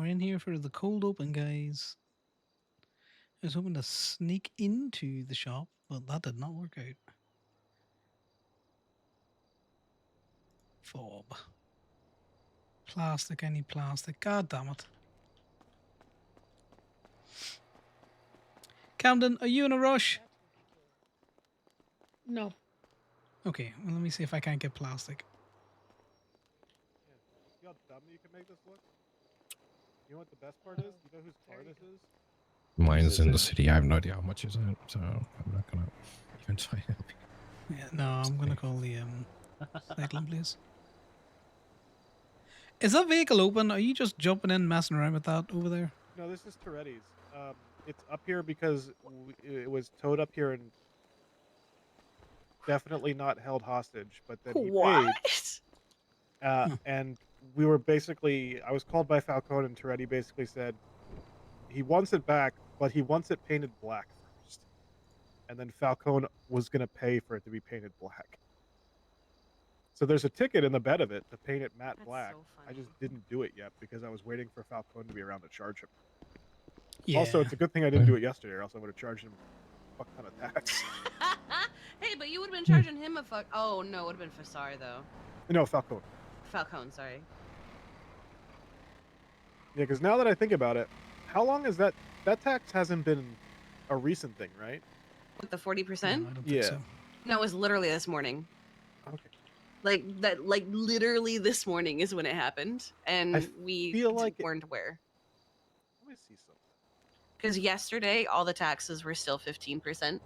in here for the cold open, guys. I was hoping to sneak into the shop, but that did not work out. Fob. Plastic, I need plastic. God damn it. Camden, are you in a rush? No. Okay, well, let me see if I can't get plastic. See how dumb you can make this look? You know what the best part is? You know whose car this is? Mine's in the city. I have no idea how much is it, so I'm not gonna even try to help you. Yeah, no, I'm gonna call the cycling place. Is that vehicle open? Are you just jumping in, messing around with that over there? No, this is Toretti's. It's up here because it was towed up here and definitely not held hostage, but then he paid. And we were basically, I was called by Falcone, and Toretti basically said he wants it back, but he wants it painted black first. And then Falcone was going to pay for it to be painted black. So there's a ticket in the bed of it to paint it matte black. So I just didn't do it yet because I was waiting for Falcone to be around to charge him. Yeah. Also, it's a good thing I didn't do it yesterday, or else I would have charged him a fuck ton of tax. Hey, but you would have been charging him a fuck. Oh no, it would have been Fassar though. No, Falcone. Falcone, sorry. Yeah, because now that I think about it, how long is that? That tax hasn't been a recent thing, right? With the 40%? No, I don't think Yeah. so. No, it was literally this morning. Okay. Like that, like literally this morning is when it happened, and we feel like weren't aware. Let me see something. Because yesterday all the taxes were still 15%,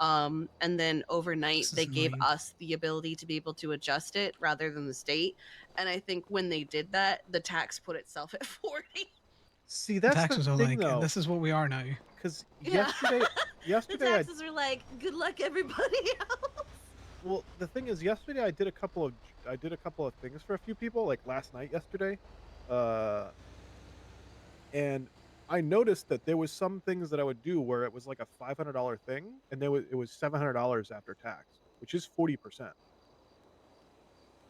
and then overnight This is they gave annoying. us the ability to be able to adjust it rather than the state. And I think when they did that, the tax put itself at 40. See, The that's taxes the are thing, like, though. this is what we are now. Because Yeah. yesterday, The taxes are like, good luck, everybody else. well, the thing is, yesterday I did a couple of things for a few people, like last night, yesterday, and I noticed that there was some things that I would do where it was like a $500 thing, and it was $700 after tax, which is 40%.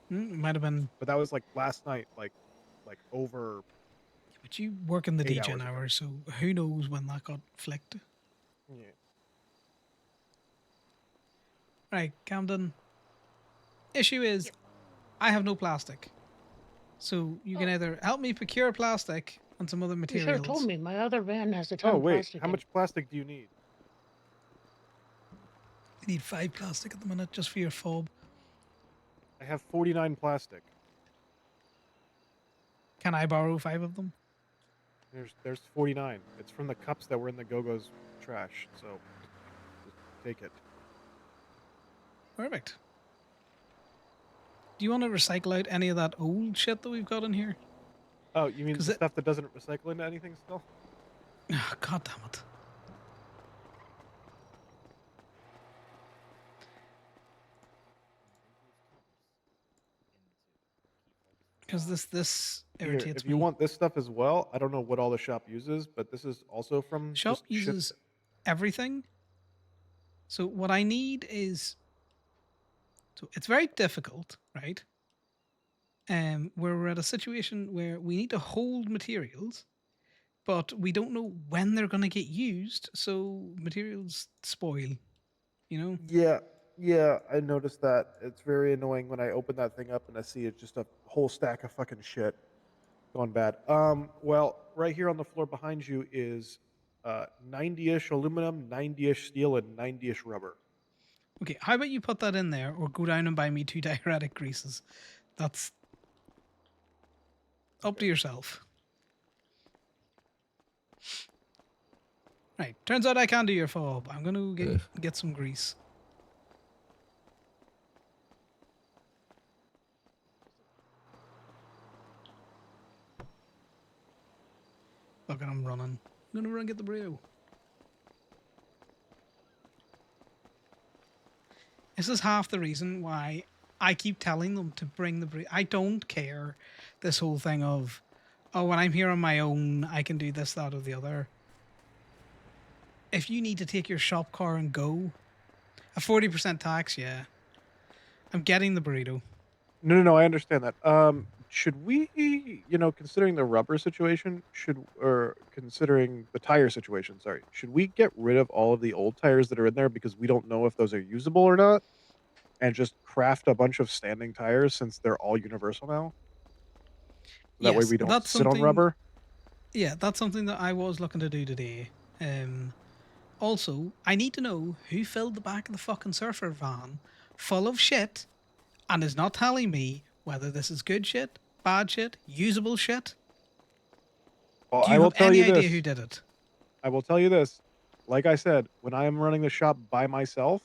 Might have been. But that was like last night, like over. But you work in the 8 DJ hours ago. hours, so who knows when that got flicked. Yeah. Right, Camden. Issue is, I have no plastic. So you can either help me procure plastic and some other You materials. should have told me. My other van has a ton Oh of wait, plastic. how much plastic do you need? I need 5 plastic at the minute just for your fob. I have 49 plastic. Can I borrow 5 of them? There's 49. It's from the cups that were in the Go-Go's trash, so just take it. Perfect. Do you want to recycle out any of that old shit that we've got in here? Oh, you mean the stuff that doesn't recycle into anything still? Oh, God damn it. Because this irritates me. If you want this stuff as well, I don't know what all the shop uses, but this is also from Shop uses everything. So what I need is, so it's very difficult, right? Where we're at a situation where we need to hold materials, but we don't know when they're going to get used, so materials spoil, you know? Yeah, I noticed that. It's very annoying when I open that thing up and I see it's just a whole stack of fucking shit going bad. Well, right here on the floor behind you is 90-ish aluminum, 90-ish steel, and 90-ish rubber. Okay, how about you put that in there, or go down and buy me 2 diuretic greases? That's up to yourself. Right, turns out I can do your fob. I'm gonna get some grease. Look at him running. I'm gonna run and get the burrito. This is half the reason why I keep telling them to bring the burrito. I don't care this whole thing of, oh, when I'm here on my own, I can do this, that, or the other. If you need to take your shop car and go, a 40% tax, yeah. I'm getting the burrito. No, I understand that. should we, considering the rubber situation, or considering the tire situation, sorry, should we get rid of all of the old tires that are in there because we don't know if those are usable or not, and just craft a bunch of standing tires since they're all universal now? That way Yes, we don't that's sit on something. rubber. Yeah, that's something that I was looking to do today. Also, I need to know who filled the back of the fucking surfer van full of shit and is not telling me whether this is good shit, bad shit, usable shit. Well, Do I you will have tell any you idea who this. did it? I will tell you this. Like I said, when I am running the shop by myself,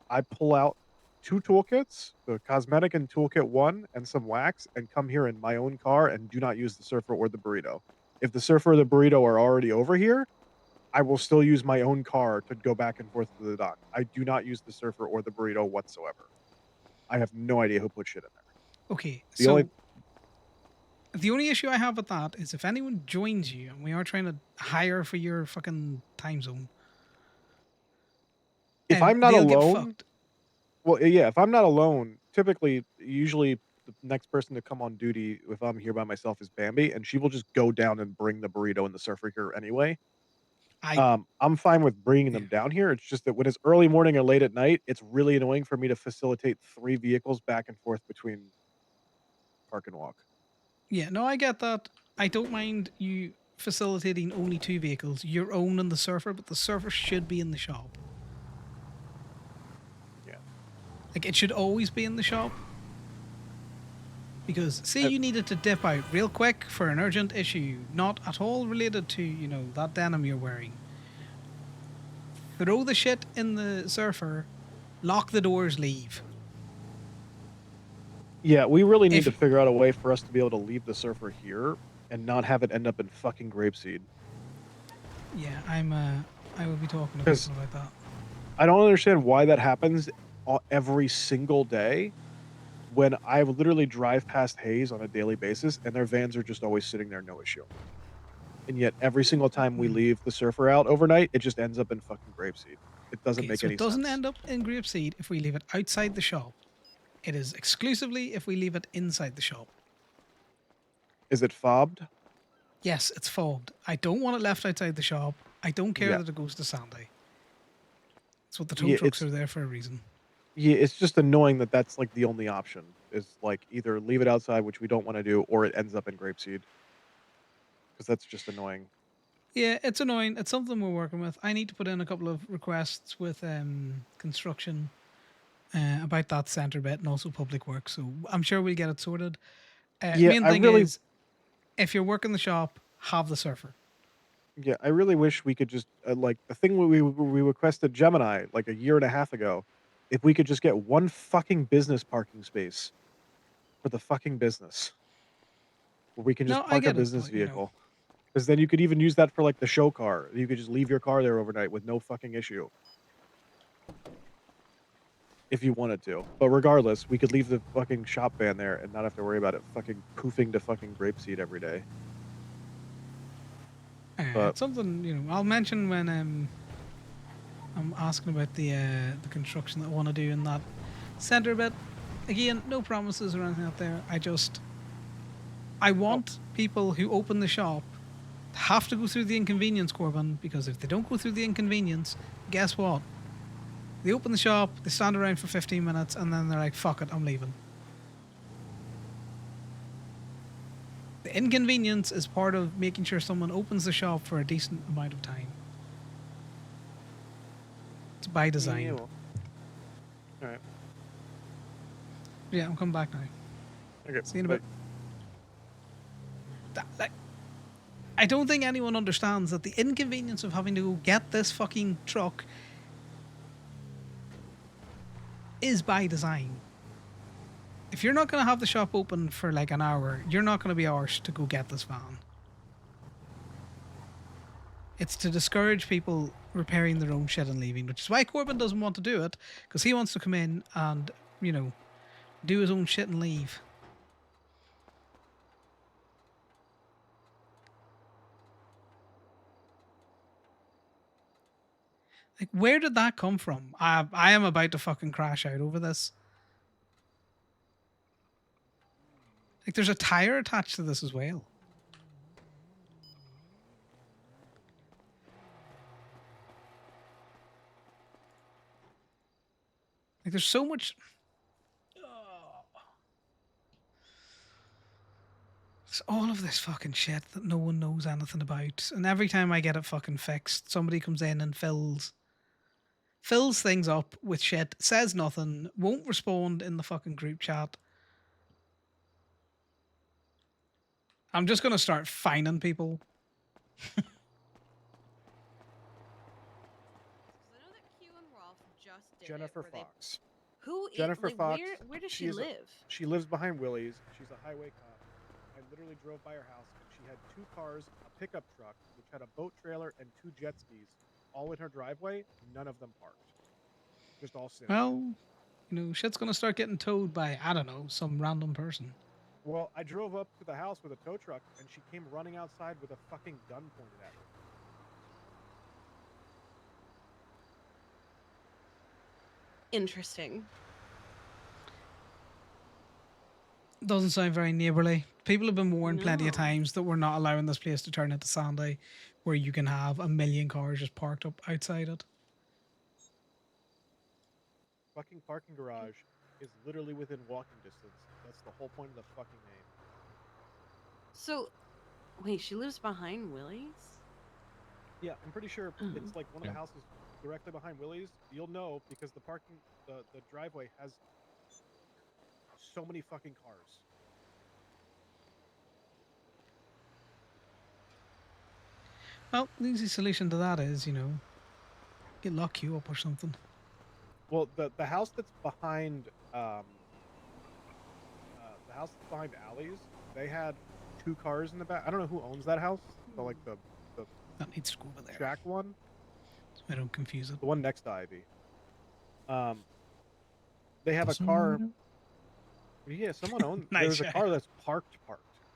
I pull out 2 toolkits, the cosmetic and toolkit 1 and some wax, and come here in my own car and do not use the surfer or the burrito. If the surfer or the burrito are already over here, I will still use my own car to go back and forth to the dock. I do not use the surfer or the burrito whatsoever. I have no idea who put shit in there. Okay, The only so the only issue I have with that is if anyone joins you and we are trying to hire for your fucking time zone, if I'm not they'll get alone, fucked. well, yeah, if I'm not alone, typically, usually the next person to come on duty if I'm here by myself is Bambi, and she will just go down and bring the burrito and the surfer here anyway. I I'm fine with bringing yeah. them down here. It's just that when it's early morning or late at night, it's really annoying for me to facilitate 3 vehicles back and forth between park and walk. Yeah, no, I get that. I don't mind you facilitating only two vehicles, your own and the surfer, but the surfer should be in the shop. Yeah. Like, it should always be in the shop. Because, say I you needed to dip out real quick for an urgent issue, not at all related to, that denim you're wearing. Throw the shit in the surfer, lock the doors, leave. Yeah, we really need to If, figure out a way for us to be able to leave the surfer here and not have it end up in fucking grapeseed. yeah, I will be talking to Because people about that. I don't understand why that happens every single day when I literally drive past Hayes on a daily basis and their vans are just always sitting there, no issue. And yet every single time we Hmm. leave the surfer out overnight, it just ends up in fucking grapeseed. It doesn't Okay, make so any it doesn't sense. end up in grapeseed if we leave it outside the shop. It is exclusively if we leave it inside the shop. Is it fobbed? Yes, it's fobbed. I don't want it left outside the shop. I don't care Yeah. that it goes to Sandy. That's what the tow Yeah, trucks are there for a reason. it's just annoying that that's like the only option is like either leave it outside, which we don't want to do, or it ends up in grapeseed because that's just annoying. Yeah, it's annoying. It's something we're working with. I need to put in a couple of requests with construction about that centre bit and also public works. So I'm sure we'll get it sorted. Yeah, Main I thing really is, if you're working the shop, have the surfer. Yeah, I really wish we could just like the thing we requested Gemini like a year and a half ago. If we could just get one fucking business parking space for the fucking business, where we can No, just I park a get it, business but vehicle, because then you could even use that for like the show car. You could just leave your car there overnight with no fucking issue if you wanted to. But regardless, we could leave the fucking shop van there and not have to worry about it fucking poofing to fucking grapeseed every day. But it's something I'll mention when I'm asking about the construction that I want to do in that centre bit. Again, no promises or anything out there. I oh, want people who open the shop to have to go through the inconvenience, Corbin, because if they don't go through the inconvenience, guess what? They open the shop, they stand around for 15 minutes, and then they're like, fuck it, I'm leaving. The inconvenience is part of making sure someone opens the shop for a decent amount of time. It's by yeah, design. well, all right, Yeah, I'm coming back now. okay, See you in a bye. bit. Like, I don't think anyone understands that the inconvenience of having to go get this fucking truck is by design. If you're not going to have the shop open for like an hour, you're not going to be arsed to go get this van. It's to discourage people repairing their own shit and leaving, which is why Corbin doesn't want to do it, because he wants to come in and, do his own shit and leave. Like, where did that come from? I am about to fucking crash out over this. Like, there's a tire attached to this as well. Like, there's so much. It's all of this fucking shit that no one knows anything about. And every time I get it fucking fixed, somebody comes in and fills things up with shit, says nothing, won't respond in the fucking group chat. I'm just gonna start fining people. 'Cause I know that Q and Rolf just did Jennifer it. where they- Fox. Who? Jennifer like, Fox. Where does she she is a- live? She lives behind Willie's. She's a highway cop. I literally drove by her house, and she had 2 cars, a pickup truck, which had a boat trailer, and 2 jet skis, all in her driveway. None of them parked. Just all sitting. Well, shit's gonna start getting towed by, I don't know, some random person. Well, I drove up to the house with a tow truck, and she came running outside with a fucking gun pointed at her. Interesting. Doesn't sound very neighbourly. People have been warned plenty of No. times that we're not allowing this place to turn into Sandy, where you can have a million cars just parked up outside it. Fucking parking garage is literally within walking distance. That's the whole point of the fucking name. So, wait, she lives behind Willie's? Yeah, I'm pretty sure Oh. it's like one of Yeah. the houses directly behind Willie's. You'll know because the driveway has so many fucking cars. Well, the easy solution to that is, get lock you up or something. Well, the house that's behind the house that's behind Alley's, they had 2 cars in the back. I don't know who owns that house. The That needs to go over there, Jack one, so I don't confuse it. the one next to Ivy. They have a Doesn't car. matter. Yeah, someone owned. Nice There was a shot. car that's parked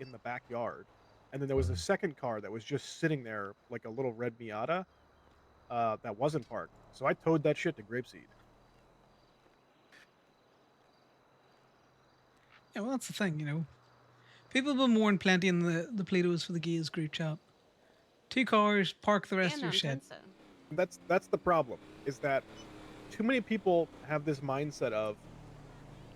in the backyard, and then there was a second car that was just sitting there like a little red Miata that wasn't parked. So I towed that shit to Grapeseed. Yeah, well, that's the thing, People have been warned plenty in the Plato's for the Gays group chat. 2 cars, park the rest And of your shit. Antensa. That's the problem. Is that too many people have this mindset of,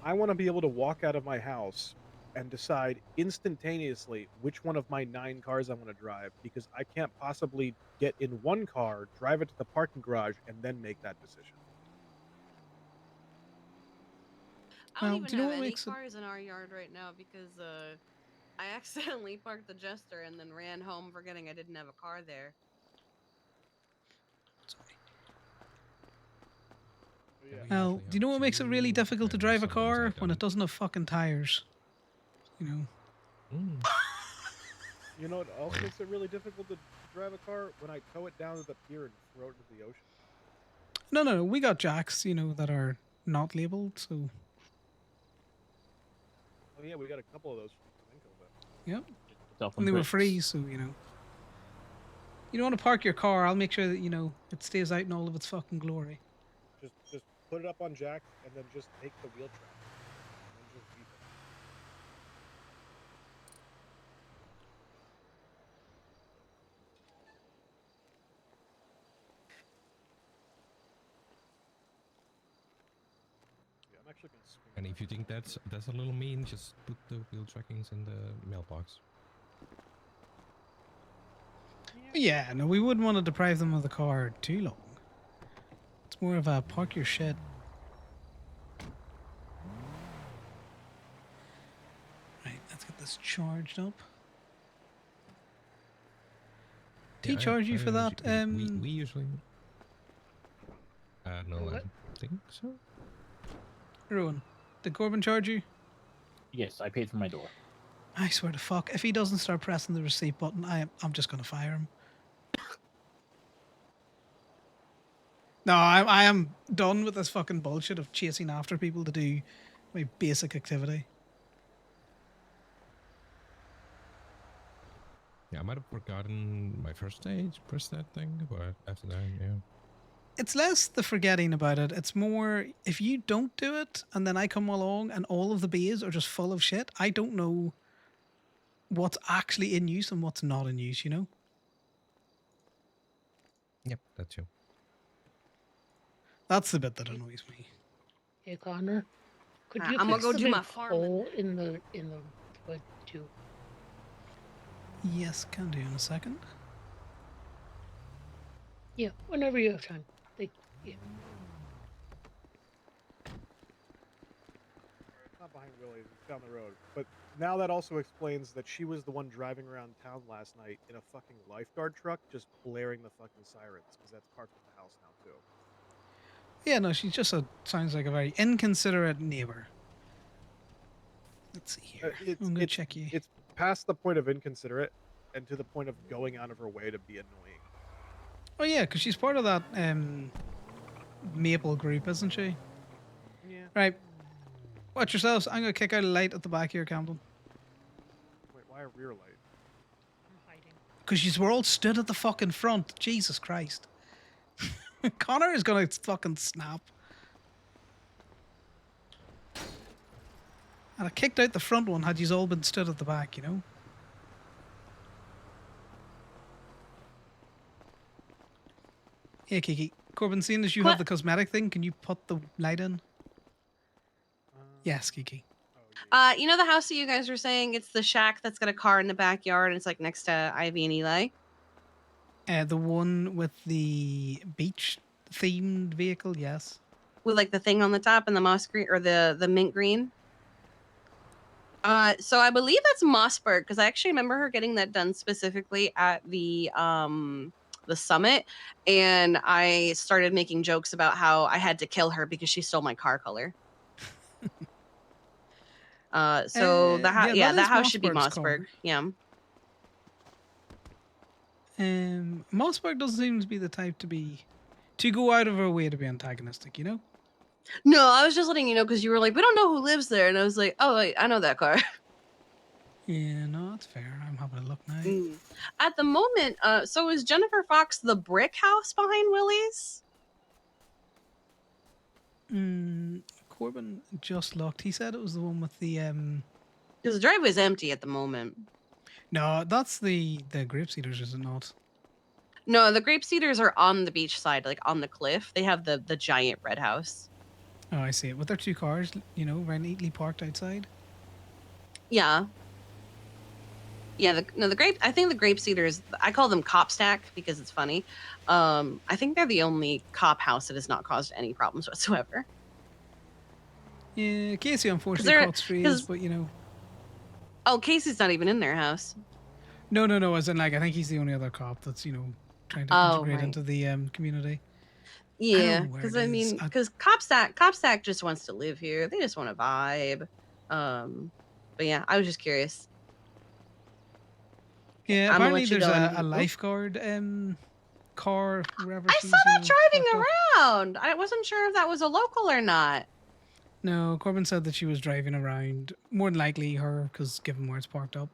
I want to be able to walk out of my house and decide instantaneously which one of my 9 cars I want to drive, because I can't possibly get in one car, drive it to the parking garage, and then make that decision. I don't Well, even do you know have what any makes it- cars in our yard right now because I accidentally parked the Jester and then ran home forgetting I didn't have a car there. Yeah. Well, do you know what makes it really difficult to drive a car? When it doesn't have fucking tires. Mm. You know what else makes it really difficult to drive a car? When I tow it down to the pier and throw it into the ocean. No, we got jacks, that are not labeled, so Oh yeah, we got a couple of those from Flamenco, but yep. Self And they were free, so you don't want to park your car, I'll make sure that, it stays out in all of its fucking glory. just put it up on jack and then just take the wheel track and then just beat it. Yeah, I'm actually gonna swing. And if you think that's a little mean, just put the wheel trackings in the mailbox. Yeah, no, we wouldn't want to deprive them of the car too long. It's more of a park your shit. Right, let's get this charged up. Do he Yeah, charge you for that? We usually. No, I What? don't think so. Rowan, did Corbin charge you? Yes, I paid for my door. I swear to fuck, if he doesn't start pressing the receipt button, I'm just gonna fire him. No, I am done with this fucking bullshit of chasing after people to do my basic activity. Yeah, I might have forgotten my first stage, press that thing, but after that, yeah. It's less the forgetting about it. It's more if you don't do it and then I come along and all of the bays are just full of shit, I don't know what's actually in use and what's not in use, you know? Yep, that too. That's the bit that annoys me. Hey, Connor, could you I'm gonna fix go the do big my farming. hole in the wood too? Yes, can do in a second. Yeah, whenever you have time. Yeah. It's not behind Willie's, it's down the road. But now that also explains that she was the one driving around town last night in a fucking lifeguard truck, just blaring the fucking sirens, because that's parked at the house now too. Yeah, no, she just sounds like a very inconsiderate neighbor. Let's see here. I'm gonna check you. It's past the point of inconsiderate and to the point of going out of her way to be annoying. Oh yeah, because she's part of that Maple group, isn't she? Yeah. Right. Watch yourselves. I'm gonna kick out a light at the back here, Camden. Wait, why a rear light? I'm hiding. Because you were all stood at the fucking front. Jesus Christ. Connor is gonna fucking snap. And I kicked out the front one had you all been stood at the back, you know? Hey, Kiki. Corbin, seeing as you have What? the cosmetic thing, can you put the light in? Uh, Yes, Kiki. Oh, yeah. You know the house that you guys were saying? It's the shack that's got a car in the backyard and it's like next to Ivy and Eli. The one with the beach themed vehicle, yes. With like the thing on the top and the moss green or the mint green. So I believe that's Mossberg because I actually remember her getting that done specifically at the summit, and I started making jokes about how I had to kill her because she stole my car color. So yeah, that that is house should be Mossberg's Mossberg. car. Yeah. Mossberg doesn't seem to be the type to go out of her way to be antagonistic, you know? No, I was just letting you know because you were like, we don't know who lives there, and I was like, oh wait, I know that car. Yeah, no, that's fair. I'm having a look now. At the moment, so is Jennifer Fox the brick house behind Willie's? Corbin just looked. He said it was the one with the Because the driveway's empty at the moment. No, that's the grape seeders, is it not? No, the grape cedars are on the beach side, like on the cliff. They have the giant red house. Oh, I see it. With their two cars, you know, very neatly parked outside. Yeah. Yeah, the grape. I think the grape cedars. I call them cop stack because it's funny. I think they're the only cop house that has not caused any problems whatsoever. Yeah, Casey unfortunately caught strays, but you know. Oh, Casey's not even in their house. No. As in, like, I think he's the only other cop that's trying to integrate into the community. Yeah, because I mean, because cop stack just wants to live here. They just want to vibe. But yeah, I was just curious. Yeah, I'm gonna apparently let you there's go a lifeguard car wherever I she's, saw that driving parked up. around. I wasn't sure if that was a local or not. No, Corbin said that she was driving around. More than likely her, because given where it's parked up.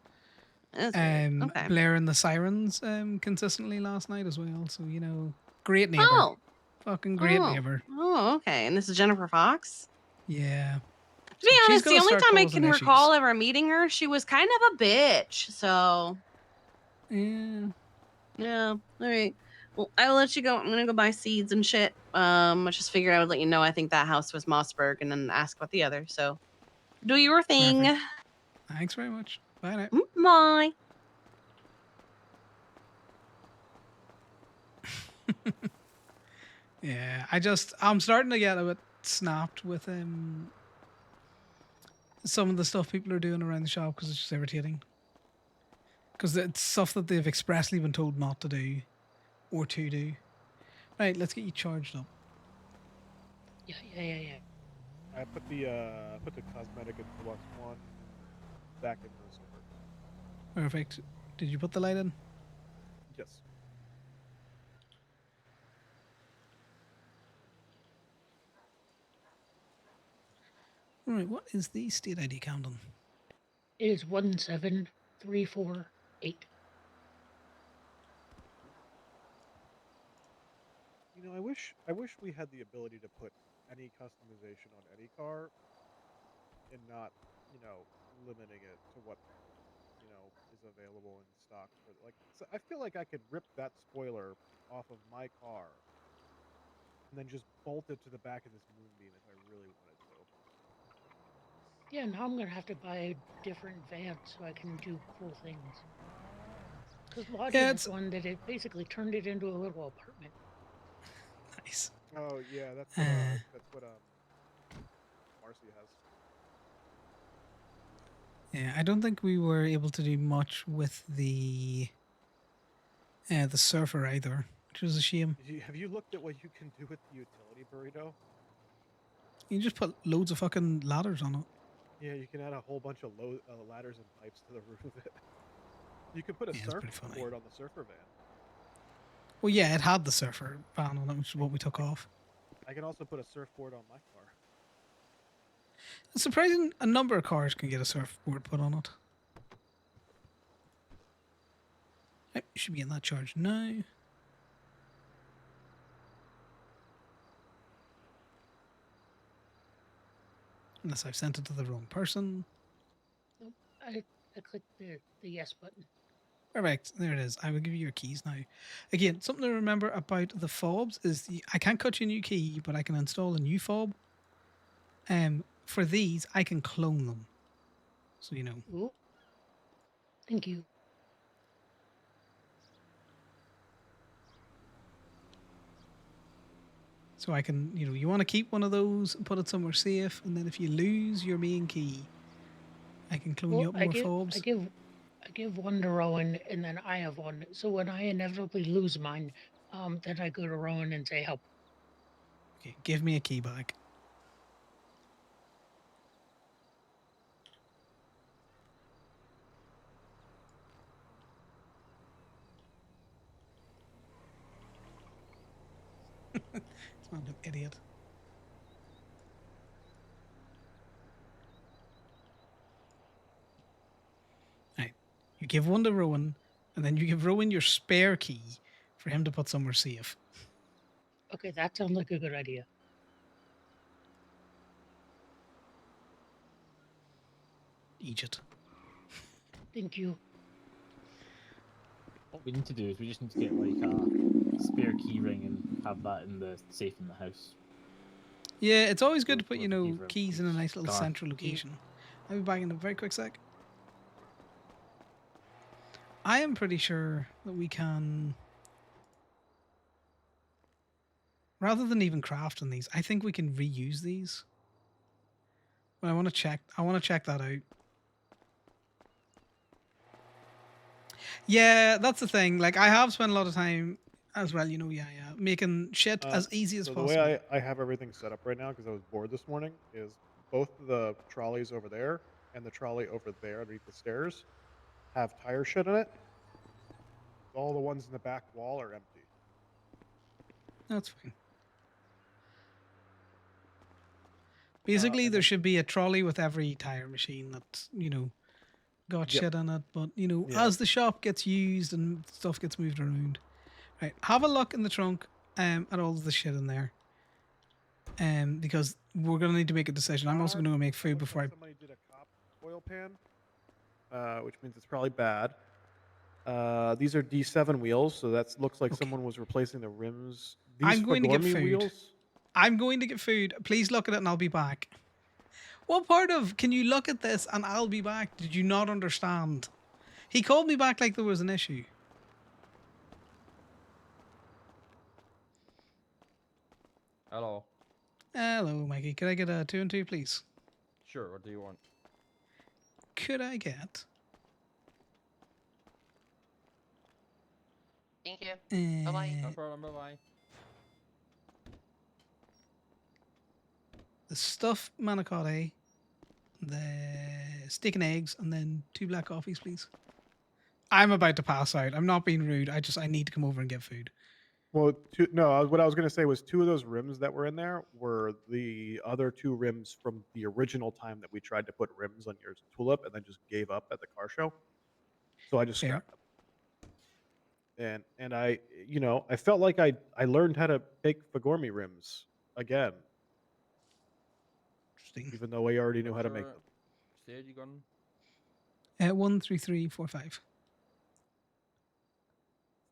That's weird. Okay. Blaring the sirens consistently last night as well. So, you know, great neighbor. Oh. Fucking great neighbor. Oh, okay. And this is Jennifer Fox? Yeah. To be honest, the only time I can recall ever meeting her, she was kind of a bitch. So. Yeah. Yeah. All right. Well, I'll let you go. I'm gonna go buy seeds and shit. I just figured I would let you know I think that house was Mossberg and then ask about the other. So do your thing. Perfect. Thanks very much. Bye now. Bye. Yeah, I'm starting to get a bit snapped with some of the stuff people are doing around the shop because it's just irritating. Because it's stuff that they've expressly been told not to do or to do. Right, let's get you charged up. Yeah. I put the cosmetic into the box one back into the server. Perfect. Did you put the light in? Yes. Right, what is the state ID, Camden? It is 17348. You know, I wish we had the ability to put any customization on any car and not, limiting it to what, available in stock for like. So I feel like I could rip that spoiler off of my car and then just bolt it to the back of this moonbeam if I really wanted to. Yeah, now I'm gonna have to buy a different van so I can do cool things. Because Lottie Yeah, has it's one that it basically turned it into a little apartment. nice. Oh yeah, Uh, that's what Marcy has. yeah, I don't think we were able to do much with the surfer either, which was a shame. Have you looked at what you can do with the utility burrito? You just put loads of fucking ladders on it. Yeah, you can add a whole bunch of ladders and pipes to the roof of it. You could put a Yeah, it's pretty funny. surfboard on the surfer van. Well, yeah, it had the surfer van on it, which is what we took I, off. I can also put a surfboard on my car. It's surprising a number of cars can get a surfboard put on it. Right, should be in that charge now. Unless I've sent it to the wrong person. Nope. I clicked the yes button. Perfect. There it is. I will give you your keys now. Again, something to remember about the fobs is I can't cut you a new key, but I can install a new fob. For these, I can clone them. So you know. Ooh. Thank you. So I can, you want to keep one of those and put it somewhere safe, and then if you lose your main key, I can clone you Well, up more fobs. I give one to Rowan, and then I have one. So when I inevitably lose mine, then I go to Rowan and say help. Okay, give me a key back. This man, an idiot. Right. You give one to Rowan, and then you give Rowan your spare key for him to put somewhere safe. Okay, that sounds like a good idea. Egypt. Thank you. What we need to do is we just need to get like a spare key ring and have that in the safe in the house. Yeah, it's always good to put, We'll have a key for keys in a each nice little car. central location. I'll be back in a very quick sec. I am pretty sure that we can, rather than even crafting these, I think we can reuse these. But I want to check that out. Yeah, that's the thing. Like, I have spent a lot of time as well, making shit as easy as So possible. the way I have everything set up right now, because I was bored this morning, is both the trolleys over there and the trolley over there underneath the stairs have tire shit in it. All the ones in the back wall are empty. That's fine. Basically, And there then, should be a trolley with every tire machine that, got Yep. shit in it. But, Yeah. as the shop gets used and stuff gets moved around, right, have a look in the trunk at all of the shit in there. Because we're going to need to make a decision. I'm also going to go make that food looks before like somebody did a cop oil pan, which means it's probably bad. These are D7 wheels, so that looks like Okay. someone was replacing the rims. These I'm going to get Fagormi food. wheels. I'm going to get food. Please look at it and I'll be back. What part of can you look at this and I'll be back? Did you not understand? He called me back like there was an issue. Hello. Hello, Mikey. Could I get a 2 and 2, please? Sure, what do you want? Could I get Thank you. Bye-bye. No problem, bye-bye. the stuffed manicotti, the steak and eggs, and then 2 black coffees, please? I'm about to pass out. I'm not being rude. I need to come over and get food. Well, what I was going to say was 2 of those rims that were in there were the other 2 rims from the original time that we tried to put rims on your Tulip and then just gave up at the car show. So I just Fair. scrapped them. And I felt like I learned how to make Fagormi rims again, Interesting. even though I already knew how to make What's them. your stage you gone? 1, 3, 3, 4, 5.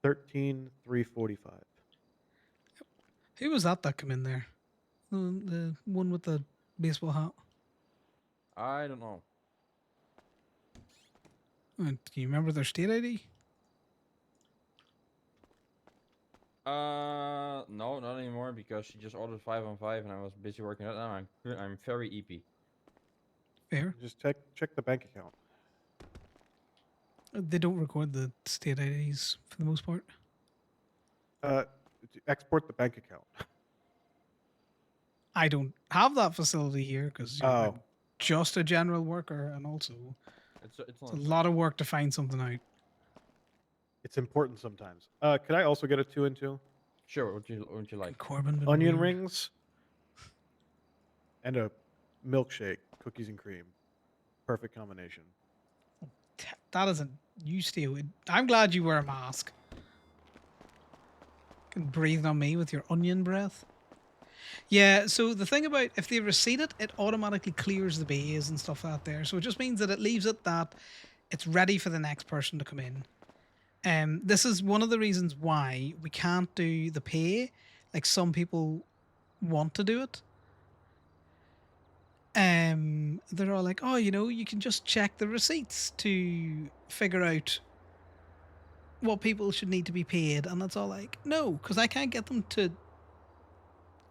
13,345. Who was that come in there? The one with the baseball hat. I don't know. Can you remember their state ID? No, not anymore because she just ordered 5 on 5 and I was busy working that now. I'm very EP. Fair. Just check the bank account. They don't record the state IDs for the most part. Export the bank account. I don't have that facility here because Oh, I'm just a general worker, and also It's it's not a lot of work to find something out. it's important sometimes. Could I also get a 2 and 2? Sure. What would you like? Corbin been Onion weird. rings and a milkshake, cookies and cream. Perfect combination. That isn't. You stay away. I'm glad you wear a mask. Can breathe on me with your onion breath. Yeah, so the thing about if they receipt it, it automatically clears the bays and stuff out there. So it just means that it leaves it that it's ready for the next person to come in. This is one of the reasons why we can't do the pay like some people want to do it. They're all like, oh, you can just check the receipts to figure out what people should need to be paid, and that's all like, no, because I can't get them to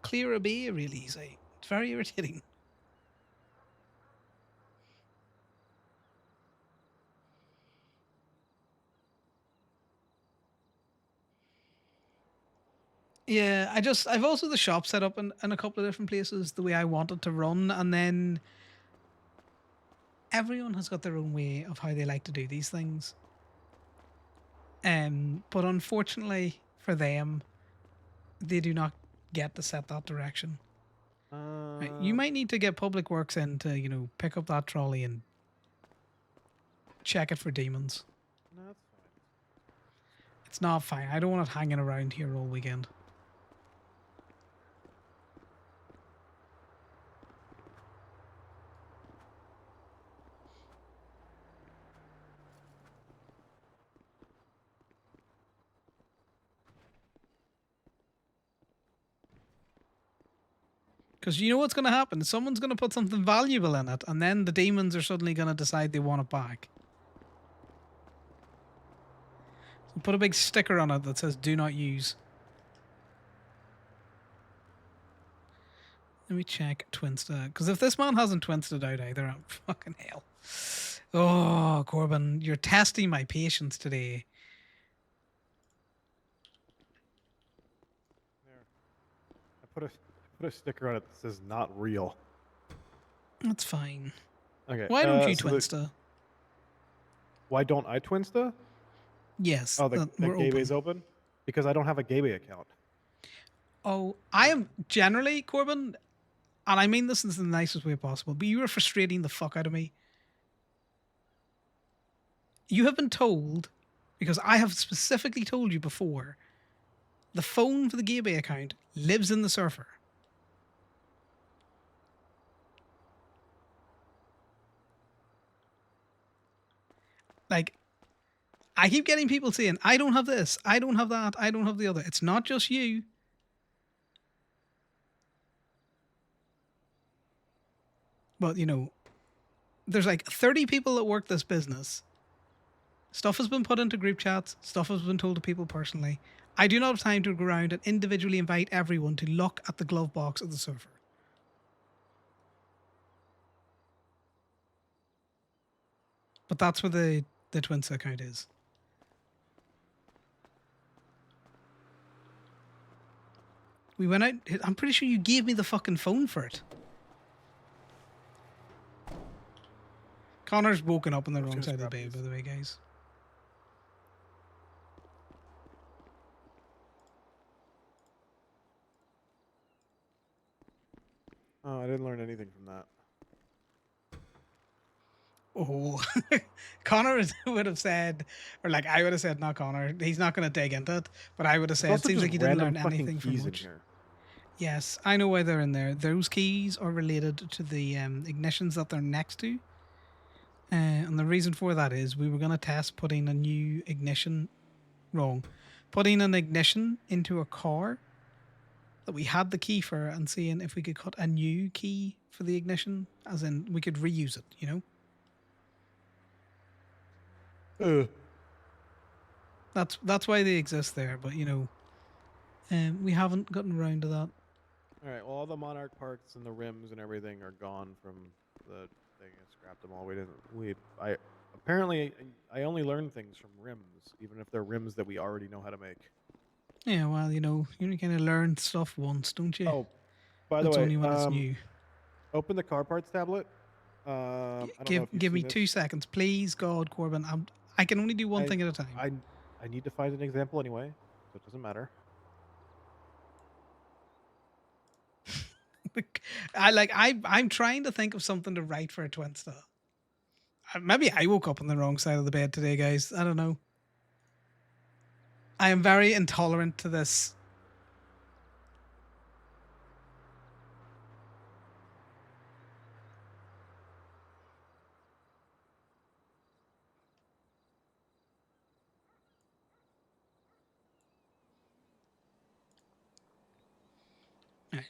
clear a bay really easy. It's very irritating. Yeah, I've also the shop set up in a couple of different places the way I want it to run, and then everyone has got their own way of how they like to do these things. But unfortunately for them, they do not get to set that direction. Right, you might need to get Public Works in to, pick up that trolley and check it for demons. No, that's fine. It's not fine. I don't want it hanging around here all weekend. Because you know what's going to happen? Someone's going to put something valuable in it, and then the demons are suddenly going to decide they want it back. So put a big sticker on it that says "Do not use." Let me check Twinsta. Because if this man hasn't Twinsted out either, I'm fucking hell. Oh, Corbin, you're testing my patience today. There. I put a sticker on it that says "not real." That's fine. Okay. Why don't you so Twinsta? why don't I Twinsta? Yes, Oh, the we're Gateway's open. open? Because I don't have a Gateway account. Oh, I am generally, Corbin, and I mean this in the nicest way possible, but you are frustrating the fuck out of me. You have been told, because I have specifically told you before, the phone for the Gateway account lives in the server. Like, I keep getting people saying, I don't have this, I don't have that, I don't have the other. It's not just you. But, there's like 30 people that work this business. Stuff has been put into group chats. Stuff has been told to people personally. I do not have time to go around and individually invite everyone to look at the glove box of the server. But that's where the Twinsa account is. We went out. I'm pretty sure you gave me the fucking phone for it. Connor's woken up on the I was wrong gonna side of the scrap bed, these. by the way, guys. Oh, I didn't learn anything from that. Oh, Connor would have said, or like I would have said, not Connor. He's not going to dig into it, but I would have said, There's also seems just like he didn't random learn fucking anything from keys in much. here. Yes, I know why they're in there. Those keys are related to the ignitions that they're next to. And the reason for that is we were going to test putting a new ignition wrong. putting an ignition into a car that we had the key for and seeing if we could cut a new key for the ignition, as in we could reuse it, you know? That's why they exist there, but you know, we haven't gotten around to that. All right. Well, all the Monarch parts and the rims and everything are gone from the thing. I scrapped them all. We didn't. I apparently I only learn things from rims, even if they're rims that we already know how to make. Yeah, well, you know, you kind of learn stuff once, don't you? Oh, by the That's way, only when it's new. open the car parts tablet. I don't know if you've Give me seen 2 this. seconds, please, God, Corbin. I can only do one thing at a time. I need to find an example anyway, so it doesn't matter. I'm trying to think of something to write for a twin star. Maybe I woke up on the wrong side of the bed today, guys. I don't know. I am very intolerant to this. Right.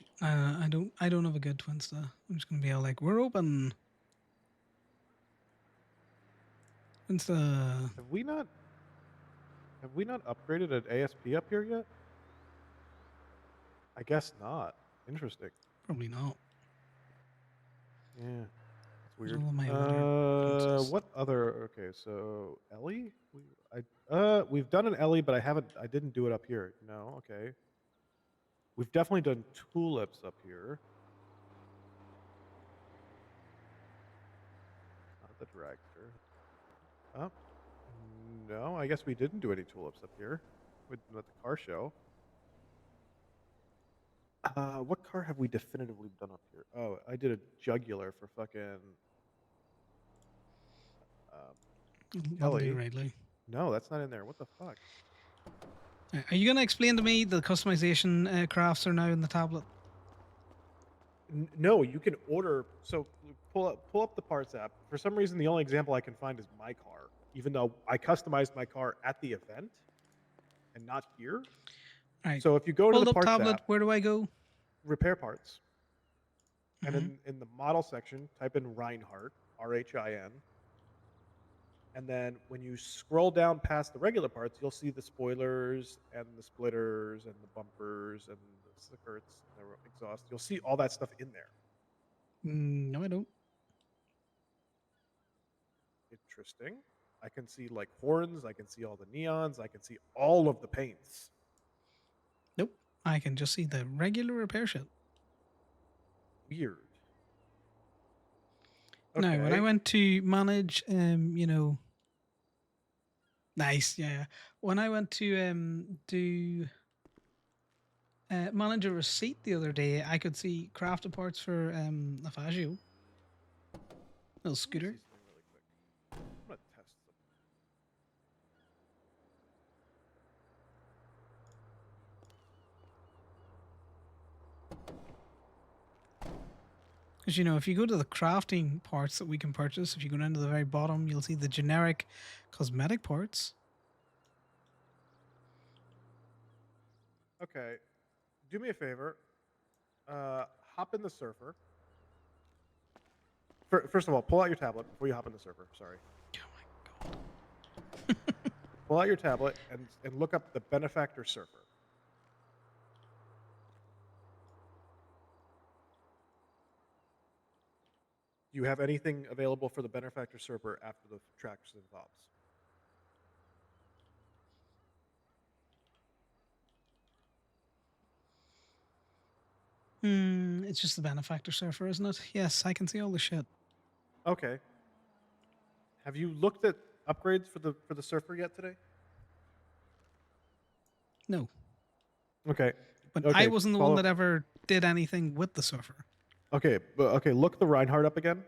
I don't have a good twin star. I'm just gonna be all like, we're open. Twin star. Have we not upgraded an ASP up here yet? I guess not. Interesting. Probably not. Yeah, that's There's weird. all my other twin stars. What other? Okay, so Ellie. We've done an Ellie, but I didn't do it up here. No. Okay. We've definitely done tulips up here. Not the dragster. Oh, no. I guess we didn't do any tulips up here with the car show. What car have we definitively done up here? Oh, I did a jugular for fucking That'll do, Ellie. rightly. No, that's not in there. What the fuck? Are you gonna explain to me the customization crafts are now in the tablet? No, you can order. So pull up the parts app. For some reason, the only example I can find is my car, even though I customized my car at the event and not here. All right. So if you go to Hold the up parts tablet. app, Where do I go? repair parts, and Mhm. in the model section, type in Reinhardt, RHIN, and then when you scroll down past the regular parts, you'll see the spoilers and the splitters and the bumpers and the skirts and the exhaust. You'll see all that stuff in there. No, I don't. Interesting. I can see like horns. I can see all the neons. I can see all of the paints. Nope. I can just see the regular repair shit. Weird. Now, when I Okay. went to manage, you know, nice, yeah. When I went to do manage a receipt the other day, I could see crafted parts for a Faggio, little Let me scooter. see something really quick. I'm gonna test something. Because you know, if you go to the crafting parts that we can purchase, if you go down to the very bottom, you'll see the generic cosmetic parts. Okay. Do me a favor. Hop in the surfer. First of all, pull out your tablet before you hop in the surfer. Sorry. Oh my god. Pull out your tablet and look up the benefactor surfer. Do you have anything available for the benefactor surfer after the tracks and fobs? It's just the benefactor surfer, isn't it? Yes, I can see all the shit. Okay. Have you looked at upgrades for the surfer yet today? No. Okay. But I Okay. wasn't the one that ever did anything with the surfer. Okay, but okay, look the Reinhardt up again.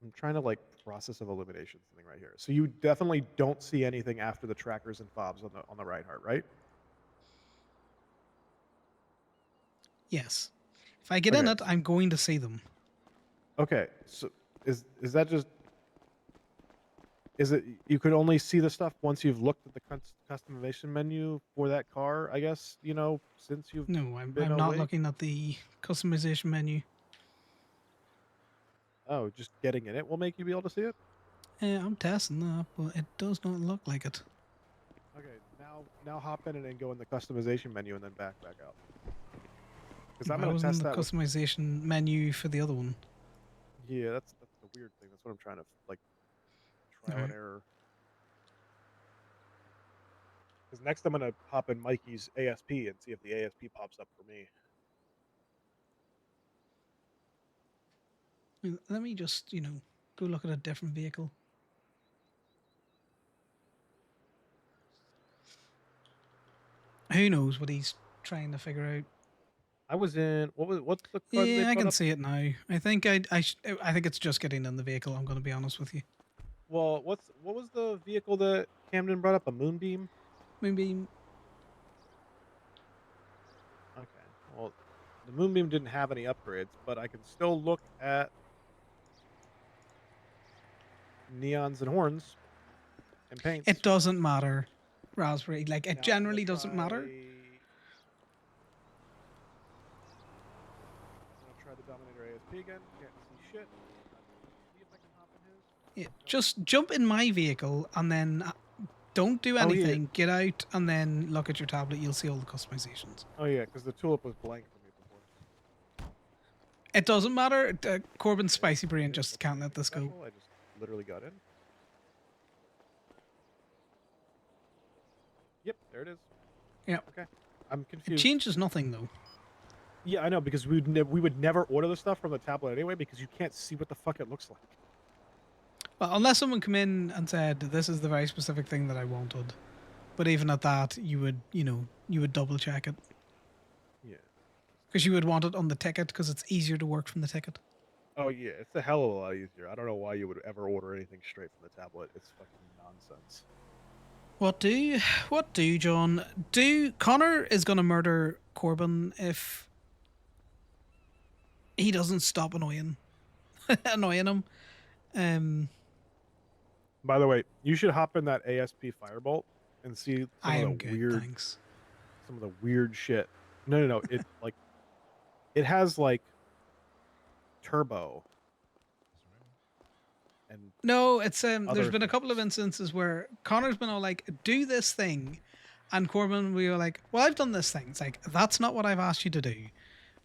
I'm trying to like process of elimination thing right here. So you definitely don't see anything after the trackers and fobs on the Reinhardt, right? Yes. If I get in Okay. it, I'm going to see them. Okay. So is that just Is it you could only see the stuff once you've looked at the customization menu for that car? I guess since you've No, been I'm not awake. looking at the customization menu. Oh, just getting in it will make you be able to see it. I'm testing that, but it does not look like it. Okay, now hop in and then go in the customization menu and then back out. Because I'm I gonna was in test the that with. customization menu for the other one. Yeah, that's the weird thing. That's what I'm trying to like trial and Alright. error. Because next I'm gonna hop in Mikey's ASP and see if the ASP pops up for me. Let me just, go look at a different vehicle. Who knows what he's trying to figure out? I was in what's the car that they Yeah, I brought can up? see it now. I think I think it's just getting in the vehicle. I'm going to be honest with you. Well, what was the vehicle that Camden brought up? A Moonbeam? Maybe Okay. Well, the Moonbeam didn't have any upgrades, but I can still look at neons and horns and it paints. doesn't matter. Raspberry, like it Now I'm gonna generally doesn't try. matter. I'm gonna try the Dominator ASP again. Can't see shit. See if I can hop in his. Yeah, Nope. just jump in my vehicle and then don't do Oh, yeah. anything. Get out and then look at your tablet. You'll see all the customizations. Oh yeah, because the tulip was blank for me before. It doesn't matter. Corbin's spicy brain Anything just can't let this go. special? I just literally got in. Yep, there it is. Yeah. Okay. I'm It confused. changes nothing though. Yeah, I know, because we would never order the stuff from the tablet anyway, because you can't see what the fuck it looks like. Well, unless someone come in and said this is the very specific thing that I wanted, but even at that, you would double check it Yeah. because you would want it on the ticket because it's easier to work from the ticket. Oh yeah, it's a hell of a lot easier. I don't know why you would ever order anything straight from the tablet. It's fucking nonsense. What do, John? Connor is gonna murder Corbin if he doesn't stop annoying him. By the way, you should hop in that ASP Firebolt and see some I of am the good, weird, thanks. some of the weird shit. No. It like, it has like turbo and No, it's there's other been a couple of things. instances where Connor's been all like, do this thing, and Corbin we were like, well, I've done this thing. It's like that's not what I've asked you to do.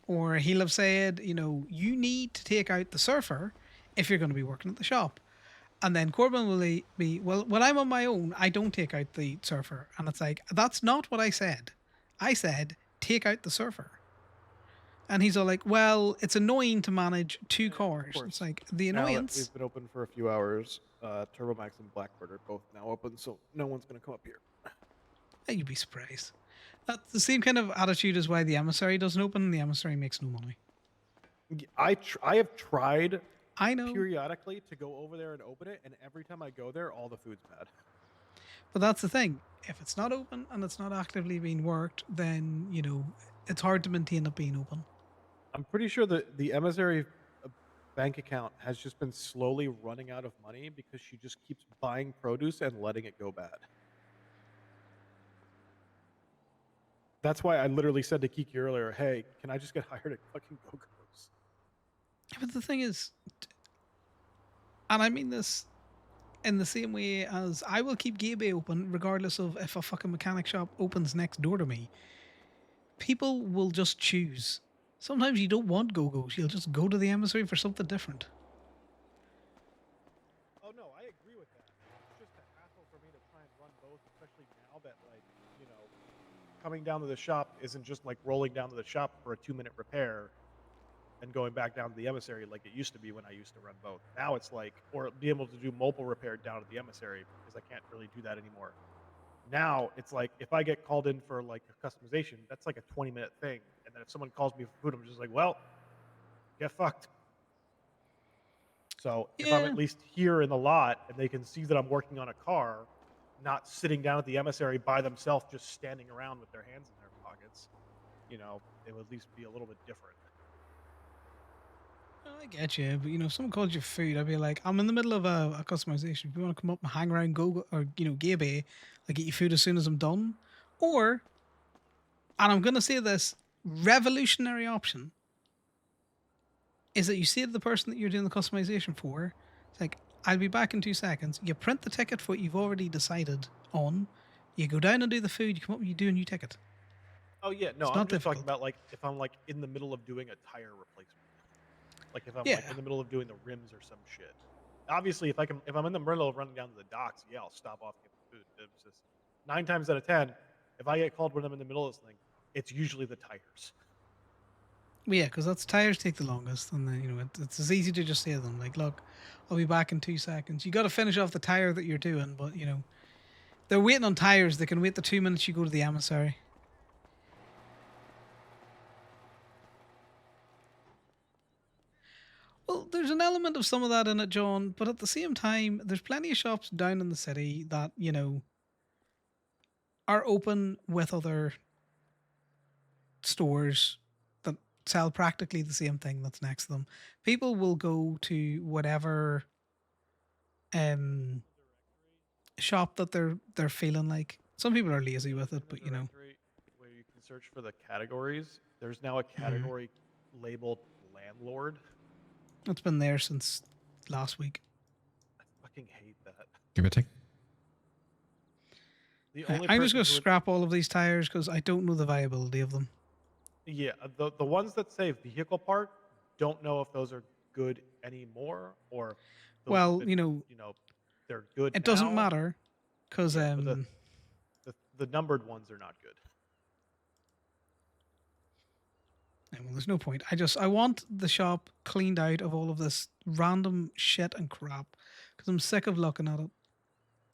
Or he'll have said, you need to take out the surfer if you're going to be working at the shop. And then Corbin will be, well, when I'm on my own, I don't take out the surfer. And it's like, that's not what I said. I said, take out the surfer. And he's all like, well, it's annoying to manage two Of cars. course. It's like, the Now that annoyance. we've been open for a few hours, Turbo Max and Blackbird are both now open, so no one's gonna come up here. You'd be surprised. That's the same kind of attitude as why the emissary doesn't open and the emissary makes no money. I have tried I know. periodically to go over there and open it, and every time I go there, all the food's bad. But that's the thing. If it's not open and it's not actively being worked, then, it's hard to maintain it being open. I'm pretty sure that the emissary bank account has just been slowly running out of money because she just keeps buying produce and letting it go bad. That's why I literally said to Kiki earlier, hey, can I just get hired at fucking Go-Go's? But the thing is, and I mean this in the same way as I will keep Gabe open regardless of if a fucking mechanic shop opens next door to me. People will just choose. Sometimes you don't want Go-Go's. You'll just go to the emissary for something different. Oh no, I agree with that. It's just a hassle for me to try and run both, especially now that coming down to the shop isn't just like rolling down to the shop for a 2-minute repair and going back down to the emissary like it used to be when I used to run both. Now it's like, or be able to do mobile repair down at the emissary because I can't really do that anymore. Now it's like if I get called in for like a customization, that's like a 20-minute thing, and then if someone calls me for food, I'm just like, well, get fucked. So if I'm at least here in the lot and they can see that I'm working on a car, not sitting down at the emissary by themselves, just standing around with their hands in their pockets, it would at least be a little bit different. I get you, but if someone called you food, I'd be like, I'm in the middle of a customization. If you want to come up and hang around, go or Gabe, I'll get you food as soon as I'm done. Or, and I'm gonna say this revolutionary option is that you say to the person that you're doing the customization for, it's like, I'll be back in 2 seconds. You print the ticket for what you've already decided on. You go down and do the food. You come up and you do a new ticket. Oh yeah, no, It's I'm not just talking difficult. about like if I'm like in the middle of doing a tire replacement, like if I'm like Yeah. in the middle of doing the rims or some shit. Obviously, if I'm in the middle of running down to the docks, yeah, I'll stop off and get food. It's just 9 times out of 10, if I get called when I'm in the middle of this thing, it's usually the tires. Well, yeah, because that's tires take the longest, and then it's as easy to just say to them like, "Look, I'll be back in 2 seconds." You got to finish off the tire that you're doing, but they're waiting on tires. They can wait the 2 minutes you go to the emissary. Well, there's an element of some of that in it, John, but at the same time, there's plenty of shops down in the city that are open with other stores that sell practically the same thing that's next to them. People will go to whatever um shop that they're feeling like. Some people are lazy with it, In the but directory where you can search for the categories, there's now a category labeled landlord. it's been there since last week. I fucking hate that. Give it a take. The only I'm just person going to who would, scrap all of these tires because I don't know the viability of them. yeah, the ones that say vehicle part, don't know if those are good anymore or those have Well, been, they're good it doesn't now. matter because Yeah, but the numbered ones are not good. well, there's no point. I want the shop cleaned out of all of this random shit and crap because I'm sick of looking at it.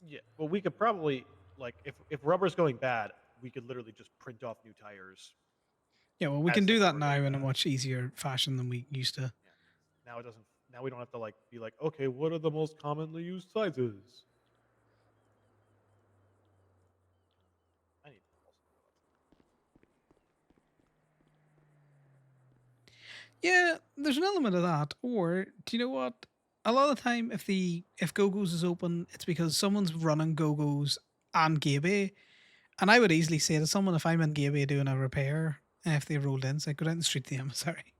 Yeah, well, we could probably like if rubber's going bad, we could literally just print off new tires. Yeah, well, we As can the do that rubber now goes in a bad. much easier fashion than we used to. Yeah. Now it doesn't. Now we don't have to like be like, okay, what are the most commonly used sizes? I need to also know Yeah, there's an element of that. Or do you know what? A lot of the time, if Go-Go's is open, it's because someone's running Go-Go's and Gabe. And I would easily say to someone if I'm in Gabe doing a repair, and if they rolled in, say, go down the street to the emissary.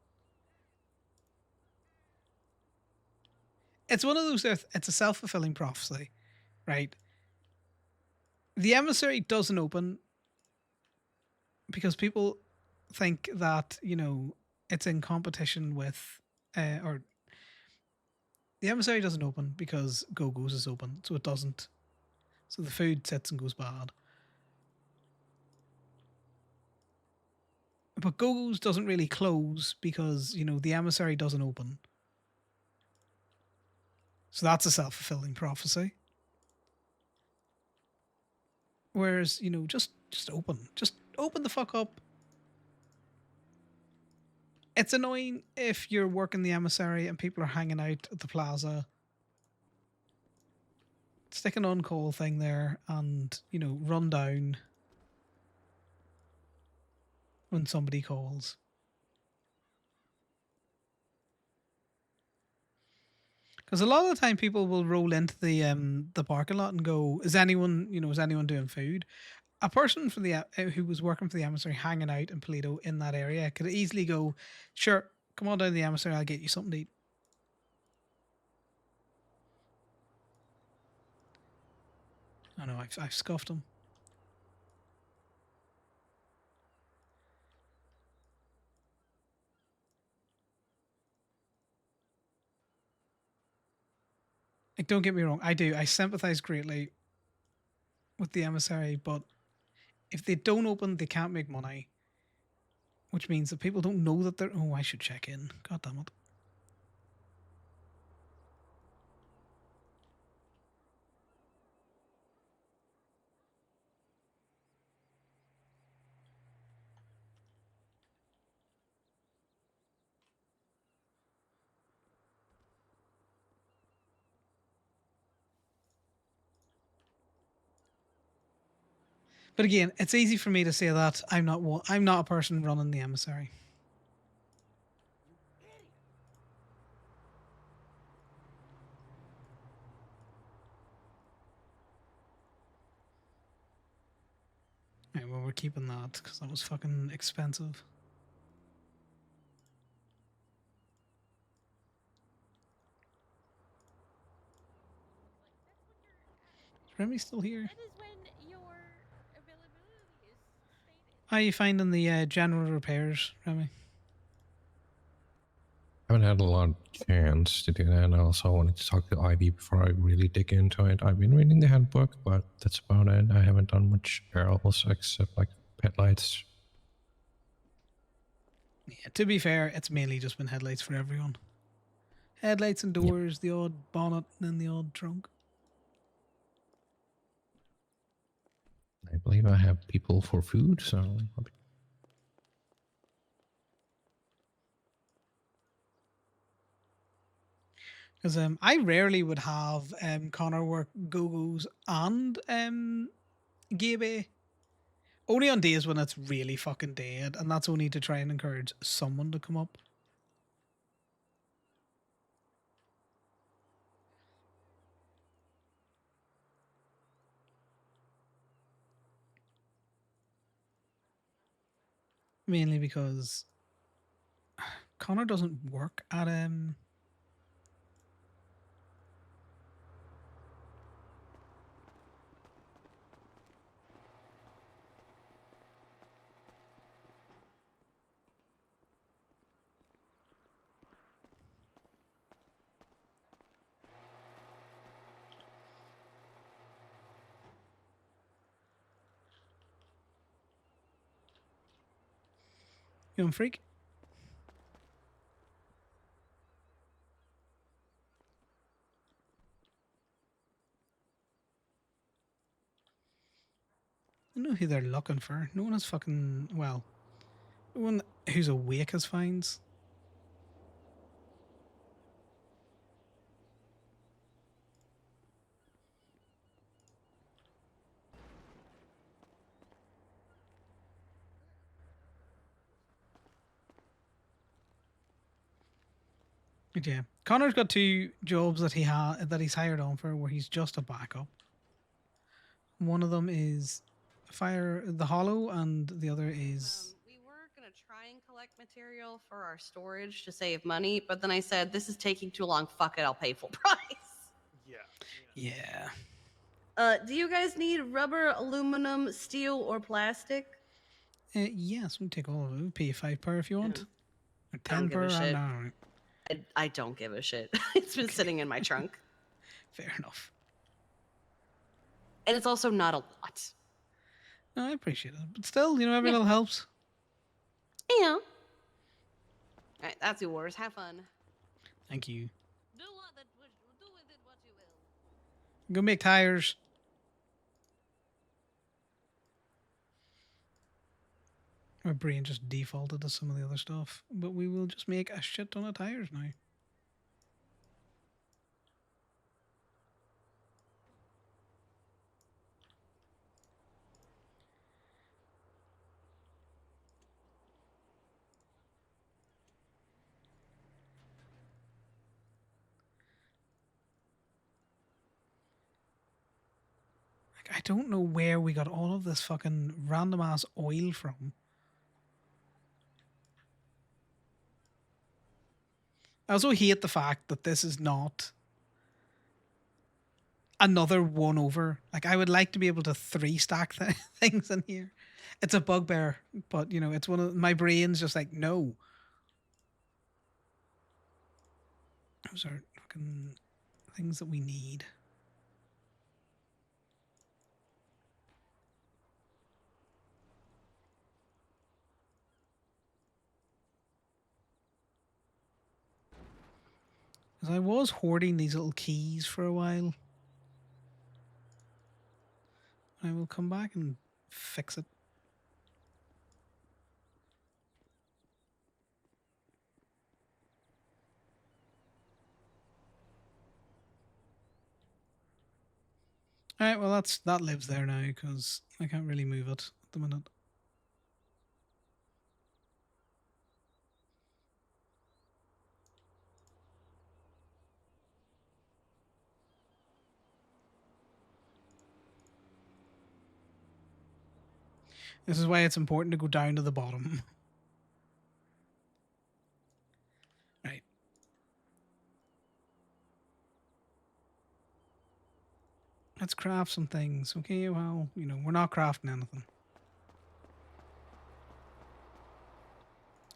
It's one of those. It's a self-fulfilling prophecy, right? The emissary doesn't open because people think that it's in competition with, or the emissary doesn't open because Go-Go's is open, so it doesn't. So the food sits and goes bad. But Go-Go's doesn't really close because the emissary doesn't open. So that's a self-fulfilling prophecy. Whereas just open the fuck up. It's annoying if you're working the emissary and people are hanging out at the plaza. Stick an on-call thing there and, run down when somebody calls. Because a lot of the time people will roll into the parking lot and go, is anyone doing food? A person from the who was working for the emissary hanging out in Toledo in that area could easily go, sure, come on down to the emissary, I'll get you something to eat. I know, I've scuffed him. Like, don't get me wrong, I do. I sympathize greatly with the emissary, but if they don't open, they can't make money. Which means that people don't know that they're. Oh, I should check in. God damn it. But again, it's easy for me to say that I'm not a person running the emissary. Right, well, we're keeping that because that was fucking expensive. Is Remy still here? That is when your availability is stated. How are you finding the general repairs, Remy? I haven't had a lot of chance to do that, and I also wanted to talk to Ivy before I really dig into it. I've been reading the handbook, but that's about it. I haven't done much else except like pet lights. Yeah, to be fair, it's mainly just been headlights for everyone. Headlights and Yep. doors, the odd bonnet, and then the odd trunk. I believe I have people for food, so I'll be Because I rarely would have Connor work go-go's and Gabe. Only on days when it's really fucking dead, and that's only to try and encourage someone to come up. Mainly because Connor doesn't work at Young Freak. I know who they're looking for. No one is fucking well. No one who's awake has finds. But yeah, Connor's got two jobs that he's hired on for, where he's just a backup. One of them is fire the hollow, and the other is We were gonna try and collect material for our storage to save money, but then I said this is taking too long. Fuck it, I'll pay full price. Yeah. yeah. Do you guys need rubber, aluminum, steel, or plastic? Yes, we'll take all of it. We'll pay you 5 per if you want. Or I don't 10 give a per. shit. No, I don't give a shit. It's been sitting in my trunk, fair enough. and it's also not a lot. No, I appreciate it, but still, every Yeah. little helps. Yeah. All right, that's yours. Have fun. Thank you. Do with it what you will. Go make tires. My brain just defaulted to some of the other stuff, but we will just make a shit ton of tires now. Like, I don't know where we got all of this fucking random ass oil from. I also hate the fact that this is not another one over. Like, I would like to be able to 3-stack things in here. It's a bugbear, but it's one of my brain's just like, no. Those are fucking things that we need. Because I was hoarding these little keys for a while. I will come back and fix it. All right, well that lives there now because I can't really move it at the minute. This is why it's important to go down to the bottom. Right. Let's craft some things. Okay, well, you know, we're not crafting anything.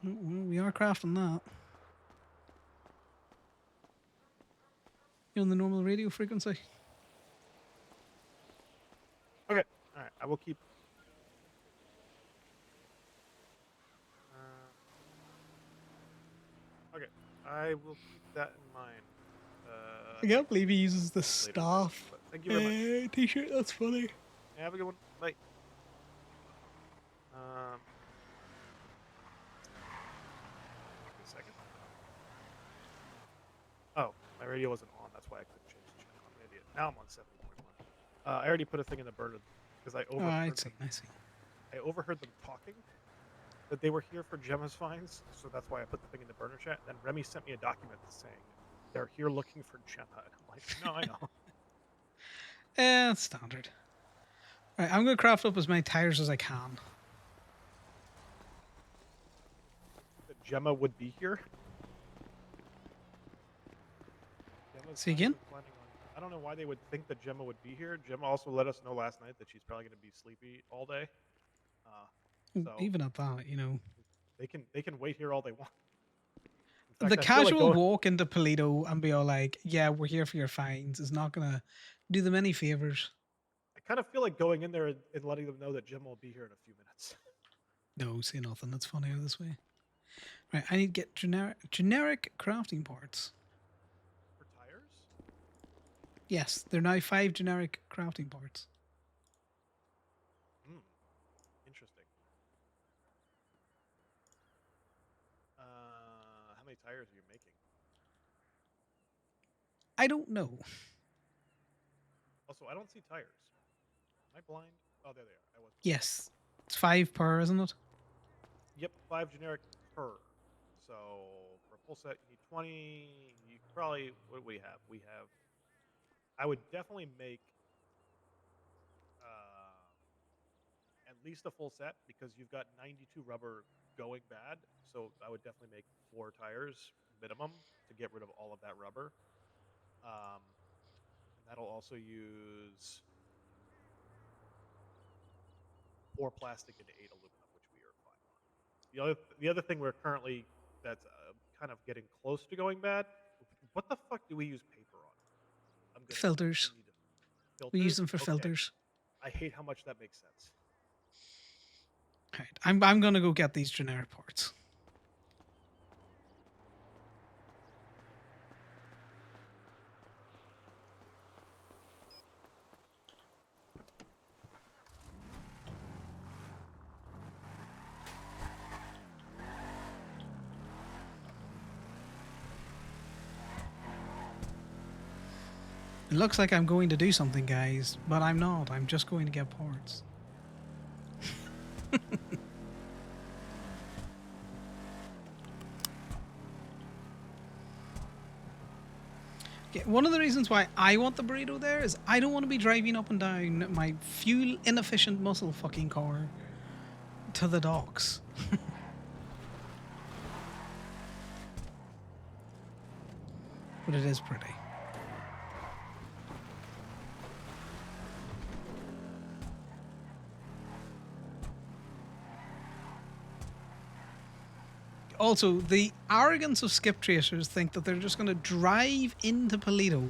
Oh, well, we are crafting that. You on the normal radio frequency? Okay. All right. I will keep. Okay. I will keep that in mind. I can't believe he uses the later, staff but thank you very much. t-shirt. That's funny. Have a good one. Bye. Um. Wait a second. Oh, my radio wasn't on. That's why I couldn't change the channel. I'm an idiot. Now I'm on 70.1. I already put a thing in the burner because I Oh, I overheard see. them. I see. I overheard them talking that they were here for Gemma's finds, so that's why I put the thing in the burner chat. Then Remy sent me a document saying they're here looking for Gemma, and I'm like, no, I know. It's standard. Right, I'm gonna craft up as many tires as I can. That Gemma would be here. Gemma's See not again? even planning on. I don't know why they would think that Gemma would be here. Gemma also let us know last night that she's probably going to be sleepy all day. So Even at that, you know. they can wait here all they want. In The fact, I feel like casual going, walk into Polito and be all like, yeah, we're here for your finds is not gonna do them any favors. I kind of feel like going in there and letting them know that Gemma will be here in a few minutes. No, say nothing. That's funnier this way. Right, I need to get generic crafting parts. For tires? Yes, there are now 5 generic crafting parts. Hmm. Interesting. How many tires are you making? I don't know. Also, I don't see tires. Am I blind? Oh, there they are. I was. Yes, it's 5 per, isn't it? Yep, 5 generic per. So for a full set, you need 20. You probably what do we have? We have. I would definitely make at least a full set because you've got 92 rubber going bad. So I would definitely make 4 tires minimum to get rid of all of that rubber. And that'll also use 4 plastic and 8 aluminum, which we are fine on. The other thing we're currently that's kind of getting close to going bad. What the fuck do we use paper on? I'm gonna. Filters. I need filters. We use them for Okay. filters. I hate how much that makes sense. Right, I'm gonna go get these generic parts. It looks like I'm going to do something, guys, but I'm not. I'm just going to get parts. Okay, one of the reasons why I want the burrito there is I don't want to be driving up and down my fuel inefficient muscle fucking car to the docks. But it is pretty. Also, the arrogance of skip tracers think that they're just going to drive into Polito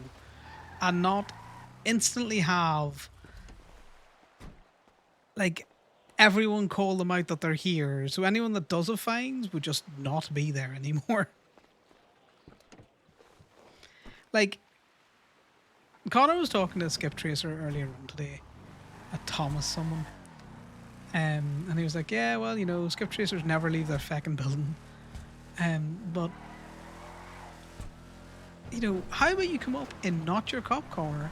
and not instantly have like everyone call them out that they're here. So anyone that does have fines would just not be there anymore. Like, Connor was talking to a skip tracer earlier on today, a Thomas someone. And he was like, yeah, well, you know, skip tracers never leave their fucking building. But, you know, how about you come up in not your cop car,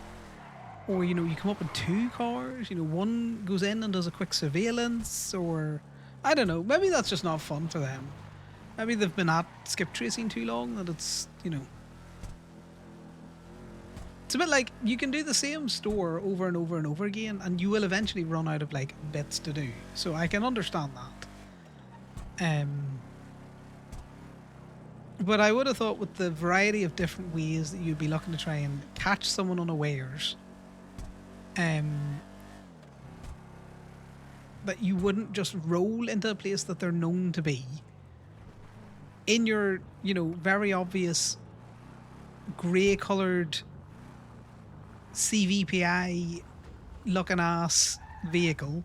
or, you know, you come up in 2 cars, you know, one goes in and does a quick surveillance, or, I don't know, maybe that's just not fun for them. Maybe they've been at skip tracing too long that it's, you know. It's a bit like you can do the same store over and over and over again, and you will eventually run out of like bits to do. So I can understand that. But I would have thought with the variety of different ways that you'd be looking to try and catch someone unawares, that you wouldn't just roll into a place that they're known to be in your, you know, very obvious grey coloured CVPI looking ass vehicle,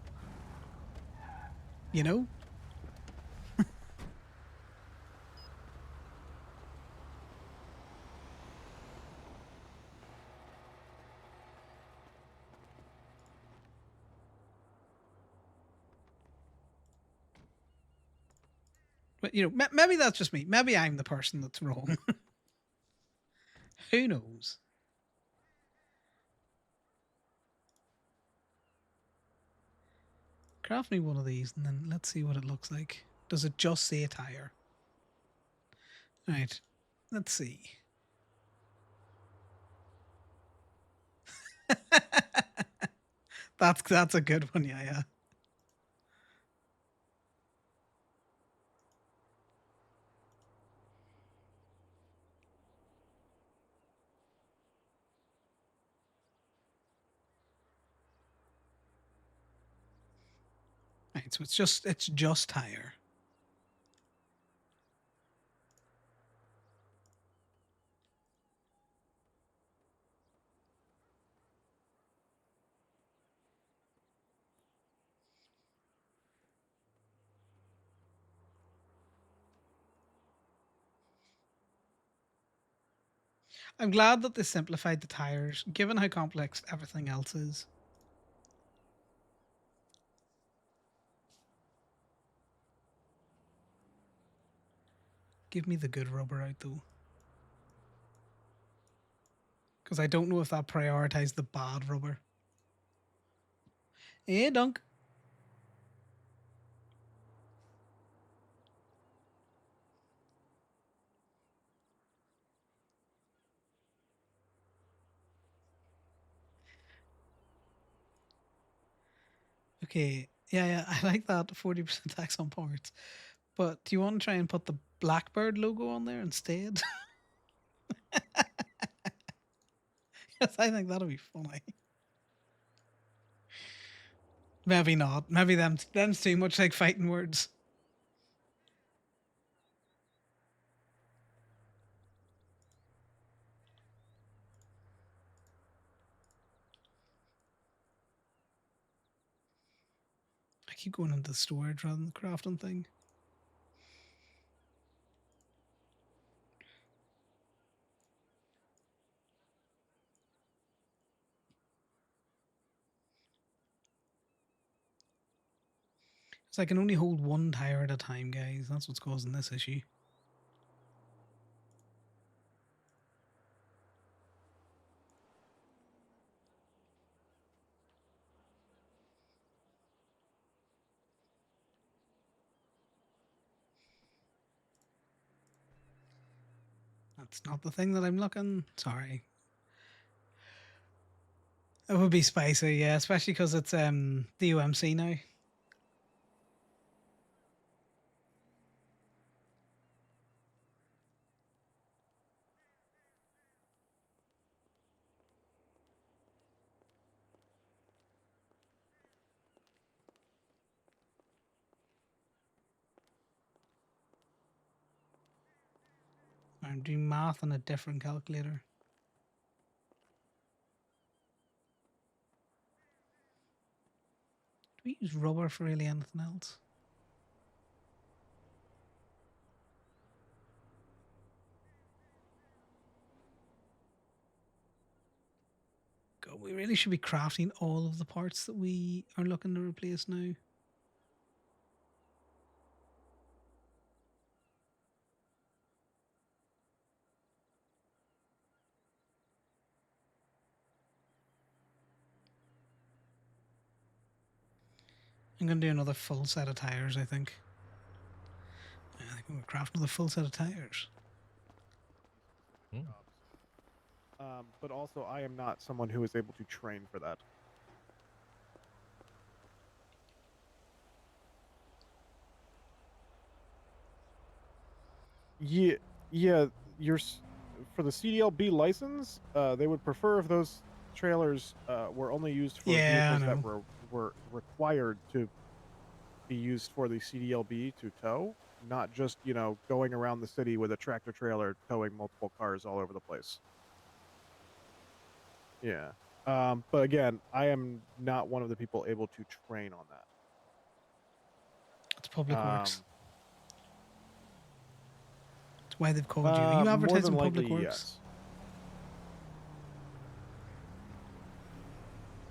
you know? But, you know, maybe that's just me. Maybe I'm the person that's wrong. Who knows? Craft me one of these and then let's see what it looks like. Does it just say tire? Right. Let's see. That's a good one, yeah. Right, so it's just tire. I'm glad that they simplified the tires, given how complex everything else is. Give me the good rubber out though. Because I don't know if that prioritized the bad rubber. Hey, Dunk. Okay, yeah, I like that 40% tax on parts. But do you want to try and put the Blackbird logo on there instead? Yes, I think that'll be funny. Maybe not. Maybe them's too much like fighting words. I keep going into storage rather than the crafting thing. So I can only hold one tire at a time, guys. That's what's causing this issue. That's not the thing that I'm looking. Sorry. It would be spicy, yeah, especially because it's the UMC now. I'm doing math on a different calculator. Do we use rubber for really anything else? God, we really should be crafting all of the parts that we are looking to replace now. I'm going to do another full set of tires, I think. I think we'll craft another full set of tires. Hmm. But also, I am not someone who is able to train for that. Yeah, yeah. For the CDLB license, they would prefer if those trailers were only used for Yeah, I vehicles that know. were required to be used for the CDLB to tow, not just going around the city with a tractor trailer towing multiple cars all over the place. Yeah. But again, I am not one of the people able to train on that. It's public works. Um, That's why they've called you. Are you more than advertising likely, public works?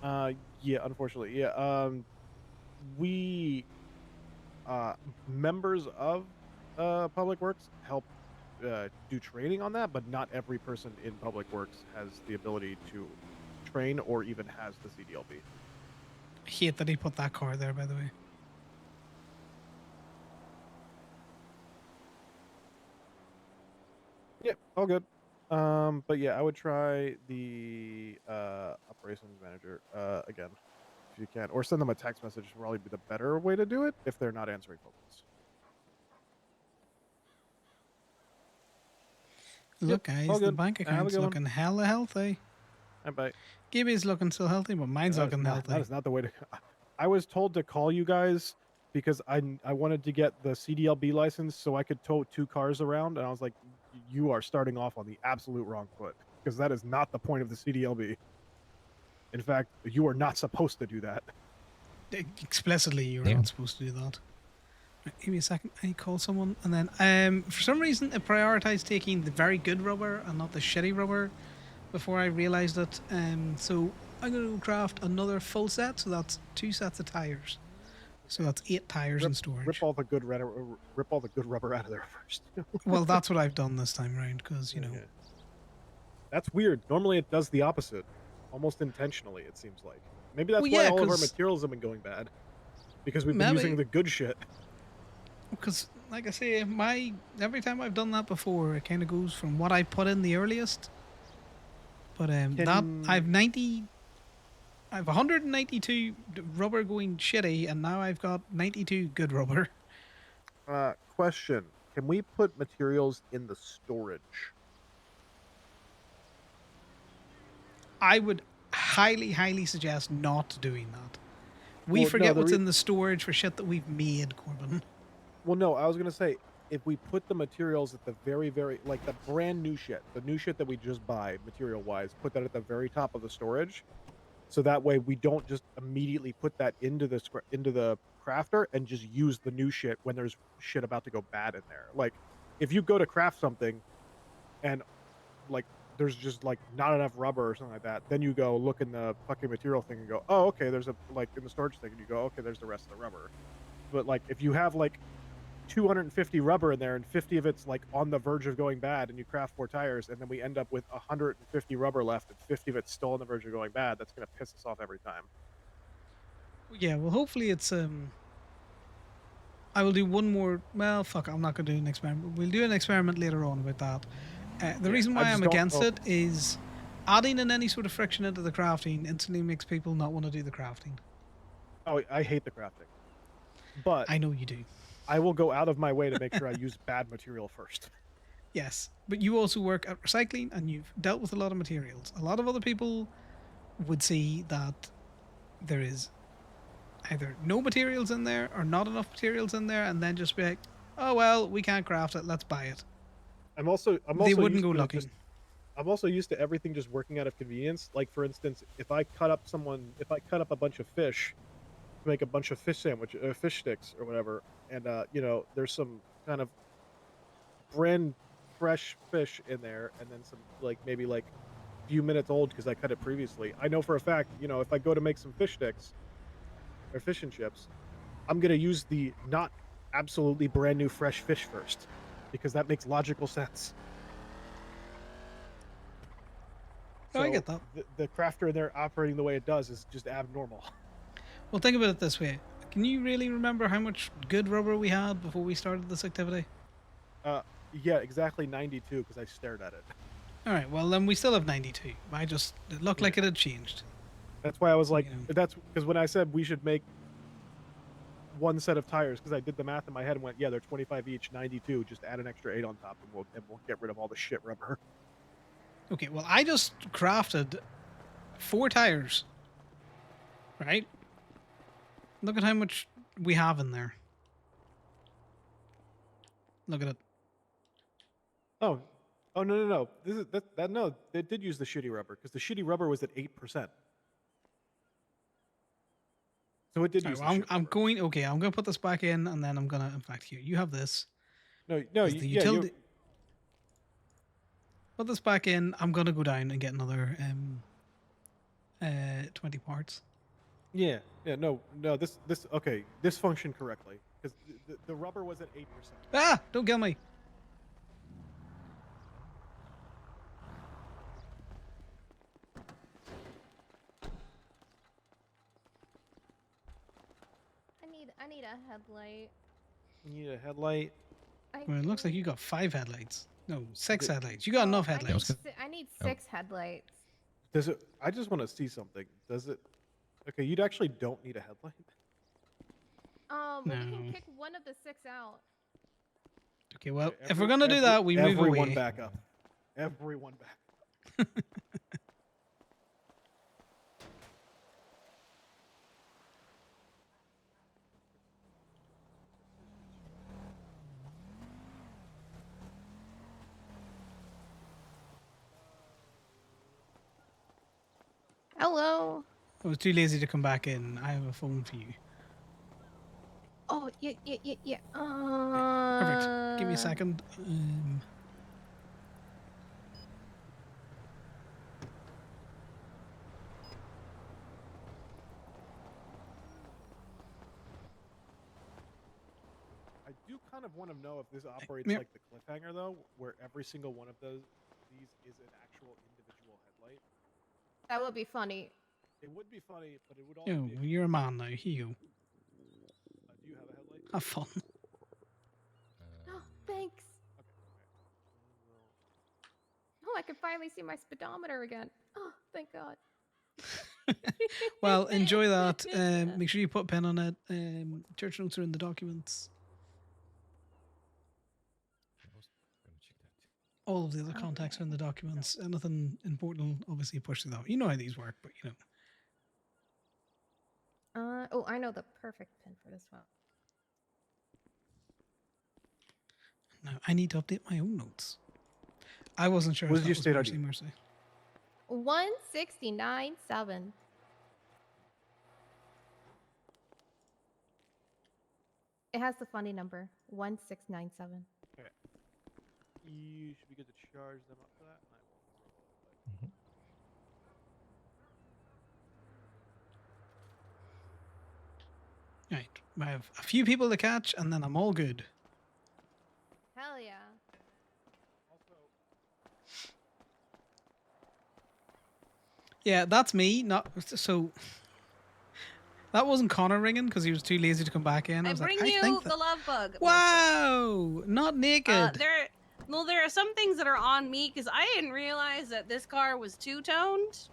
yes. Yeah, unfortunately, yeah. We members of Public Works help do training on that, but not every person in Public Works has the ability to train or even has the CDLB. I hate that he put that car there, by the way. Yeah, all good. But yeah, I would try the operations manager again if you can, or send them a text message. Would probably be the better way to do it if they're not answering phone calls. Yep, Look, all guys, the good. bank Have a account's good one. looking hella healthy. Bye. Gibby's looking so healthy, but mine's That is looking not healthy. the way to. I was told to call you guys because I wanted to get the CDLB license so I could tow 2 cars around, and I was like, you are starting off on the absolute wrong foot because that is not the point of the CDLB. In fact, you are not supposed to do that. Explicitly, you're Yeah. not supposed to do that. Right, give me a second. I call someone, and then for some reason, I prioritized taking the very good rubber and not the shitty rubber before I realized it. So I'm going to craft another full set. So that's 2 sets of tires. So that's 8 tires in storage. Rip all the good rubber out of there first. Well, that's what I've done this time around because Okay. That's weird. Normally it does the opposite, almost intentionally. It seems like maybe that's Well, why yeah, all of our 'cause materials have been going bad because we've been maybe using the good shit. because, like I say, every time I've done that before, it kind of goes from what I put in the earliest. But I've 192 rubber going shitty, and now I've got 92 good rubber. Question: can we put materials in the storage? I would highly, highly suggest not doing that. We Well, no, forget what's in the storage for shit that we've made, Corbin. Well, no, I was gonna say if we put the materials at the very, very like the brand new shit, the new shit that we just buy material wise, put that at the very top of the storage, so that way we don't just immediately put that into the crafter and just use the new shit when there's shit about to go bad in there. Like if you go to craft something and like there's just like not enough rubber or something like that, then you go look in the fucking material thing and go, oh, okay, there's a like in the storage thing, and you go, okay, there's the rest of the rubber. But like if you have like 250 rubber in there and 50 of it's like on the verge of going bad and you craft 4 tires and then we end up with 150 rubber left and 50 of it's still on the verge of going bad, that's going to piss us off every time. Yeah, well, hopefully it's I will do one more. Well, fuck, I'm not going to do an experiment. We'll do an experiment later on about that. The reason why I'm against it is adding in any sort of friction into the crafting instantly makes people not want to do the crafting. Oh, I hate the crafting, but I know you do. I will go out of my way to make sure I use bad material first. Yes, but you also work at recycling and you've dealt with a lot of materials. A lot of other people would see that there is either no materials in there or not enough materials in there and then just be like, oh, well, we can't craft it. Let's buy it. I'm also They wouldn't used go to looking. I'm also used to everything just working out of convenience. Like for instance, if I cut up a bunch of fish to make a bunch of fish sticks or whatever, and there's some kind of brand fresh fish in there, and then some like maybe like few minutes old because I cut it previously. I know for a fact, if I go to make some fish sticks or fish and chips, I'm gonna use the not absolutely brand new fresh fish first because that makes logical sense. Oh, I get that. The crafter there operating the way it does is just abnormal. Well, think about it this way. Can you really remember how much good rubber we had before we started this activity? Yeah, exactly 92 because I stared at it. All right. Well, then we still have 92. It looked like it had changed. That's why I was like, Yeah. that's because when I said we should make one set of tires, because I did the math in my head and went, yeah, they're 25 each, 92. Just add an extra 8 on top, and we'll get rid of all the shit rubber. Okay. Well, I just crafted 4 tires. Right. Look at how much we have in there. Look at it. Oh, no. This is that no. They did use the shitty rubber because the shitty rubber was at 8%. So it did All use. right, well, the shit I'm rubber. going. Okay, I'm going to put this back in, and then I'm gonna. In fact, here you have this. No, Is the yeah, utility. Put this back in. I'm gonna go down and get another 20 parts. yeah. No. This okay. This functioned correctly because the rubber was at 8%. Ah! Don't kill me. I need a headlight. You need a headlight. Well, it looks like you got 5 headlights. No, 6 The- headlights. You got enough I need, headlights. I need Oh. 6 headlights. Does it? I just want to see something. Does it? Okay, you actually don't need a headlight. Well, we can No. pick one of the 6 out. Okay, well, Okay, if we're gonna do that, we move everyone away. back up. Everyone back. Hello. I was too lazy to come back in. I have a phone for you. Oh, yeah. Perfect. Give me a second. I do kind of want to know if this operates Mir- like the cliffhanger though, where every single one of these is an actual individual headlight. That would be funny. It would be funny, but it would also Oh, be. you're a man now. Here you go. Do you have a headlight? Have fun. Oh, thanks. Oh, I can finally see my speedometer again. Oh, thank God. Well, enjoy that. Make sure you put a pen on it. Church notes are in the documents. All of the other contacts are in the documents. Anything important, obviously push through that. You know how these work, but you know. Oh, I know the perfect pin for this one. Now I need to update my own notes. I wasn't sure. What if did that you was state Mercy, ID? Mercy. 169.7. It has the funny number 1697. Okay. You should be good to charge them up for that, and I will roll away. Right. I have a few people to catch, and then I'm all good. Hell yeah. Also, Yeah, that's me. Not so. That wasn't Connor ringing because he was too lazy to come back in. I I was bring like, I you think the that... love bug. Wow, not naked. There are some things that are on me because I didn't realize that this car was two-toned.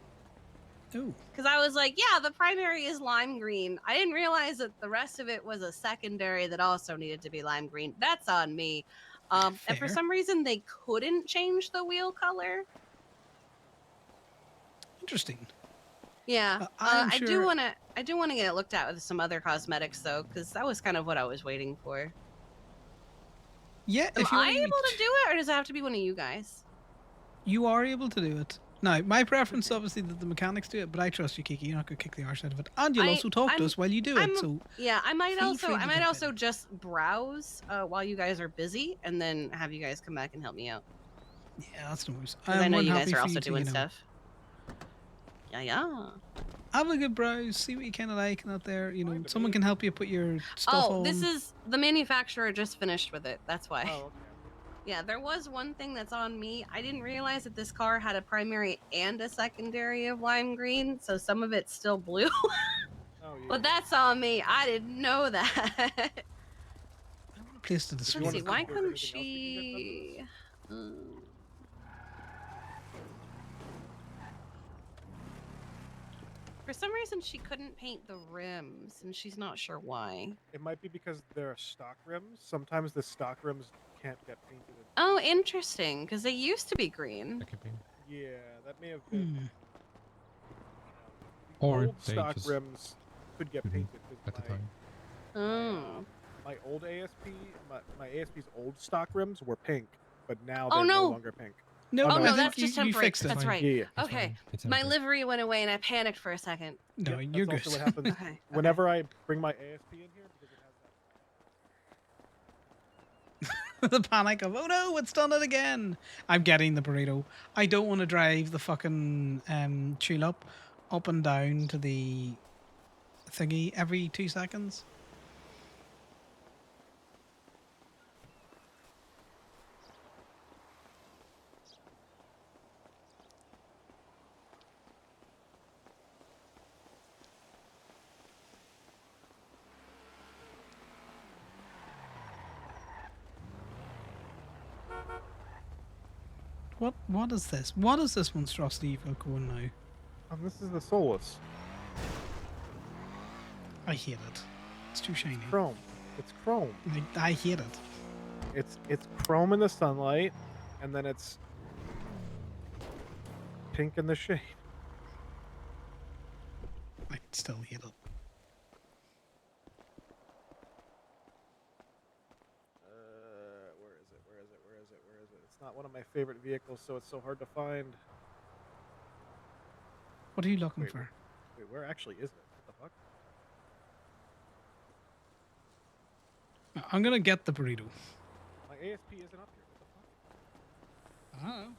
Oh, Because I was like, yeah, the primary is lime green. I didn't realize that the rest of it was a secondary that also needed to be lime green. That's on me. And for Fair. some reason, they couldn't change the wheel color. interesting. Yeah, I'm I sure- do want to get it looked at with some other cosmetics though, because that was kind of what I was waiting for. Yeah, Am if you I want me able to do it, or does it have to be one of you guys? You are able to do it. Now, my preference is obviously that the mechanics do it, but I trust you, Kiki. You're not going to kick the arse out of it. And you'll also talk to us while you do it. So Yeah, I might feel free to jump in. just browse while you guys are busy, and then have you guys come back and help me out. Yeah, that's no worries. Because I know more than you happy guys are for also you to, doing you know, stuff. Yeah. Have a good browse, see what you kind of like out there. You know, someone can help you put your stuff on. Oh, this is the manufacturer just finished with it. That's why. oh, okay. Yeah, there was one thing that's on me. I didn't realize that this car had a primary and a secondary of lime green, so some of it's still blue. Oh, yeah. But that's on me. I didn't know that. I want a place to Let's display. want see, us the to why do car. couldn't anything else we can get done she? For some reason, she couldn't paint the rims, and she's not sure why. It might be because they're stock rims. Sometimes the stock rims can't get painted. Oh, interesting, because they used to be green. That could be. Yeah, that may have been. Hmm. The Or old they stock just rims could get couldn't painted at because the time. my old ASP, my ASP's old stock rims were pink, but now Oh, they're no no. longer pink. No, Oh, Oh no, no, I think that's just you temporary. fixed it. That's Fine. right. Yeah, It's Okay, fine. It's my temporary. livery went away, and I panicked for a second. No, Yep, you're that's good. also what happens Okay. whenever I bring my ASP in here because it has that. The panic of, oh no, it's done it again. I'm getting the burrito. I don't want to drive the fucking tulip up and down to the thingy every 2 seconds. What is this? What is this monstrosity you've got going now? This is the Solus. I hate it. It's too shiny. Chrome. It's chrome. I hate it. It's chrome in the sunlight, and then it's pink in the shade. I still hate it. Where is it? Where is it? Where is it? Where is it? It's not one of my favorite vehicles, so it's so hard to find. What are you looking Wait, for? Wait, where actually is it? What the fuck? I'm gonna get the burrito. My ASP isn't up here. What the fuck? I don't know.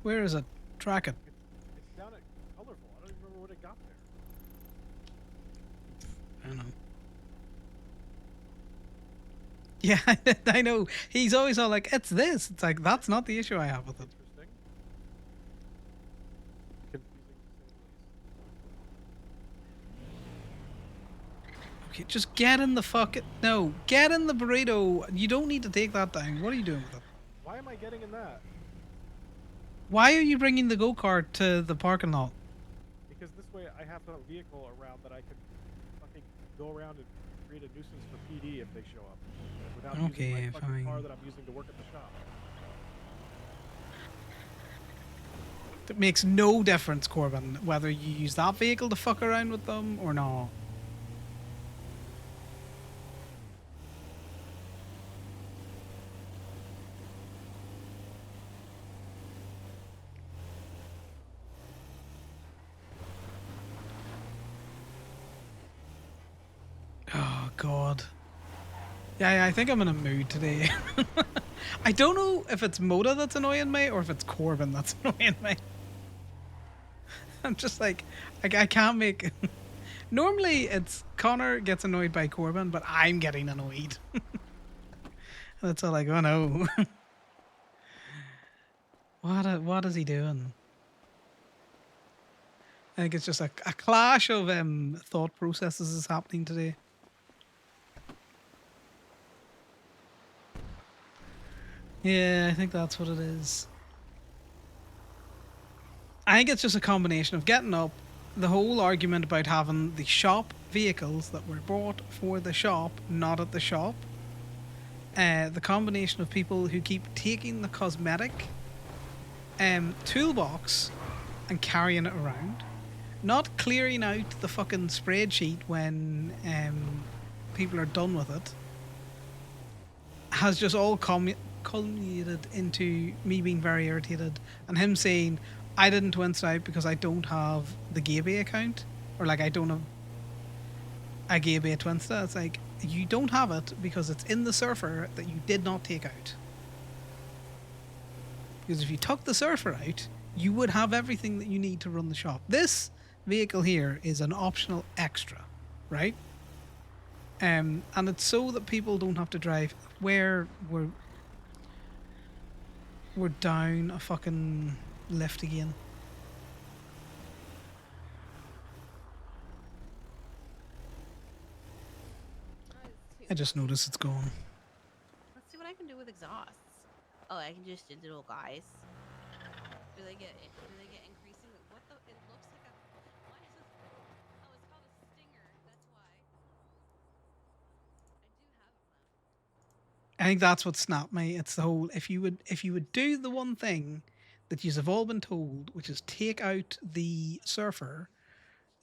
Where is it? Track it. It's down at Colorful. I don't even remember what it got there. I don't know. Yeah, I know. He's always all like, it's this. It's like, that's not the issue I have with it. Interesting. Confusing to say the least. Okay, just get in the fucking... No, get in the burrito. You don't need to take that down. What are you doing with it? Why am I getting in that? Why are you bringing the go-kart to the parking lot? Because this way I have a vehicle around that I can fucking go around and create a nuisance for PD if they show up. Without using Okay, my fucking fine. car that I'm using to work at the shop. It makes no difference, Corbin, whether you use that vehicle to fuck around with them or not. Oh, God. Yeah, I think I'm in a mood today. I don't know if it's Moda that's annoying me or if it's Corbin that's annoying me. I'm just like, I can't make... Normally, it's Connor gets annoyed by Corbin, but I'm getting annoyed. That's all like, oh no. What is he doing? I think it's just a clash of thought processes is happening today. Yeah, I think that's what it is. I think it's just a combination of getting up, the whole argument about having the shop vehicles that were bought for the shop, not at the shop. The combination of people who keep taking the cosmetic toolbox and carrying it around, not clearing out the fucking spreadsheet when people are done with it, has just all culminated into me being very irritated and him saying, I didn't twist out because I don't have the Gaby account, or like I don't have a Gaby Twinsta. It's like, you don't have it because it's in the surfer that you did not take out. Because if you took the surfer out, you would have everything that you need to run the shop. This vehicle here is an optional extra, right? And it's so that people don't have to drive where we're down a fucking lift again. I just noticed it's gone. Let's see what I can do with exhausts. Oh, I can just digital guys. Do they get increasing? What the? It looks like a. Why is this? Oh, it's called a stinger. That's why. I do have them. I think that's what snapped me. It's the whole if you would do the one thing that you've all been told, which is take out the surfer,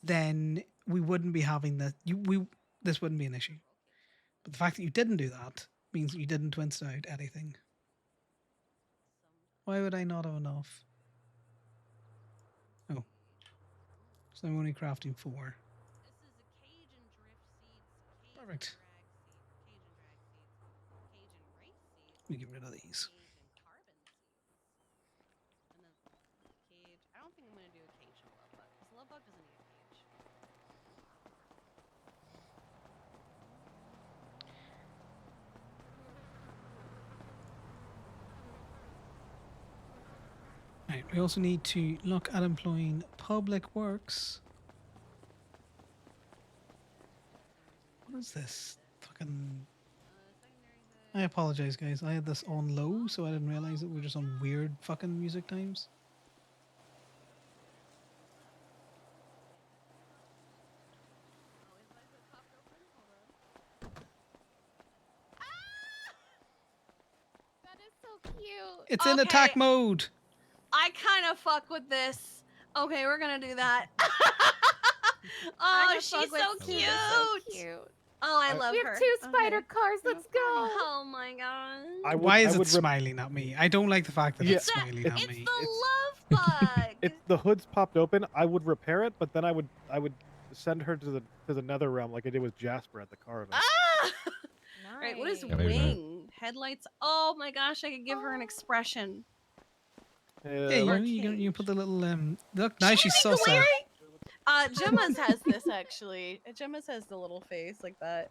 then we wouldn't be having this. This wouldn't be an issue. But the fact that you didn't do that means you didn't twist out anything. Why would I not have enough? Oh, so I'm only crafting 4. This is a Cajun drift seeds, Perfect. Cajun drag seeds, Cajun race seeds, Let me get rid of these. Cajun carbon seeds, and then cage. I don't think I'm gonna do a Cajun love bug because love bug doesn't need a cage. Right, we also need to look at employing public works. What is this? Fucking. I apologize, guys. I had this on low, so I didn't realize that we were just on weird fucking music times. That is so cute. It's in attack Okay. mode. I kind of fuck with this. Okay, we're gonna do that. I Oh, can she's fuck with so Cute. cute. So cute. Oh, I love We her. have 2 spider Okay. cars. Let's go. Oh my god. Why is I it would rep- smiling at me? I don't like the fact that Yeah. it's smiling It's at me. the love bug. It's the hood's popped open. I would repair it, but then I would send her to the nether realm like I did with Jasper at the car event. Ah! Nice. Right, what is Yeah, maybe not. wing? Headlights. Oh my gosh, I could give her an expression. Yeah, you Or know, you cage. put the little look. Now she's She's sus at. Gemma's has this actually. Gemma's has the little face like that.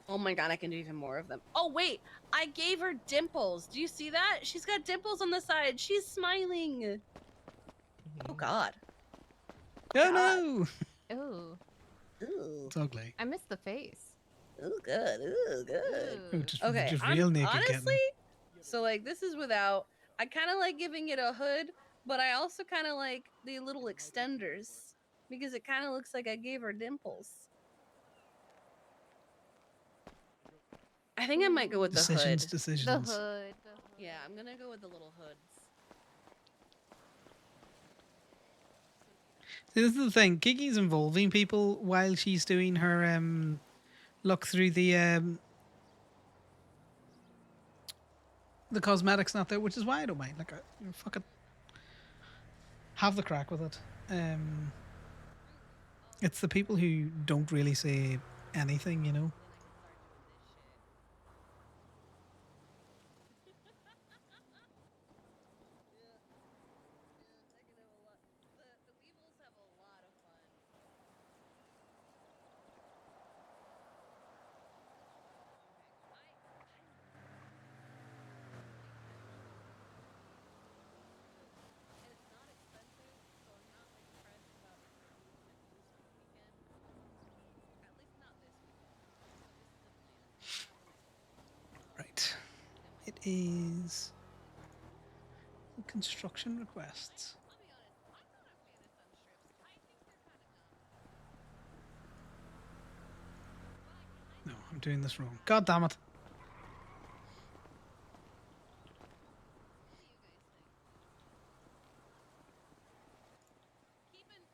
Oh my god, I can do even more of them. Oh wait, I gave her dimples. Do you see that? She's got dimples on the side. She's smiling. Oh god. Oh no! Ooh, Ooh. It's ugly. I missed the face. Ooh, good. Ooh, good. Oh, Ooh. just Okay, real naked honestly, kitten. so like this is without. I kind of like giving it a hood, but I also kind of like the little extenders because it kind of looks like I gave her dimples. I think I might go with the Decisions, hood. The decisions. hood. Yeah, I'm gonna go with the little hoods. See, this is the thing. Kiki's involving people while she's doing her look through the cosmetics not there, which is why I don't mind. Like, fucking have the crack with it. It's the people who don't really say anything, you know. Right. It is construction requests. No, I'm doing this wrong. God damn it.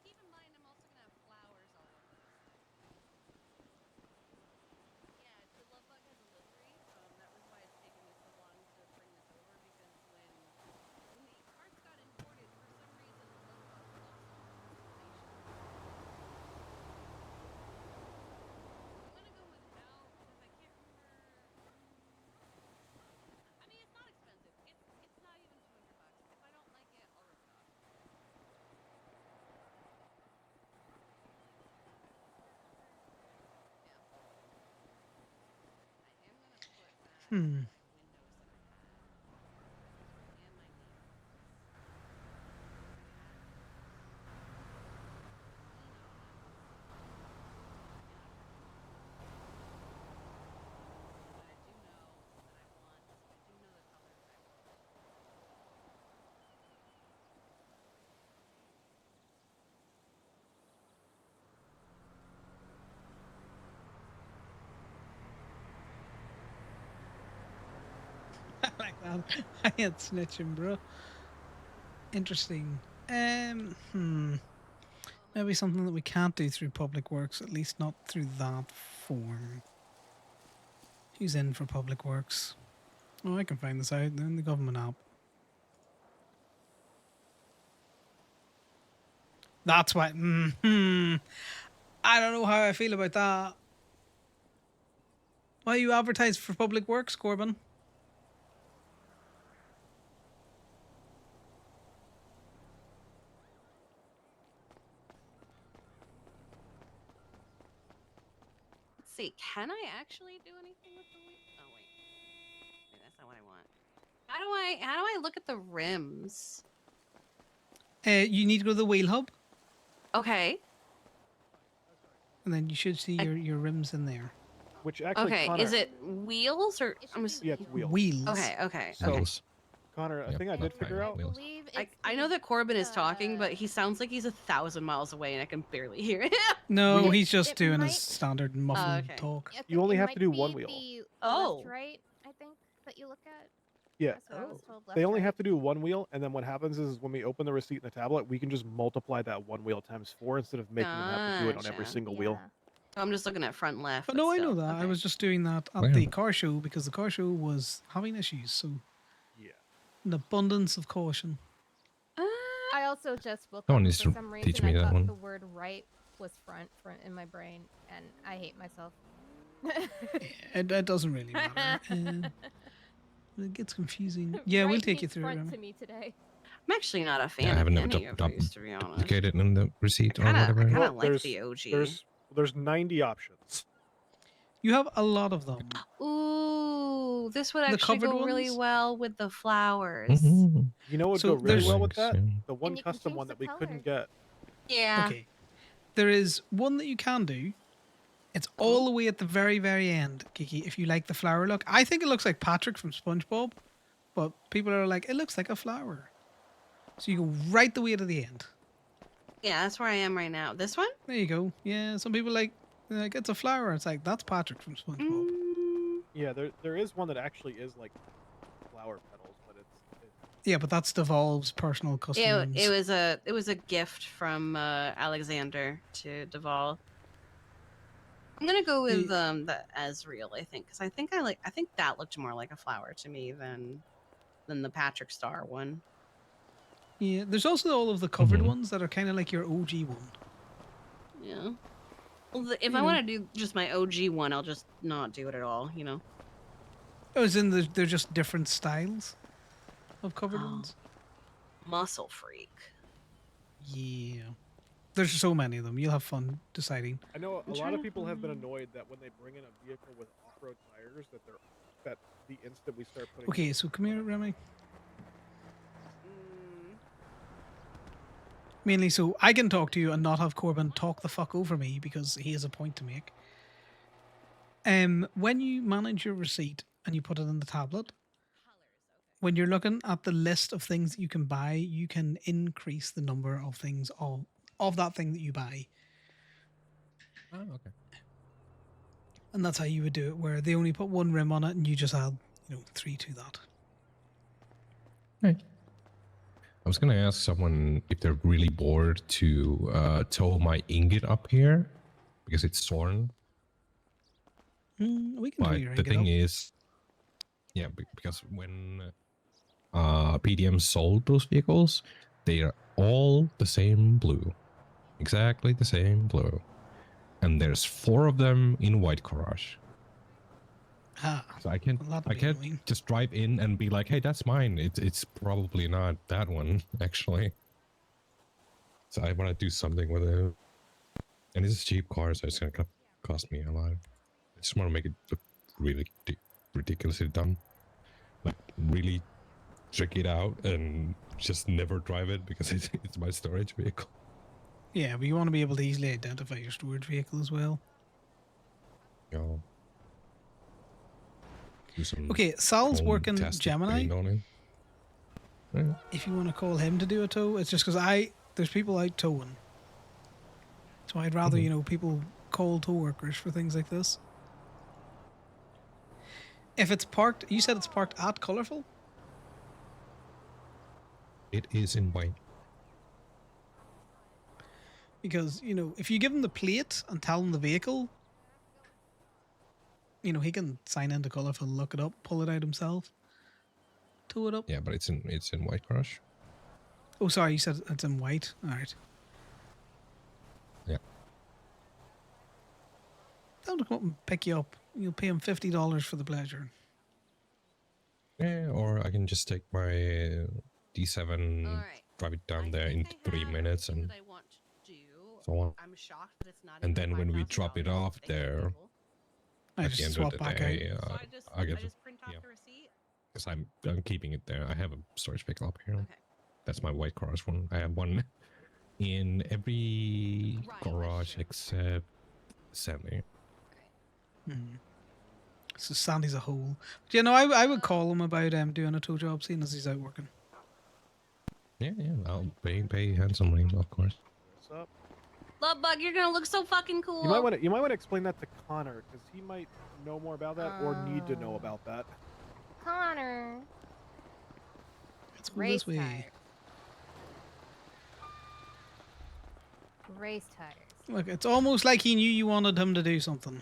Keep in mind, I'm also gonna have flowers all over this. Yeah, the love bug has a livery. That was why it's taking me so long to bring this over because when the carts got imported, for some reason the love bug lost all its information. I'm gonna go without because I can't remember. I mean, it's not expensive. It's not even $200. If I don't like it, I'll rip it off. I am gonna put back Hmm. windows that I had and my mirrors. Like that. I ain't snitching, bro. Interesting. Maybe something that we can't do through Public Works, at least not through that form. Who's in for Public Works? Oh, I can find this out in the government app. That's why. I don't know how I feel about that. Why you advertise for Public Works, Corbin? Let's see. Can I actually do anything with the wheel? Oh wait, that's not what I want. How do I look at the rims? You need to go to the wheel hub, Okay. and then you should see your rims in there. Which actually, Okay. Connor, Is it wheels or? It should be yeah, it's wheels. Wheels. Okay. Okay. So- Wheels. Connor, a Yep, thing I did that's figure fine. out. I Wheels. believe I it's know that Corbin is talking, but uh, he sounds like he's 1,000 miles away, and I can barely hear him. No, It- he's just it doing might- his standard muffled okay. talk. You only it have to might do be one wheel. the Oh. left, right, I think, that you look at. Yeah. That's what I was told. They left, only right. have to do one wheel, and then what happens is when we open the receipt in the tablet, we can just multiply that one wheel times 4 instead of making them have to do it on every Gotcha. single wheel. Yeah. I'm just looking at front left. But no, I know still, that. I okay. was just doing that at Yeah. the car show because the car show was having issues. So, Yeah. an abundance of caution. I also just woke Someone up. needs For to some teach reason, me I that thought one. the word right was front in my brain, and I hate myself. It doesn't really matter. It gets confusing. Yeah, we'll Right take you means through it. front Remy. to me today. I'm actually not a fan I of haven't never any of these, to be honest. duplicated in the receipt or I whatever. kind Well, of like the OG. There's 90 options. You have a lot of them. Ooh, this would The actually covered go really ones? well with the flowers. Mhm. You know what would So go really well with there's- that? yeah. The one And you can custom change one the that we couldn't color. get. Yeah. Okay. There is one that you can do. It's all the way at the very, very end, Kiki, if you like the flower look. I think it looks like Patrick from SpongeBob, but people are like, it looks like a flower. So you go right the way to the end. Yeah, that's where I am right now. This one? There you go. Yeah, some people like it's a flower. It's like, that's Patrick from SpongeBob. Yeah, there is one that actually is like flower petals, but it's Yeah, but that's Devolve's personal custom Yeah, ones. it was a gift from Alexander to Deval. I'm gonna go with the Ezreal, I think, because I think that looked more like a flower to me than the Patrick Star one. Yeah, there's also all of the covered Mhm. ones that are kind of like your OG one. Yeah. Well, if You I know- want to do just my OG one, I'll just not do it at all. You know. As in, they're just different styles of covered Oh. ones. Muscle freak. Yeah. There's so many of them. You'll have fun deciding. I know a I'm lot trying of to people have been find- annoyed that when they bring in a vehicle with off-road tires that the instant we start putting Okay, so come here, Remy. Mainly so I can talk to you and not have Corbin talk the fuck over me because he has a point to make. When you manage your receipt and you put it in the tablet, when you're looking at the list of things that you can buy, you can increase the number of things of that thing that you buy. Oh, okay. And that's how you would do it, where they only put one rim on it and you just add, 3 to that. Right. I was gonna ask someone if they're really bored to tow my ingot up here because it's torn. We can do But your the ingot thing up. is, yeah, because when PDM sold those vehicles, they are all the same blue, exactly the same blue, and there's 4 of them in white garage. Ah, So I can't, well, that'd I be can't annoying. just drive in and be like, "Hey, that's mine." It's probably not that one actually. So I want to do something with it, and it's a cheap car, so it's gonna cost me a lot. I just want to make it look really ridiculously dumb, like really trick it out and just never drive it because it's my storage vehicle. Yeah, but you want to be able to easily identify your storage vehicle as well. You know, do some Okay, Sal's home working tested Gemini. paint on it. Yeah. If you want to call him to do a tow, it's just because there's people out towing. So I'd rather, Mhm. people call tow workers for things like this. If it's parked, you said it's parked at Colorful? It is in white. Because, if you give him the plate and tell him the vehicle, he can sign into Colorful, look it up, pull it out himself, tow it up. Yeah, but it's in white garage. Oh, sorry, you said it's in white. All right. Yeah. Tell him to come up and pick you up. You'll pay him $50 for the pleasure. Yeah, or I can just take my D7, All right. drive it down I there in think I 3 have minutes, everything and that I want to do. so on. I'm shocked that it's not. And in the then when we drop it $5,000 off that they there, gave people. I at just the end of swap the back day, So I I get just print off the receipt. because I'm keeping it there. I have a storage pickup here. Okay. That's my white garage one. I have one in every Right, that's garage true. except Sandy. Hmm. So Sandy's a hole. But I would call him about doing a tow job, seeing as he's out working. Yeah, I'll pay handsomely, of course. What's up? Love Bug, you're gonna look so fucking cool. You might want to explain that to Connor because he might know more about that or need to know about that. Connor. Let's go Race this way. tires. Race tires. Look, it's almost like he knew you wanted him to do something.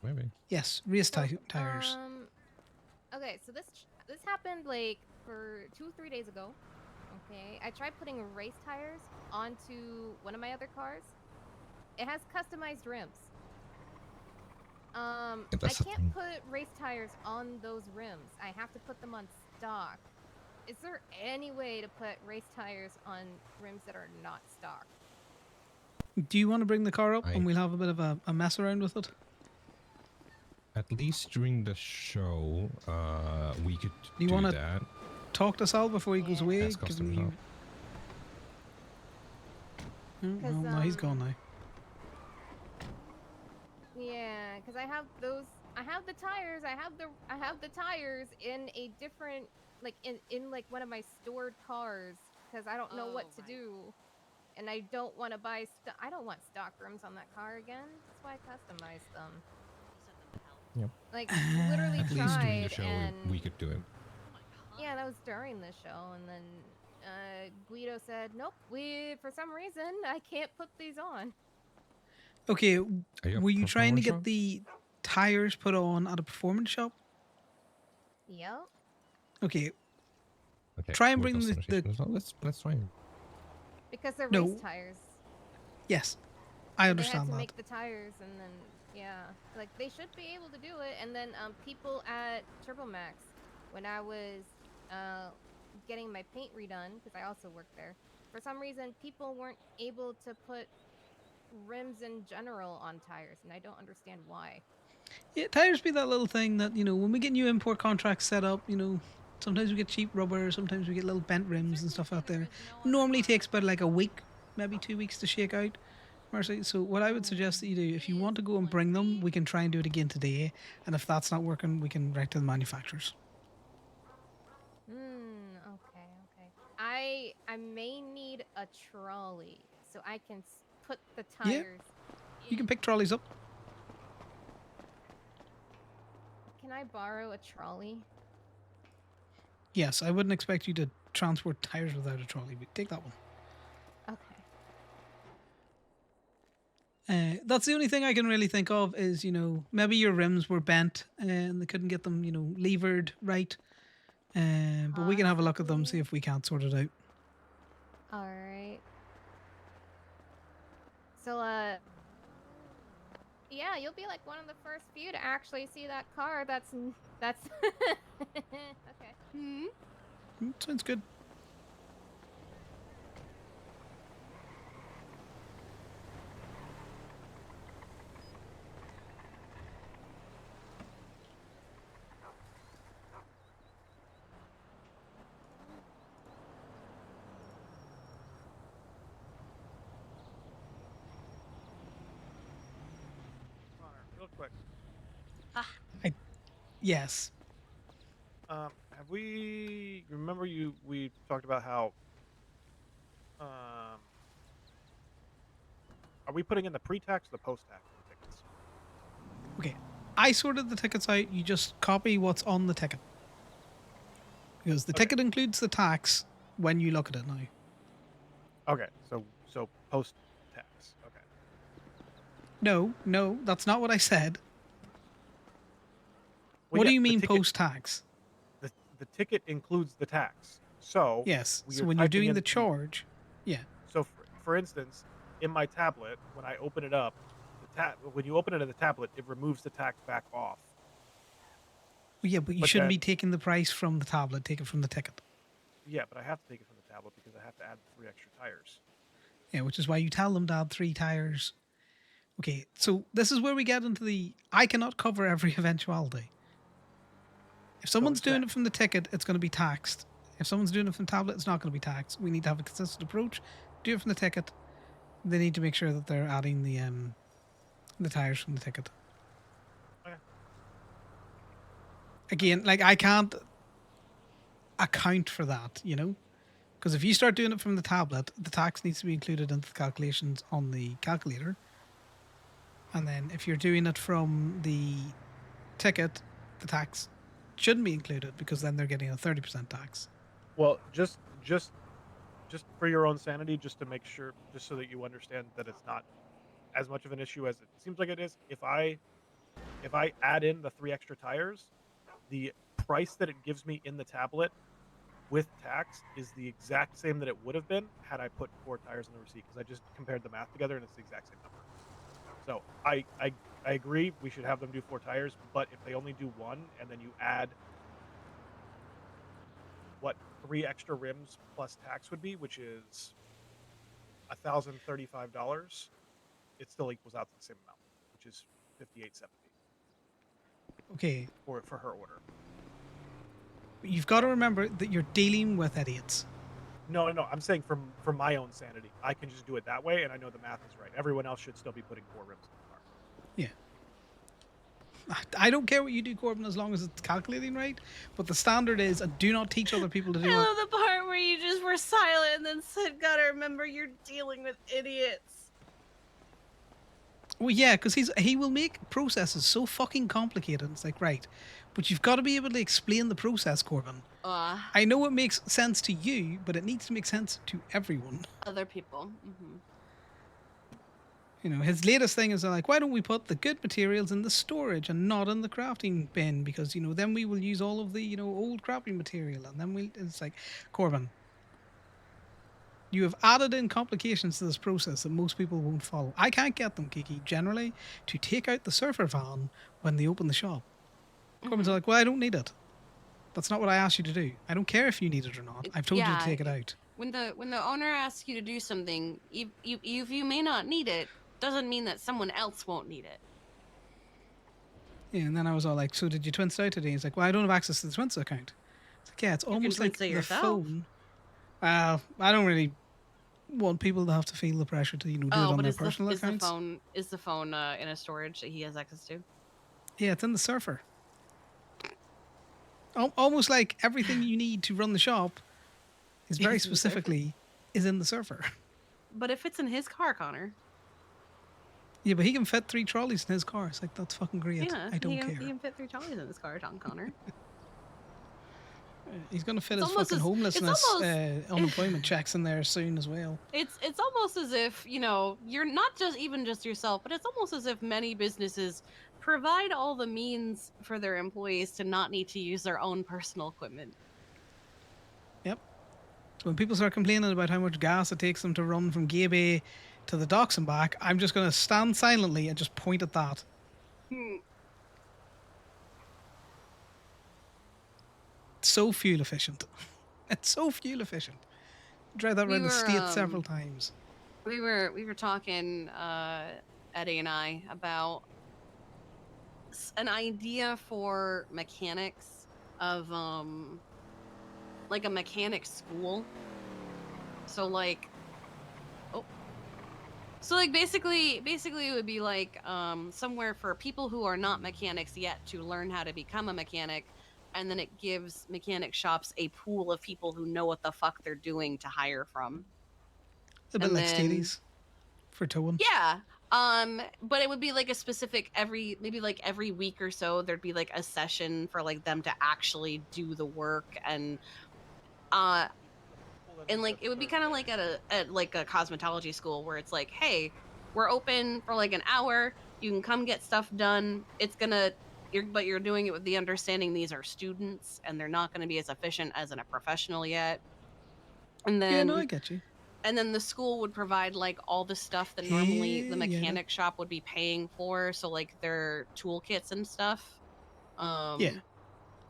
Maybe. Yes, race tires. Okay, so this happened like for 2-3 days ago. Okay, I tried putting race tires onto one of my other cars. It has customized rims. I that's the can't thing. put race tires on those rims. I have to put them on stock. Is there any way to put race tires on rims that are not stock? Do you want to bring the car up and we'll have a bit of a mess around with it? At least during the show, we could Do you do want to that. talk to Sal before he goes away? Ask customers out. No, he's gone now. Yeah, because I have those. I have the tires. I have the tires in a different, like in like one of my stored cars because I don't know what to do, and I don't want to buy. I don't want stock rims on that car again. That's why I customized them. Yep. Like literally At least during the tried, show, and we could do it. yeah, that was during the show, and then Guido said, "Nope, for some reason I can't put these on." Okay, a were you trying to performance get shop? the tires put on at a performance shop? Yep. Okay, Okay. try and with bring the customization as well. Let's try it. Because they're No. race tires. yes, I And they had understand to that. make the tires, and then yeah, like they should be able to do it. And then people at TurboMax, when I was getting my paint redone, because I also worked there, for some reason people weren't able to put rims in general on tires, and I don't understand why. Yeah, tires be that little thing that when we get new import contracts set up, sometimes we get cheap rubber, sometimes we get little bent rims and stuff out there. Normally takes about like a week, maybe 2 weeks to shake out. Mercy. So what I would suggest that you do, if you want to go and bring them, we can try and do it again today. And if that's not working, we can write to the manufacturers. Okay. I may need a trolley so I can put the Yeah. tires. You can pick trolleys up. Can I borrow a trolley? Yes, I wouldn't expect you to transport tires without a trolley, but take that one. Okay. That's the only thing I can really think of is, maybe your rims were bent and they couldn't get them, levered right. But we can have a look at them, see if we can't sort it out. All right. So, yeah, you'll be like one of the first few to actually see that car. That's okay. Sounds good. Connor, real quick. Yes. Have we remember we talked about how are we putting in the pre-tax or the post-tax tickets? Okay. I sorted the tickets out. You just copy what's on the ticket. Because the Okay. ticket includes the tax when you look at it now. Okay, so post tax. Okay. No, that's not what I said. Well, What yeah, do you the mean ticket post tax? the ticket includes the tax. So Yes. when So you're when you're typing doing in the charge, yeah. so for instance, in my tablet, when I open it up, when you open it in the tablet, it removes the tax back off. Well, yeah, but you But shouldn't be then taking the price from the tablet. Take it from the ticket. yeah, but I have to take it from the tablet because I have to add the 3 extra tires. Yeah, which is why you tell them to add 3 tires. Okay, so this is where we get into the I cannot cover every eventuality. If someone's doing understand. it from the ticket, it's going to be taxed. If someone's doing it from the tablet, it's not going to be taxed. We need to have a consistent approach. Do it from the ticket. They need to make sure that they're adding the tires from the ticket. Okay. Again, like I can't account for that, you know? Because if you start doing it from the tablet, the tax needs to be included into the calculations on the calculator. And then if you're doing it from the ticket, the tax shouldn't be included because then they're getting a 30% tax. Well, just for your own sanity, just to make sure, just so that you understand that it's not as much of an issue as it seems like it is. If I add in the 3 extra tires, the price that it gives me in the tablet with tax is the exact same that it would have been had I put 4 tires in the receipt because I just compared the math together and it's the exact same number. So I agree we should have them do 4 tires, but if they only do 1 and then you add what 3 extra rims plus tax would be, which is $1,035, it still equals out to the same amount, which is $58.70 Okay, for her order. you've got to remember that you're dealing with idiots. No, I'm saying from my own sanity, I can just do it that way, and I know the math is right. Everyone else should still be putting 4 rims in the car. Yeah. I don't care what you do, Corbin, as long as it's calculating right. But the standard is, do not teach other people to do I it. love the part where you just were silent and then said, "Gotta remember, you're dealing with idiots." Well, yeah, because he will make processes so fucking complicated. It's like, right, but you've got to be able to explain the process, Corbin. I know it makes sense to you, but it needs to make sense to everyone. Other people. Mm-hmm. You know, his latest thing is like, why don't we put the good materials in the storage and not in the crafting bin? Because, you know, then we will use all of the, you know, old crafting material. And then it's like, Corbin, you have added in complications to this process that most people won't follow. I can't get them, Kiki, generally, to take out the surfer van when they open the shop. Corbin's like, well, I don't need it. That's not what I asked you to do. I don't care if you need it or not. I've told you to take it out. When the owner asks you to do something, if you may not need it, doesn't mean that someone else won't need it. Yeah, and then I was all like, so did you Twinst out today? He's like, well, I don't have access to the Twinst account. It's like, yeah, it's almost like the phone. Well, I don't really want people to have to feel the pressure to, you know, do it on their personal accounts. Is the phone in a storage that he has access to? Yeah, it's in the surfer. Almost like everything you need to run the shop is very specifically is in the surfer. But if it's in his car, Connor. Yeah, but he can fit 3 trolleys in his car. It's like, that's fucking great. Yeah, I don't care. He can fit 3 trolleys in his car, Connor. He's going to fit his fucking homelessness unemployment checks in there soon as well. It's almost as if, you know, you're not just yourself, but it's almost as if many businesses provide all the means for their employees to not need to use their own personal equipment. Yep. So when people start complaining about how much gas it takes them to run from Gay Bay to the docks and back, I'm just going to stand silently and just point at that. So fuel efficient. It's so fuel efficient. Drive that around the state several times. We were talking, Eddie and I, about an idea for mechanics of like a mechanic school. So like basically it would be like somewhere for people who are not mechanics yet to learn how to become a mechanic, and then it gives mechanic shops a pool of people who know what the fuck they're doing to hire from. A bit like Steelies for towing. Yeah. But it would be like a specific maybe like every week or so there'd be like a session for like them to actually do the work uh and like it would be kind of like at like a cosmetology school where it's like, hey, we're open for like an hour, you can come get stuff done. But you're doing it with the understanding these are students and they're not going to be as efficient as a professional yet. And Yeah, no, I then get you. the school would provide like all the stuff that normally the Hey, yeah, mechanic shop would be paying for, so like their toolkits and stuff. yeah.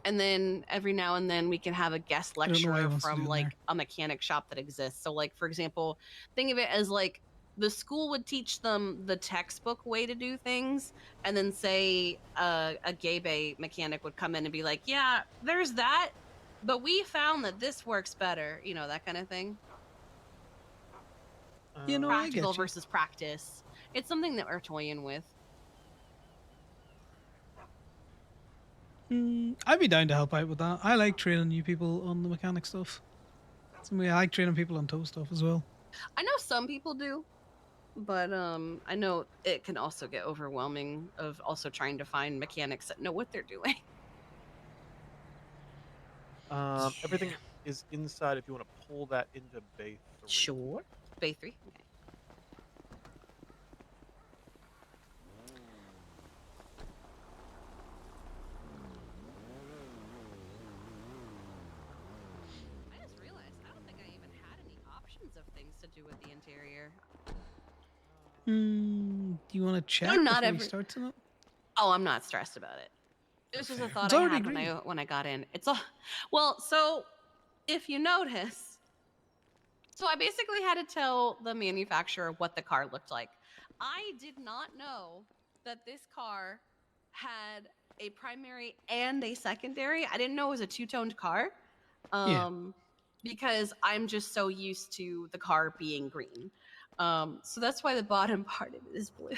And then every now and then we can have a guest I don't know why he lecturer wants to do from it in there. like a mechanic shop that exists. So like for example, think of it as like the school would teach them the textbook way to do things, and then say a gay bay mechanic would come in and be like, yeah, there's that, but we found that this works better, that kind of thing. You know, I Practical get you. versus practice. It's something that we're toying with. I'd be down to help out with that. I like training new people on the mechanic stuff. I like training people on tow stuff as well. I know some people do, but I know it can also get overwhelming of also trying to find mechanics that know what they're doing. Everything is inside if you want to pull that into Bay 3. Sure. Bay 3. Okay. I just realized I don't think I even had any options of things to do with the interior. Do you want to check not before every- you start tonight? Oh, I'm not stressed about it. It was just a Fair. thought It's I already had green. when I got in. It's all well. So if you notice, so I basically had to tell the manufacturer what the car looked like. I did not know that this car had a primary and a secondary. I didn't know it was a two-toned car. Yeah. Because I'm just so used to the car being green. So that's why the bottom part of it is blue.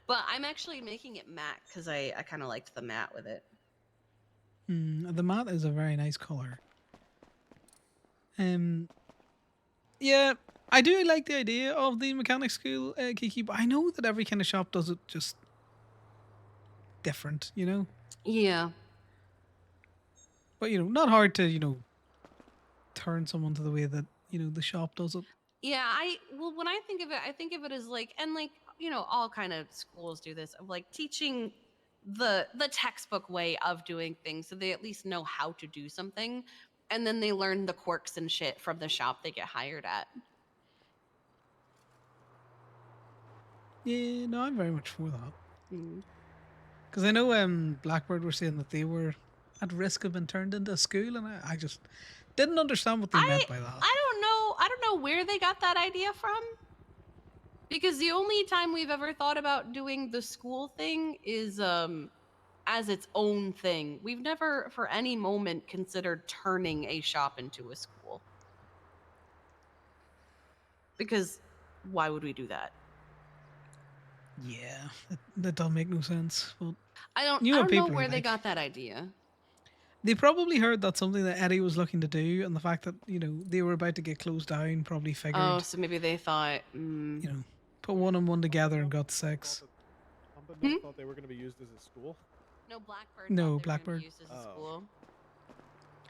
But I'm actually making it matte because I kind of liked the matte with it. The matte is a very nice color. Yeah, I do like the idea of the mechanic school, Kiki, but I know that every kind of shop does it just different, you know? Yeah. But, not hard to, turn someone to the way that, the shop does it. Yeah, when I think of it as like, and like, all kind of schools do this, of like teaching the textbook way of doing things so they at least know how to do something, and then they learn the quirks and shit from the shop they get hired at. Yeah, no, I'm very much for that. Mm. Because I know Blackbird were saying that they were at risk of being turned into a school, and I just didn't understand what they meant by that. I don't know where they got that idea from. Because the only time we've ever thought about doing the school thing is as its own thing. We've never for any moment considered turning a shop into a school. Because why would we do that? Yeah, that don't make no sense. But I don't what know people are where they like. got that idea. They probably heard that's something that Eddie was looking to do, and the fact that they were about to get closed down probably figured. Oh, so maybe they thought, put one and one together and got six. Pump thought they were going to be used as a school. No, Blackbird. No, thought they were Blackbird. gonna be used as a school.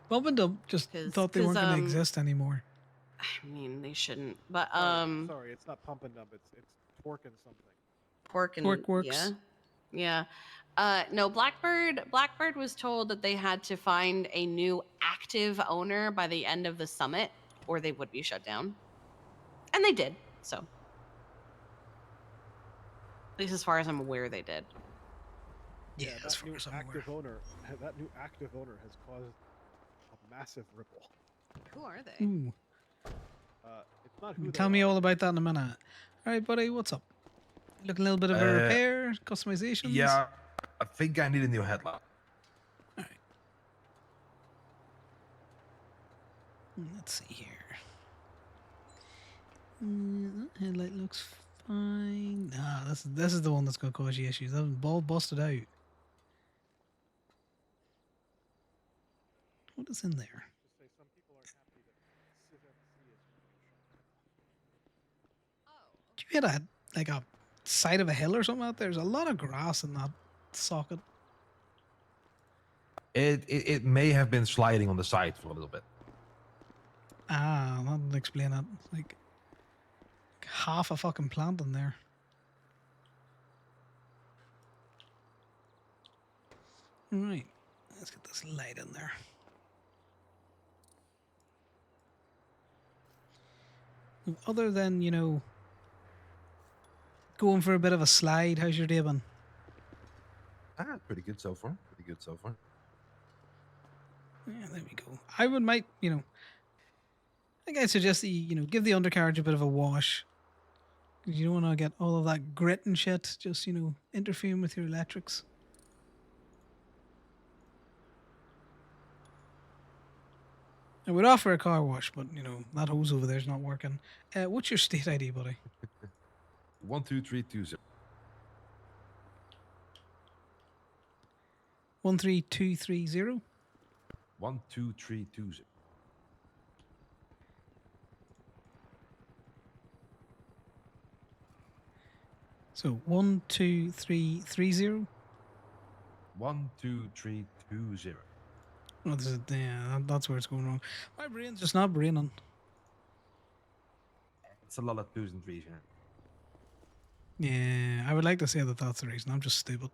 Bump and Dump just thought they weren't going to exist anymore. I mean, they shouldn't. But sorry, it's not Pump and Dump. It's Torque and something. Torque Works. Yeah. Yeah. No, Blackbird was told that they had to find a new active owner by the end of the summit or they would be shut down. And they did, so. At least as far as I'm aware, they did. Yeah, as that far as I'm active aware. owner, that new active owner has caused a massive ripple. Who are they? Ooh. It's not who Tell they me are. all about that in a minute. All right, buddy, what's up? Looking a little bit of a repair, customizations? Yeah, I think I need a new headlight. All right. Let's see here. Headlight looks fine. Nah, this is the one that's going to cause you issues. That was ball busted out. What is in there? Some people are happy to sit and see as You had a side of a hill or something out there? There's a lot of grass in that socket. It may have been sliding on the side for a little bit. Ah, that'll explain it. It's like half a fucking plant in there. Right. Let's get this light in there. Other than, you know, going for a bit of a slide, how's your day been? Pretty good so far. Pretty good so far. Yeah, there we go. I might, you know, I think I suggest that you know, give the undercarriage a bit of a wash. 'Cause you don't want to get all of that grit and shit just, you know, interfering with your electrics. I would offer a car wash, but, you know, that hose over there's not working. What's your state ID, buddy? 12320. 13230? 12320. So 12330? 12320. Oh, this is, yeah, that's where it's going wrong. My brain's just not braining. It's a lot of twos and threes here. Yeah, I would like to say that that's the reason. I'm just stupid.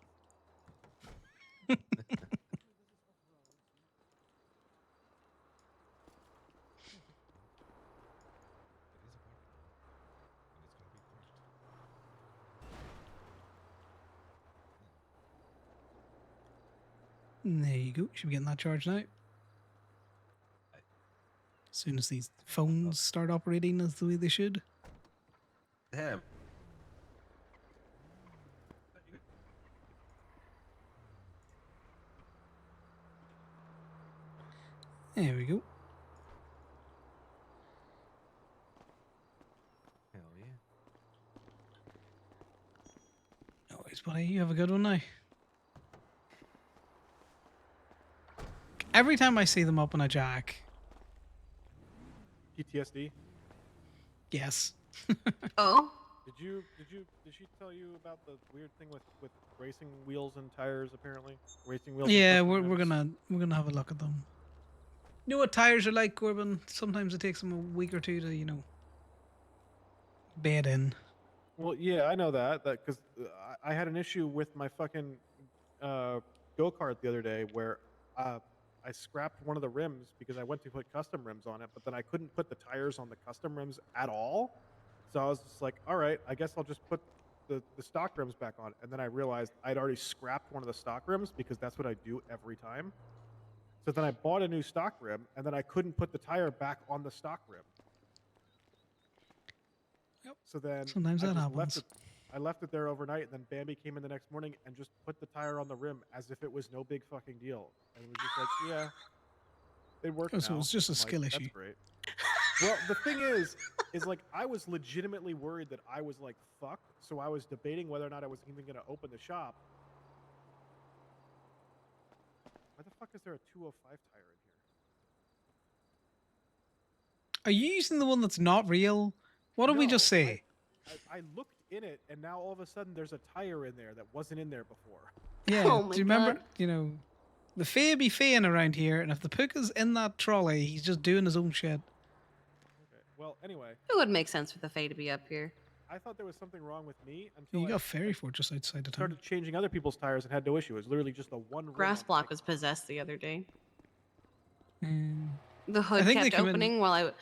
There you go. Should be getting that charged now. As soon as these phones start operating as the way they should. Yeah. There we go. Hell yeah. No worries, buddy. You have a good one now. Every time I see them up on a jack, PTSD. yes. Oh, Did she tell you about the weird thing with racing wheels and tires? Apparently, racing wheels. Yeah, and we're rims? gonna have a look at them. You know what tires are like, Corbin? Sometimes it takes them a week or two to, you know, bed in. Well, yeah, I know that because I had an issue with my fucking go kart the other day where I scrapped one of the rims because I went to put custom rims on it, but then I couldn't put the tires on the custom rims at all. So I was just like, all right, I guess I'll just put the stock rims back on. And then I realized I'd already scrapped one of the stock rims because that's what I do every time. So then I bought a new stock rim, and then I couldn't put the tire back on the stock rim. Yep. So then Sometimes I that just happens. left it. I left it there overnight, and then Bambi came in the next morning and just put the tire on the rim as if it was no big fucking deal. And it was just like, yeah, it worked Oh, now. so it's just a I'm skill like, issue. That's great. Well, the thing is like I was legitimately worried that I was like fucked, so I was debating whether or not I was even going to open the shop. Why the fuck is there a 205 tire in here? Are you using the one that's not real? What did we just No, say? I looked in it, and now all of a sudden there's a tire in there that wasn't in there before. Yeah. Oh my Do you remember? God. You know, the Fae be Faeing around here, and if the Puka's in that trolley, he's just doing his own shit. Okay. Well, anyway, it would make sense for the Fae to be up here. I thought there was something wrong with me until You I got Fairy Fort just outside the town. started changing other people's tires and had no issue. It was literally just the one rim Grass on the block bike. was possessed the other day. Mm. The hood think they kept come in- opening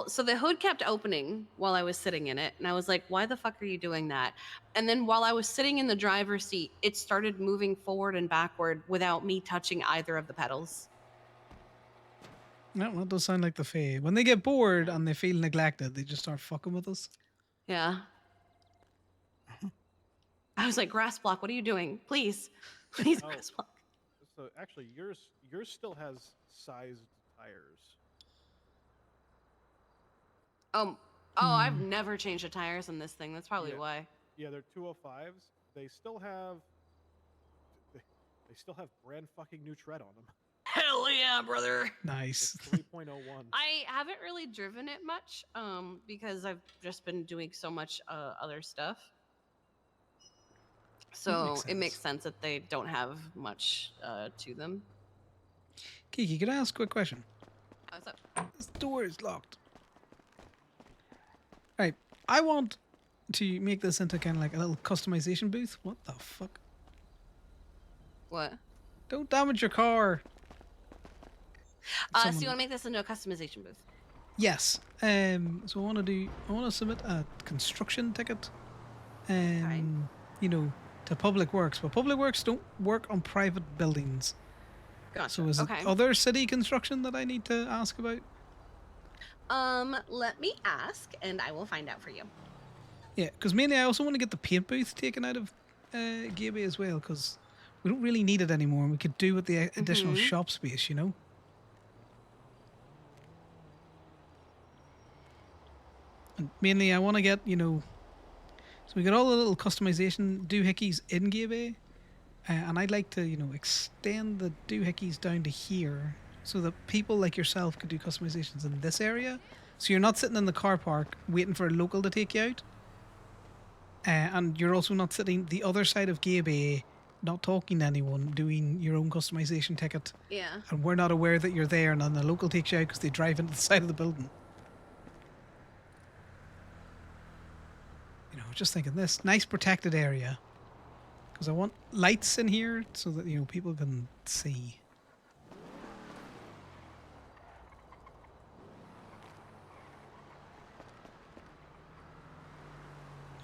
so the hood kept opening while I was sitting in it, and I was like, why the fuck are you doing that? And then while I was sitting in the driver's seat, it started moving forward and backward without me touching either of the pedals. No, that does sound like the Fae. When they get bored and they feel neglected, they just start fucking with us. Yeah. I was like, grass block, what are you doing? Please. Please, Oh. grass block. So actually, yours still has sized tires. I've never changed the tires on this thing. That's probably Yeah. why. Yeah, they're 205s. They still have brand fucking new tread on them. Hell yeah, brother. Nice. It's 3.01. I haven't really driven it much, because I've just been doing so much other stuff. So it makes sense that they don't have much to them. Kiki, could I ask a quick question? What's up? This door is locked. Right, I want to make this into kind of like a little customization booth. What the fuck? What? Don't damage your car. So you want to make this into a customization booth? Yes. So I want to submit a construction ticket. You know, to Public Works, but Public Works don't work on private buildings. Gotcha. So is it other city construction that I need to ask about? Let me ask, and I will find out for you. Yeah, because mainly I also want to get the paint booth taken out of Gaby as well, because we don't really need it anymore, and we could do with the additional shop space, you know? And mainly I want to get, you know, so we got all the little customization doohickeys in Gaby, and I'd like to, you know, extend the doohickeys down to here so that people like yourself could do customizations in this area. So you're not sitting in the car park waiting for a local to take you out. And you're also not sitting the other side of Gaby, not talking to anyone, doing your own customization ticket. Yeah. And we're not aware that you're there, and then the local takes you out because they drive into the side of the building. You know, just thinking this nice protected area. Because I want lights in here so that, you know, people can see.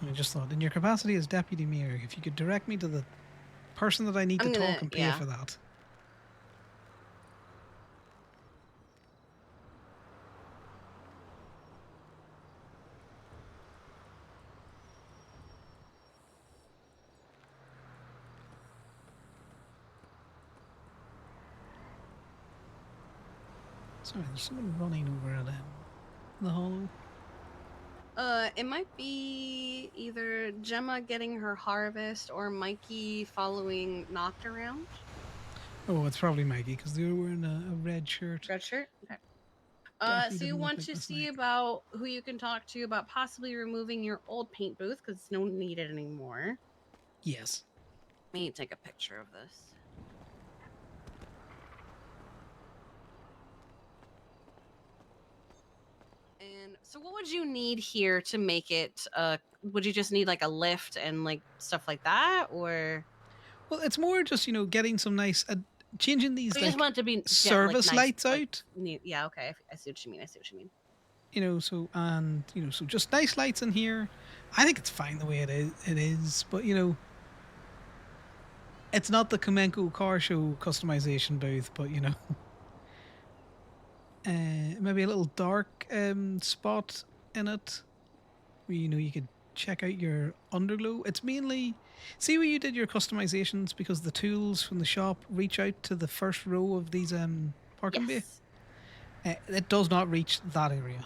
I just thought, in your capacity as deputy mayor, if you could direct me to the person that I need to talk and pay for that. Sorry, there's someone running over at the hollow. It might be either Gemma getting her harvest or Mikey following Knocked around. Oh, it's probably Maggie because they were wearing a red shirt. Red shirt? Okay. Definitely So you didn't look want like to this see night. about who you can talk to about possibly removing your old paint booth because it's no needed anymore. Yes. Let me take a picture of this. And so what would you need here to make it, would you just need like a lift and like stuff like that, or? Well, it's more just, you know, getting some nice, changing these You like just want it to be service nice, lights like, out. Yeah, okay, I see what you mean, I see what you mean. You know, so, and, you know, so just nice lights in here. I think it's fine the way it is, but, you know, it's not the Kamenko car show customization booth, but, you know, maybe a little dark spot in it where, you know, you could check out your underglow. It's mainly, see where you did your customizations because the tools from the shop reach out to the first row of these parking bay. It does not reach that area.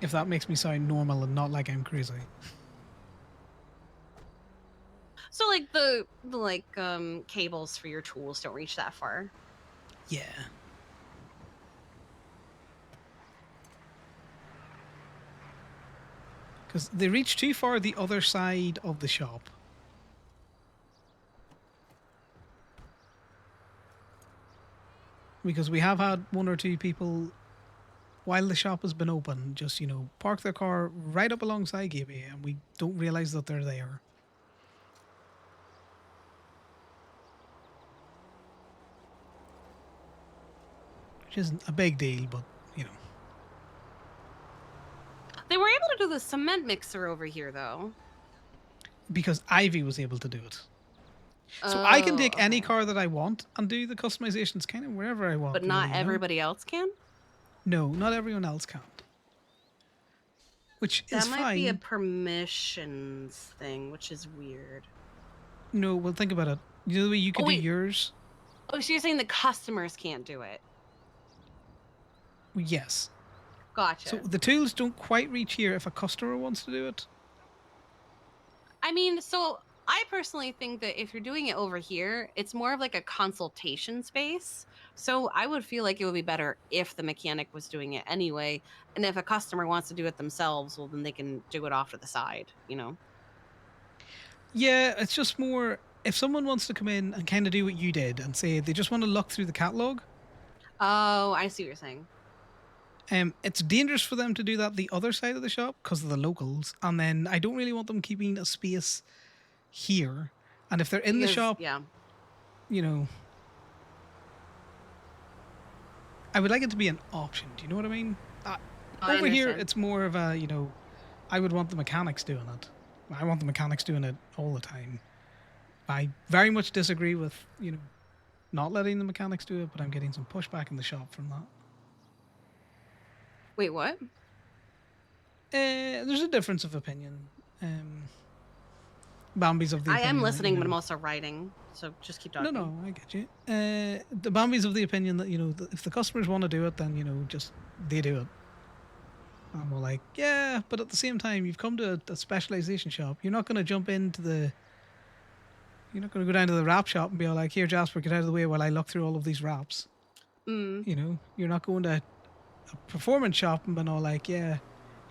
If that makes me sound normal and not like I'm crazy. So like the cables for your tools don't reach that far. Yeah. Because they reach too far the other side of the shop. Because we have had one or two people, while the shop has been open, just, you know, park their car right up alongside Gaby and we don't realise that they're there. Which isn't a big deal, but, you know. They were able to do the cement mixer over here, though. Because Ivy was able to do it. So I can take any car that I want and do the customizations kind of wherever I want. But not really, everybody else can? No, not everyone else can. Which is fine. That might be a permissions thing, which is weird. No, well, think about it. You know the way you could do yours? Oh, so you're saying the customers can't do it? Yes. Gotcha. So the tools don't quite reach here if a customer wants to do it. I mean, so I personally think that if you're doing it over here, it's more of like a consultation space. So I would feel like it would be better if the mechanic was doing it anyway. And if a customer wants to do it themselves, well, then they can do it off to the side, you know? Yeah, it's just more if someone wants to come in and kind of do what you did and say they just want to look through the catalog. Oh, I see what you're saying. It's dangerous for them to do that the other side of the shop because of the locals, and then I don't really want them keeping a space here. And if they're in the Because, shop, yeah. you know, I would like it to be an option. Do you know what I mean? I Over here, understand. it's more of a, I would want the mechanics doing it. I want the mechanics doing it all the time. I very much disagree with, not letting the mechanics do it, but I'm getting some pushback in the shop from that. Wait, what? There's a difference of opinion. Bambi's of the I opinion. am that, listening, but I'm also writing. So just keep talking. No, I get you. The Bambi's of the opinion that, if the customers want to do it, then, just they do it. And we're like, yeah, but at the same time, you've come to a specialization shop. You're not going to jump into you're not going to go down to the wrap shop and be all like, here, Jasper, get out of the way while I look through all of these wraps. You're not going to a performance shop and being all like, yeah,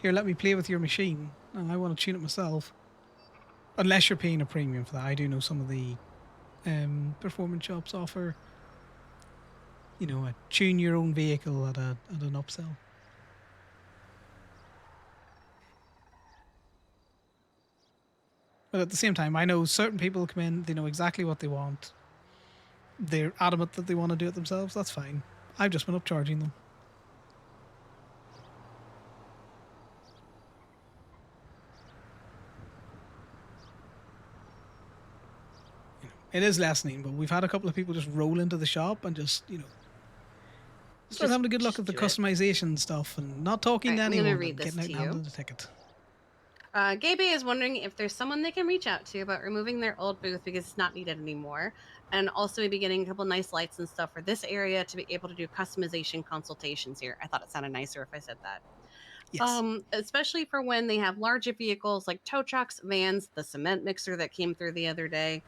here, let me play with your machine. I want to tune it myself. Unless you're paying a premium for that. I do know some of the performance shops offer, a tune your own vehicle at an upsell. But at the same time, I know certain people come in, they know exactly what they want. They're adamant that they want to do it themselves. That's fine. I've just been upcharging them. It is lessening, but we've had a couple of people just roll into the shop and just, start having a good look at the customization stuff and not talking to anyone and getting out and handing the ticket. Gabe is wondering if there's someone they can reach out to about removing their old booth because it's not needed anymore. And also maybe getting a couple nice lights and stuff for this area to be able to do customization consultations here. I thought it sounded nicer if I said that. Yes. Especially for when they have larger vehicles like tow trucks, vans, the cement mixer that came through the other day.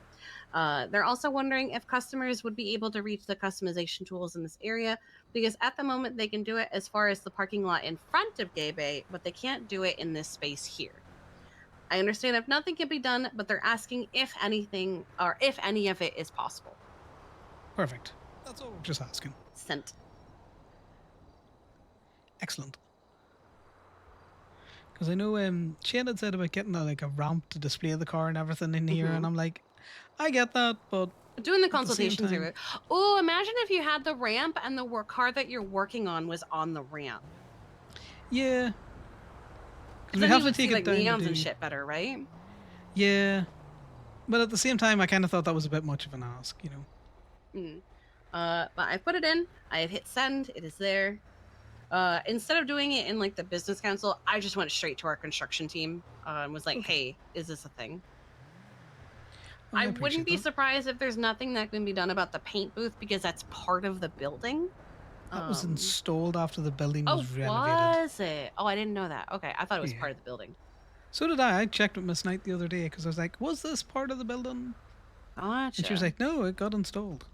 They're also wondering if customers would be able to reach the customization tools in this area because at the moment they can do it as far as the parking lot in front of Gay Bay, but they can't do it in this space here. I understand if nothing can be done, but they're asking if anything or if any of it is possible. Perfect. That's all we're just asking. Sent. Excellent. Because I know Shane had said about getting a ramp to display the car and everything in here, and I'm like, I get that, but doing the consultations are. Oh, imagine if you had the ramp and the car that you're working on was on the ramp. Yeah. Then you would see like neons and shit better, right? Yeah. But at the same time, I kind of thought that was a bit much of an ask, But I put it in. I had hit send. It is there. Instead of doing it in like the business council, I just went straight to our construction team and was like, hey, is this a thing? I wouldn't be surprised if there's nothing that can be done about the paint booth because that's part of the building. That was installed after the building was renovated. Was it? Oh, I didn't know that. Okay, I thought it was part of the building. So did I. I checked with Miss Knight the other day because I was like, was this part of the building? Gotcha. And she was like, no, it got installed.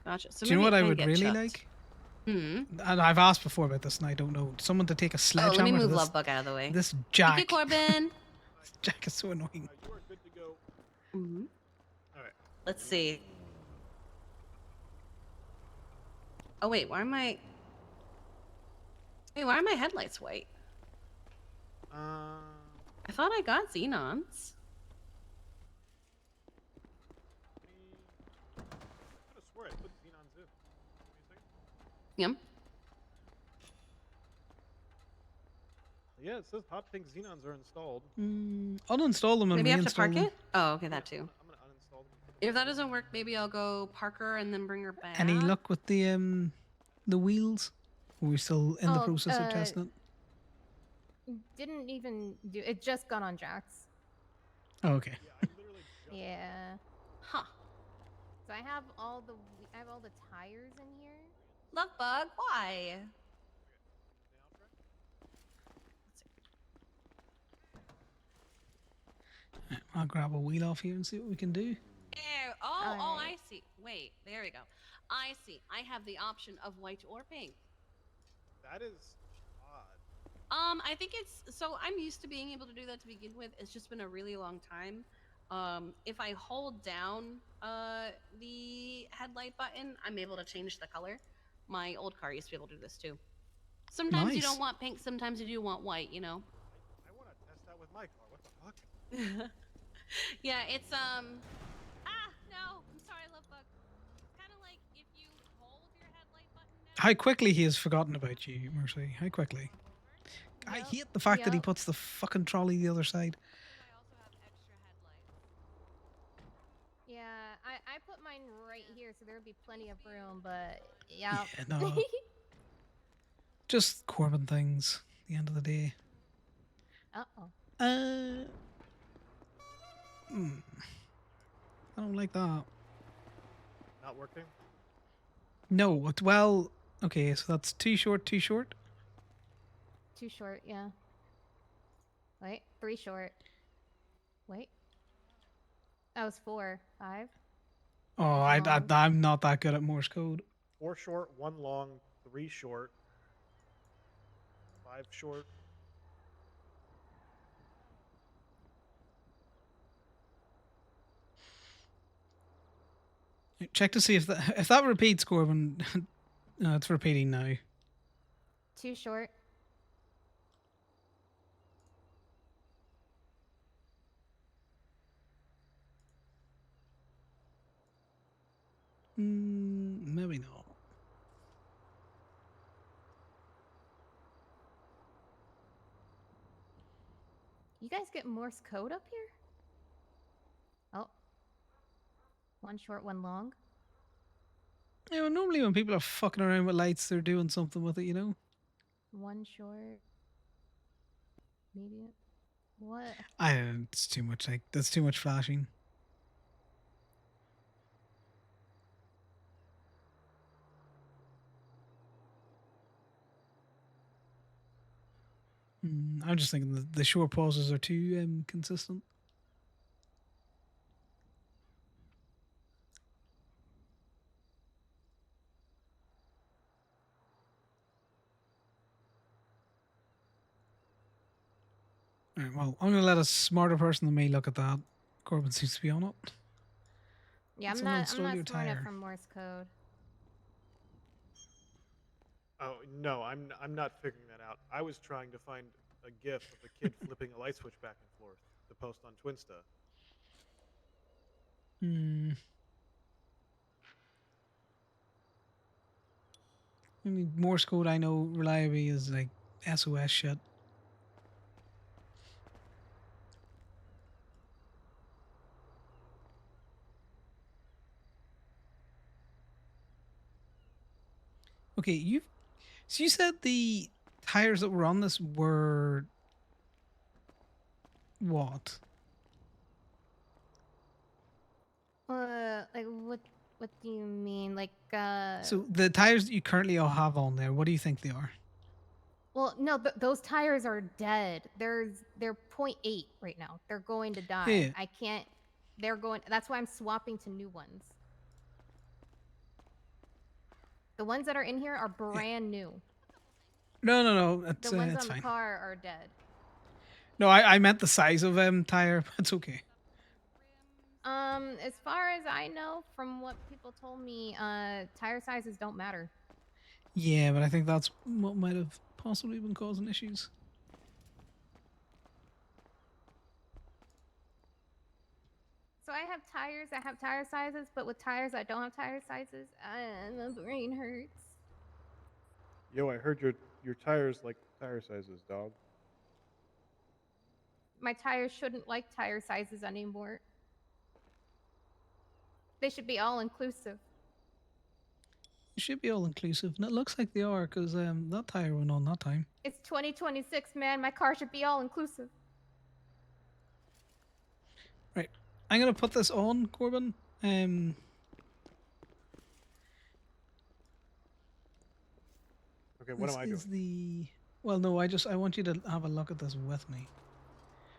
Gotcha. So do you know what I would really like? And I've asked before about this and I don't know. Someone to take a sledgehammer. Let me move Lovebug out of the way. This jack. Thank you, Corbin. This jack is so annoying. You are good to go. All right. Let's see. Oh wait, why are my headlights white? I thought I got xenons. I could have swore I put xenons in. Yep. Yeah, it says hot pink xenons are installed. Uninstall them and maybe I have to park them. it? Oh, okay, that too. I'm gonna uninstall them. If that doesn't work, maybe I'll go park her and then bring her back. Any luck with the wheels? Are we still in the process of testing it? Didn't even do it. Just got on Jax. Oh, okay. Yeah, I literally just Yeah. Huh. So I have all the tires in here. Lovebug, why? I'll grab a wheel off here and see what we can do. There. Oh, I see. Wait, there we go. I see. I have the option of white or pink. That is odd. I think it's so I'm used to being able to do that to begin with. It's just been a really long time. If I hold down the headlight button, I'm able to change the color. My old car used to be able to do this too. Sometimes you Nice. don't want pink, sometimes you do want white, you know. I want to test that with my car. What the fuck? Yeah, it's no, I'm sorry, love bug. It's kind of like if you hold your headlight button down. How quickly he has forgotten about you, Mercy. How quickly. I Yep, hate the fact that he yep. puts the fucking trolley the other side. I also have extra headlights. Yeah, I put mine right here, so there would be plenty of room. But yeah. Yeah, no. Just Corbin things. At the end of the day. Uh-oh. I don't like that. Not working? No, well, okay, so that's too short, too short. Too short, yeah. Wait, 3 short. Wait. That was 4. 5. Oh, Long. I'm not that good at Morse code. 4 short, 1 long, 3 short, 5 short. Check to see if that repeats, Corbin. No, it's repeating now. 2 short. Maybe not. You guys get Morse code up here? Oh. 1 short, 1 long. You know, normally when people are fucking around with lights, they're doing something with it, you know? 1 short. Medium. What? It's too much. Like, that's too much flashing. I'm just thinking the short pauses are too consistent. All right, well, I'm going to let a smarter person than me look at that. Corbin seems to be on it. Yeah, It's I'm an not uninstall your smart enough tire. for Morse code. Oh no, I'm not figuring that out. I was trying to find a GIF of a kid flipping a light switch back and forth to post on Twinsta. I mean, Morse code I know reliably is like SOS shit. Okay, so you said the tires that were on this were what? Like what do you mean? Like So the tires that you currently all have on there, what do you think they are? Well, no, those tires are dead. They're 0.8 right now. They're going to die. Yeah. I can't. They're going. That's why I'm swapping to new ones. The ones that are in here are brand new. No. That's The ones it's on fine. the car are dead. No, I meant the size of tire. But it's okay. As far as I know, from what people told me, tire sizes don't matter. Yeah, but I think that's what might have possibly been causing issues. So I have tires that have tire sizes, but with tires that don't have tire sizes, my brain hurts. Yo, I heard your tires like tire sizes, dog. My tires shouldn't like tire sizes anymore. They should be all inclusive. It should be all inclusive, and it looks like they are because that tire went on that time. It's 2026, man. My car should be all inclusive. Right, I'm gonna put this on, Corbin. Okay, what am I doing? Well, no, I want you to have a look at this with me.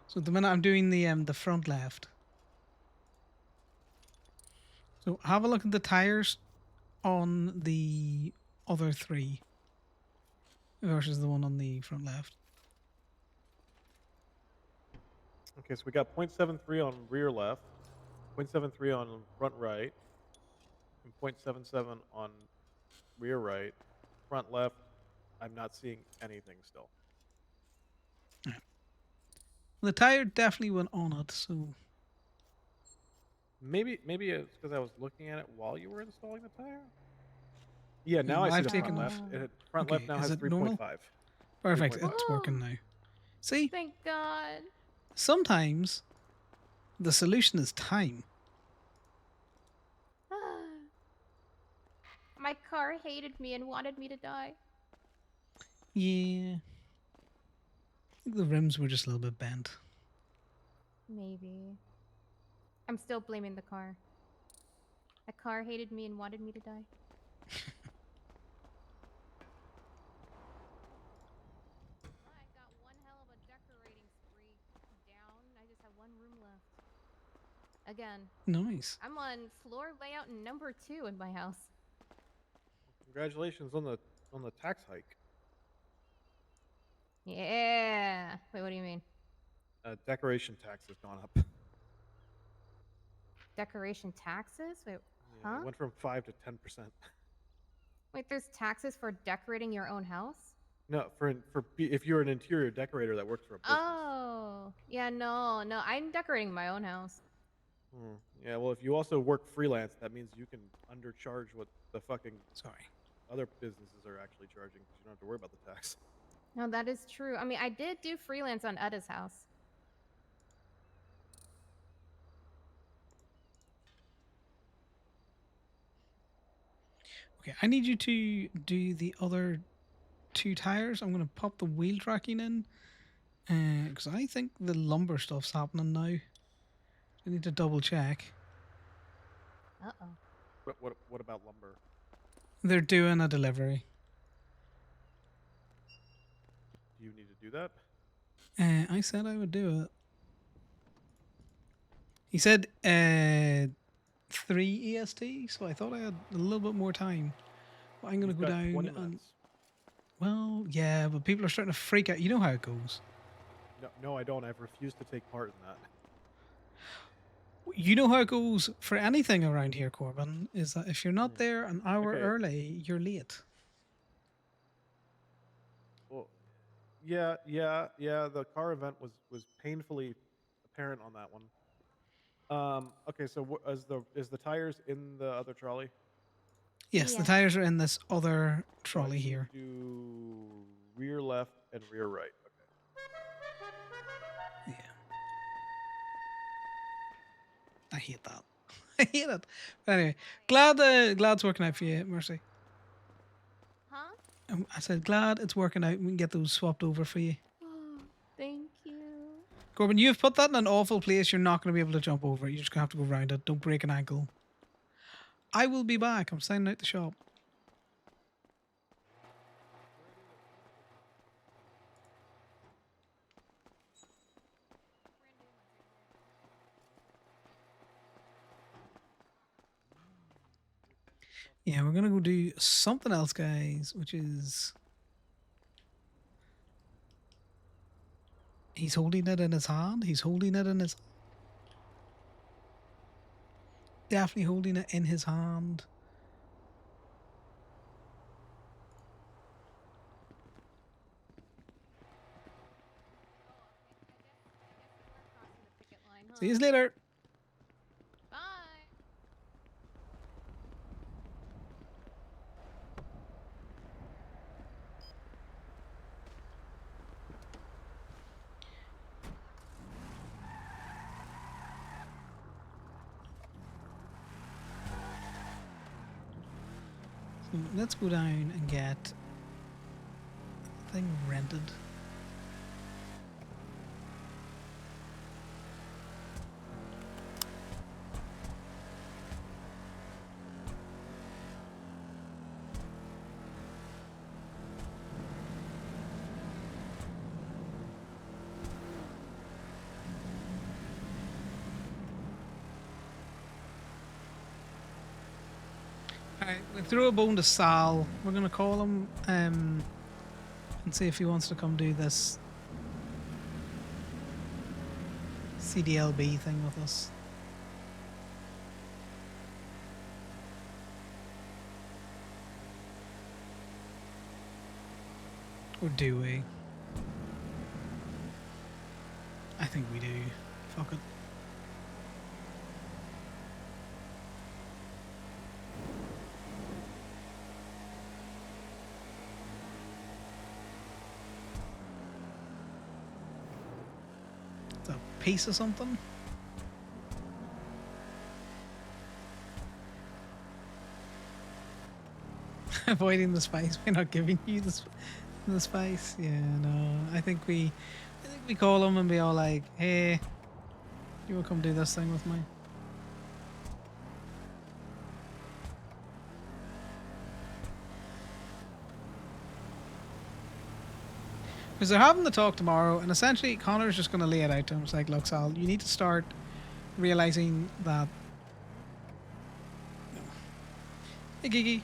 So at the minute I'm doing the front left. So have a look at the tires on the other 3 versus the one on the front left. Okay, so we got 0.73 on rear left, 0.73 on front right, and 0.77 on rear right. Front left, I'm not seeing anything still. The tire definitely went on it, so Maybe it's because I was looking at it while you were installing the tire. Yeah, now I well, see I've the front taken left. off. Front left Okay, now is has it 3.5. normal? Perfect, 3.5. it's working now. See, Thank God. sometimes the solution is time. My car hated me and wanted me to die. Yeah. I think the rims were just a little bit bent. Maybe. I'm still blaming the car. The car hated me and wanted me to die. I got one hell of a decorating spree down. I just have one room left. Again, Nice. I'm on floor layout number 2 in my house. Congratulations on the tax hike. Yeah. Wait, what do you mean? Decoration tax has gone up. Decoration taxes? Wait, Yeah, huh? it went from 5 to 10%. Wait, there's taxes for decorating your own house? No, if you're an interior decorator that works for a business. Oh, yeah, no, I'm decorating my own house. Yeah, well, if you also work freelance, that means you can undercharge what the fucking other businesses are actually charging because you don't have to worry about the tax. No, that is true. I mean, I did do freelance on Edda's house. Okay, I need you to do the other 2 tires. I'm going to pop the wheel tracking in because I think the lumber stuff's happening now. I need to double check. Uh-oh. What about lumber? They're doing a delivery. Do you need to do that? I said I would do it. He said 3 EST, so I thought I had a little bit more time. But I'm going to You've go got down 20 and... minutes. Well, yeah, but people are starting to freak out. You know how it goes. No, I don't. I've refused to take part in that. You know how it goes for anything around here, Corbin, is that if you're not there an hour Okay. early, you're late. Well, yeah. The car event was painfully apparent on that one. Okay, so is the tires in the other trolley? Yes, the tires are in this other So I trolley just need here. to do rear left and rear right. Okay. Yeah. I hate that. I hate it. But anyway, glad it's working out for you, Mercy. Huh? I said glad it's working out. We can get those swapped over for you. Thank you. Corbin, you've put that in an awful place. You're not going to be able to jump over it. You're just going to have to go around it. Don't break an ankle. I will be back. I'm signing out the shop. Yeah, we're going to go do something else, guys, which is... He's holding it in his hand. He's holding it in his... Definitely holding it in his hand. See you later. Bye. So let's go down and get the thing rented. Alright, we threw a bone to Sal. We're gonna call him and see if he wants to come do this CDLB thing with us. Or do we? I think we do. Fuck it. It's a piece of something. Avoiding the spice by not giving you the spice. Yeah, no. I think we call him and be all like, "Hey, you want to come do this thing with me?" Because they're having the talk tomorrow, and essentially Connor's just going to lay it out to him. It's like, look, Sal, you need to start realizing that. Hey, Gigi.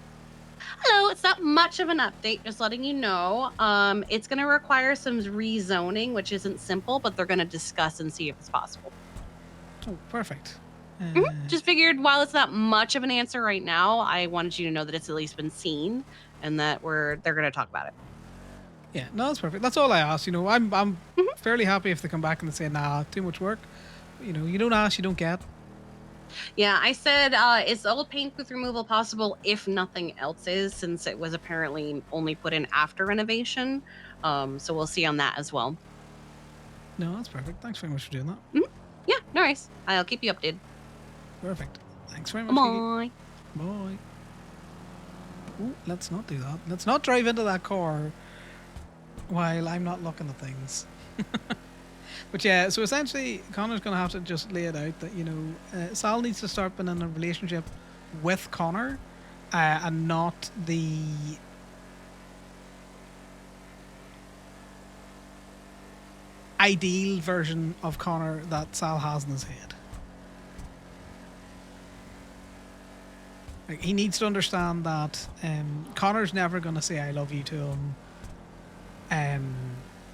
Hello, it's not much of an update, just letting you know. It's going to require some rezoning, which isn't simple, but they're going to discuss and see if it's possible. Oh, perfect. Just figured while it's not much of an answer right now, I wanted you to know that it's at least been seen and that they're going to talk about it. Yeah, no, that's perfect. That's all I asked. You know, I'm fairly happy if they come back and they say, nah, too much work. You know, you don't ask, you don't get. Yeah, I said, is old paint booth removal possible if nothing else is, since it was apparently only put in after renovation. So we'll see on that as well. No, that's perfect. Thanks very much for doing that. Yeah, no worries. I'll keep you updated. Perfect. Thanks very much. Bye. Bye. Ooh, let's not do that. Let's not drive into that car while I'm not looking at things. But yeah, so essentially, Connor's going to have to just lay it out that, you know, Sal needs to start being in a relationship with Connor and not the ideal version of Connor that Sal has in his head. Like, he needs to understand that Connor's never going to say I love you to him.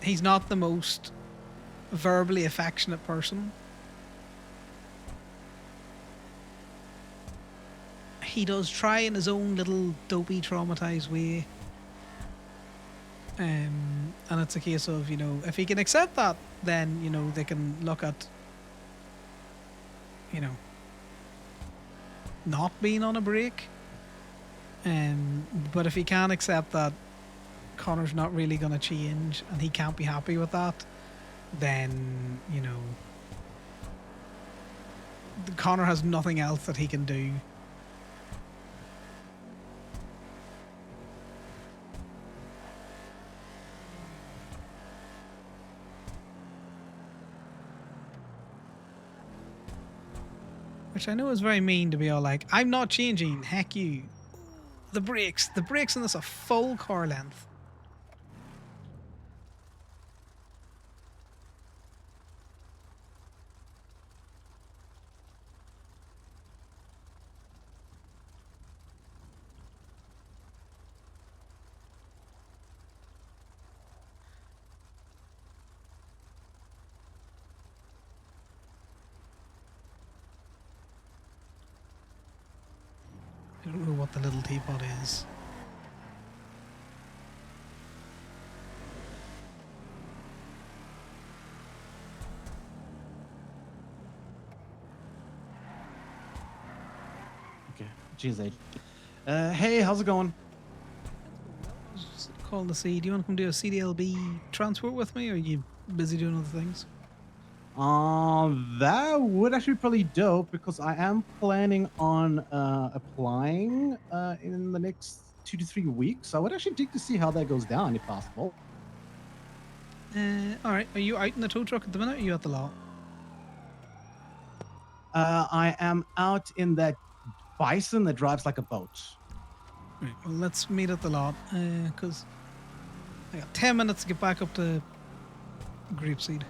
He's not the most verbally affectionate person. He does try in his own little dopey, traumatized way. And it's a case of, you know, if he can accept that, then, you know, they can look at, you know, not being on a break. But if he can't accept that Connor's not really going to change and he can't be happy with that, then, you know, Connor has nothing else that he can do. Which I know is very mean to be all like, I'm not changing, heck you. The brakes in this are full car length. I don't know what the little teapot is. Okay. Jeez, hey, how's it going? Just calling to see, do you want to come do a CDLB transport with me, or are you busy doing other things? That would actually be pretty dope because I am planning on applying in the next 2 to 3 weeks. I would actually dig to see how that goes down, if possible. All right. Are you out in the tow truck at the minute, or are you at the lot? I am out in that bison that drives like a boat. Right, well, let's meet at the lot, because I got 10 minutes to get back up to Grapeseed.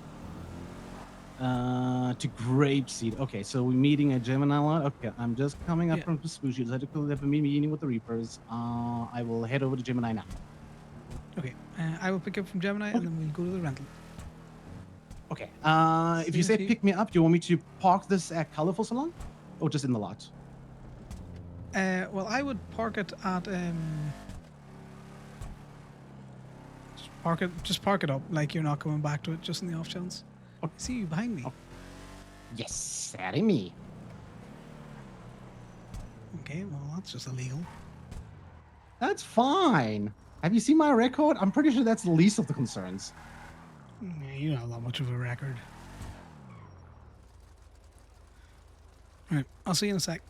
To Grapeseed. Okay, so we're meeting a Gemini lot. Okay, I'm just coming up Yeah. from Vespucci. I have a meeting with the Reapers. I will head over to Gemini now. Okay. I will pick up from Gemini, and then we'll go to the rental. Okay. If See you if say you- pick me up, do you want me to park this at Colorful Salon, or just in the lot? Well, I would park it at just park it up like you're not coming back to it, just in the off chance. I see you behind me. Yes, that is me. Okay, well that's just illegal. That's fine. Have you seen my record? I'm pretty sure that's the least of the concerns. Yeah, you don't have that much of a record. Right, I'll see you in a sec.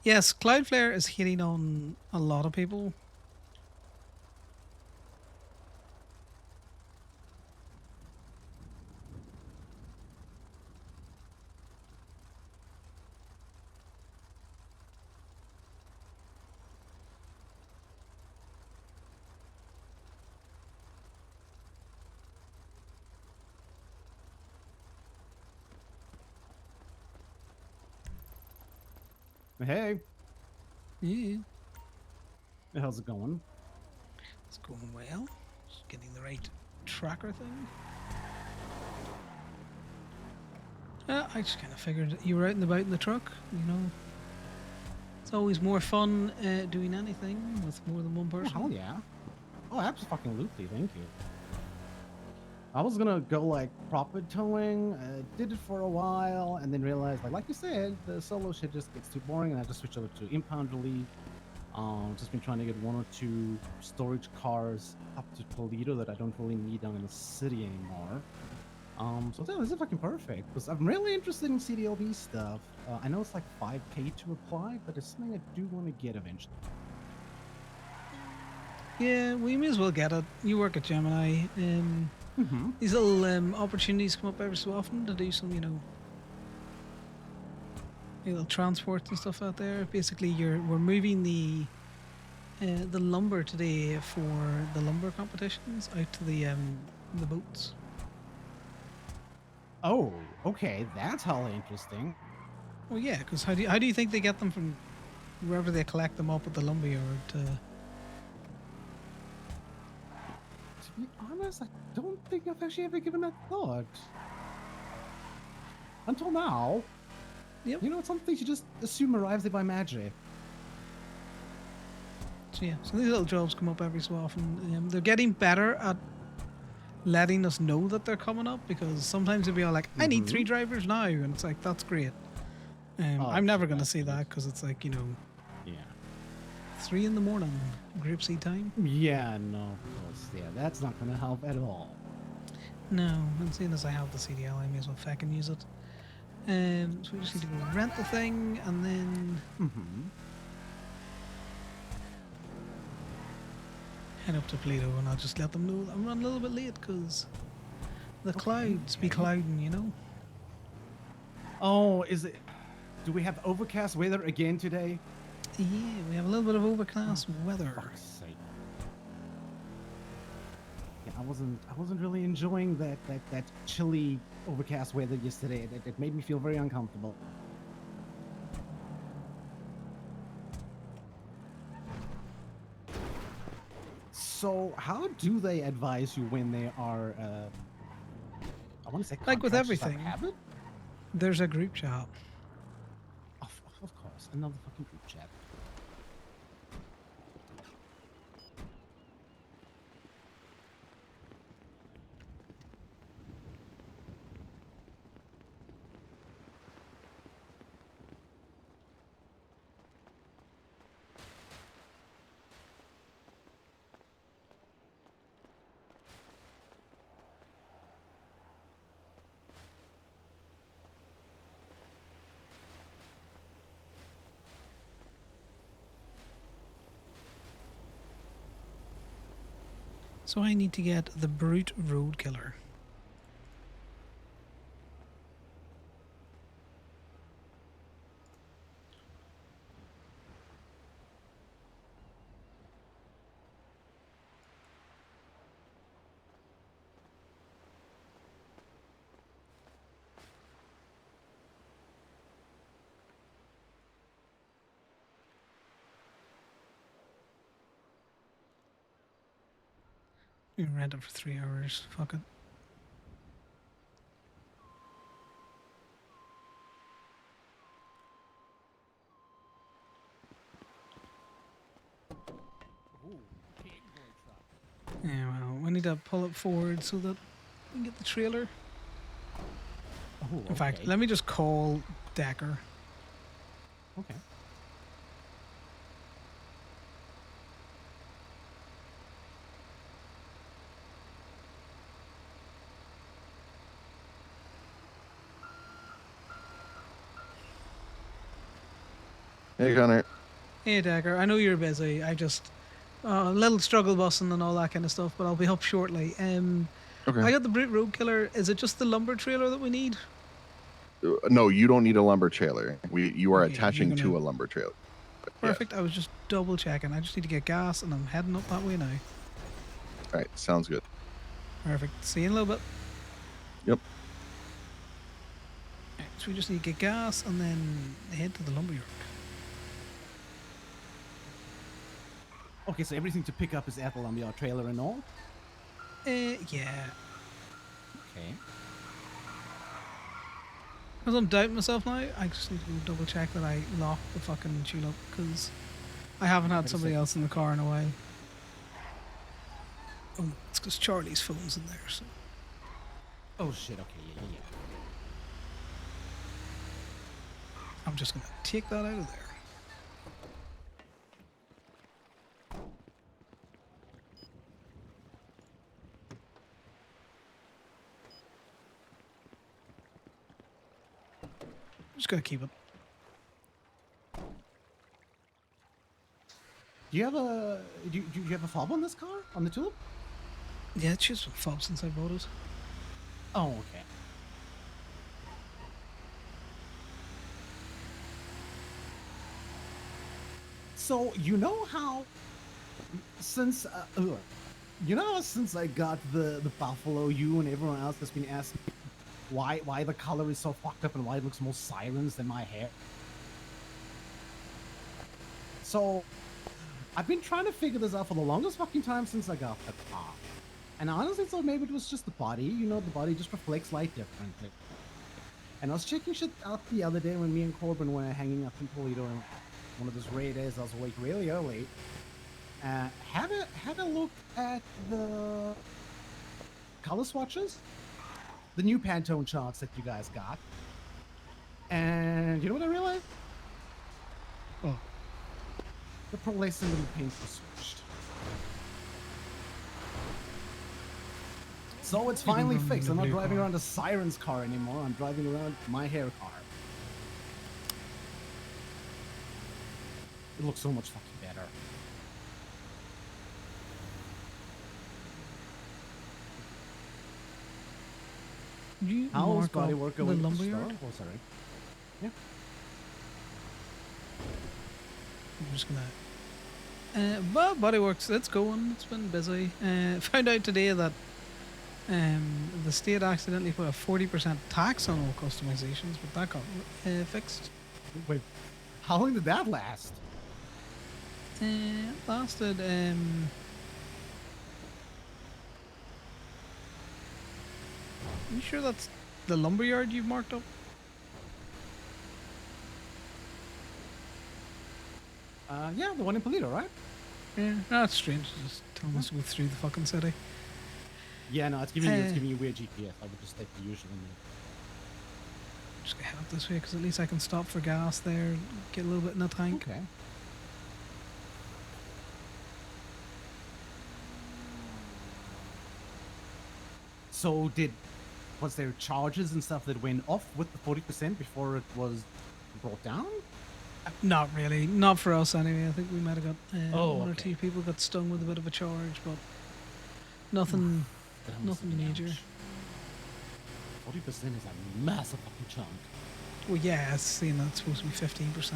Yes, Cloudflare is hitting on a lot of people. Hey, Yeah, how's it going? it's going well. Just getting the right tracker thing. I just kind of figured you were out and about in the truck, you know. It's always more fun doing anything with more than one Oh, person. hell yeah. Oh, absolutely. Thank you. I was gonna go like proper towing, did it for a while, and then realized, like you said, the solo shit just gets too boring, and I just switched over to impound relief. Just been trying to get 1 or 2 storage cars up to Toledo that I don't really need down in the city anymore. So yeah, this is fucking perfect because I'm really interested in CDLB stuff. I know it's like 5K to apply, but it's something I do want to get eventually. Yeah, we may as well get it. You work at Gemini. These little opportunities come up every so often to do some, little transports and stuff out there. Basically, we're moving the lumber today for the lumber competitions out to the boats. Oh, okay, that's hella interesting. Well, yeah, because how do you think they get them from wherever they collect them up at the lumber yard to? To be honest, I don't think I've actually ever given that thought. Until now. Yep. You know, it's something you just assume arrives there by magic. So yeah, so these little jobs come up every so often. They're getting better at letting us know that they're coming up because sometimes they'll be all like, "I need 3 drivers now," and it's like, "That's great." I'm never gonna see that because it's like, Yeah. 3 in the morning, grapeseed time. Yeah, no, of course. Yeah, that's not gonna help at all. No, and seeing as I have the CDL, I may as well fucking use it. So we just need to go rent the thing and then head up to Toledo, and I'll just let them know that I'm running a little bit late because the clouds be clouding. Oh, is it? Do we have overcast weather again today? Yeah, we have a little bit of overcast weather. Fuck's sake. Yeah, I wasn't really enjoying that chilly overcast weather yesterday. It made me feel very uncomfortable. So, how do they advise you when they are? I want to say Like with contracts, just everything. habit? There's a group chat. Of course, another fucking group chat. So I need to get the brute road killer. You can rent it for 3 hours. Fuck it. Yeah, well, we need to pull it forward so that we can get the trailer. Oh, In fact, let me just call Decker. Okay. Hey, Connor. Hey, Decker. I know you're busy. I just a little struggle busing and all that kind of stuff, but I'll be up shortly. Okay. I got the Brute Road Killer. Is it just the lumber trailer that we need? No, you don't need a lumber trailer. You are Okay, attaching you're to gonna- a lumber trailer. Perfect. I was just double checking. I just need to get gas, and I'm heading up that way now. All right, sounds good. Perfect. See you in a little bit. Yep. Right, so we just need to get gas and then head to the lumberyard. Okay, so everything to pick up is at the lumberyard trailer and all? Yeah. Okay. Because I'm doubting myself now, I just need to go double check that I locked the fucking tulip, because I haven't had somebody else in the car in a while. Oh, it's because Charlie's phone's in there, so. Oh shit, okay, yeah. I'm just going to take that out of there. Just going to keep it. Do you have a do you have a fob on this car? On the tulip? Yeah, it's just been fob since I bought it. Oh, okay. So you know how since since I got the buffalo, you and everyone else has been asking why the color is so fucked up and why it looks more sirens than my hair. So I've been trying to figure this out for the longest fucking time since I got the car. And I honestly thought maybe it was just the body. You know, the body just reflects light differently. And I was checking shit out the other day when me and Corbin were hanging up in Toledo and one of those rare days I was awake really early. Had a look at the color swatches, the new Pantone charts that you guys got. And you know what I realized? Oh. The pearlescent and the paint was switched. So it's finally fixed. I'm not driving around a siren's car anymore. I'm driving around my hair car. It looks so much fucking better. You How's mark body up work the going? lumberyard? Oh, sorry. Yeah. I'm just gonna. But Bodyworks, it's going. It's been busy. Found out today that the state accidentally put a 40% tax on all customizations, but that got fixed. Wait, how long did that last? It lasted. You sure that's the lumberyard you've marked up? Yeah, the one in Polito, right? Yeah, that's strange. Just telling us to go through the fucking city. Yeah, no, it's giving you weird GPS. I would just take the usual. Just gonna head up this way because at least I can stop for gas there, get a little bit in the tank. Okay. So was there charges and stuff that went off with the 40% before it was brought down? Not really. Not for us anyway. I think we might have got one or okay. two people got stung with a bit of a charge, but nothing, That must have nothing been major. ouch. 40% is a massive fucking chunk. Well, yeah, it's saying that's supposed to be 15%.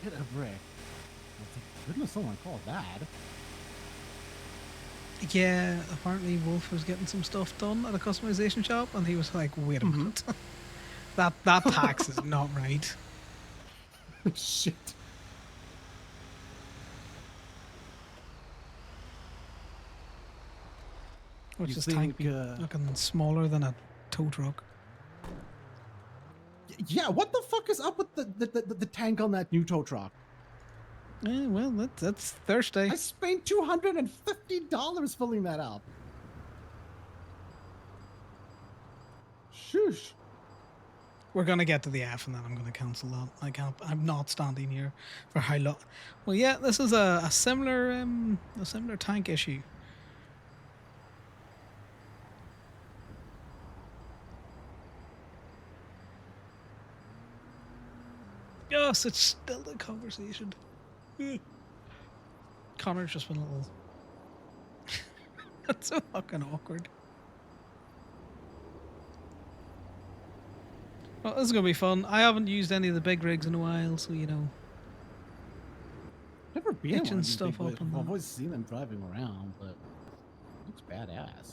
Shit a brick. Thank goodness someone called that. Yeah, apparently Wolf was getting some stuff done at a customization shop, and he was like, "Wait a minute, that tax is not right." Shit. Which You is tank think, looking smaller than a tow truck. Yeah, what the fuck is up with the tank on that new tow truck? Well, that's Thursday. I spent $250 filling that up. Shush. We're gonna get to the F, and then I'm gonna cancel that. I can't. I'm not standing here for how long. Well, yeah, this is a similar tank issue. Yes, it's still the conversation. Connor's just been a little. That's so fucking awkward. Well, this is gonna be fun. I haven't used any of the big rigs in a while, so you know. Never been in one Hitching of these stuff big boys. up and I've that. always seen them driving around, but it looks badass.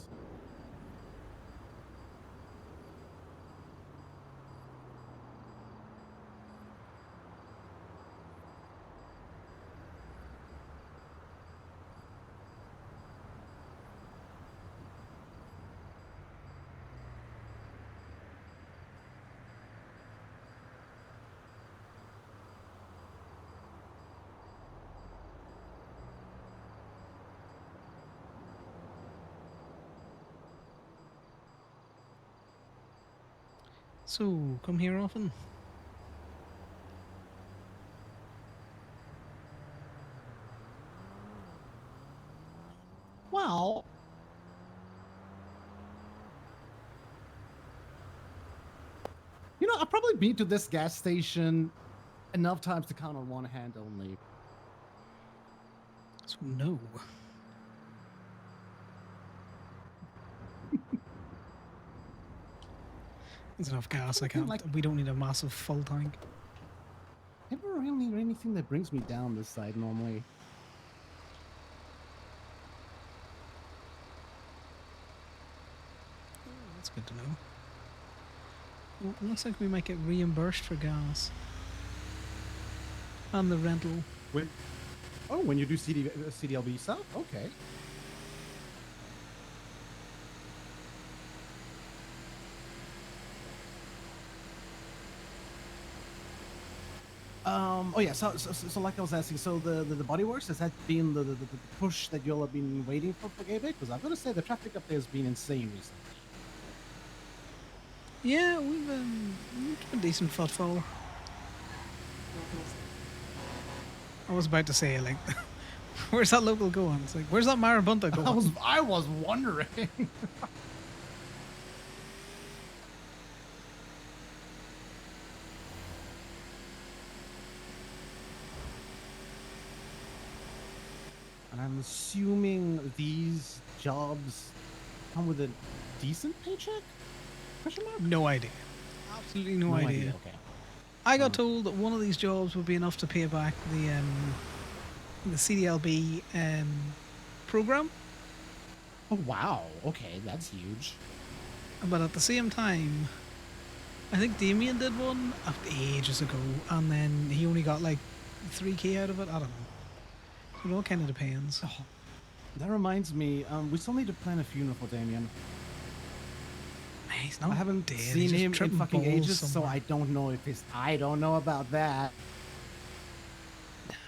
So come here often. Well, you know, I've probably been to this gas station enough times to count on one hand only. So no. There's enough gas. I can't. We don't need a massive full tank. Never really need anything that brings me down this side normally. That's good to know. Well, it looks like we might get reimbursed for gas. And the rental. When you do CDLB stuff? Okay. Oh yeah, so like I was asking, so the bodyworks, has that been the push that you'll have been waiting for Gabe? Because I'm gonna say the traffic up there has been insane recently. Yeah, we've a decent footfall. I was about to say, like, where's that local going? It's like, where's that Marabunta going? I was wondering. And I'm assuming these jobs come with a decent paycheck? Question mark? No idea. Absolutely no idea. Okay. I got told that one of these jobs would be enough to pay back the CDLB program. Oh wow. Okay, that's huge. But at the same time, I think Damien did one ages ago, and then he only got like 3K out of it. I don't know. It all kind of depends. Oh, that reminds me, we still need to plan a funeral for Damien. He's not I haven't dead. seen He's just him in tripping fucking balls ages, so somewhere. I don't know if he's. I don't know about that.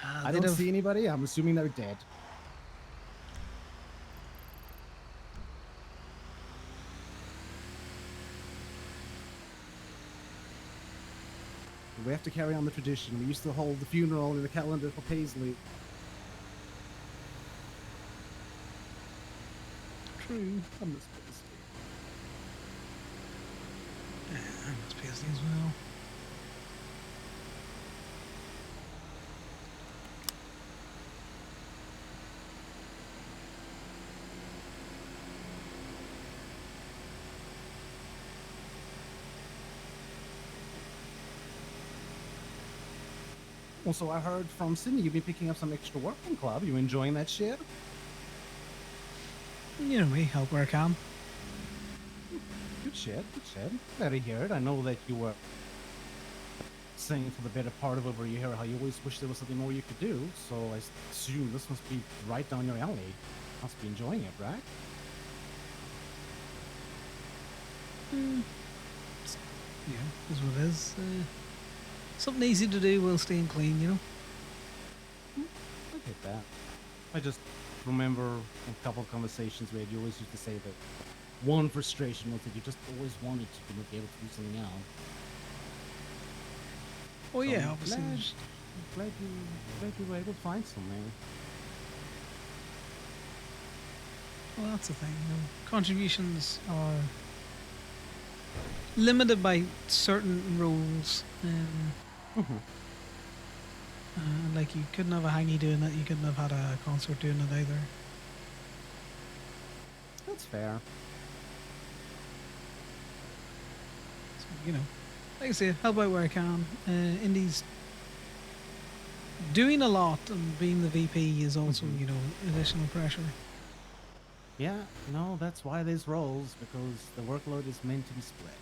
I they'd don't have- see anybody. I'm assuming they're dead. We have to carry on the tradition. We used to hold the funeral in the calendar for Paisley. True. I miss Paisley. Yeah, I miss Paisley as well. Also, I heard from Sydney you've been picking up some extra work from club. You enjoying that shit? You know me, help where I can. Good shit, good shit. Glad to hear it. I know that you were saying for the better part of over a year how you always wish there was something more you could do, so I assume this must be right down your alley. Must be enjoying it, right? Is what it is. Something easy to do while staying clean, you know. I get that. I just remember a couple of conversations where you always used to say that one frustration was that you just always wanted to be able to do something else. Oh So yeah, I'm obviously. glad you were able to find something. Well, that's the thing. You know, contributions are limited by certain rules. Like you couldn't have a hangy doing it. You couldn't have had a concert doing it either. That's fair. So, you know, like I say, help out where I can. Indies doing a lot and being the VP is also, you know, additional pressure. Yeah, no, that's why there's roles, because the workload is meant to be split.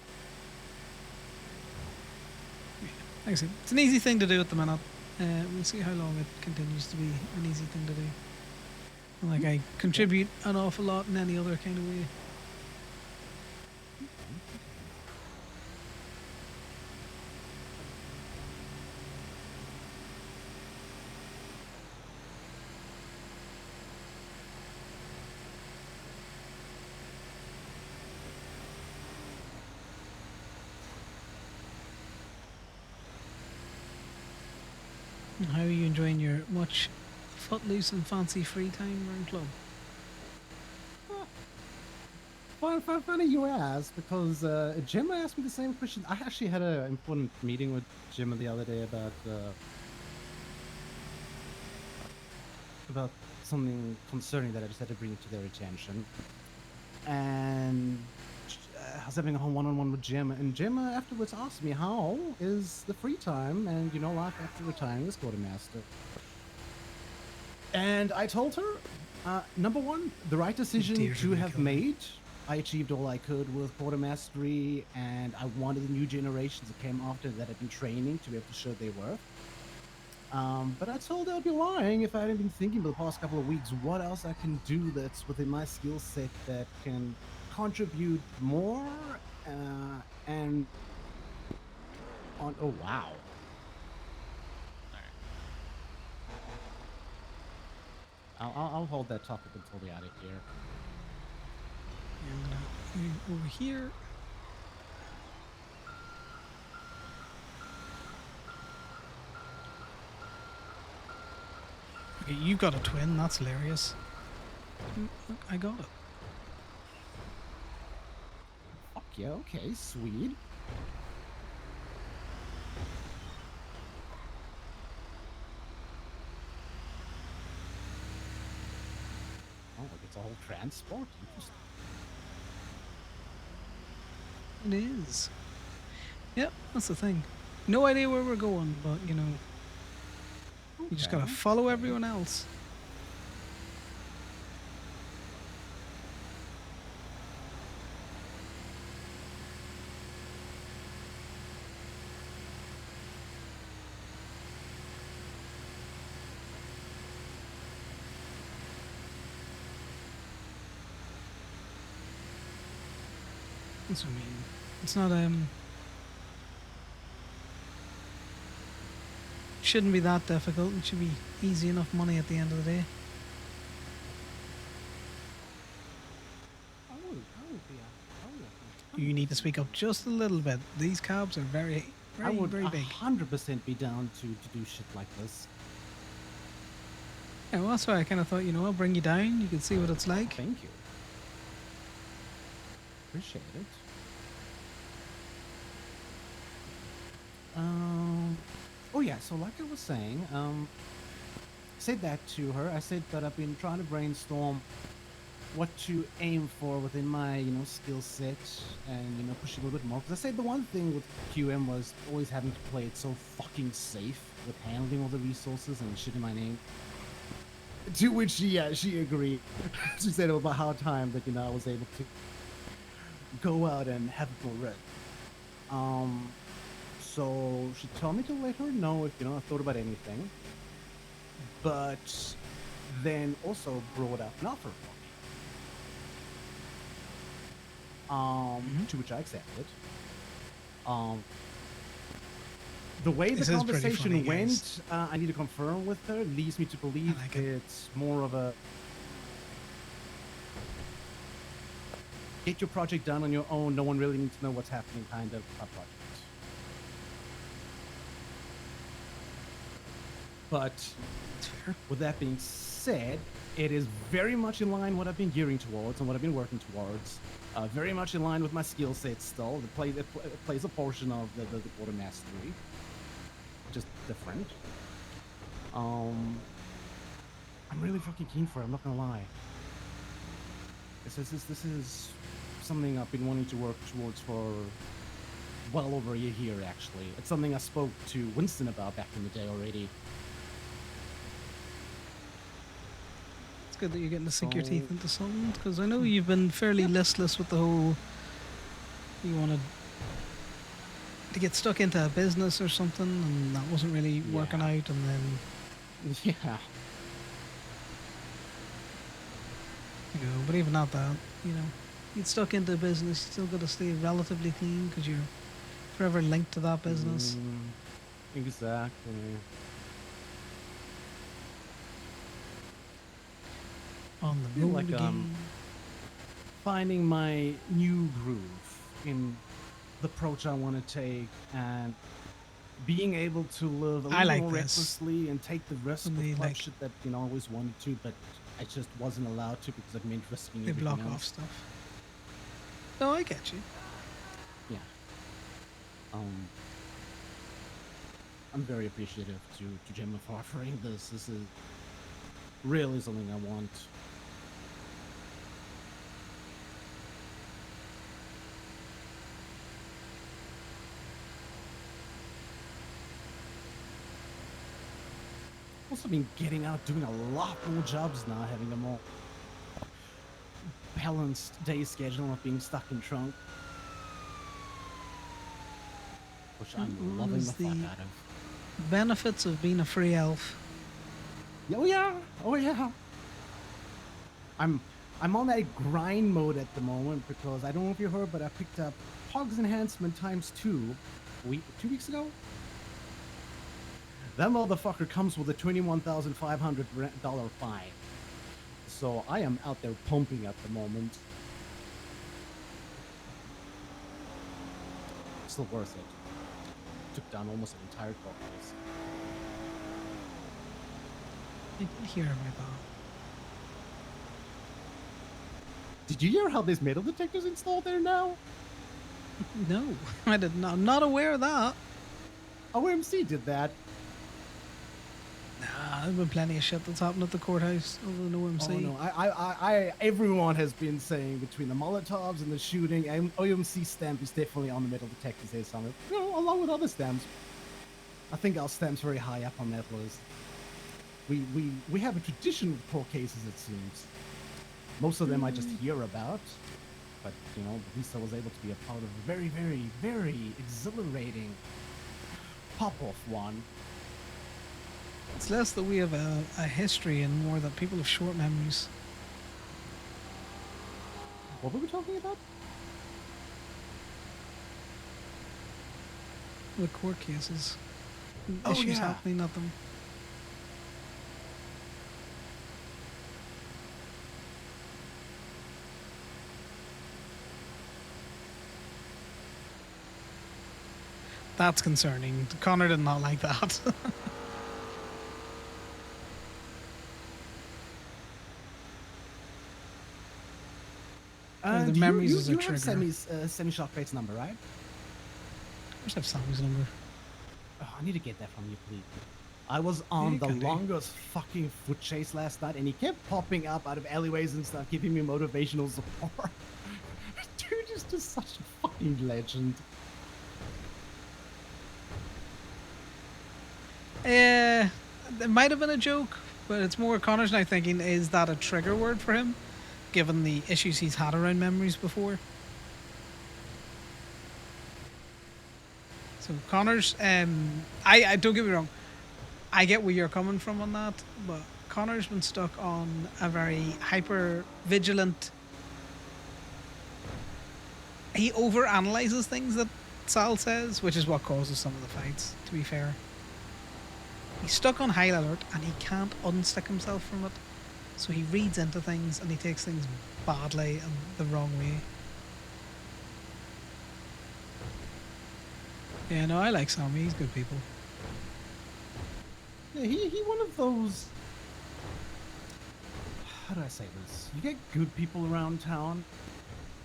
Like I said, it's an easy thing to do at the minute. We'll see how long it continues to be an easy thing to do. Like I contribute an awful lot in any other kind of way. How are you enjoying your much footloose and fancy free time around club? Funny you ask, because Gemma asked me the same question. I actually had an important meeting with Gemma the other day about something concerning that I just had to bring to their attention. And I was having a one-on-one with Gemma, and Gemma afterwards asked me, how is the free time and, you know, life after retiring as quartermaster? And I told her, number one, the right decision to have made. I achieved all I could with quartermastery, and I wanted the new generations that came after that had been training to be able to show their worth. But I told her I'd be lying if I hadn't been thinking for the past couple of weeks what else I can do that's within my skill set that can contribute more and on. Oh wow. I'll hold that topic until we're out of here. I'm gonna move over here. Okay, you got a twin. That's hilarious. Look, I got it. Fuck yeah. Okay, sweet. Oh, look, it's a whole transport. Interesting. It is. Yep, that's the thing. No idea where we're going, but you know, you just gotta follow everyone else. That's what I mean. It's not shouldn't be that difficult. It should be easy enough money at the end of the day. You need to speak up just a little bit. These cabs are very very big. 100% be down to do shit like this. Yeah, well, that's why I kind of thought, you know, I'll bring you down. You can see what it's like. Thank you. Appreciate it. Oh yeah, so like I was saying, said that to her. I said that I've been trying to brainstorm what to aim for within my, you know, skill set and, you know, pushing a little bit more. Because I said the one thing with QM was always having to play it so fucking safe with handling all the resources and shit in my name. To which she agreed. She said about how time that, you know, I was able to go out and have it more ready. So she told me to let her know if, you know, I thought about anything. But then also brought up an offer for me. to which I accepted. The way the This is pretty conversation funny, went, guys. I need to confirm with her, leads me to believe like it. it's more of a get your project done on your own, no one really needs to know what's happening kind of a project. But with that being said, it is very much in line what I've been gearing towards and what I've been working towards. Very much in line with my skill set still. It plays a portion of the quarter mastery, just different. I'm really fucking keen for it. I'm not gonna lie. This is something I've been wanting to work towards for well over a year here. Actually, it's something I spoke to Winston about back in the day already. It's good that you're getting to sink your teeth into something, because I know you've been fairly listless with the whole. You wanted to get stuck into a business or something, and that wasn't really working out, and then. Yeah. You know, but even at that, you know, you get stuck into a business, you still got to stay relatively clean because you're forever linked to that business. Exactly. On the Feel road like again. Finding my new groove in the approach I want to take and being able to live a I little like more this. recklessly and take the risk of They, fun like- shit that I always wanted to, but I just wasn't allowed to because I've made risking They everything block off else. stuff. No, I get you. Yeah. I'm very appreciative to Gemma for offering this. This is really something I want. Also been getting out, doing a lot more jobs now, having a more balanced day schedule, not being stuck in trunk. Which I'm loving the fuck out of. Benefits of being a free elf. Oh yeah, oh yeah. I'm on that grind mode at the moment because I don't know if you heard, but I picked up Hogs Enhancement ×2 2 weeks ago. That motherfucker comes with a $21,500 fine. So I am out there pumping at the moment. Still worth it. Took down almost an entire car base. I did hear about that. Did you hear how there's metal detectors installed there now? No, I did not. I'm not aware of that. OMC did that. Nah, there's been plenty of shit that's happened at the courthouse other than OMC. Oh no, I everyone has been saying between the Molotovs and the shooting, OMC stamp is definitely on the metal detectors there somewhere. You know, along with other stamps. I think our stamp's very high up on that list. We have a tradition with court cases, it seems. Most of them I just hear about, but you know, at least I was able to be a part of a very, very, very exhilarating pop-off one. It's less that we have a history and more that people have short memories. What were we talking about? The court cases. Oh, Issues yeah. happening at them. That's concerning. Connor did not like that. The memories is a you trigger. have Semi-Shock Bait's number, right? I just have Sammy's number. Oh, I need to get that from you, please. I was on the longest fucking foot chase last night, and he kept popping up out of alleyways and stuff, giving me motivational support. Dude is just such a fucking legend. It might have been a joke, but it's more Connor's now thinking, is that a trigger word for him, given the issues he's had around memories before? So Connor's, I don't get me wrong, I get where you're coming from on that, but Connor's been stuck on a very hyper vigilant he over analyzes things that Sal says, which is what causes some of the fights, to be fair. He's stuck on high alert and he can't unstick himself from it. So he reads into things and he takes things badly and the wrong way. Yeah, no, I like Sammy. He's good people. Yeah, he one of those. How do I say this? You get good people around town,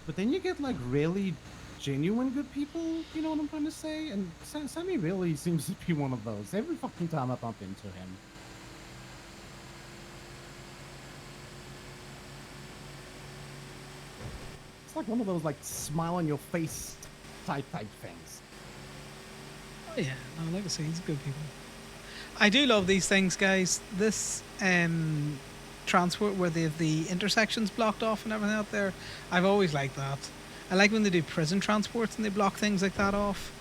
but then you get like really genuine good people. You know what I'm trying to say? And Sammy really seems to be one of those. Every fucking time I bump into him. It's like one of those like smile on your face type things. Oh yeah, no, like I say, he's good people. I do love these things, guys. This transport where they have the intersections blocked off and everything out there, I've always liked that. I like when they do prison transports and they block things like that off.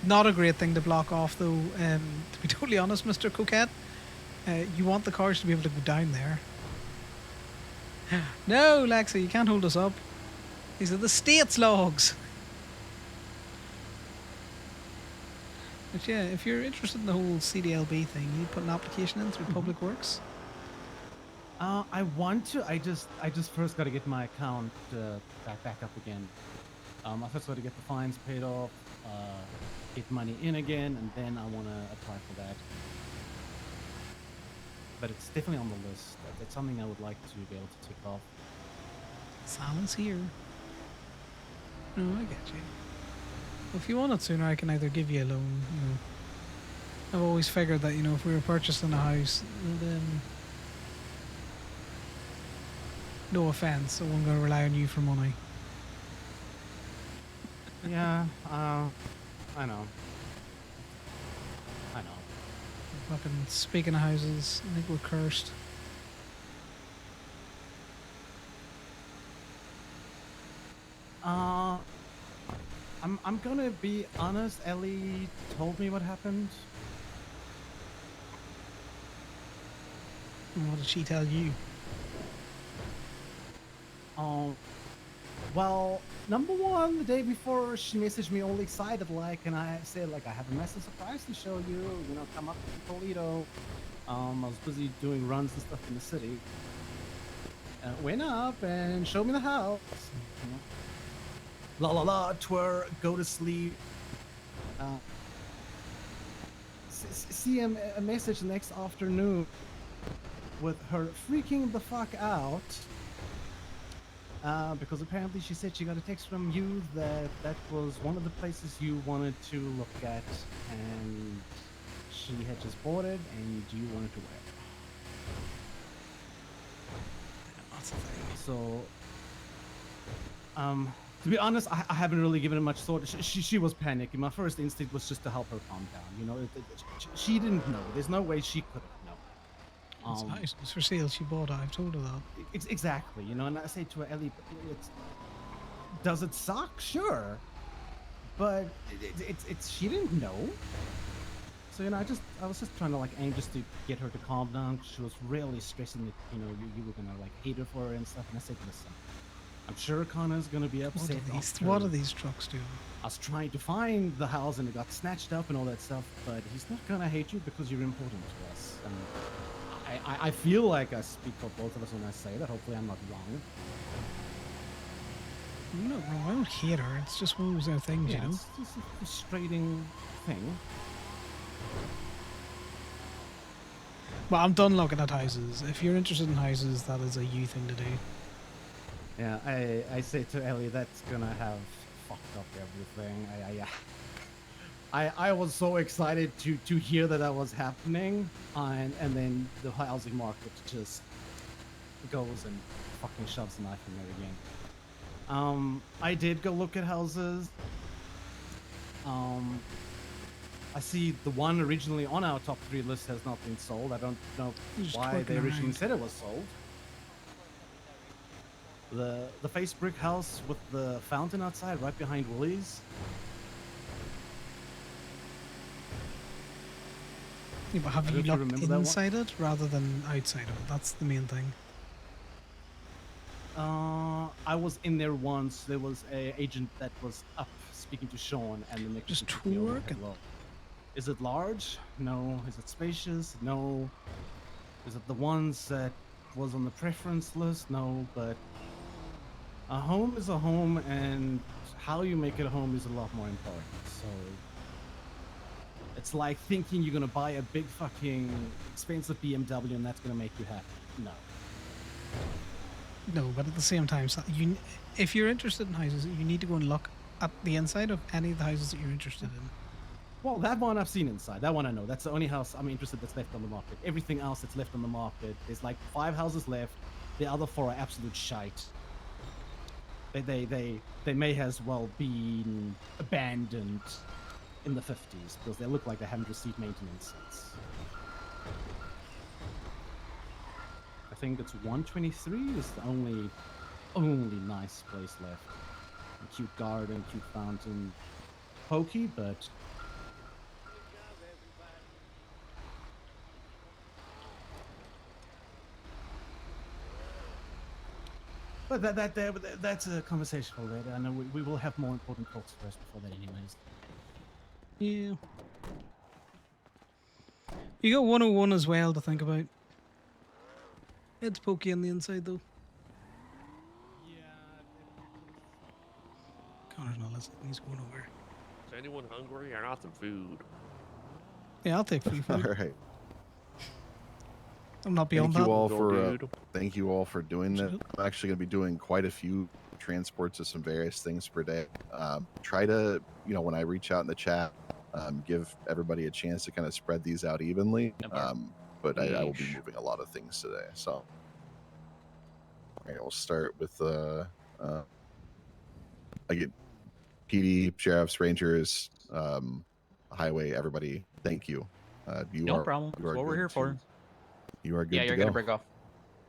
Not a great thing to block off, though. To be totally honest, Mr. Coquette, you want the cars to be able to go down there. No, Lexi, you can't hold us up. These are the state's logs. But yeah, if you're interested in the whole CDLB thing, you put an application in through Public Works. I want to. I just first got to get my account back up again. I first got to get the fines paid off, get money in again, and then I want to apply for that. But it's definitely on the list. It's something I would like to be able to tick off. Silence here. No, I get you. If you want it sooner, I can either give you a loan. You know, I've always figured that, you know, if we were purchasing a house, then no offense, I wasn't going to rely on you for money. Yeah, I know. Fucking speaking of houses, I think we're cursed. I'm gonna be honest. Ellie told me what happened. And what did she tell you? Well, number one, the day before, she messaged me all excited, like, and I said, like, I have a massive surprise to show you. You know, come up to Toledo. I was busy doing runs and stuff in the city. Went up and showed me the house. You know, la la la, twer, go to sleep. See a message the next afternoon with her freaking the fuck out. Because apparently she said she got a text from you that was one of the places you wanted to look at, and she had just bought it and you wanted to wear it. That's the thing. So, to be honest, I haven't really given it much thought. She was panicking. My first instinct was just to help her calm down. You know, she didn't know. There's no way she could have known. It's nice. It's for sale. She bought it. I've told her that. Exactly. You know, and I say to her, Ellie, does it suck? Sure. But it's she didn't know. So, you know, I was just trying to like aim just to get her to calm down. She was really stressing that, you know, you were gonna like hate her for her and stuff. And I said, listen, I'm sure Connor's gonna be upset. What are these trucks doing? I was trying to find the house and it got snatched up and all that stuff, but he's not gonna hate you because you're important to us. And I feel like I speak for both of us when I say that. Hopefully I'm not wrong. You're not wrong. I don't hate her. It's just one of those things, you know? It's just a frustrating thing. Well, I'm done looking at houses. If you're interested in houses, that is a you thing to do. Yeah, I say to Ellie, that's gonna have fucked up everything. I was so excited to hear that was happening, and then the housing market just goes and fucking shoves a knife in there again. I did go look at houses. I see the one originally on our top 3 list has not been sold. I don't know why they originally said it was sold. The face brick house with the fountain outside, right behind Willie's. Yeah, but have you looked inside it rather than outside of it? That's the main thing. I was in there once. There was a agent that was up speaking to Sean, and then they Just took me over. twerking. Well, is it large? No. Is it spacious? No. Is it the ones that was on the preference list? No. But a home is a home, and how you make it a home is a lot more important. So it's like thinking you're gonna buy a big fucking expensive BMW and that's gonna make you happy. No. No, but at the same time, if you're interested in houses, you need to go and look at the inside of any of the houses that you're interested in. Well, that one I've seen inside. That one I know. That's the only house I'm interested that's left on the market. Everything else that's left on the market, there's like 5 houses left. The other 4 are absolute shite. They may as well been abandoned in the 50s because they look like they haven't received maintenance since. I think it's 123 is the only nice place left. A cute garden, cute fountain, pokey, but that's a conversation for later. I know we will have more important talks first before that, anyways. Yeah. You got 101 as well to think about. It's pokey on the inside though. Connor's not listening. He's going over. Is anyone hungry? I got some food. Yeah, I'll take free food. All right. I'm not beyond that. Thank you all for doing that. I'm actually going to be doing quite a few transports of some various things per day. Try to, when I reach out in the chat, give everybody a chance to kind of spread these out evenly. But I will be moving a lot of things today. So, all right, we'll start with I get PD, sheriffs, rangers, highway, everybody. Thank you. No problem. That's what we're here for. You are good. Yeah, you're to gonna go. break off.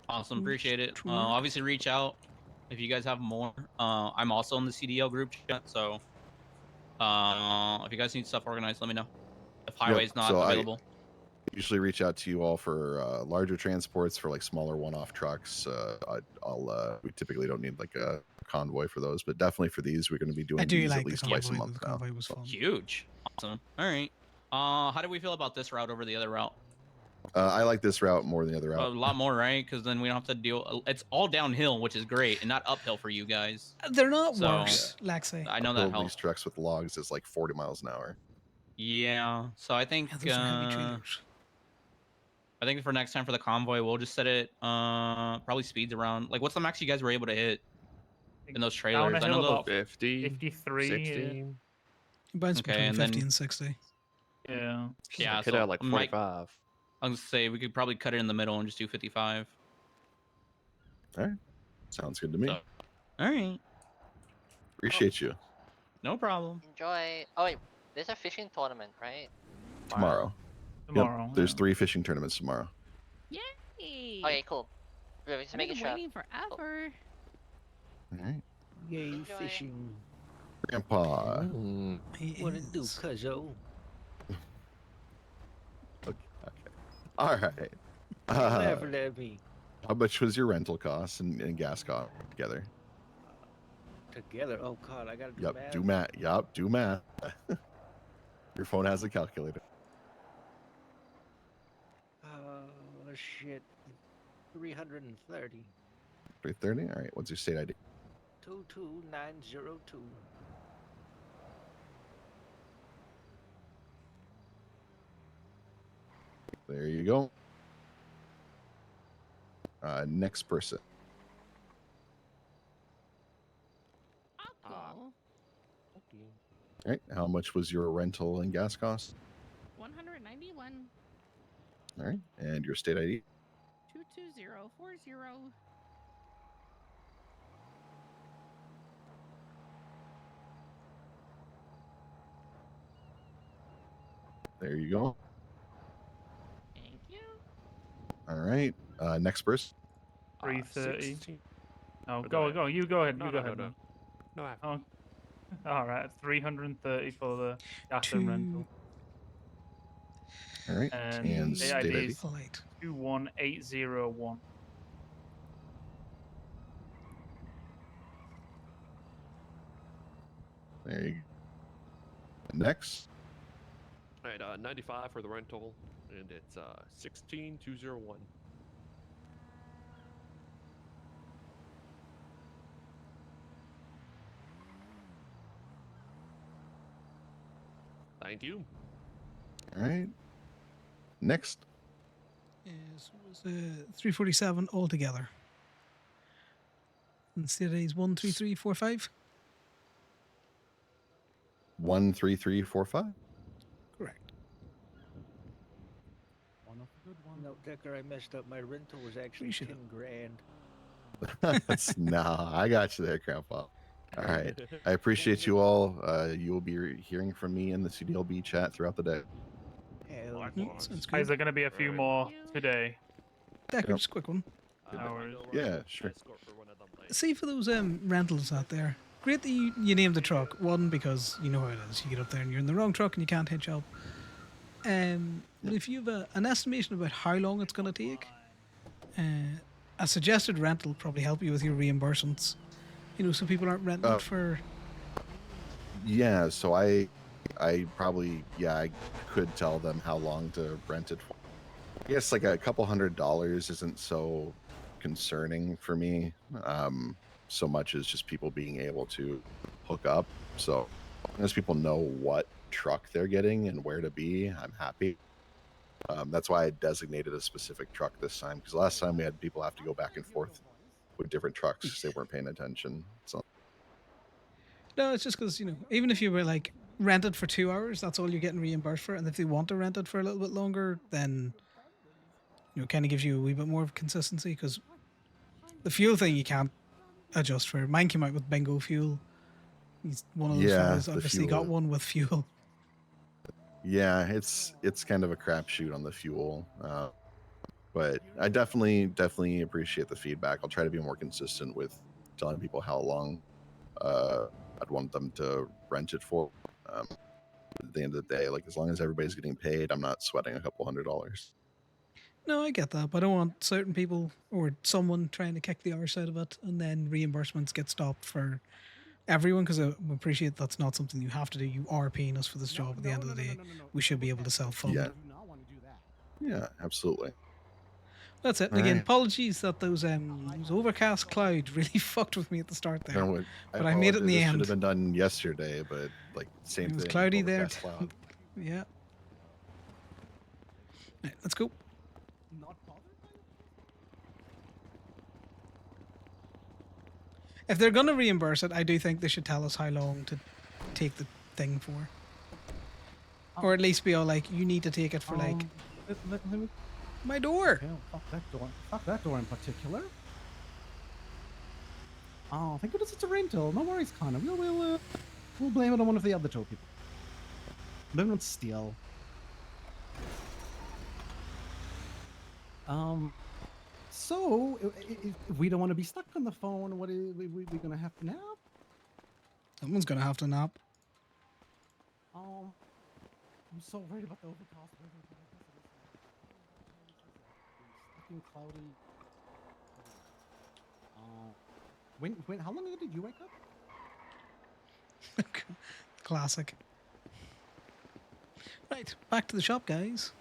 Awesome, appreciate it. Obviously, reach out if you guys have more. I'm also in the CDL group chat, so if you guys need stuff organized, let me know. If highway's not available. I usually reach out to you all for larger transports for like smaller one-off trucks. We typically don't need like a convoy for those, but definitely for these, we're going to be doing these at least twice a month now. Huge, awesome. All right. How do we feel about this route over the other route? I like this route more than the other route. A lot more, right? Because then we don't have to deal. It's all downhill, which is great, and not uphill for you guys. They're not worse, Lexi. I know that helps. These trucks with logs is like 40 miles an hour. Yeah, so I think those are heavy trailers. I think for next time for the convoy, we'll just set it probably speeds around. Like, what's the max you guys were able to hit in those trailers? I know about 50, 53, 60. Bounce between 50 and 60. Yeah. Yeah, could so have like 45. I was gonna say we could probably cut it in the middle and just do 55. All right, sounds good to me. So, all right. Appreciate you. No problem. Enjoy. Oh wait, there's a fishing tournament, right? Tomorrow. Yep, there's 3 fishing tournaments tomorrow. Yay! Okay, cool. Just I've making been sure. waiting forever. All right. Yay, fishing. Grandpa. What it do, cuzzo? Okay. All right. Laughing at me. How much was your rental cost and gas cost together? Together? Oh God, I gotta do Yep. math. Do math. Yep. Do math. Your phone has a calculator. Shit. 330. 330. All right. What's your state ID? 22902. There you go. Next person. Cool. All right. How much was your rental and gas cost? 191. All right. And your state ID? 22040. There you go. Thank you. All right. Next person. 330. Oh, go. You go ahead. You go ahead. No, I Oh, all right. 330 for the gas and rental. All right. And the state ID ID. is 21801. There you go. Next. All right, 95 for the rental, and it's 16201. Thank you. All right. Next. Yes, it was 347 altogether. And today's 13345. 13345. Correct. No, Decker, I messed up. My rental was actually 10 grand. Nah, I got you there, Grandpa. All right. I appreciate you all. You will be hearing from me in the CDLB chat throughout the day. Sounds Is good. there going to be a few more today? Decker, just a quick one. No worries. Yeah, sure. See for those rentals out there. Great that you named the truck. One, because you know how it is. You get up there and you're in the wrong truck and you can't hitch up. But if you have an estimation about how long it's going to take, a suggested rental will probably help you with your reimbursements. You know, so people aren't renting it for. Yeah, so I probably, I could tell them how long to rent it for. I guess like a couple $100 isn't so concerning for me, so much as just people being able to hook up. So as long as people know what truck they're getting and where to be, I'm happy. That's why I designated a specific truck this time, because last time we had people have to go back and forth with different trucks because they weren't paying attention. So No, it's just because, you know, even if you were like rented for 2 hours, that's all you're getting reimbursed for. And if they want to rent it for a little bit longer, then, you know, it kind of gives you a wee bit more of consistency, because the fuel thing you can't adjust for. Mine came out with bingo fuel. He's one of those fellas, the obviously got fuel. one with fuel. Yeah, it's kind of a crapshoot on the fuel, but I definitely appreciate the feedback. I'll try to be more consistent with telling people how long I'd want them to rent it for. At the end of the day, like as long as everybody's getting paid, I'm not sweating a couple $100. No, I get that, but I don't want certain people or someone trying to kick the arse out of it and then reimbursements get stopped for everyone, because I appreciate that's not something you have to do. You are paying us for this job at the end of the day. We should be able to self-fund. Yeah. Yeah, absolutely. That's it. All Again, right. apologies that those overcast clouds really fucked with me at the start there. No, But I made it in the this end. should have been done yesterday, but like same It was thing. cloudy there. overcast cloud. Yeah. Right, let's go. If they're going to reimburse it, I do think they should tell us how long to take the thing for. Or at least be all like, you need to take it for like Let me. my door. Okay, fuck that door. Fuck that door in particular. Oh, thank goodness it's a rental. No worries, Connor. We'll blame it on one of the other two people. Blame it on steal. So if we don't want to be stuck on the phone, what are we gonna have to nap? Someone's going to have to nap. I'm so worried about the overcast weather. Stuck in cloudy. When? How long ago did you wake up? Classic. Right, back to the shop, guys.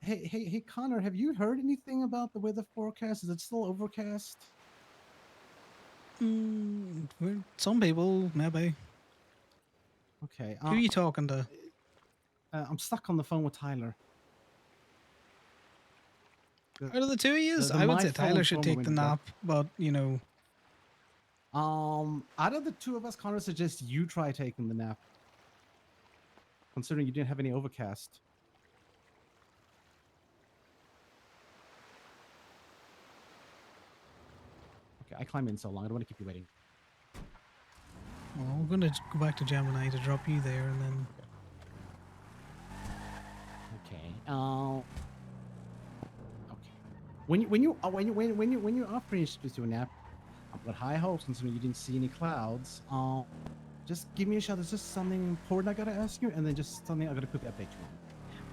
Hey, Connor, have you heard anything about the weather forecast? Is it still overcast? Some people, maybe. Okay. Who are you talking to? I'm stuck on the phone with Tyler. Out of the two of you, I would say Tyler should take the nap, but you know. Out of the two of us, Connor suggests you try taking the nap. Considering you didn't have any overcast. Okay, I climb in so long. I don't want to keep you waiting. Well, we're gonna go back to Gemini to drop you there, and then. Okay. Okay. When you are finished with your nap, I've got high hopes considering you didn't see any clouds. just give me a shout. There's just something important I gotta ask you, and then just something I gotta quickly update you on.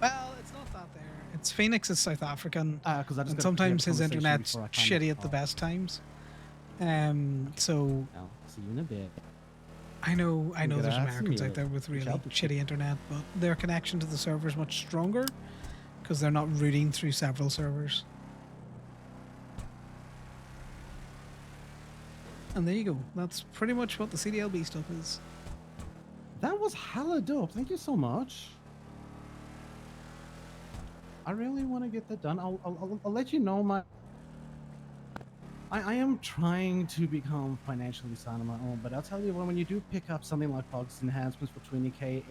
Well, it's not that there. It's Phoenix is South African, 'Cause I just and gotta sometimes have a his conversation internet's before I climb up shitty the at the car. best times. So I'll see you in a bit. I know there's Americans Grazie out there with mille. really Ciao a tutti. shitty internet, but their connection to the server is much stronger because they're not routing through several servers. And there you go. That's pretty much what the CDLB stuff is. That was hella dope. Thank you so much. I really want to get that done. I'll let you know my. I am trying to become financially sound on my own, but I'll tell you when you do pick up something like Bugs enhancements for 20k,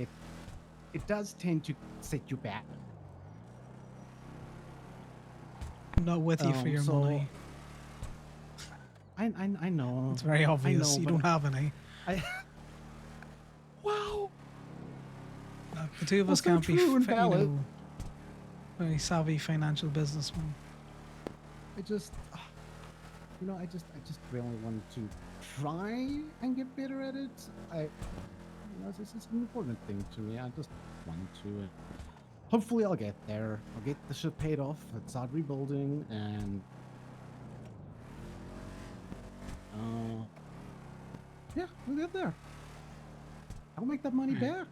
it does tend to set you back. I'm not with you for your money. I know. It's very obvious. You but don't have any. Wow. The two of Well, us so can't be, true and you valid. know, very savvy financial businessmen. I just, I just really want to try and get better at it. This is an important thing to me. I just want to. Hopefully, I'll get there. I'll get the ship paid off. Let's start rebuilding, and yeah, we'll get there. I'll make that money back.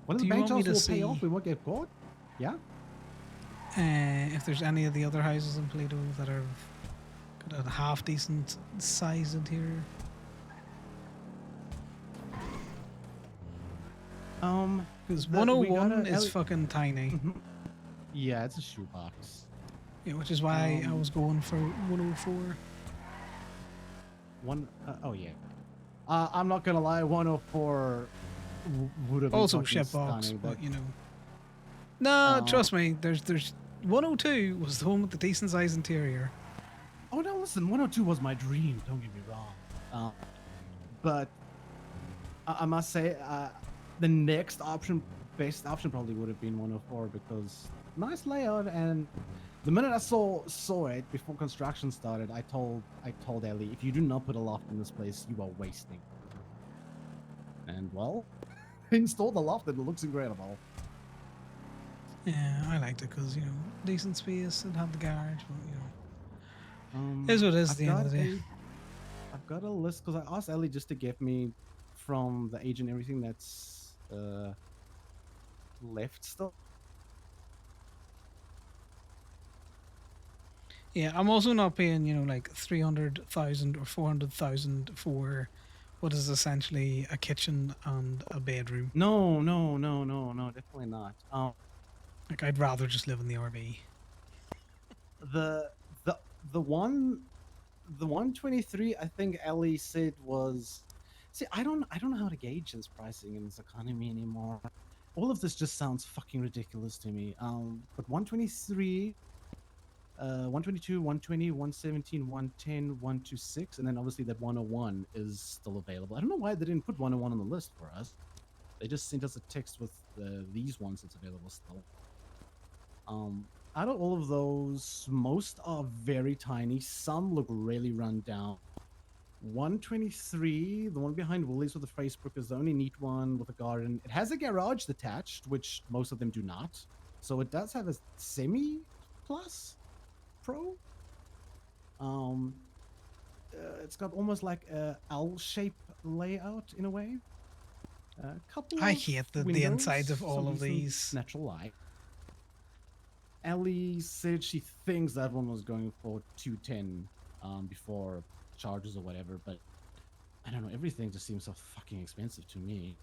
When Do the you bank want me jobs to will pay see- off, we won't get caught. Yeah. If there's any of the other houses in Toledo that are got a half decent size interior. Because we 101 gotta- is fucking tiny. Yeah, it's a shoebox. Yeah, which is why I was going for 104. Oh yeah. I'm not gonna lie, 104 would have been Also fucking shitbox, stunning, but you know. No, Oh. trust me. There's 102 was the one with the decent size interior. Oh no, listen, 102 was my dream. Don't get me wrong. But I must say, the next best option probably would have been 104 because nice layout. And the minute I saw it before construction started, I told Ellie, if you do not put a loft in this place, you are wasting. And well, I installed the loft and it looks incredible. Yeah, I liked it because, you know, decent space and had the garage, but, you know. Is what it is at the end of the day. I've got a list because I asked Ellie just to give me from the age and everything that's left still. Yeah, I'm also not paying, you know, like 300,000 or 400,000 for what is essentially a kitchen and a bedroom. No, definitely not. Like, I'd rather just live in the RV. The 123, I think Ellie said was. See, I don't know how to gauge this pricing in this economy anymore. All of this just sounds fucking ridiculous to me. But 123, 122, 120, 117, 110, 126, and then obviously that 101 is still available. I don't know why they didn't put 101 on the list for us. They just sent us a text with these ones that's available still. Out of all of those, most are very tiny. Some look really run down. 123, the one behind Woolies with the Facebook, is the only neat one with a garden. It has a garage attached, which most of them do not. So it does have a semi plus pro. It's got almost like a L-shape layout in a way. A couple. I of hate the windows, insides of some all of decent these. natural light. Ellie said she thinks that one was going for 210 before charges or whatever, but I don't know. Everything just seems so fucking expensive to me.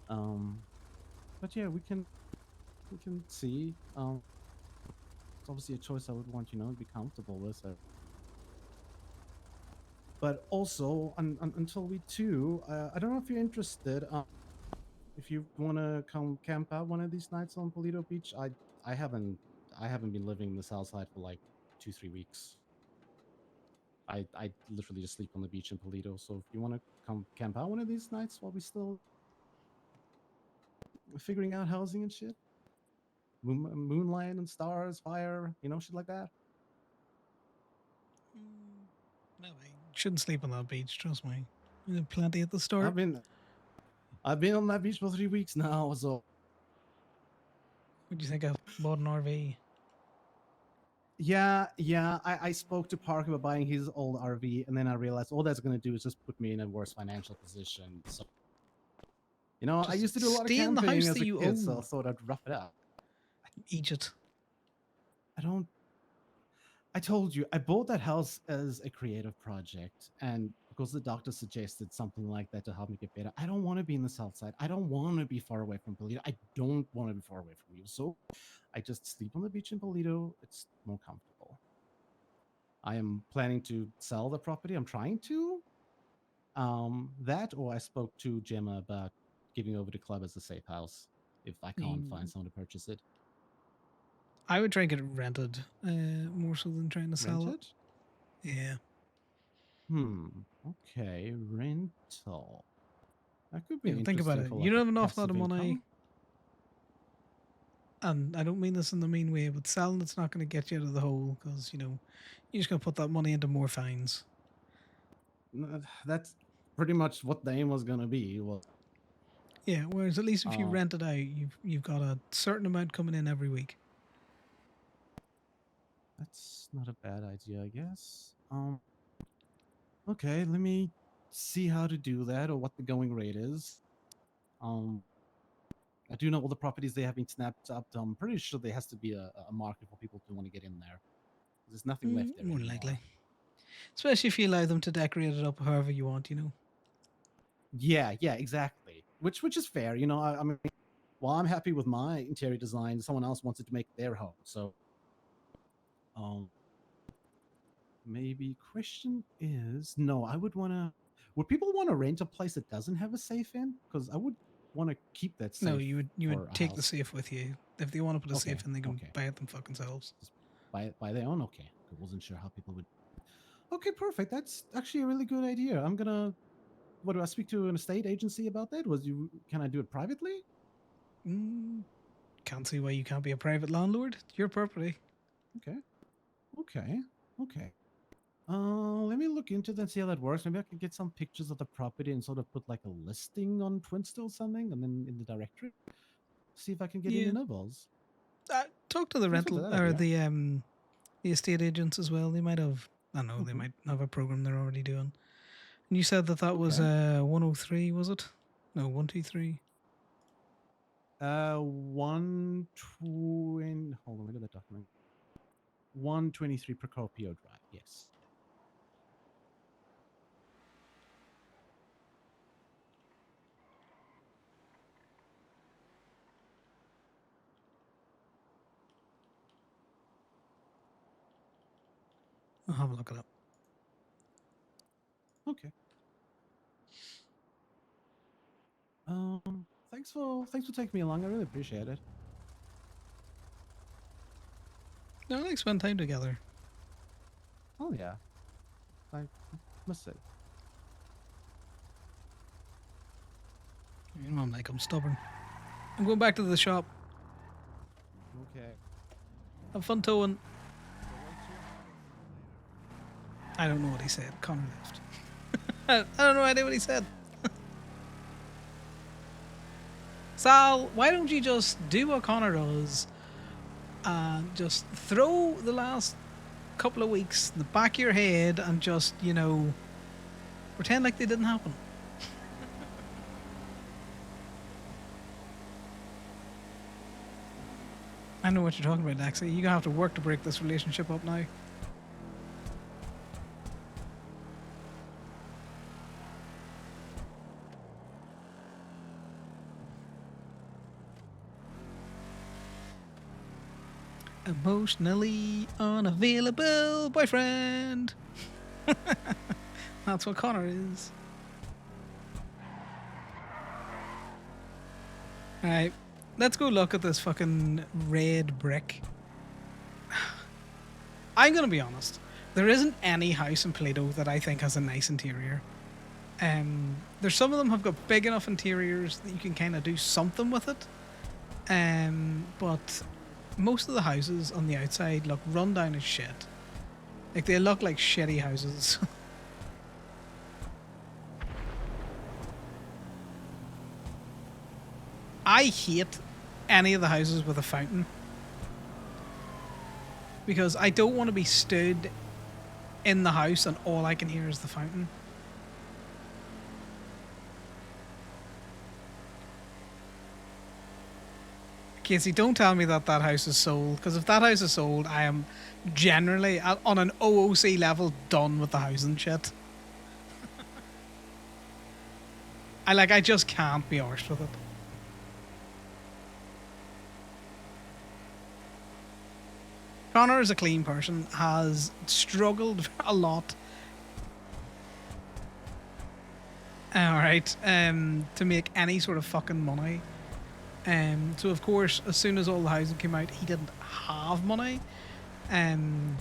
But yeah, we can see. It's obviously a choice I would want, to be comfortable with. So. But also, until we too, I don't know if you're interested. If you want to come camp out one of these nights on Polito Beach, I haven't been living in the south side for like 2-3 weeks. I literally just sleep on the beach in Polito. So if you want to come camp out one of these nights while we still figuring out housing and shit, moonlight and stars, fire, shit like that. No, shouldn't sleep on that beach. Trust me. We had plenty at the start. I've been on that beach for 3 weeks now. So what do you think of bought an RV? yeah. I spoke to Park about buying his old RV, and then I realized all that's going to do is just put me in a worse financial position. So, I Just used to do a lot of stay in the camping house as that a you kid, so I own. thought I'd rough it out. Egypt. I told you, I bought that house as a creative project, and because the doctor suggested something like that to help me get better, I don't want to be in the south side. I don't want to be far away from Polito. I don't want to be far away from you. So I just sleep on the beach in Polito. It's more comfortable. I am planning to sell the property. I'm trying to. That, or I spoke to Gemma about giving over the club as a safe house if I can't find someone to purchase it. I would try and get it rented, more so than trying to sell Rented? it. Yeah. Okay. Rental. That could be an Think about interesting it. for You like don't a have an awful lot passive of money. income. And I don't mean this in the mean way, but selling it's not going to get you out of the hole because, you're just going to put that money into more fines. That's pretty much what the aim was going to be. Well, yeah, whereas at least if you rent it out, you've got a certain amount coming in every week. That's not a bad idea, I guess. Okay, let me see how to do that or what the going rate is. I do know all the properties they have been snapped up. I'm pretty sure there has to be a market for people to want to get in there. There's nothing left there More anymore. likely. Especially if you allow them to decorate it up however you want, Yeah, exactly. Which is fair. I mean, while I'm happy with my interior design, someone else wants it to make their home. So, maybe question is no. I would want to. Would people want to rent a place that doesn't have a safe in? Because I would want to keep that safe. No, you would for a take the house. safe with you. If they want to put a safe in, they can okay. buy it them fucking selves. Just buy their own. Okay, I wasn't sure how people would. Okay, perfect. That's actually a really good idea. I'm gonna. What do I speak to an estate agency about that? Can I do it privately? Can't see why you can't be a private landlord. It's your property. Okay. Let me look into that and see how that works. Maybe I can get some pictures of the property and sort of put like a listing on Twinstill or something, and then in the directory, see if I can get any nibbles. Talk to the Thanks for rental that or idea. the estate agents as well. They might have. I don't know. They might have a program they're already doing. And you said that was 103, was it? No, 123. 120. Hold on, look at that document. 123 Procopio Drive. Yes. I'll have a look at it. Okay. Thanks for taking me along. I really appreciate it. No, like spend time together. Oh yeah. I must say. I'm stubborn. I'm going back to the shop. Okay. Have fun towing. I don't know what he said. Connor left. I don't know what he said. Sal, why don't you just do what Connor does and just throw the last couple of weeks in the back of your head and just, pretend like they didn't happen. I know what you're talking about, Daxie. You're going to have to work to break this relationship up now. Emotionally unavailable boyfriend. That's what Connor is. Alright, let's go look at this fucking red brick. I'm gonna be honest. There isn't any house in Plato that I think has a nice interior. There's some of them have got big enough interiors that you can kind of do something with it. But most of the houses on the outside look run down as shit. Like, they look like shitty houses. I hate any of the houses with a fountain because I don't want to be stood in the house and all I can hear is the fountain. Casey, don't tell me that that house is sold, because if that house is sold, I am generally on an OOC level done with the house and shit. I just can't be arsed with it. Connor, as a clean person, has struggled a lot. Alright, to make any sort of fucking money. So of course, as soon as all the housing came out, he didn't have money. And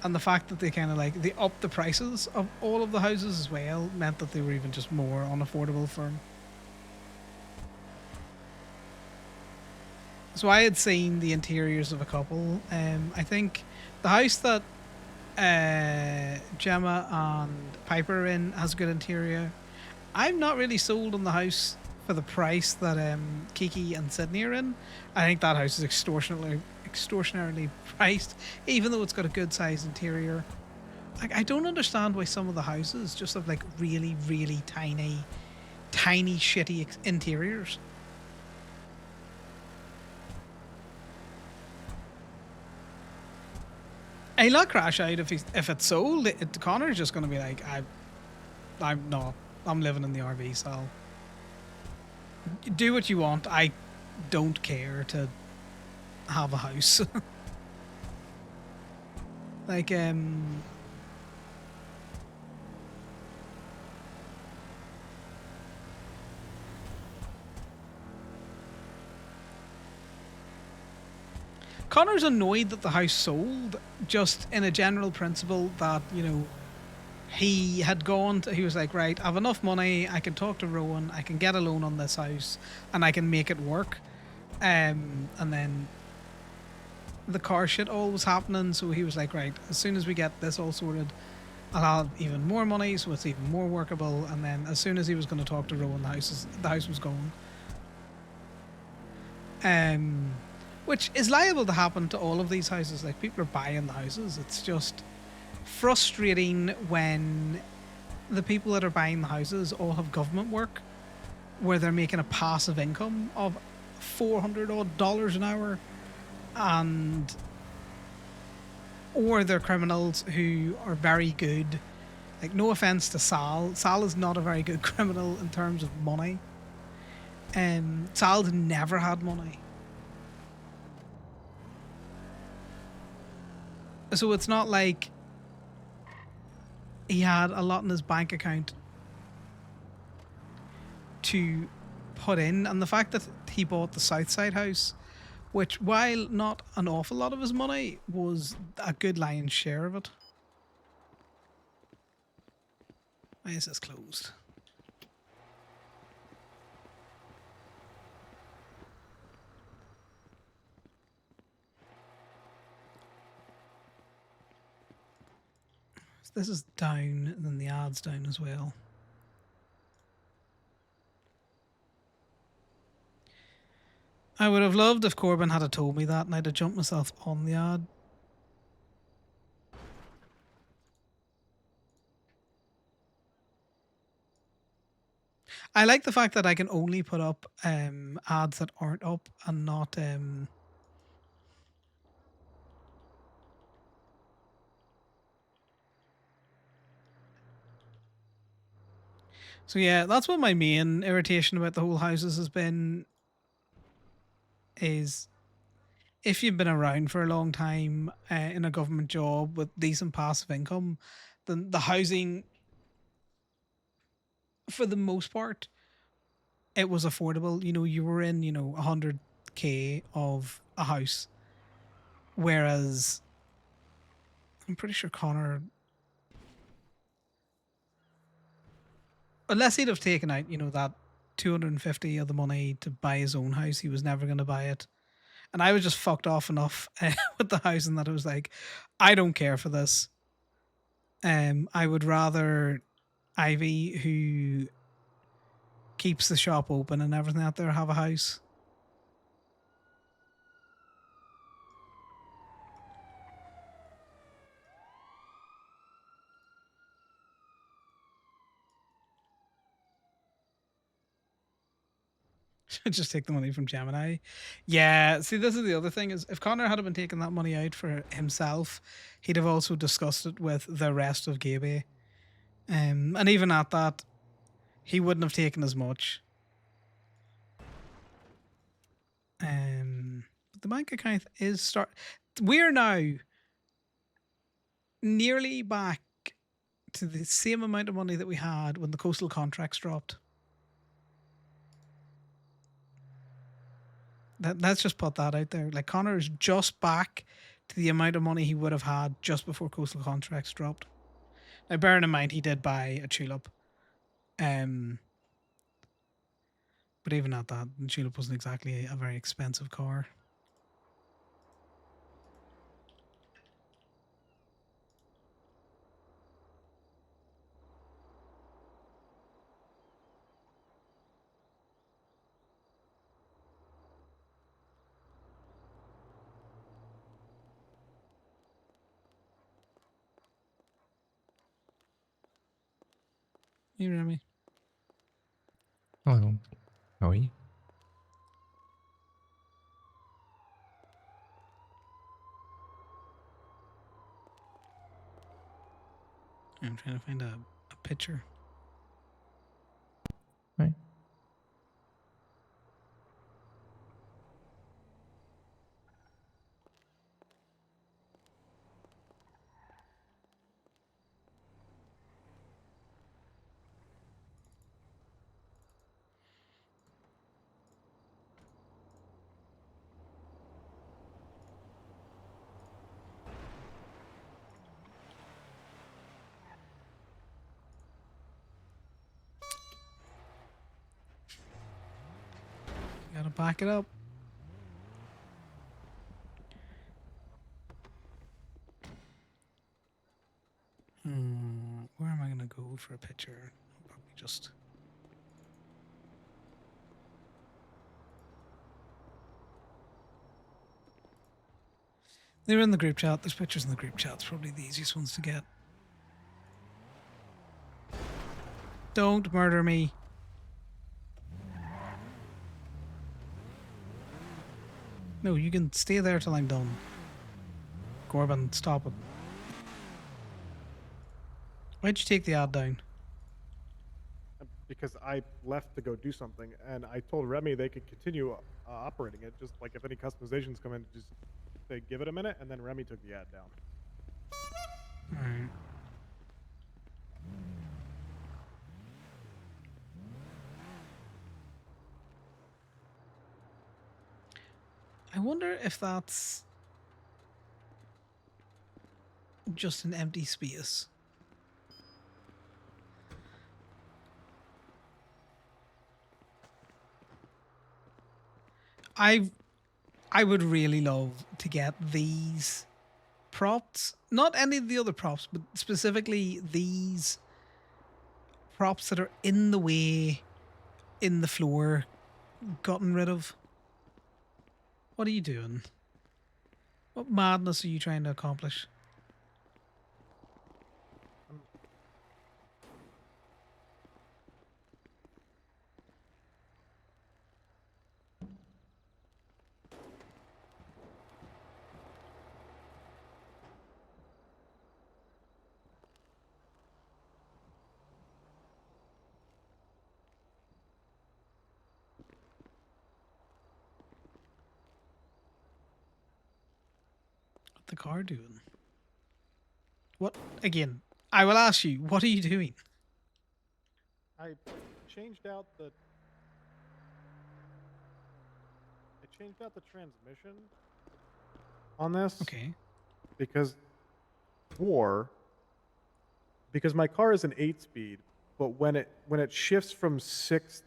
the fact that they kind of they upped the prices of all of the houses as well meant that they were even just more unaffordable for him. So I had seen the interiors of a couple. I think the house that Gemma and Piper are in has a good interior. I'm not really sold on the house for the price that Kiki and Sydney are in. I think that house is extortionately priced, even though it's got a good sized interior. I don't understand why some of the houses just have really, really tiny shitty interiors. He'll not crash out if it's sold. Connor's just going to be like, I'm living in the RV, so do what you want. I don't care to have a house. Connor's annoyed that the house sold, just in a general principle that, he was like, right, I have enough money, I can talk to Rowan, I can get a loan on this house, and I can make it work. And then the car shit all was happening, so he was like, right, as soon as we get this all sorted, I'll have even more money, so it's even more workable. And then as soon as he was going to talk to Rowan, the house was gone. Which is liable to happen to all of these houses. People are buying the houses. It's just frustrating when the people that are buying the houses all have government work where they're making a passive income of $400 odd an hour, or they're criminals who are very good. No offense to Sal. Sal is not a very good criminal in terms of money. Sal's never had money. So it's not like he had a lot in his bank account to put in. And the fact that he bought the Southside house, which, while not an awful lot of his money, was a good lion's share of it. Why is this closed? This is down, and then the ad's down as well. I would have loved if Corbin had told me that and I'd have jumped myself on the ad. I like the fact that I can only put up ads that aren't up and not So yeah, that's what my main irritation about the whole houses has been, is if you've been around for a long time in a government job with decent passive income, then the housing, for the most part, it was affordable. You were in, 100K of a house. Whereas I'm pretty sure Connor, unless he'd have taken out, that 250 of the money to buy his own house, he was never going to buy it. And I was just fucked off enough with the housing that it was like, I don't care for this. I would rather Ivy, who keeps the shop open and everything out there, have a house. Just take the money from Gemini. Yeah, see, this is the other thing is if Connor had been taking that money out for himself, he'd have also discussed it with the rest of Gaby. And even at that, he wouldn't have taken as much. But the bank account is we're now nearly back to the same amount of money that we had when the coastal contracts dropped. Let's just put that out there. Like Connor is just back to the amount of money he would have had just before coastal contracts dropped. Now, bearing in mind he did buy a tulip, but even at that, the tulip wasn't exactly a very expensive car. You know me. Hello. How are you? I'm trying to find a picture. Right. Gotta back it up. Where am I gonna go for a picture? I'll probably just. They're in the group chat. There's pictures in the group chat. It's probably the easiest ones to get. Don't murder me. No, you can stay there till I'm done. Corbin, stop it. Why'd you take the ad down? Because I left to go do something, and I told Remy they could continue operating it. Just like if any customizations come in, just say give it a minute, and then Remy took the ad down. Alright. I wonder if that's just an empty space. I would really love to get these props, not any of the other props, but specifically these props that are in the way in the floor gotten rid of. What are you doing? What madness are you trying to accomplish? What the car doing? What again? I will ask you. What are you doing? I changed out the transmission on this. Okay. Because my car is an 8-speed, but when it shifts from 6th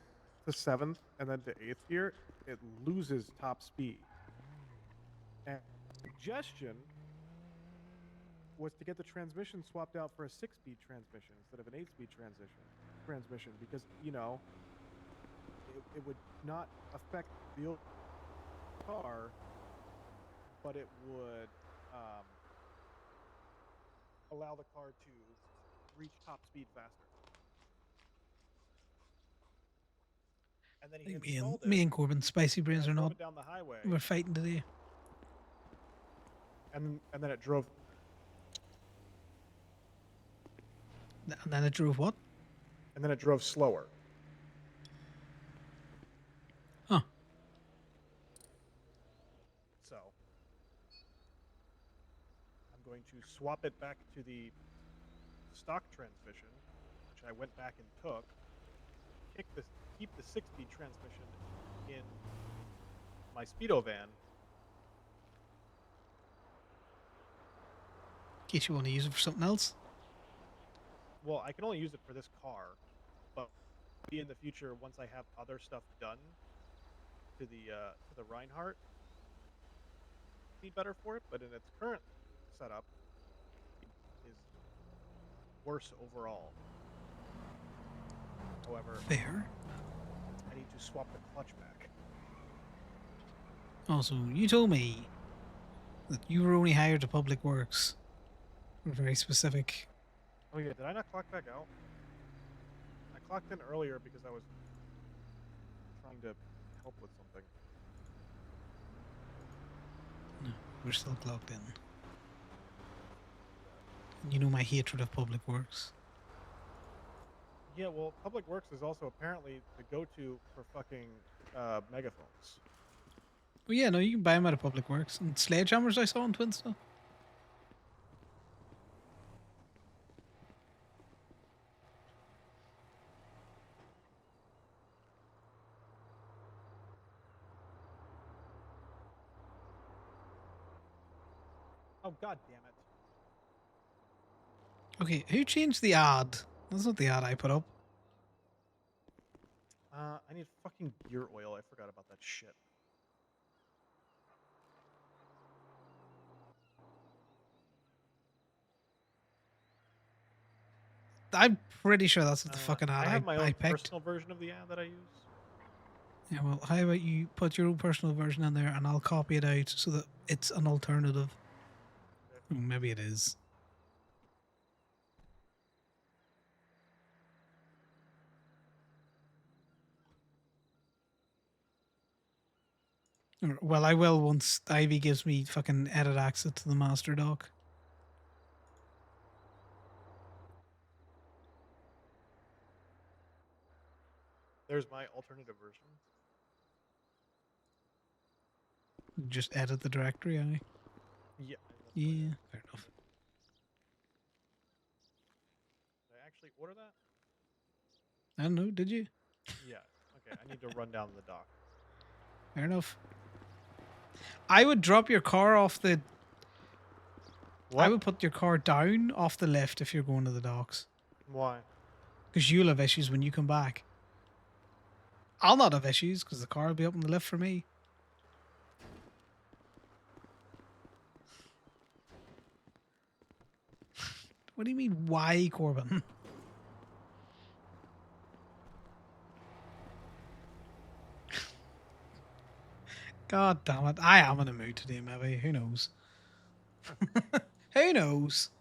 to 7th and then to 8th gear, it loses top speed. And suggestion was to get the transmission swapped out for a 6-speed transmission instead of an 8-speed transmission because it would not affect the car, but it would allow the car to reach top speed faster. and then I he think installed me it. and Corbin, spicy and brains I are drove not. it down the highway, We're fighting today. and then it drove. And then it drove what? And then it drove slower. Huh. So I'm going to swap it back to the stock transmission, which I went back and took. Keep the 6-speed transmission in my Speedo van. In case you want to use it for something else. Well, I can only use it for this car, but in the future, once I have other stuff done to the Reinhardt, be better for it. But in its current setup, is worse overall. However, fair. I need to swap the clutch back. Also, you told me that you were only hired to Public Works for very specific. Oh yeah, did I not clock back out? I clocked in earlier because I was trying to help with something. No, we're still clogged in. You know my hatred of Public Works. Yeah, well, Public Works is also apparently the go-to for fucking megaphones. Well, yeah, no, you can buy them out of Public Works. And sledgehammers I saw on Twinstone. Oh, god damn it. Okay, who changed the ad? That's not the ad I put up. I need fucking gear oil. I forgot about that shit. I'm pretty sure that's not the fucking ad I have my own I picked. personal version of the ad that I use. Yeah, well, how about you put your own personal version in there and I'll copy it out so that it's an alternative. Oh, maybe it is. Well, I will once Ivy gives me fucking edit access to the master doc. There's my alternative version. Just edit the directory, I. Yeah. Yeah, fair enough. Did I actually order that? I don't know, did you? Yeah. Okay, I need to run down the dock. Fair enough. I would drop your car off the... What? I would put your car down off the lift if you're going to the docks. Why? Because you'll have issues when you come back. I'll not have issues because the car will be up on the lift for me. What do you mean, why, Corbin? God damn it. I am in a mood today, maybe. Who knows? Who knows?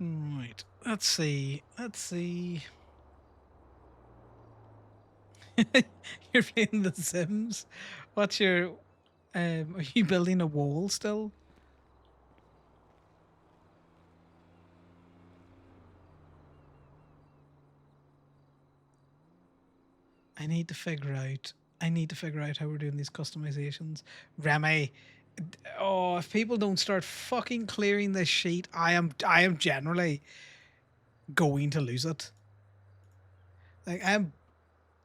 Right. Let's see. Let's see. You're playing The Sims? What's your... are you building a wall still? I need to figure out how we're doing these customizations. Remy, oh, if people don't start fucking clearing this sheet, I am generally going to lose it. Like, I'm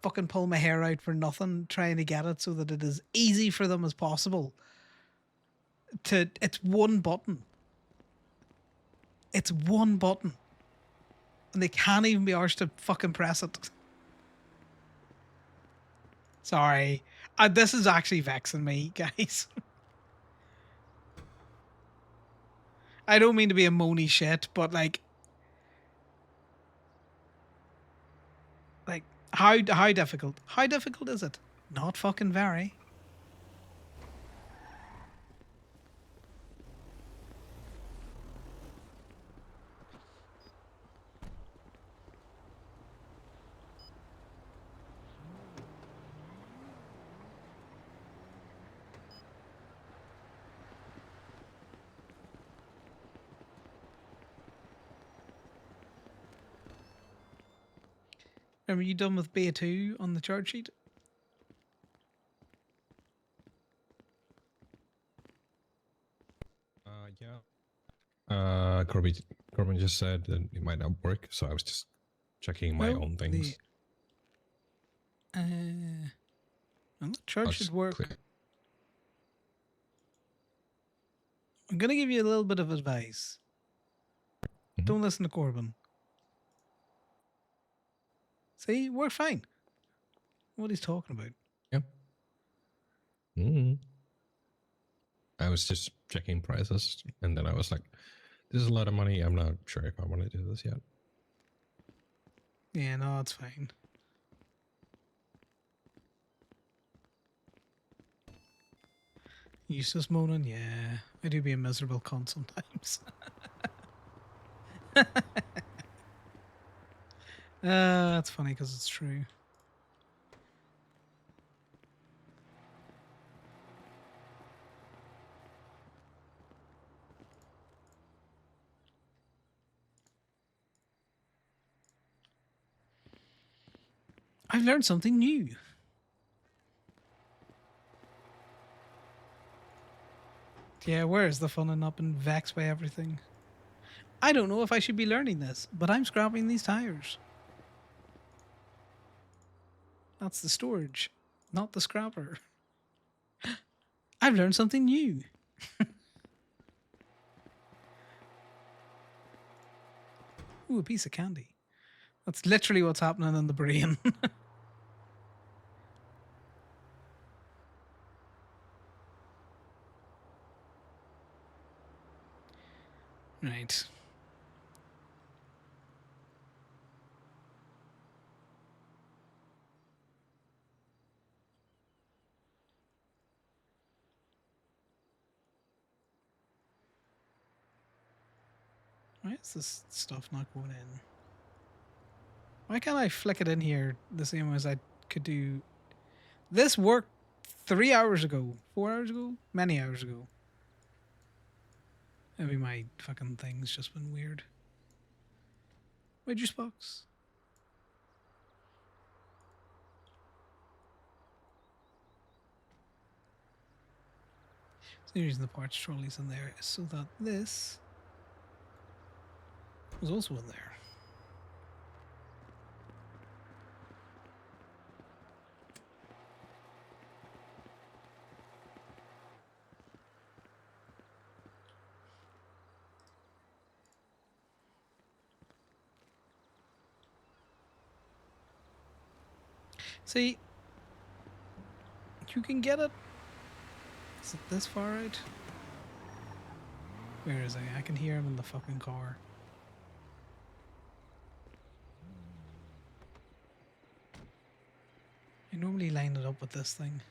fucking pulling my hair out for nothing, trying to get it so that it is easy for them as possible. It's one button. It's one button. And they can't even be arsed to fucking press it. Sorry. This is actually vexing me, guys. I don't mean to be a moany shit, but like how difficult? How difficult is it? Not fucking very. Are you done with Bay 2 on the charge sheet? Yeah. Corbin just said that it might not work, so I was just checking my Well, own things. And the charge should work. I'm gonna give you a little bit of advice. Don't listen to Corbin. See, we're fine. What he's talking about. Yep. Mm. I was just checking prices, and then I was like, "This is a lot of money. I'm not sure if I want to do this yet." Yeah, no, it's fine. Useless moaning, yeah. I do be a miserable cunt sometimes. That's funny because it's true. I've learned something new. Yeah, where is the fun in not being vexed by everything? I don't know if I should be learning this, but I'm scrapping these tires. That's the storage, not the scrapper. I've learned something new. Ooh, a piece of candy. That's literally what's happening in the brain. Right. Why is this stuff not going in? Why can't I flick it in here the same as I could do? This worked 3 hours ago, 4 hours ago, many hours ago. Maybe my fucking thing's just been weird. My juice box. The reason the parts trolley's in there is so that this was also in there. See, you can get it. Is it this far out? Where is he? I can hear him in the fucking car. I normally line it up with this thing.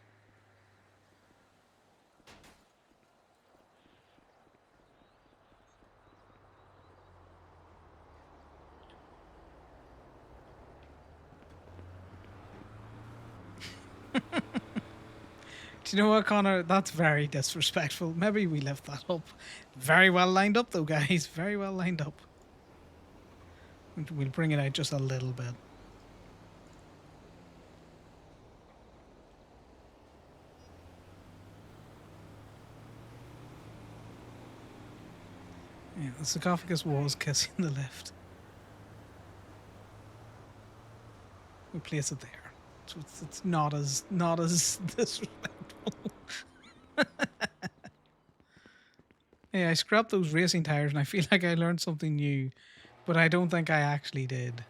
Do you know what, Connor? That's very disrespectful. Maybe we left that up. Very well lined up, though, guys. Very well lined up. We'll bring it out just a little bit. Yeah, the sarcophagus was kissing the lift. We place it there, so it's not as disrespectful. Hey, I scrapped those racing tires and I feel like I learned something new, but I don't think I actually did.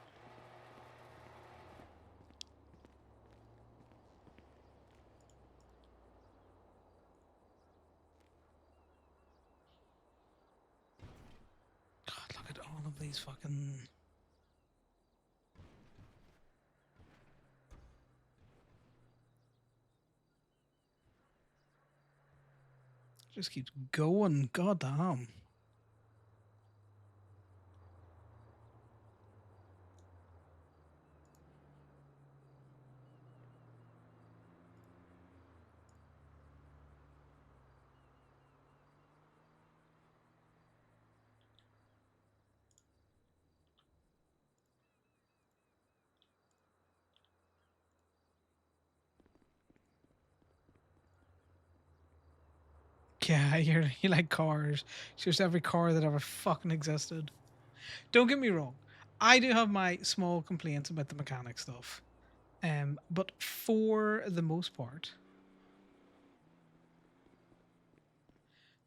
God, look at all of these fucking... Just keeps going. God damn. Yeah, you like cars. It's just every car that ever fucking existed. Don't get me wrong. I do have my small complaints about the mechanic stuff. But for the most part,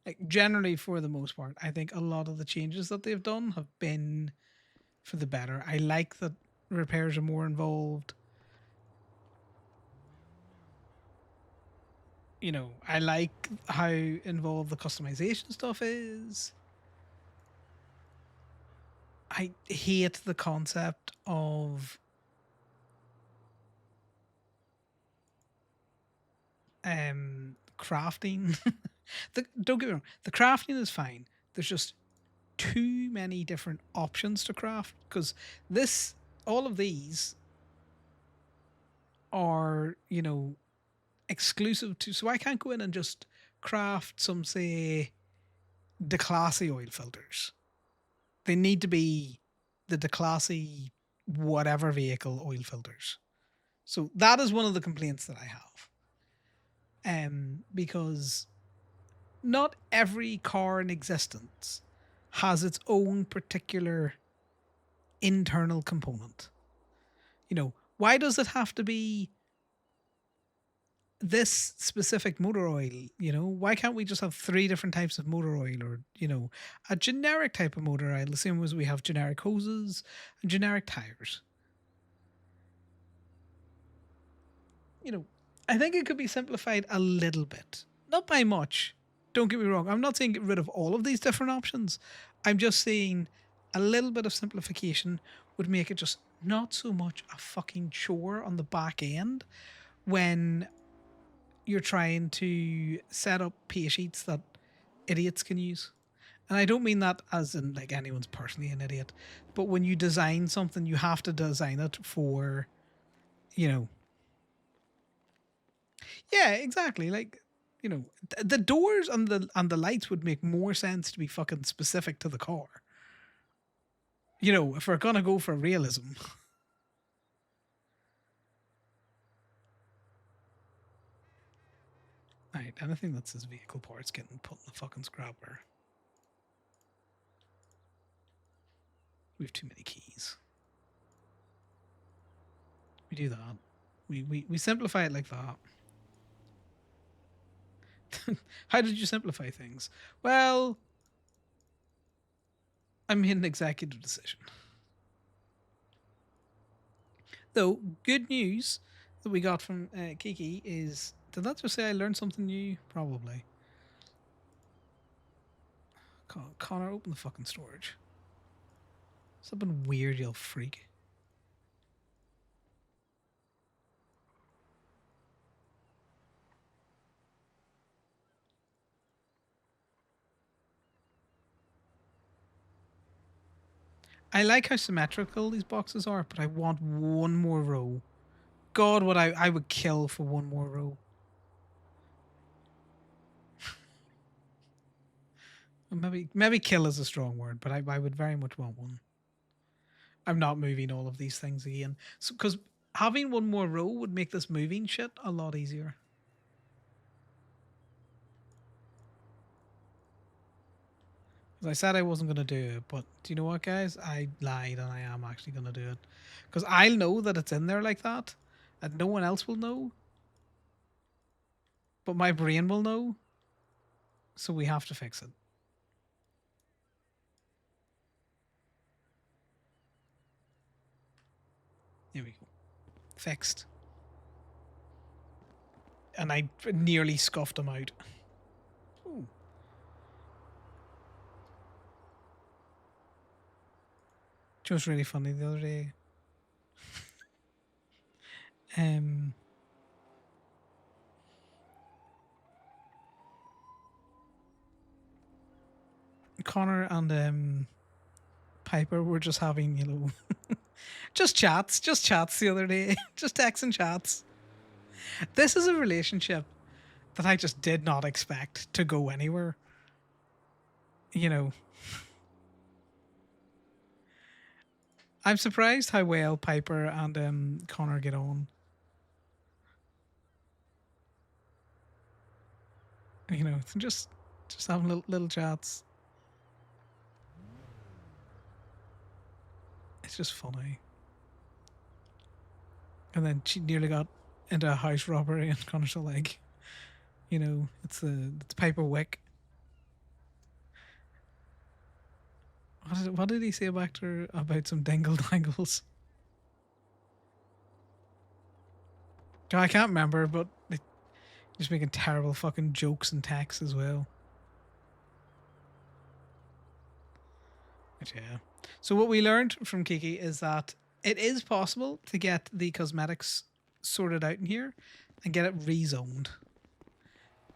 like generally for the most part, I think a lot of the changes that they've done have been for the better. I like that repairs are more involved. You know, I like how involved the customization stuff is. I hate the concept of crafting. Don't get me wrong, the crafting is fine. There's just too many different options to craft because this all of these are, you know, exclusive to, so I can't go in and just craft some, say, declassy oil filters. They need to be the declassy whatever vehicle oil filters. So that is one of the complaints that I have. Because not every car in existence has its own particular internal component. You know, why does it have to be this specific motor oil? You know, why can't we just have 3 different types of motor oil, or, you know, a generic type of motor oil, the same as we have generic hoses and generic tires? You know, I think it could be simplified a little bit. Not by much. Don't get me wrong. I'm not saying get rid of all of these different options. I'm just saying a little bit of simplification would make it just not so much a fucking chore on the back end when you're trying to set up pay sheets that idiots can use. And I don't mean that as in like anyone's personally an idiot, but when you design something, you have to design it for, you know, yeah, exactly. Like, you know, the doors and the lights would make more sense to be fucking specific to the car. You know, if we're gonna go for realism. Right, anything that says vehicle parts getting put in the fucking scrapper. We have too many keys. We do that. We simplify it like that. How did you simplify things? Well, I made an executive decision. Though, good news that we got from Kiki is, did that just say I learned something new? Probably. Connor, open the fucking storage. Something weird, you freak. I like how symmetrical these boxes are, but I want one more row. God, what I would kill for one more row. Maybe kill is a strong word, but I would very much want one. I'm not moving all of these things again. So, because having one more row would make this moving shit a lot easier. As I said I wasn't going to do it, but do you know what, guys? I lied and I am actually going to do it. Because I'll know that it's in there like that, and no one else will know. But my brain will know. So we have to fix it. fixed. And I nearly scuffed him out. Ooh. Which was really funny the other day. Connor and Piper were just having, you know, just chats the other day, just texts and chats. This is a relationship that I just did not expect to go anywhere. You know, I'm surprised how well Piper and Connor get on. You know, just having little chats. It's just funny. And then she nearly got into a house robbery, and Connor's like, you know, it's Piper Wick. What did he say back to her about some dingle dangles? I can't remember, but just making terrible fucking jokes and texts as well. But yeah. So what we learned from Kiki is that it is possible to get the cosmetics sorted out in here and get it rezoned.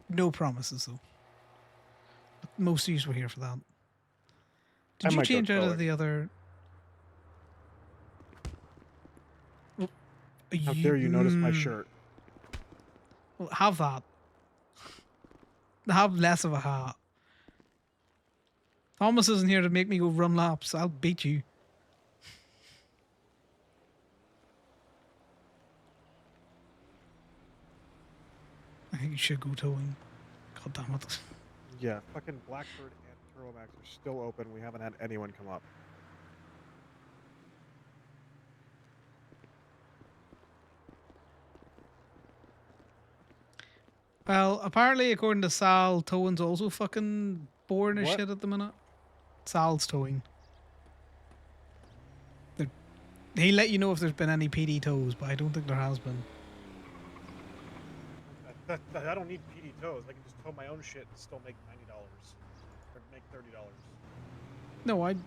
No promises though. But most of you were here for that. Did you change out of the other? How dare you notice my shirt? Well, have that. Have less of a hat. Thomas isn't here to make me go run laps. I'll beat you. I think you should go towing. God damn it. Yeah, fucking Blackbird and Turbomax are still open. We haven't had anyone come up. Well, apparently, according to Sal, towing's also fucking boring as What? shit at the minute. Sal's towing. He'll let you know if there's been any PD tows, but I don't think there has been. I don't need PD tows. I can just tow my own shit and still make $90 or make $30. No, I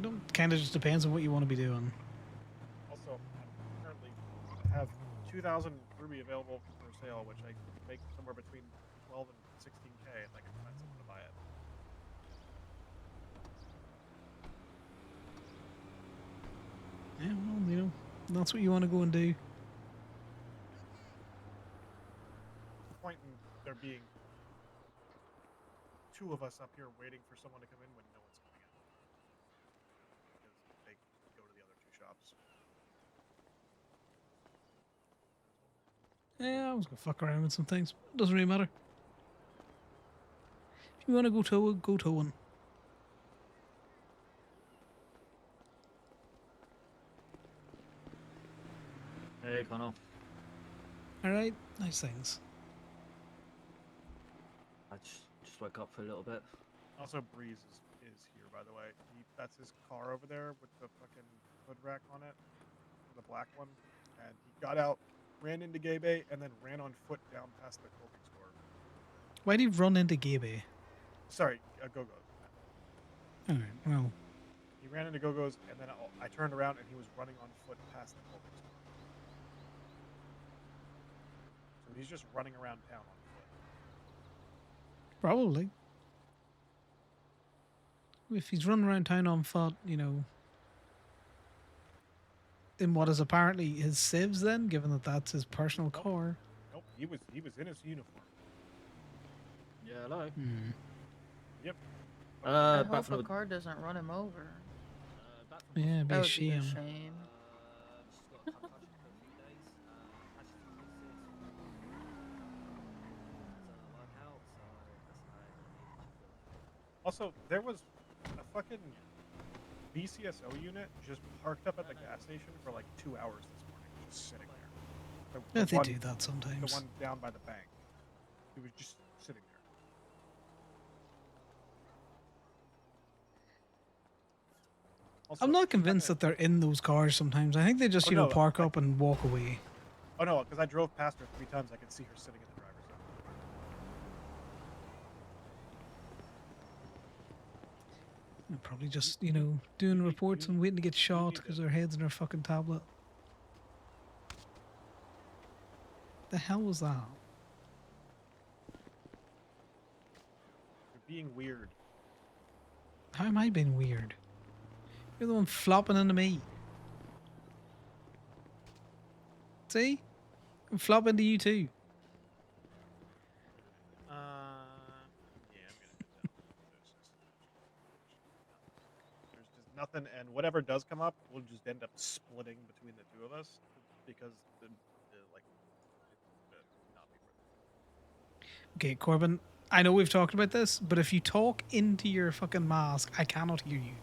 don't. Kind of just depends on what you want to be doing. Also, I currently have 2,000 Ruby available for sale, which I make somewhere between 12 and 16K if I can find someone to buy it. Yeah, well, you know, that's what you want to go and do. Point in there being two of us up here waiting for someone to come in when no one's coming in. Because they go to the other two shops. Yeah, I was gonna fuck around with some things. Doesn't really matter. If you want to go tow, go towing. Hey, Connor. All right, nice things. I just woke up for a little bit. Also, Breeze is here, by the way. That's his car over there with the fucking hood rack on it, the black one. And he got out, ran into Gabe, and then ran on foot down past the clothing store. Why did you run into Gabe? Sorry, Go-Go's. All right, well. He ran into Go-Go's, and then I turned around, and he was running on foot past the clothing store. So he's just running around town on foot. Probably. If he's running around town on foot, you know, in what is apparently his civs then, given that that's his personal car. Nope, he was in his uniform. Yeah, hello. Yep. I hope the car doesn't run him over. Yeah, it'd be That a would be a shame. shame. Also, there was a fucking BCSO unit just parked up at the gas station for like 2 hours this morning, just sitting there. Yeah, they do that sometimes. The one down by the bank. He was just sitting there. Also, I'm not convinced that they're in those cars sometimes. I think they just, you know, park up and walk away. Oh no, because I drove past her 3 times. I could see her sitting in the driver's side. They're probably just, you know, doing reports and waiting to get shot because their head's in their fucking tablet. The hell was that? You're being weird. How am I being weird? You're the one flopping into me. See? I'm flopping to you too. Yeah, I'm gonna do that. There's just nothing, and whatever does come up, we'll just end up splitting between the two of us because like not be worth it. Okay, Corbin, I know we've talked about this, but if you talk into your fucking mask, I cannot hear you.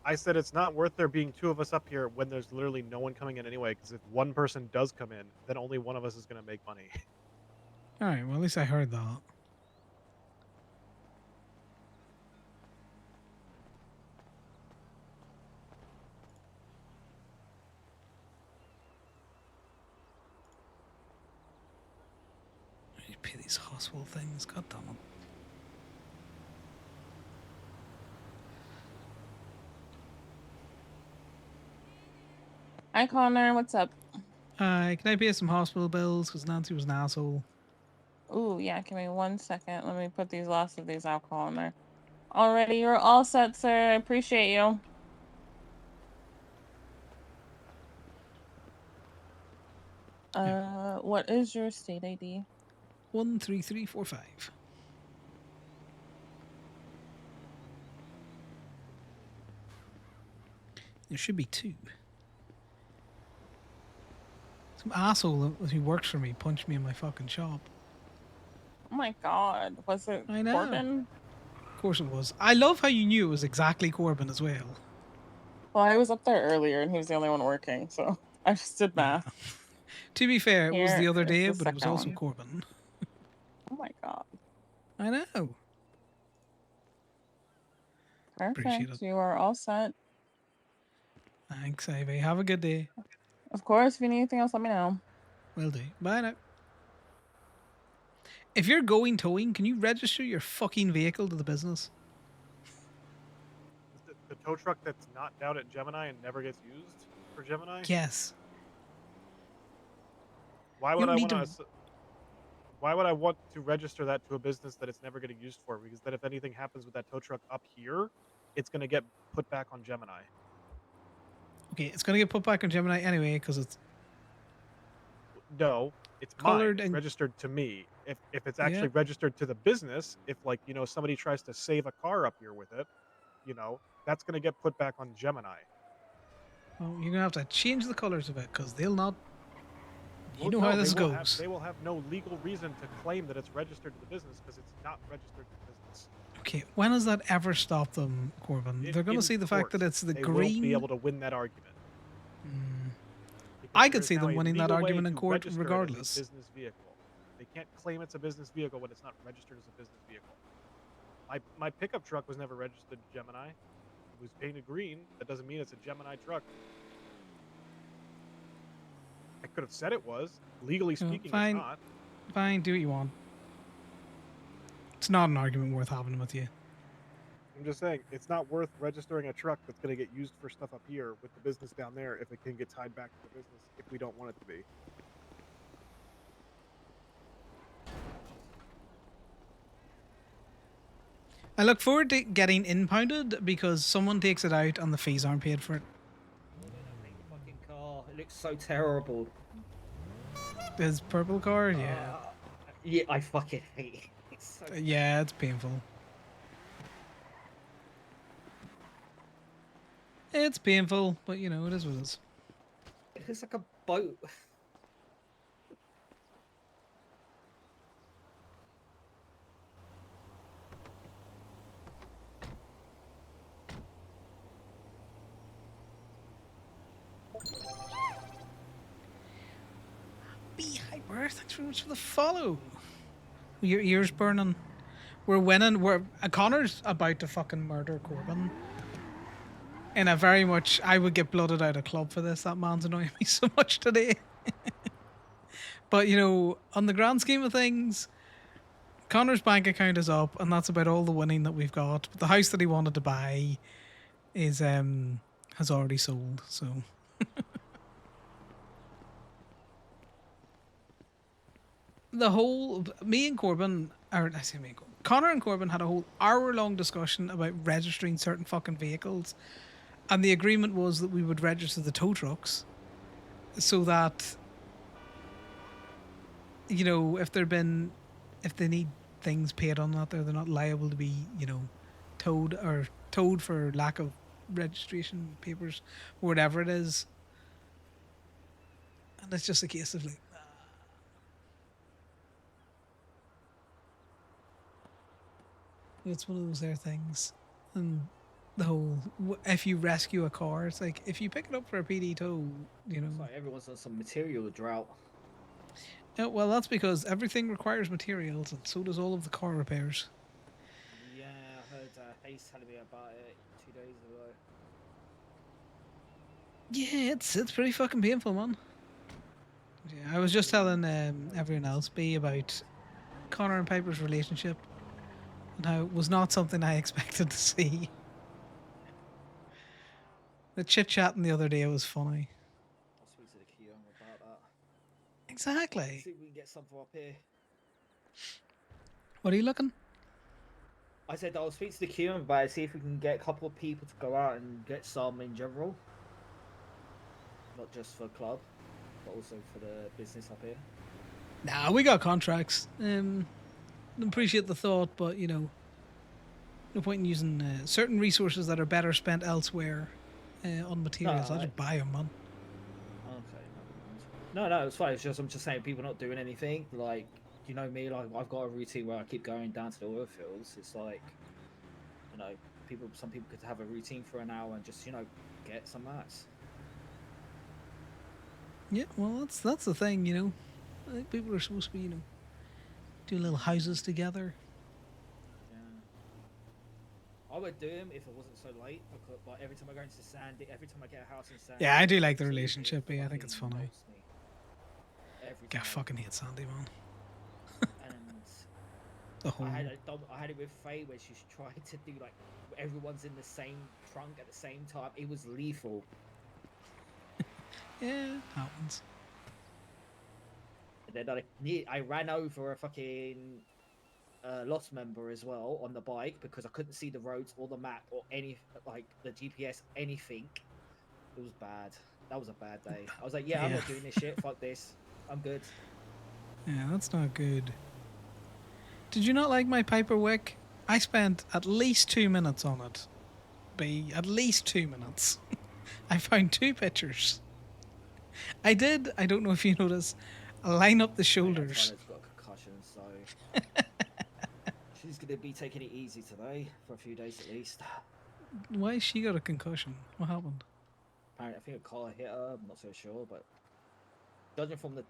I said it's not worth there being 2 of us up here when there's literally no one coming in anyway. Because if one person does come in, then only one of us is gonna make money. All right, well at least I heard that. I need to pay these hospital things. God damn it. Hi, Connor. What's up? Can I pay some hospital bills? Because Nancy was an asshole. Ooh, yeah. Give me 1 second. Let me put these last of these alcohol in there. Alrighty, you're all set, sir. I appreciate you. What is your state ID? 13345. There should be 2. Some asshole who works for me punched me in my fucking shop. Oh my god. Was it I know. Corbin? Of course it was. I love how you knew it was exactly Corbin as well. Well, I was up there earlier and he was the only one working, so I just did math. To be fair, it was the Here other is day, the but it was second also one. Corbin. Oh my god. I know. Appreciate Perfect. it. You are all set. Thanks, Ivy. Have a good day. Of course, if you need anything else, let me know. Will do. Bye now. If you're going towing, can you register your fucking vehicle to the business? The tow truck that's not down at Gemini and never gets used for Gemini. Yes. Why You would don't I need want to. to? Why would I want to register that to a business that it's never getting used for? Because then if anything happens with that tow truck up here, it's going to get put back on Gemini. Okay, it's gonna get put back on Gemini anyway because it's No, it's colored mine. It's and registered to me. If it's Yeah. actually registered to the business, if like somebody tries to save a car up here with it, that's going to get put back on Gemini. well, you're gonna have to change the colors of it because they'll not. You Well, know no, how this they will goes. they will have no legal reason to claim that it's registered to the business because it's not registered to the business. Okay, when has that ever stopped them, Corbin? They're gonna In see the fact court, that it's the they green. won't be able to win that argument. Because I could there's see now them a winning that legal way argument in to court register it as a regardless. business vehicle. They can't claim it's a business vehicle when it's not registered as a business vehicle. My pickup truck was never registered to Gemini. It was painted green. That doesn't mean it's a Gemini truck. I could have said it was. Legally speaking, Fine, it's not. fine, do what you want. It's not an argument worth having with you. I'm just saying, it's not worth registering a truck that's going to get used for stuff up here with the business down there if it can get tied back to the business if we don't want it to be. I look forward to getting impounded because someone takes it out and the fees aren't paid for it. Fucking car. It looks so terrible. His purple car, yeah. Yeah, I fucking hate it. It's so Yeah, it's painful. It's painful, but you know, it is what it is. It looks like a boat. Be hyper, thanks very much for the follow. Your ears burning. We're winning. Connor's about to fucking murder Corbin. And I very much, I would get blooded out of club for this. That man's annoying me so much today. But you know, on the grand scheme of things, Connor's bank account is up, and that's about all the winning that we've got. But the house that he wanted to buy is has already sold. So the whole me and Corbin, or I say me and Corbin, Connor and Corbin had a whole hour-long discussion about registering certain fucking vehicles, and the agreement was that we would register the tow trucks, so that you know if they need things paid on that, they're not liable to be towed for lack of registration papers or whatever it is. And it's just a case of like, it's one of those there things. And the whole, if you rescue a car, it's like, if you pick it up for a PD tow, you know. It's like everyone's on some material drought. Yeah, well, that's because everything requires materials, and so does all of the car repairs. Yeah, I heard Hayes telling me about it 2 days ago. Yeah, it's pretty fucking painful, man. Yeah, I was just telling everyone else about Connor and Piper's relationship and how it was not something I expected to see. The chit chatting the other day was funny. I'll speak to the Keon about that. Exactly. See if we can get something up here. What are you looking? I said I'll speak to the Keon about it, see if we can get a couple of people to go out and get some in general. Not just for club, but also for the business up here. Nah, we got contracts. Appreciate the thought, but you know, no point in using certain resources that are better spent elsewhere on materials. I'll just buy them, man. Okay, no, it's fine. It's just I'm just saying people not doing anything. Like, you know me, like I've got a routine where I keep going down to the oil fields. It's like, you know, some people could have a routine for an hour and just get some mats. Yeah, well, that's the thing, you know. I think people are supposed to be, do little houses together. I would do them if it wasn't so late. But every time I go into Sandy, every time I get a house in Sandy. Yeah, I do like the relationship. Yeah, I think it's funny. I fucking hate Sandy, man. And the whole. I had it with Faye where she's trying to do like everyone's in the same trunk at the same time. It was lethal. Yeah, happens. And then I ran over a fucking lost member as well on the bike because I couldn't see the roads or the map or any like the GPS anything. It was bad. That was a bad day. I was like, I'm not doing this shit. Fuck this. I'm good. Yeah, that's not good. Did you not like my Piper Wick? I spent at least 2 minutes on it. At least 2 minutes. I found 2 pictures. I don't know if you noticed, line up the shoulders. Has got a concussion, so she's gonna be taking it easy today for a few days at least. Why has she got a concussion? What happened? Apparently, I think a car hit her. I'm not so sure, but judging from the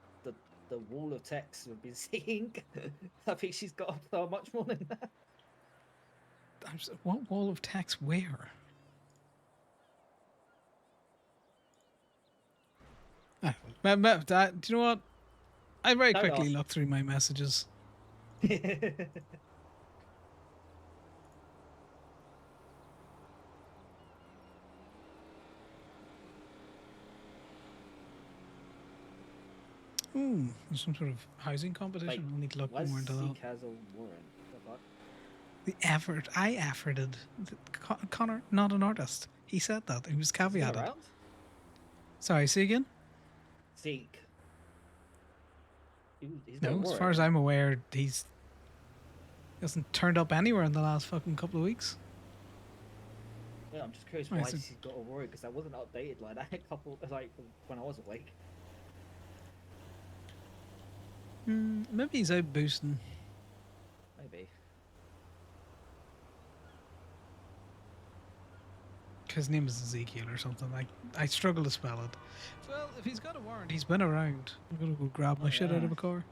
wall of text we've been seeing, I think she's got so much more than that. What wall of text? Where? Do you know what? I very quickly looked through my messages. Ooh, there's some sort of housing competition. We'll need to look more into that. The effort. I efforted. Connor, not an artist. He said that. He was caveated. Sorry, say again? Zeke. No, as far as I'm aware, he hasn't turned up anywhere in the last fucking couple of weeks. Yeah, I'm just curious why she's got a Rory because that wasn't updated like that when I was awake. Maybe he's out boosting. Maybe. His name is Ezekiel or something. I struggle to spell it. Well, if he's got a warrant, he's been around. I'm gonna go grab my shit out of a car.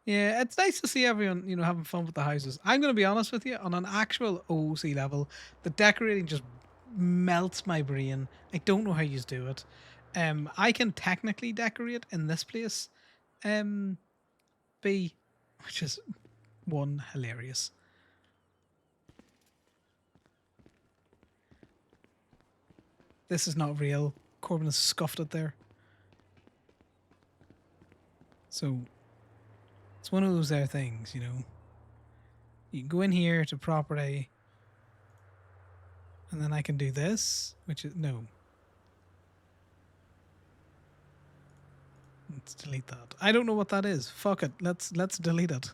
Yeah, it's nice to see everyone, having fun with the houses. I'm going to be honest with you, on an actual OC level, the decorating just melts my brain. I don't know how you do it. I can technically decorate in this place, B, which is one hilarious. This is not real. Corbin has scuffed it there. So it's one of those things, You can go in here to property, and then I can do this, which is no. Let's delete that. I don't know what that is. Fuck it. Let's delete it.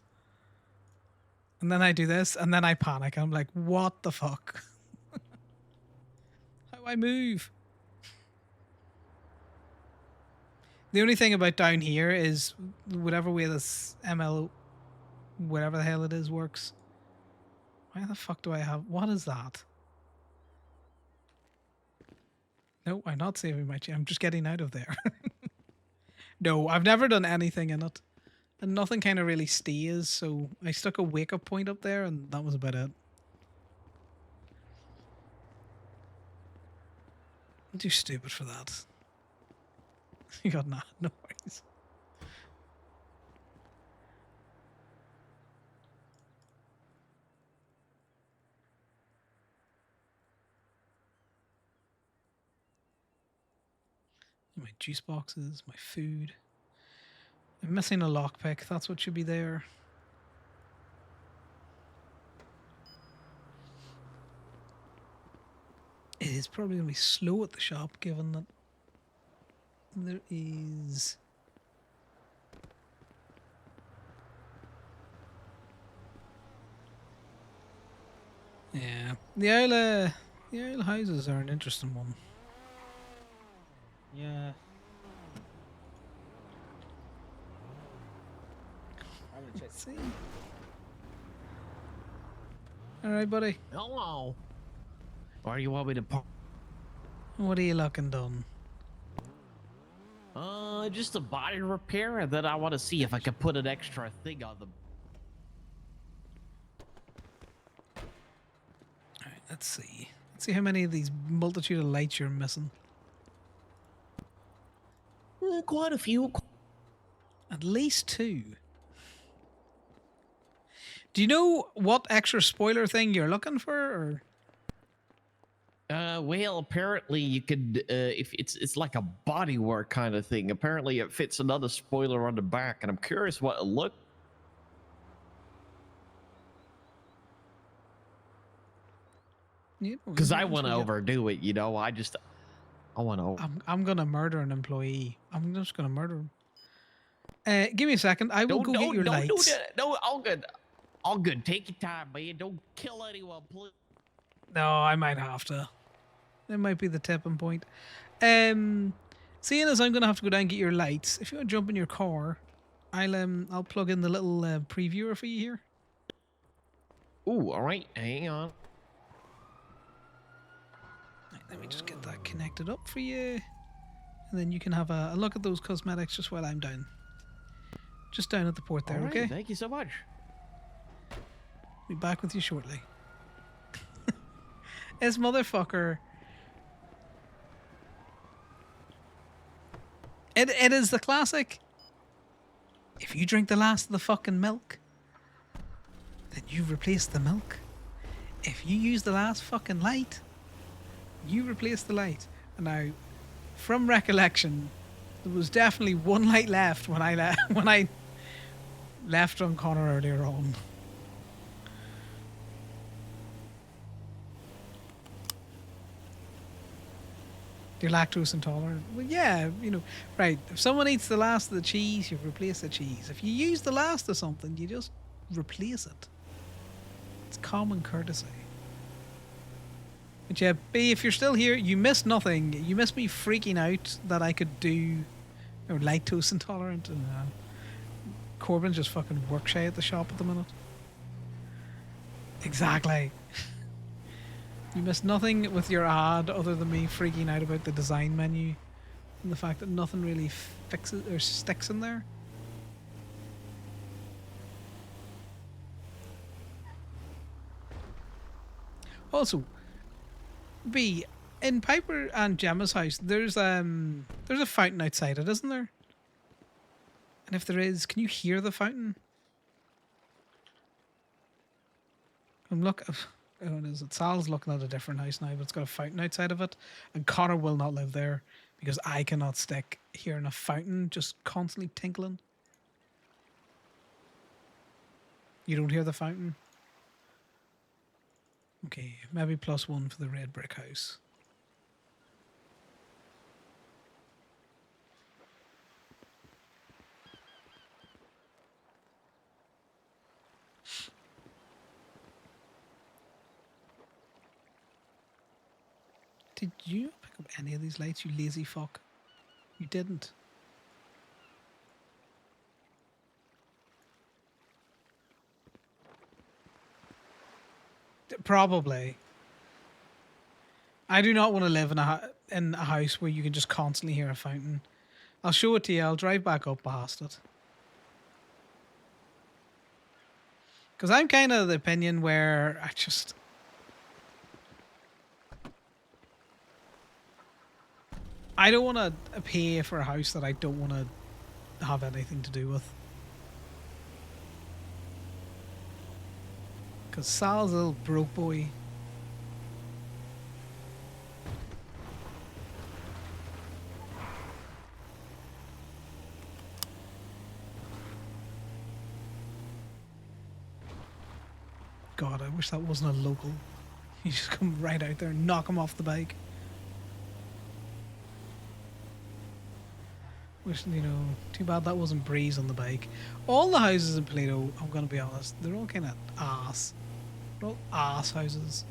And then I do this, and then I panic. I'm like, what the fuck? How do I move? The only thing about down here is whatever way this ML, whatever the hell it is, works. Why the fuck do I have... What is that? No, I'm not saving my... I'm just getting out of there. No, I've never done anything in it. And nothing kind of really stays, so I stuck a wake-up point up there, and that was about it. I'm too stupid for that. You got no worries. My juice boxes, my food. I'm missing a lockpick. That's what should be there. It is probably going to be slow at the shop, given that there is... Yeah, the Isle houses are an interesting one. Yeah. Let's see. All right, buddy. Hello. Where do you want me to park? What are you looking done? Just a body repair, and then I want to see if I can put an extra thing on them. All right, let's see. Let's see how many of these multitude of lights you're missing. Quite a few. At least 2. Do you know what extra spoiler thing you're looking for, or? Well, apparently you could, if it's like a bodywork kind of thing. Apparently it fits another spoiler on the back, and I'm curious what it look. Because I want to overdo it, I want to. I'm gonna murder an employee. I'm just gonna murder him. Give me a second. I will go get your lights. Don't do that. No, all good. All good. Take your time, man. Don't kill anyone, please. No, I might have to. That might be the tipping point. Seeing as I'm gonna have to go down and get your lights, if you want to jump in your car, I'll plug in the little previewer for you here. Ooh, all right. Hang on. Right, let me just get that connected up for you, and then you can have a look at those cosmetics just while I'm down. Just down at the port there, All right, okay? Thank you so much. Be back with you shortly. This motherfucker. It is the classic. If you drink the last of the fucking milk, then you replace the milk. If you use the last fucking light, you replace the light. And now, from recollection, there was definitely one light left when I left on Conor earlier on. You're lactose intolerant. Well, yeah, right. If someone eats the last of the cheese, you replace the cheese. If you use the last of something, you just replace it. It's common courtesy. But yeah, B, if you're still here, you missed nothing. You missed me freaking out that I could do lactose intolerant. And Corbin just fucking work shy at the shop at the minute. Exactly. You missed nothing with your ad other than me freaking out about the design menu and the fact that nothing really fixes or sticks in there. Also, B, in Piper and Gemma's house, there's a fountain outside it, isn't there? And if there is, can you hear the fountain? I'm looking. Oh, it is. Sal's looking at a different house now, but it's got a fountain outside of it. And Connor will not live there because I cannot stick hearing a fountain just constantly tinkling. You don't hear the fountain? Okay, maybe +1 for the red brick house. Did you pick up any of these lights, you lazy fuck? You didn't. Probably. I do not want to live in a house where you can just constantly hear a fountain. I'll show it to you. I'll drive back up past it. Because I'm kind of the opinion where I don't want to pay for a house that I don't want to have anything to do with. Because Sal's a little broke boy. God, I wish that wasn't a local. You just come right out there and knock him off the bike. Wish, too bad that wasn't Breeze on the bike. All the houses in Plato, I'm going to be honest, they're all kind of ass. They're all ass houses.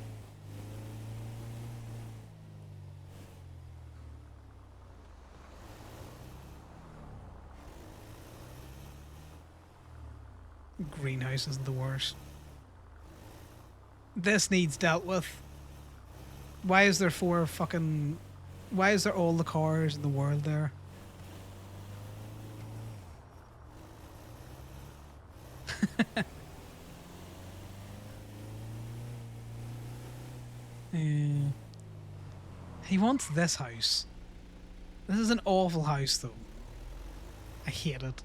Greenhouse isn't the worst. This needs dealt with. Why is there why is there all the cars in the world there? He wants this house. This is an awful house, though. I hate it.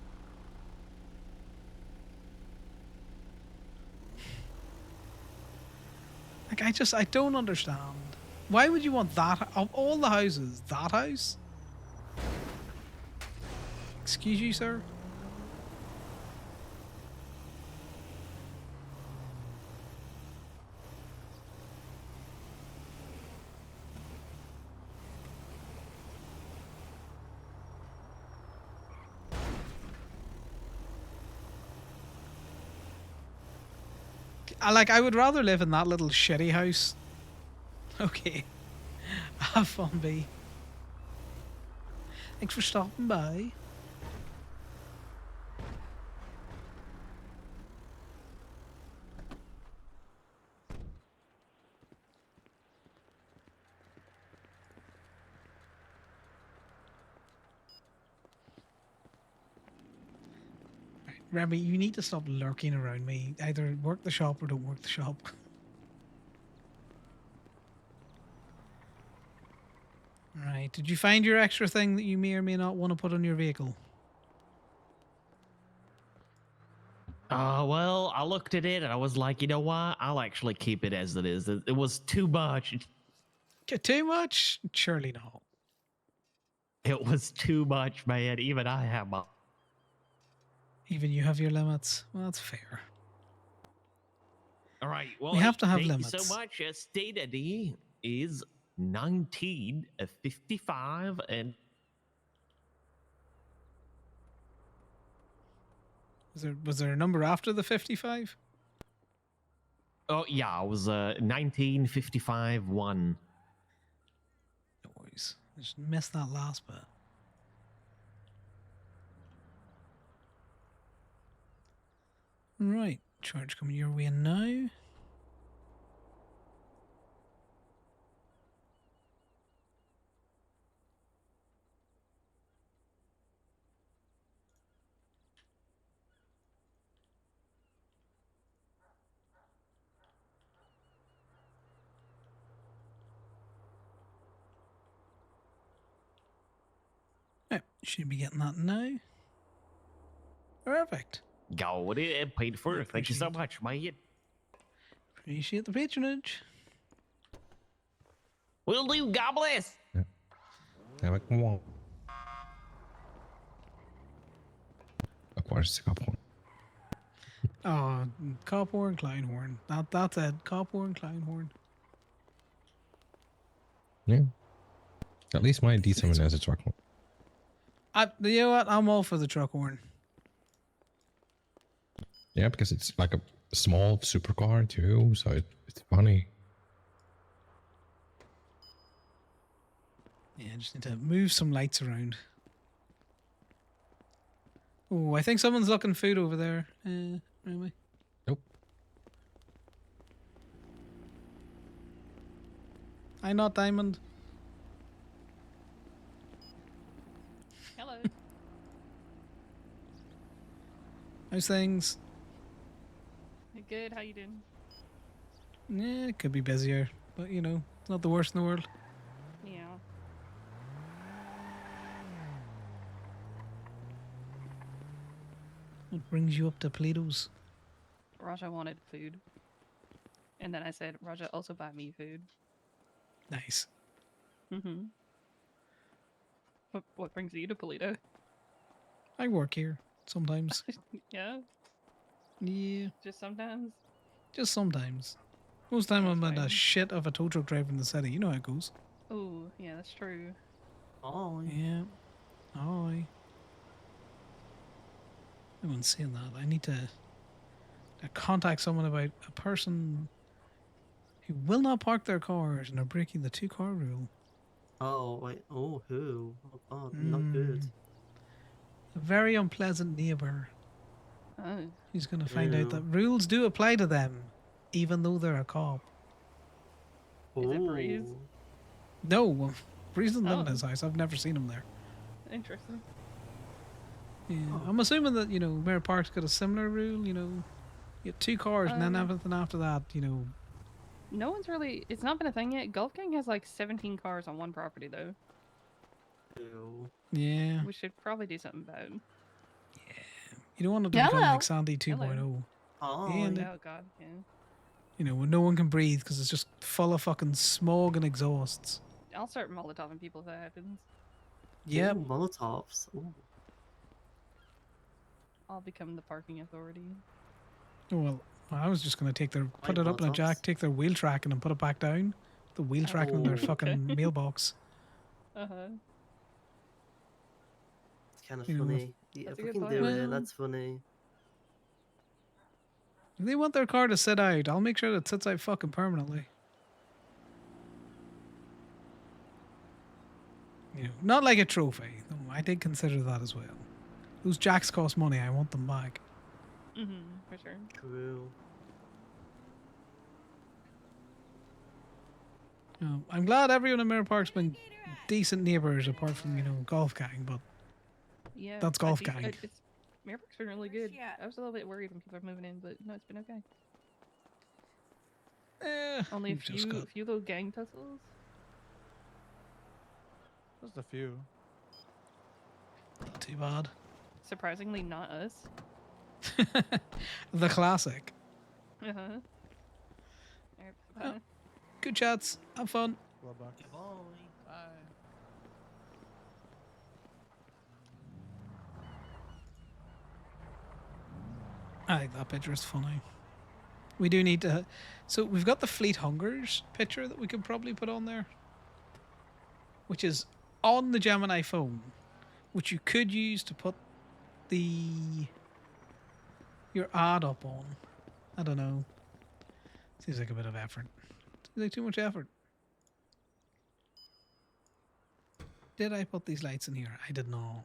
Like, I don't understand. Why would you want that? Of all the houses, that house? Excuse you, sir? I would rather live in that little shitty house. Okay. Have fun, B. Thanks for stopping by. Remy, you need to stop lurking around me. Either work the shop or don't work the shop. Right. Did you find your extra thing that you may or may not want to put on your vehicle? Well, I looked at it and I was like, you know what? I'll actually keep it as it is. It was too much. Too much? Surely not. It was too much, man. Even I have my. Even you have your limits. Well, that's fair. All right. Well, we have to have thank limits. you so much. State ID is 1955 and. Was there a number after the 55? Oh yeah, it was 1955 1. No worries. I just missed that last bit. Right, charge coming your way now. Should be getting that now. Perfect. Got it. Paid for it. Thank you so much, mate. Appreciate the patronage. Will do. God bless. Have a good one. Of course, cop horn. Oh, cop horn, Kleinhorn. That's it. Cop horn, Kleinhorn. Yeah. At least my decent one has a truck horn. You know what? I'm all for the truck horn. Yeah, because it's like a small supercar too, so it's funny. Yeah, I just need to move some lights around. Oh, I think someone's looking food over there. Really? Nope. I not Diamond. Hello. How's things? Good. How you doing? Yeah, it could be busier, but you know, it's not the worst in the world. Yeah. What brings you up to Plato's? Raja wanted food, and then I said, "Raja, also buy me food." Nice. Mm-hmm. What brings you to Polito? I work here sometimes. Yeah. Yeah. Just sometimes. Just sometimes. Most time I'm That's a fine. shit of a tow truck driver in the city. You know how it goes. Oh, yeah, that's true. Oh. Yeah. Aye. Everyone's saying that. I need to contact someone about a person who will not park their cars and are breaking the 2-car rule. Oh, wait. Oh, who? Oh, God. Not good. A very unpleasant neighbor. Oh. He's going to find out that Ew. rules do apply to them, even though they're a cop. Is it Breeze? Ooh. No, Breeze doesn't live in Oh. his house. I've never seen him there. Interesting. Yeah, I'm assuming that, you know, Mirror Park's got a similar rule, you know. You get 2 cars and then everything after that, you know. No one's really. It's not been a thing yet. Golf Gang has like 17 cars on one property though. Ew. Yeah. We should probably do something about. You don't want it to become like Sandy 2.0. Oh. And Oh God. Yeah. you know, when no one can breathe because it's just full of fucking smog and exhausts. I'll start Molotoving people if that happens. Yep. Ooh, Molotovs. Ooh. I'll become the parking authority. Oh, well, I was just going to put Like it up in a Molotovs? jack, take their wheel tracking and put it back down. The wheel tracking in their Oh. fucking mailbox. Uh huh. It's kind of You know, funny. Yeah, That's a if we good can plan. do it, Well- that's funny. If they want their car to sit out, I'll make sure that it sits out fucking permanently. You know, not like a trophy. No, I did consider that as well. Those jacks cost money. I want them back. Mm-hmm. For sure. True. I'm glad everyone in Mirror Park's been decent neighbours apart from, you know, Golf Gang, but Yeah. That's Golf Gang. It's Mirrorpark's been really good. I was a little bit worried when people are moving in, but no, it's been okay. Only a we've just few, got- few little gang tussles. Just a few. not too bad. Surprisingly, not us. The classic. Uh huh. Alright, bye. Oh. Good chats. Have fun. I think that picture is funny. We do need to. So we've got the Fleet Hungers picture that we could probably put on there, which is on the Gemini phone, which you could use to put your ad up on. I don't know. Seems like a bit of effort. Seems like too much effort. Did I put these lights in here? I did not.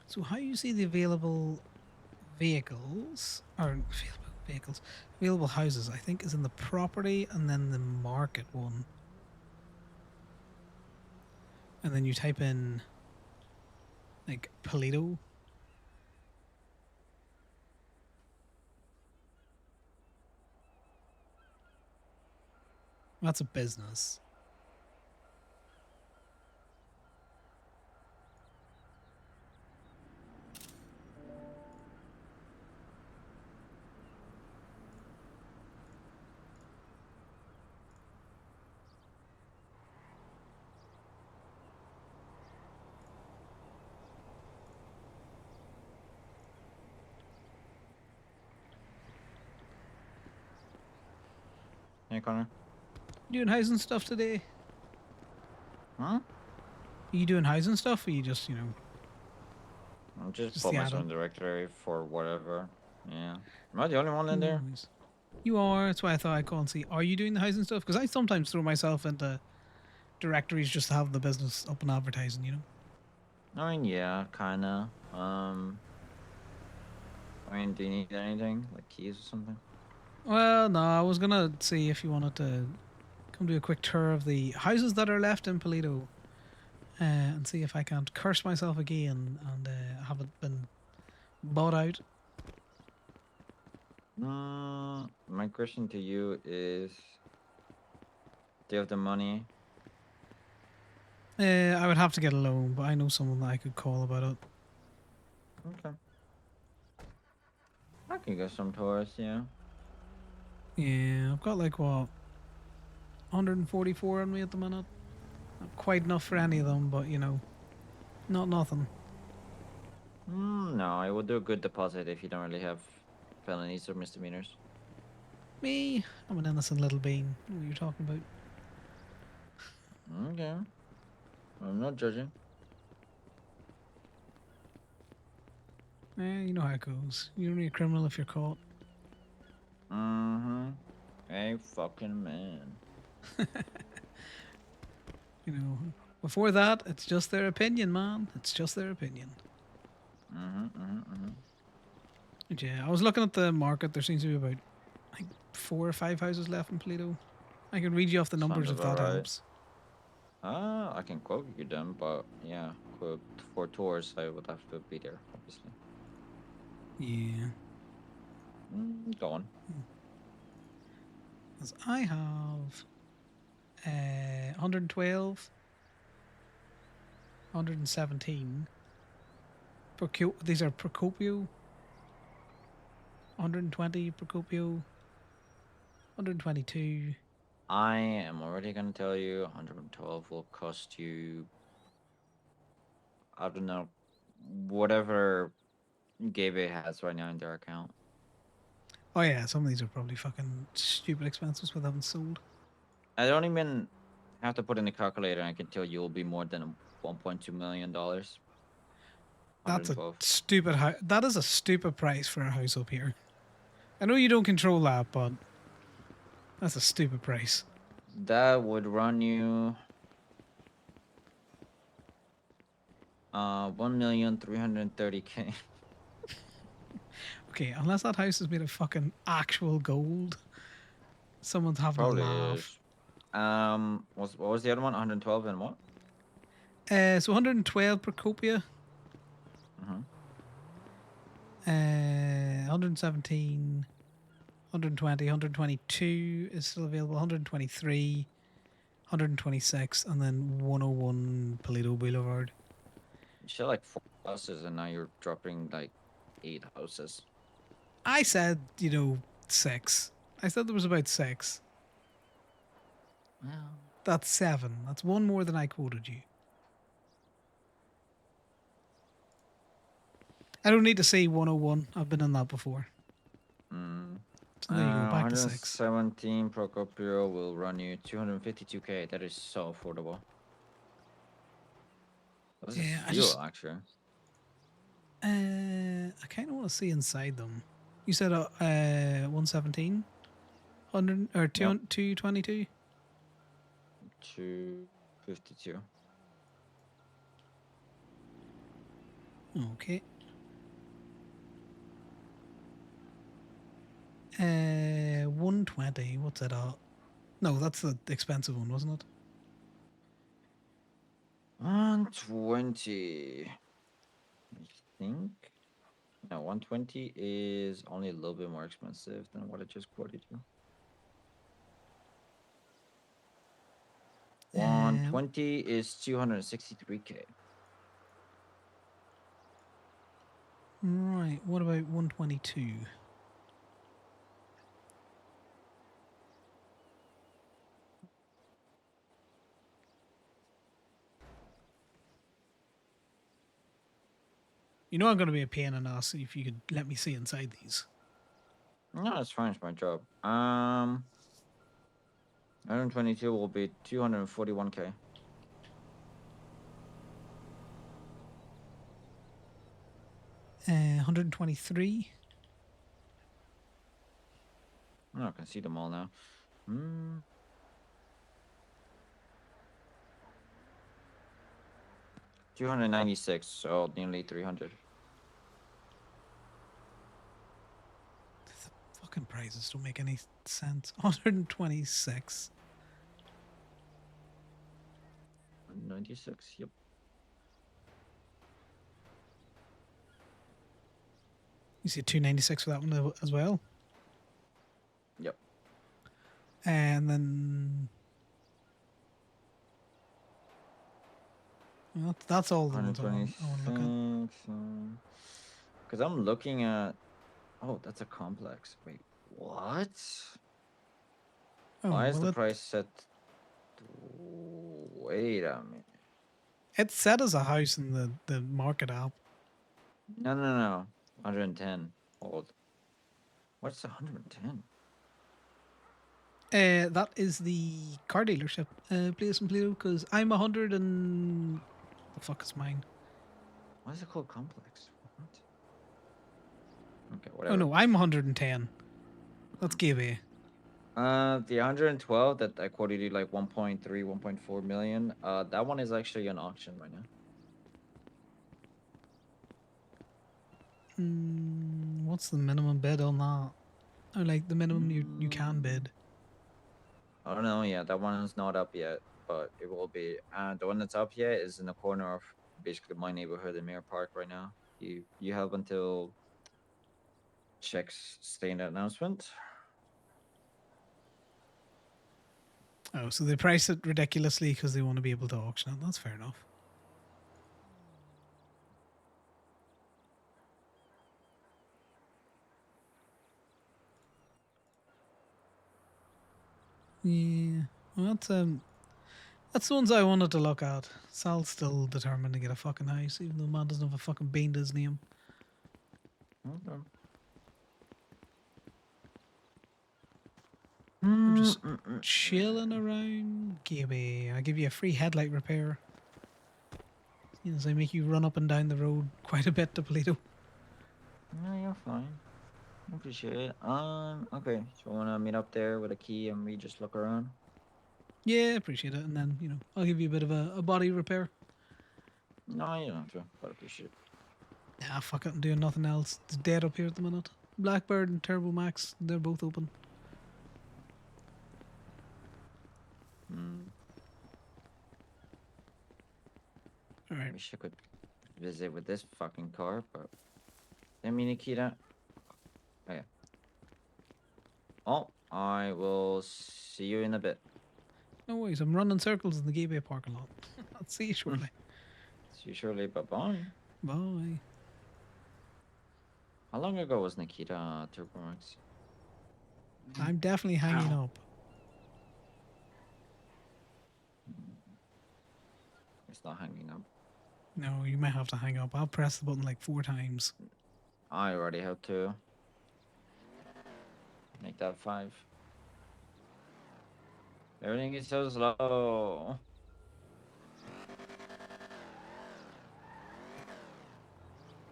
So how you see the available vehicles or available vehicles. Available houses, I think, is in the property and then the market one. And then you type in like Polito. That's a business. Hey, Connor. You doing housing stuff today? Huh? Are you doing housing stuff or you just, I'm just Just put the myself add-on. in directory for whatever. Yeah. Am I the only one in there? Nice. You are. That's why I thought I'd call and see. Are you doing the housing stuff? Because I sometimes throw myself into directories just to have the business up and advertising. I mean, yeah, kinda. I mean, do you need anything? Like keys or something? Well, no, I was gonna see if you wanted to come do a quick tour of the houses that are left in Polito, and see if I can't curse myself again and have it been bought out. My question to you is, do you have the money? I would have to get a loan, but I know someone that I could call about it. Okay. I can get some tours, yeah. Yeah, I've got like what 144 on me at the minute. Not quite enough for any of them, but not nothing. No, I will do a good deposit if you don't really have felonies or misdemeanors. Me, I'm an innocent little bean. What are you talking about? Okay. I'm not judging. You know how it goes. You're only a criminal if you're caught. Mm-hmm. A fucking man. Before that, it's just their opinion, man. It's just their opinion. But yeah, I was looking at the market. There seems to be about, I think, 4 or 5 houses left in Polito. I can read you off the numbers Sounds if that about right. helps. I can quote you them, but yeah, quote for tours, I would have to be there, obviously. Yeah. Go on. Because I have 112, 117. These are Procopio. 120 Procopio. 122. I am already gonna tell you, 112 will cost you, I don't know, whatever Gabe has right now in their account. Oh yeah, some of these are probably fucking stupid expenses with haven't sold. I don't even have to put in the calculator. I can tell you will be more than $1.2 million. That's a 112. stupid that is a stupid price for a house up here. I know you don't control that, but that's a stupid price. That would run you 1,330,000. Okay, unless that house is made of fucking actual gold, someone's having a Probably laugh. is. What was the other one? 112 and what? So 112 Procopia. 117, 120, 122 is still available. 123, 126, and then 101 Polito Boulevard. You said like 4 houses, and now you're dropping like 8 houses. I said, 6. I said there was about 6. Well, That's 7. That's one more than I quoted you. I don't need to say 101. I've been in that before. So there you go, back to 6. 117 Procopio will run you 252K. That is so affordable. What's Yeah, a steal, actually? I kind of want to see inside them. You said 117? 100 or 222? 252. Okay. 120. What's that at? No, that's the expensive one, wasn't it? 120. I think. No, 120 is only a little bit more expensive than what I just quoted you. 120 is 263k. Right. What about 122? You know I'm going to be a pain in the ass if you could let me see inside these. No, it's fine. It's my job. 122 will be 241k. Uh, 123. Oh, I can see them all now. 296, so nearly 300. Fucking prices don't make any sense. 126. 96, yep. You see 296 for that one as well. Yep. And then well, that's all the ones I want to look at. Because I'm looking at. Oh, that's a complex. Wait, what? Oh, Why is well, the price set? Wait a minute. It's set as a house in the market app. No. 110. Hold. What's 110? That is the car dealership place in Pluto, because I'm 100 and... The fuck is mine? Why is it called complex? What? Okay, Oh whatever. no, I'm 110. That's giveaway. The 112 that I quoted you like 1.3, 1.4 million. That one is actually on auction right now. What's the minimum bid on that? Or like the minimum you can bid? I don't know. Yeah, that one is not up yet, but it will be. The one that's up yet is in the corner of basically my neighborhood in Mirror Park right now. You have until checks stay in the announcement. Oh, so they price it ridiculously because they want to be able to auction it. That's fair enough. Yeah, well, that's the ones I wanted to look at. Sal's still determined to get a fucking house, even though the man doesn't have a fucking bean to his name. Okay. I'm just chilling around. Gibby, I'll give you a free headlight repair. As I make you run up and down the road quite a bit to Polito. No, you're fine. I appreciate it. Okay. So I wanna meet up there with a key and we just look around. Yeah, appreciate it. And then, I'll give you a bit of a body repair. No, you don't have to, but I appreciate it. Nah, fuck it, I'm doing nothing else. It's dead up here at the minute. Blackbird and Turbo Max, they're both open. Alright. I wish I could visit with this fucking car, but... Let me, Nikita. Oh, yeah. Oh, I will see you in a bit. No worries, I'm running circles in the Gateway parking lot. I'll see you shortly. See you shortly. Bye-bye. Bye. How long ago was Nikita Turbo Max? I'm definitely hanging up. It's not hanging up. No, you might have to hang up. I'll press the button like 4 times. I already have to. Make that 5. Everything is so slow.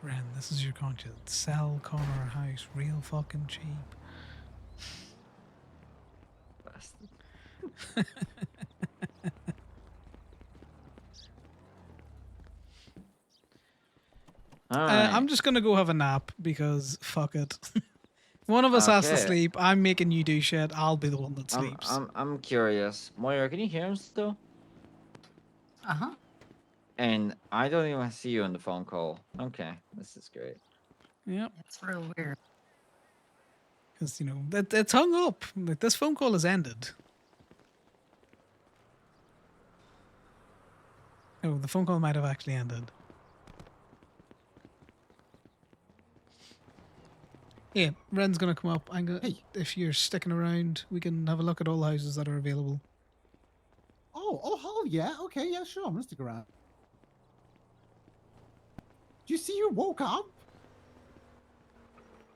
Ren, this is your conscience. Sell Conor a house real fucking cheap. Bastard. All right. I'm just gonna go have a nap because fuck it. One of us has to Okay. sleep. I'm making you do shit. I'll be the one that sleeps. I'm curious. Moira, can you hear him still? Uh-huh. And I don't even see you on the phone call. Okay, this is great. Yep. It's real weird. Because, you know, it's hung up. Like, this phone call has ended. Oh, the phone call might have actually ended. Yeah, Ren's gonna come up. I'm gonna. If you're sticking around, we can have a look at all the houses that are available. Oh, yeah. Okay, yeah, sure. I'm gonna stick around. Do you see you woke up?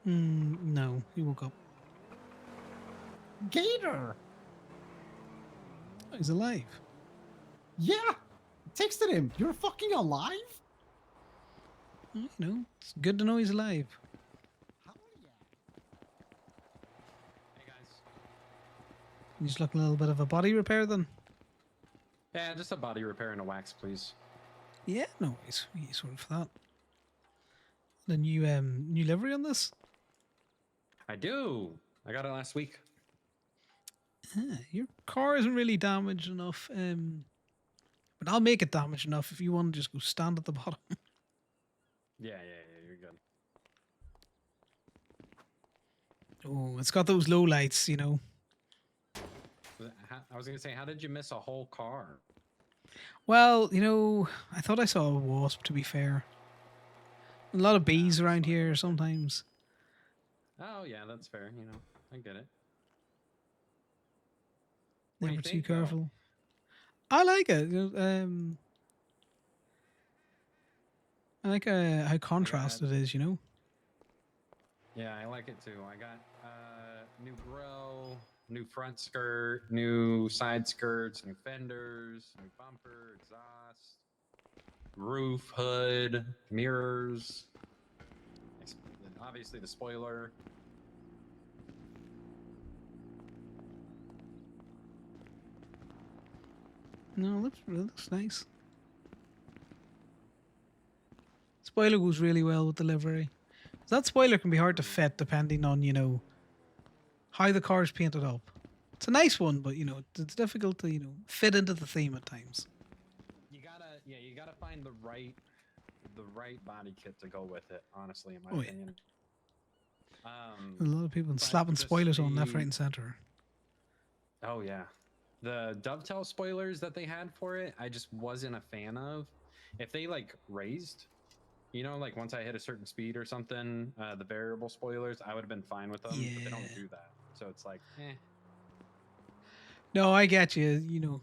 No, he woke up. Gator. Oh, he's alive. Yeah. Texted him. You're fucking alive? Oh, you know, it's good to know he's alive. You just looking a little bit of a body repair then? Yeah, just a body repair and a wax, please. Yeah, no worries. We can sort for that. The new livery on this? I do. I got it last week. Your car isn't really damaged enough. But I'll make it damaged enough if you want to just go stand at the bottom. Yeah, you're good. Oh, it's got those low lights, you know. I was gonna say, how did you miss a whole car? Well, you know, I thought I saw a wasp, to be fair. A lot of bees around here sometimes. Oh yeah, that's fair. You know, I get it. What do Never you too think, though? careful. I like it. You know, I like how contrasted it is, you know. Yeah, I like it too. I got new grill, new front skirt, new side skirts, new fenders, new bumper, exhaust, roof, hood, mirrors. Obviously the spoiler. No, it looks nice. Spoiler goes really well with the livery. That spoiler can be hard to fit depending on, you know, how the car is painted up. It's a nice one, but, you know, it's difficult to, you know, fit into the theme at times. You gotta find the right body kit to go with it. Honestly, in my Oh, yeah. opinion. A lot of people slapping spoilers on left, right, and center. Oh yeah, the dovetail spoilers that they had for it, I just wasn't a fan of. If they like raised, you know, like once I hit a certain speed or something, the variable spoilers, I would have been fine with them. But they don't do that, so it's like, eh. No, I get you. You know,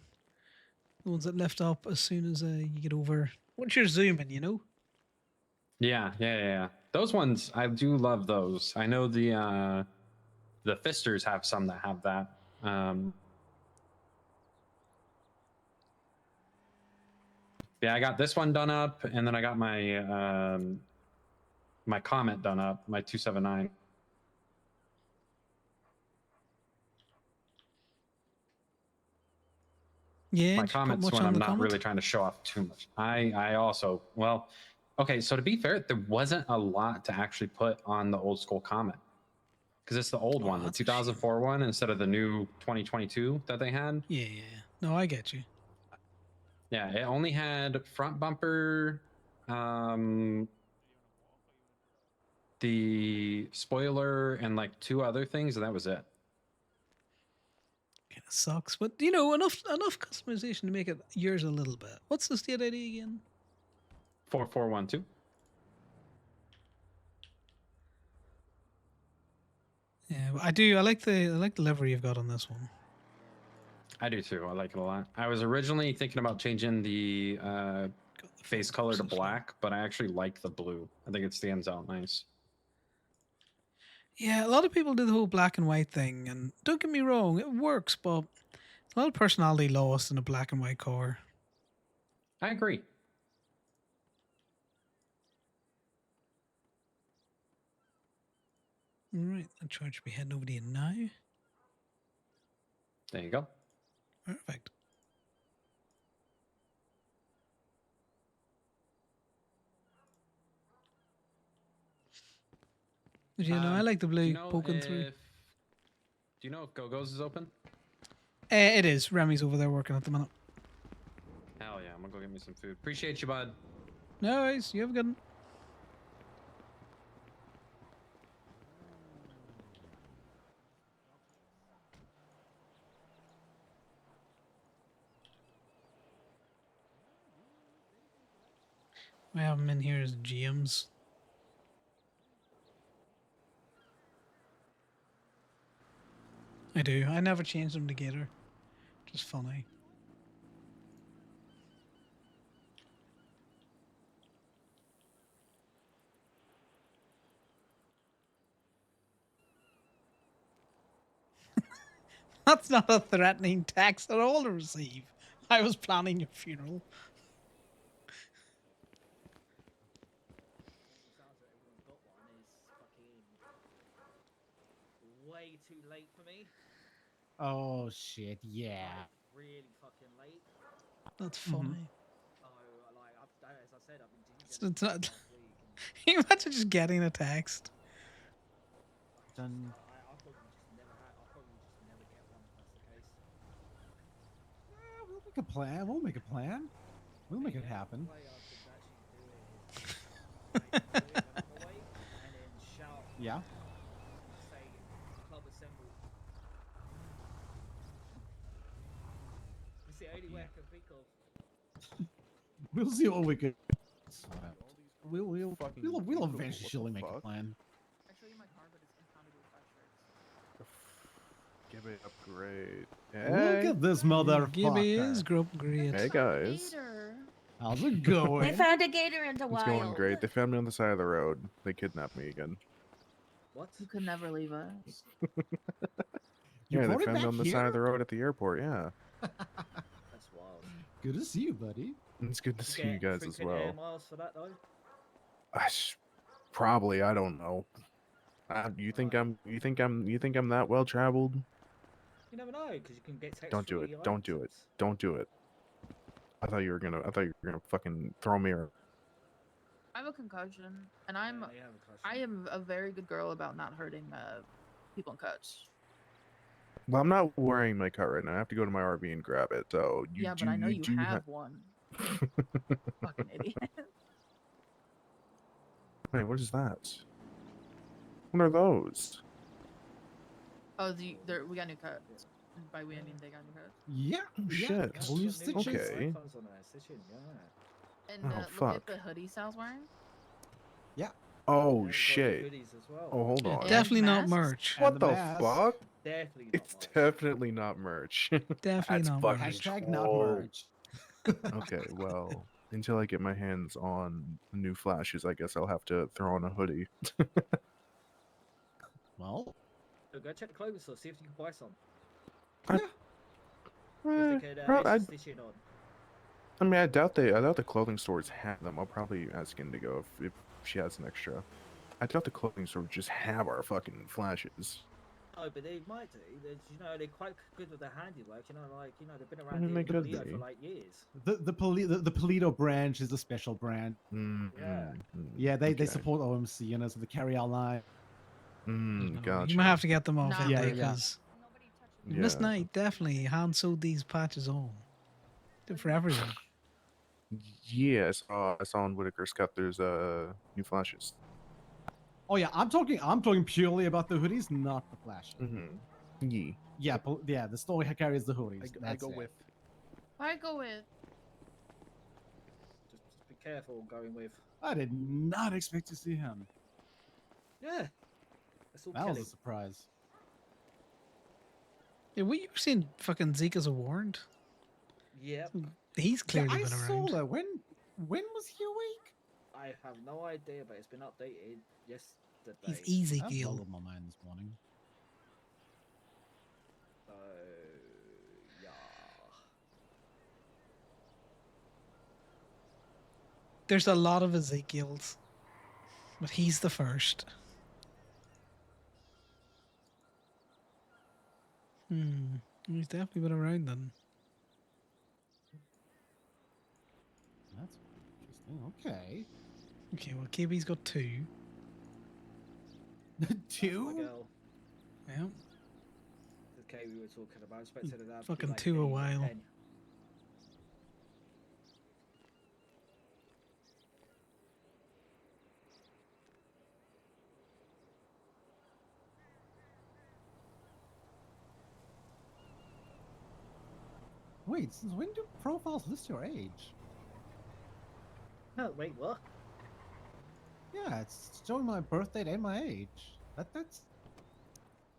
the ones that lift up as soon as you get over. Once you're zooming, you know. Yeah. Those ones, I do love those. I know the Fisters have some that have that. Yeah, I got this one done up, and then I got my my Comet done up, my 279. Yeah, My did you put Comet's much when on I'm the not comment? really trying to show off too much. I also, well, okay, so to be fair, there wasn't a lot to actually put on the old school Comet. Because it's the old one, the 2004 one, instead of the new 2022 that they had. Yeah. No, I get you. Yeah, it only had front bumper, the spoiler, and like 2 other things, and that was it. Kind of sucks, but you know, enough customization to make it yours a little bit. What's the state ID again? 4412. Yeah, but I do. I like the livery you've got on this one. I do too. I like it a lot. I was originally thinking about changing the face color to black, but I actually like the blue. I think it stands out nice. Yeah, a lot of people do the whole black and white thing, and don't get me wrong, it works, but a lot of personality lost in a black and white car. I agree. All right, that charge should be heading over to you now. There you go. Perfect. You know, I like the Do blue you know poking if, through. Do you know if Go-Go's is open? It is. Remy's over there working at the minute. Hell yeah, I'm gonna go get me some food. Appreciate you, bud. No worries. You have a good one. We have him in here as James. I do. I never changed them to Gator. Just funny. That's not a threatening text at all to receive. I was planning your funeral. Sounds like everyone's got one is fucking way too late for me. Oh shit! Yeah. Like, really fucking late. That's funny. Oh, like as I said, I've been It's DJing not- last week. Can you imagine just getting a text? Done. I'll probably just never I'll probably just never get one if that's the case. We'll make a plan. We'll make a plan. We'll make it happen. The way I could actually do it is like, do it when I'm away, and then shout. Yeah. Say club assemble. It's the only way I can think of. We'll see what we could. We'll eventually make a plan. I show you my car, but it's impounded with 5 shirts. Give it upgrade. Look at this motherfucker. Gibby is grub great. Hey guys. How's it going? They found a gator in the It's wild. going great. They found me on the side of the road. They kidnapped me again. What? You could never leave us. Yeah, they brought it found me back on the side here? of the road at the airport. Yeah. That's wild. Good to see you, buddy. It's good to see you guys as Air well. miles for that though. Probably. I don't know. You think I'm that well traveled? You never know because you can get text. Don't do it. Don't do it. Don't do it. I thought you were gonna fucking throw me. I have a concussion, and I am a very good girl about not hurting people in cuts. Well, I'm not wearing my cut right now. I have to go to my RV and grab it. So you Yeah, do, but I know you do have one. Fucking idiot. Wait, what is that? What are those? Oh, we got new cuts. And by we, I mean they got new cuts. Yeah. Oh, shit. Couple new stitches. Okay. And Oh, look fuck. at the hoodie Sal's wearing. Yeah. Oh shit. goodies as well. Oh, hold on. Definitely not merch. What the mask. fuck? Definitely not It's definitely not merch. Definitely That's not fucking merch. Hashtag not troll. merch. Okay, well, until I get my hands on the new flashes, I guess I'll have to throw on a hoodie. Well, So go check the clothing store, see if you can buy some. I- If they could Well, extra stitch it on. I mean, I doubt the clothing stores have them. I'll probably ask Indigo if she has an extra. I doubt the clothing store would just have our fucking flashes. No, but they might do. They're quite good with their handiwork. They've been I around mean, they here in could Toledo be. for like years. the Polito branch is a special brand. Yeah. Yeah, they okay. support OMC and so they carry our line. Gotcha. You might have to get them off No. Yeah, Indy yeah. because Miss Yeah. Knight definitely hand sewed these patches on. Did for everyone. Yeah, I saw on Whitaker's cut there's new flashes. Oh yeah, I'm talking purely about the hoodies, not the flashes. Yeah. Yeah, the store carries the hoodies. I That's go it. with. I go with. Just be careful going with. I did not expect to see him. Yeah. That's all That was Kelly. a surprise. Yeah, we seen fucking Zeke as a warrant. Yep. He's clearly I been saw around. that. When was he awake? I have no idea, but it's been updated yesterday. He's easy That kill. boggled my mind this morning. So yeah. There's a lot of Ezekiels, but he's the first. He's definitely been around then. That's interesting. Okay. Okay, well, KB's got 2. My 2? girl. Yeah. Okay, we were talking about. I expected her to have Fucking like 2 a 8 or while. 10. Wait, since when do profiles list your age? Oh, wait, what? Yeah, it's showing my birth date and my age. That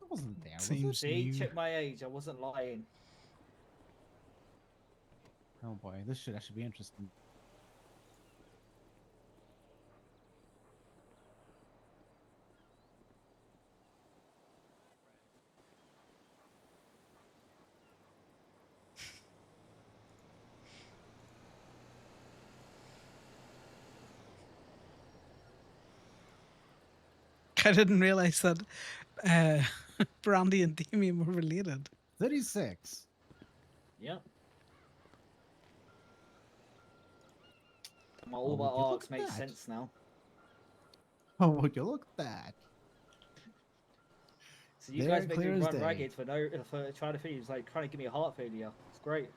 wasn't there, was it? See, check my age. I wasn't lying. Oh boy, this should actually be interesting. I didn't realize that Brandy and Damien were related. 36. Yep. Oh, All my would you look arcs at make that? sense now. Oh, would you look at that? So you There, guys make me clear as run day. ragged for trying to finish, like trying to give me a heart failure. It's great.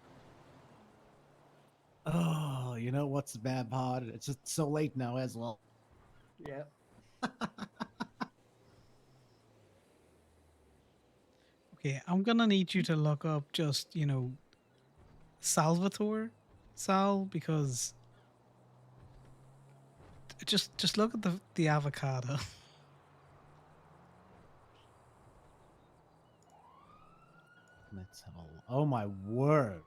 Oh, you know what's bad, Pod? It's just so late now as well. Yeah. Okay, I'm gonna need you to look up just, Salvatore, Sal, because just look at the avocado. Let's have a. Oh my word!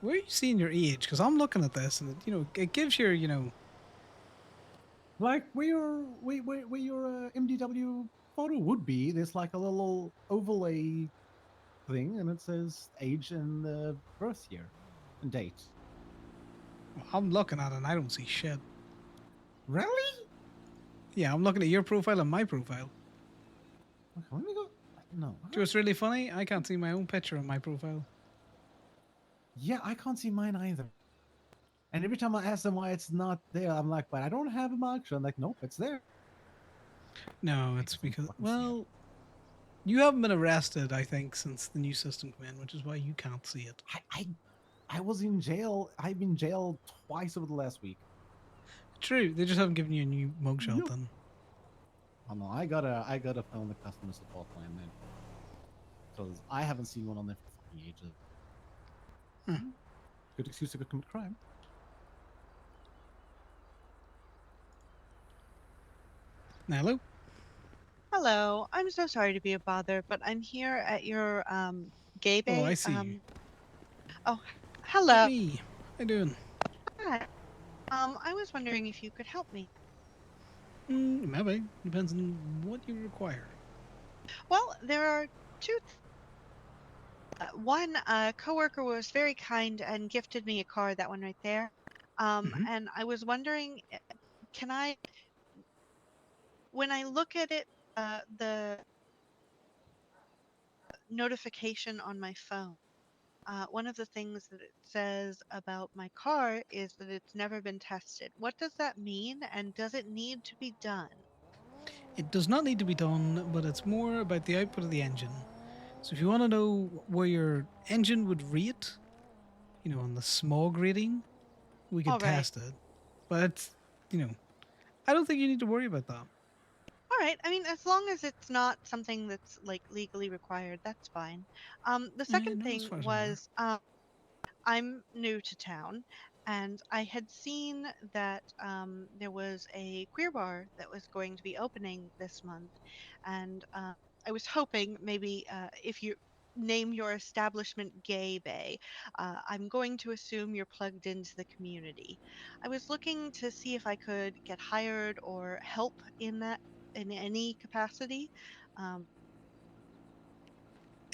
Where are you seeing your age? Because I'm looking at this, and it gives your, Like where your MDW photo would be. There's like a little overlay thing, and it says age and birth year and date. I'm looking at it, and I don't see shit. Really? Yeah, I'm looking at your profile and my profile. Okay, let me go. No. Do you know what's really funny? I can't see my own picture on my profile. Yeah, I can't see mine either. And every time I ask them why it's not there, I'm like, but I don't have a mugshot. I'm like, nope, it's there. No, it's because, well, you haven't been arrested, I think, since the new system came in, which is why you can't see it. I was in jail. I've been jailed twice over the last week. True, they just haven't given you a new mugshot Nope. then. Oh no, I gotta phone the customer support line then, because I haven't seen one on there for fucking ages. Hmm. Good excuse to go commit crime. Hello. Hello. I'm so sorry to be a bother, but I'm here at your gay bay. Oh, I see you. Oh, hello. Me. How you doing? Hi. I was wondering if you could help me. Maybe. Depends on what you require. Well, there are two. One, a coworker was very kind and gifted me a car, that one right there. And I was wondering, can I, when I look at it, the notification on my phone, one of the things that it says about my car is that it's never been tested. What does that mean, and does it need to be done? It does not need to be done, but it's more about the output of the engine. So if you want to know where your engine would rate, on the smog rating, we could All right. test it. But it's, I don't think you need to worry about that. All right. I mean, as long as it's not something that's like legally required, that's fine. The second no, as thing far as I'm aware. was, I'm new to town, and I had seen that there was a queer bar that was going to be opening this month, and I was hoping maybe if you name your establishment Gay Bay, I'm going to assume you're plugged into the community. I was looking to see if I could get hired or help in that in any capacity. Um,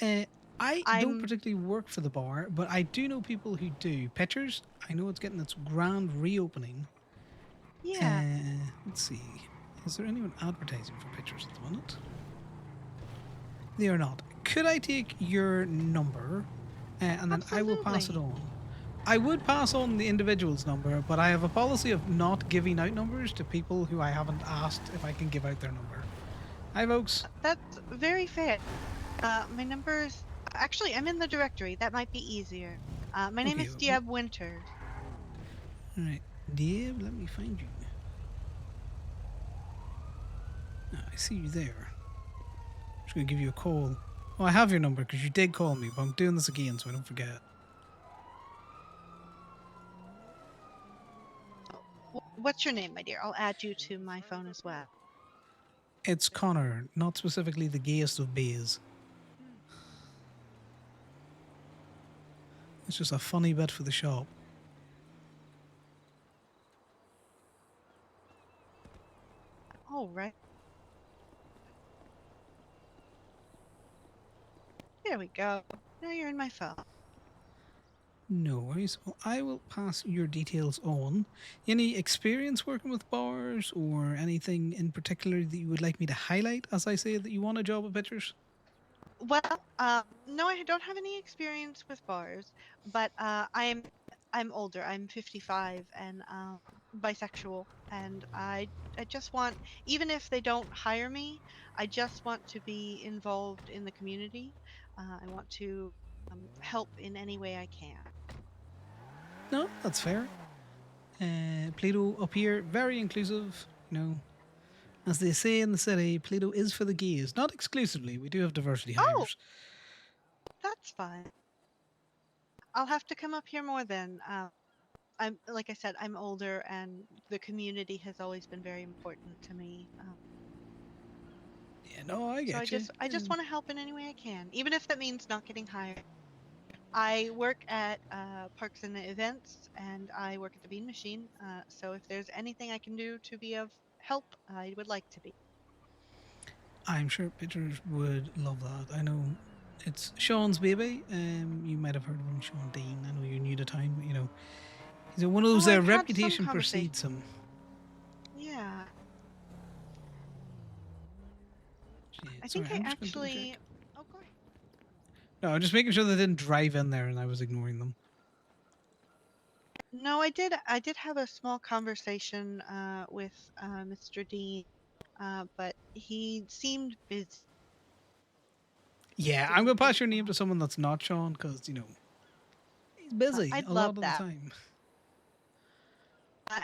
I don't I'm particularly work for the bar, but I do know people who do. Pictures, I know it's getting its grand reopening. yeah. Let's see. Is there anyone advertising for pictures at the moment? They are not. Could I take your number, and then I will pass it on? I would pass on the individual's number, but I have a policy of not giving out numbers to people who I haven't asked if I can give out their number. Hi, folks. That's very fair. My number's actually I'm in the directory. That might be easier. My name Okay, is Diab Winters. All right, Deb, let me find you. Ah, I see you there. I'm just gonna give you a call. Oh, I have your number because you did call me, but I'm doing this again so I don't forget. What's your name, my dear? I'll add you to my phone as well. It's Connor, not specifically the gayest of bays. It's just a funny bit for the shop. All right. There we go. Now you're in my phone. No worries. Well, I will pass your details on. Any experience working with bars or anything in particular that you would like me to highlight as I say that you want a job at Pictures? Well, no, I don't have any experience with bars, but I'm older. I'm 55 and bisexual, and I just want, even if they don't hire me, I just want to be involved in the community. I want to help in any way I can. No, that's fair. Plato up here, very inclusive. You know, as they say in the city, Plato is for the gays. Not exclusively. We do have diversity hires. That's fine. I'll have to come up here more then. I'm like I said, I'm older, and the community has always been very important to me. Yeah, no, I So get you. I just want to help in any way I can, even if that means not getting hired. I work at Parks and Events, and I work at the Bean Machine. So if there's anything I can do to be of help, I would like to be. I'm sure Pictures would love that. I know it's Sean's baby. You might have heard of him, Sean Dean. I know you're new to town, but you know, he's one of those I've had some reputation conversation. precedes him. Yeah. I Sorry, think I I'm just going to double actually. check. Oh, go ahead. No, I'm just making sure they didn't drive in there and I was ignoring them. No, I did. I did have a small conversation with Mr. Dean, but he seemed busy. Yeah, I'm going to pass your name to someone that's not Sean because, you know, he's busy I'd a lot love of that. the time.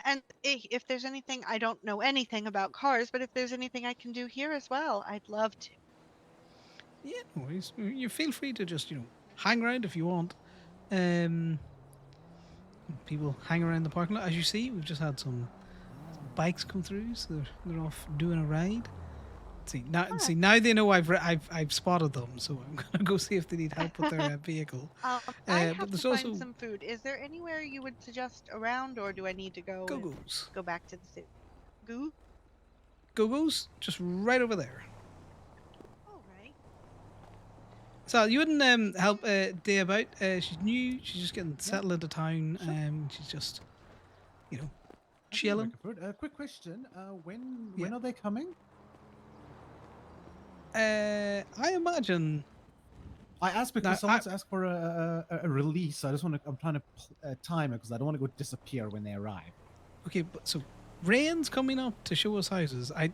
And if there's anything, I don't know anything about cars, but if there's anything I can do here as well, I'd love to. Yeah, no worries. You feel free to just, you know, hang around if you want. People hang around the parking lot. As you see, we've just had some bikes come through, so they're off doing a ride. See now they know I've spotted them, so I'm gonna go see if they need help with their vehicle. I But have to there's find also some food. Is there anywhere you would suggest around, or do I need to go and Go-Go's. go back to the city? Goo? Go-Go's just right over there. All right. So you wouldn't help Day about. She's new. She's just getting settled into town. She's just, you know, chilling. Quick question. When Yeah. are they coming? I imagine. I asked because Now, someone's asked for a release. So I just want to. I'm trying to time it because I don't want to go disappear when they arrive. Okay, but so Rain's coming up to show us houses. I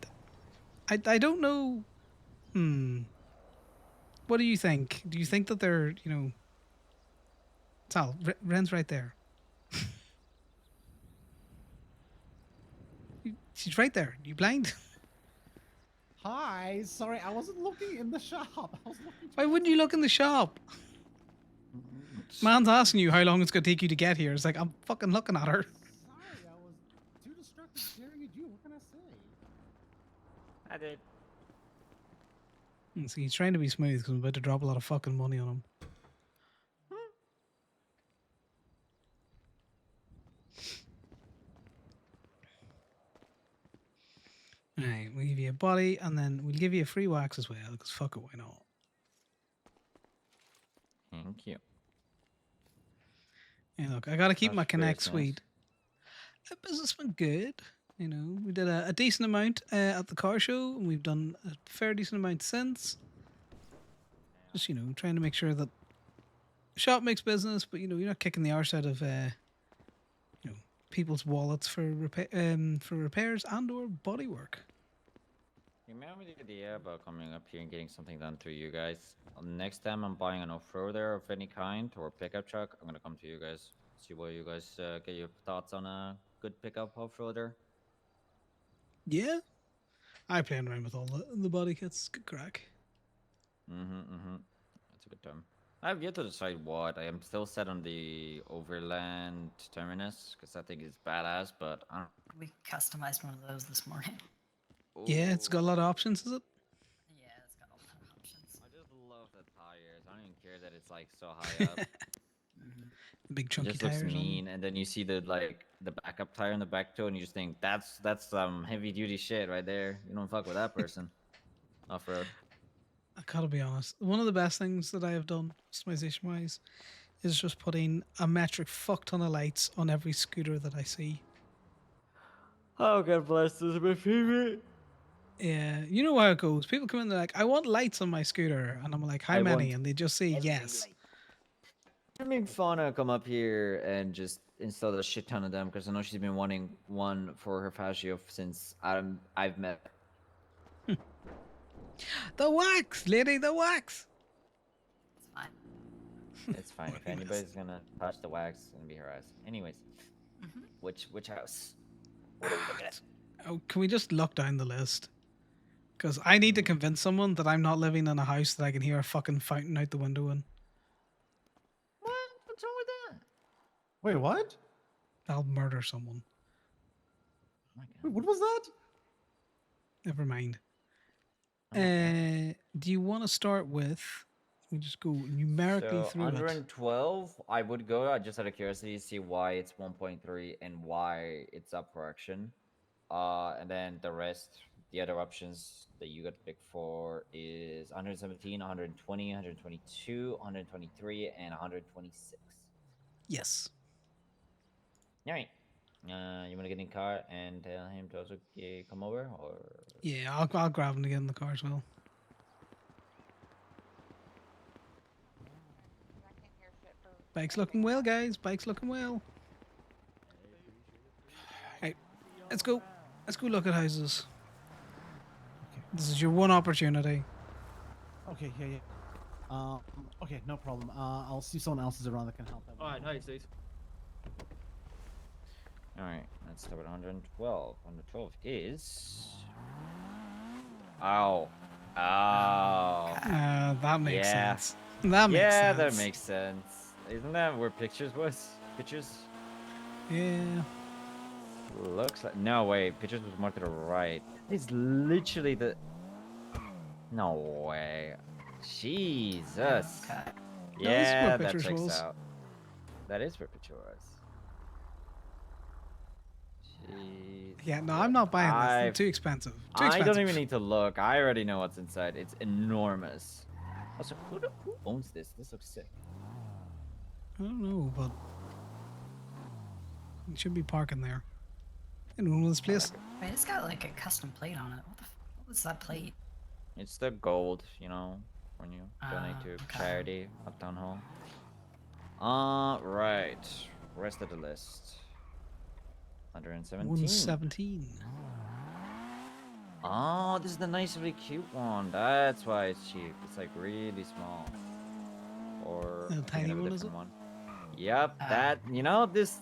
don't know. What do you think? Do you think that they're, you know? Sal, Ren's right there. She's right there. You blind? Hi, sorry, I wasn't looking in the shop. I was looking. Why wouldn't you look in the shop? Man's asking you how long it's gonna take you to get here. It's like I'm fucking looking at her. Sorry, I was too distracted staring at you. What can I say? I did. See, he's trying to be smooth because I'm about to drop a lot of fucking money on him. Alright, we'll give you a body and then we'll give you a free wax as well because fuck it, why not? Thank you. Hey, look, I gotta keep How's my Connect business? suite. The business went good. You know, we did a decent amount at the car show, and we've done a fair decent amount since. Just, you know, trying to make sure that shop makes business, but you're not kicking the arse out of people's wallets for for repairs and or body work. You may have the idea about coming up here and getting something done through you guys. Next time I'm buying an off-roader of any kind or pickup truck, I'm gonna come to you guys. See what you guys get your thoughts on a good pickup off-roader. Yeah, I playing around with all the body kits. Good crack. That's a good time. I have yet to decide what. I am still set on the Overland Terminus because I think it's badass, but I don't. We customized one of those this morning. Yeah, it's got a lot of options, is it? Yeah, it's got a lot of options. I just love the tires. I don't even care that it's like so high up. The big It chunky just looks tires on them. mean, and then you see the backup tire in the back toe, and you just think that's some heavy duty shit right there. You don't fuck with that person off road. I gotta be honest. One of the best things that I have done, customization wise, is just putting a metric fuck ton of lights on every scooter that I see. Oh, God bless, this is my favorite. Yeah, you know how it goes. People come in, they're like, I want lights on my scooter. And I'm like, how I many? want And they just say yes. I mean, Fauna come up here and just install a shit ton of them because I know she's been wanting one for her fascio since I've met. The wax, lady, the wax. It's fine. It's fine. If anybody's gonna touch the wax, it's gonna be her ass. Anyways, which house? What are we looking at? Oh, can we just lock down the list? Because I need to convince someone that I'm not living in a house that I can hear a fucking fountain out the window in. What? What's wrong with that? Wait, what? I'll murder someone. Wait, what was that? Never mind. Do you want to start with? We just go numerically So through it. 112, I would go. I just out of curiosity see why it's 1.3 and why it's up for action. And then the rest, the other options that you got to pick for is 117, 120, 122, 123, and 126. Yes. All right. You want to get in the car and tell him to also come over, or? Yeah, I'll grab him to get in the car as well. Bike's looking well, guys. Bike's looking well. Hey, let's go. Let's go look at houses. This is your one opportunity. Okay, yeah. Okay, no problem. I'll see if someone else is around that can help. All right, no, dude. All right, let's start with 112. 112 is. Ow. Ow. That makes Yeah. sense. That makes sense. Yeah, that makes sense. Isn't that where pictures was? Pictures? Yeah. Looks like. No, wait. Pictures was more to the right. It's literally the. No way. Jesus. Yeah, that Pictures checks was. out. That is where picture was. Jeez. Yeah, no, I'm not buying this. They're too expensive. Too expensive. I don't even need to look. I already know what's inside. It's enormous. Also, who owns this? This looks sick. I don't know, but you should be parking there. In this place. Wait, it's got like a custom plate on it. What was that plate? It's the gold, you know, when you donate to charity at Town Hall. Right. Rest of the list. 117. 117. Oh, this is the nice, really cute one. That's why it's cheap. It's like really small. Or A I'm thinking tiny of a one, is different it? one. Yep, that, you know, this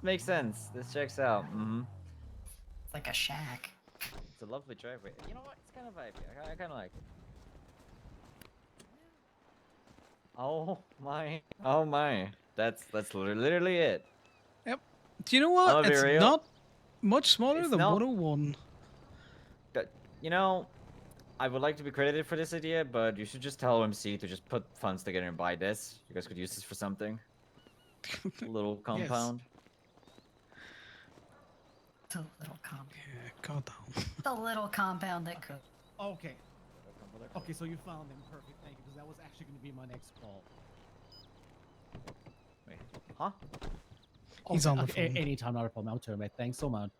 makes sense. This checks out. It's like a shack. It's a lovely driveway. You know what? It's kind of vibey. I kind of like it. Oh my. Oh my. That's literally it. Yep. Do you know what? I'll be It's real. not much smaller It's than not- 101. You know, I would like to be credited for this idea, but you should just tell OMC to just put funds together and buy this. You guys could use this for something. A little compound. The little compound. Yeah, calm down. The little compound that could. Okay. Okay, so you found him. Perfect. Thank you, because that was actually going to be my next call. Wait. Huh? He's on the okay, phone. Anytime, not a problem. I'll turn, mate. Thanks so much.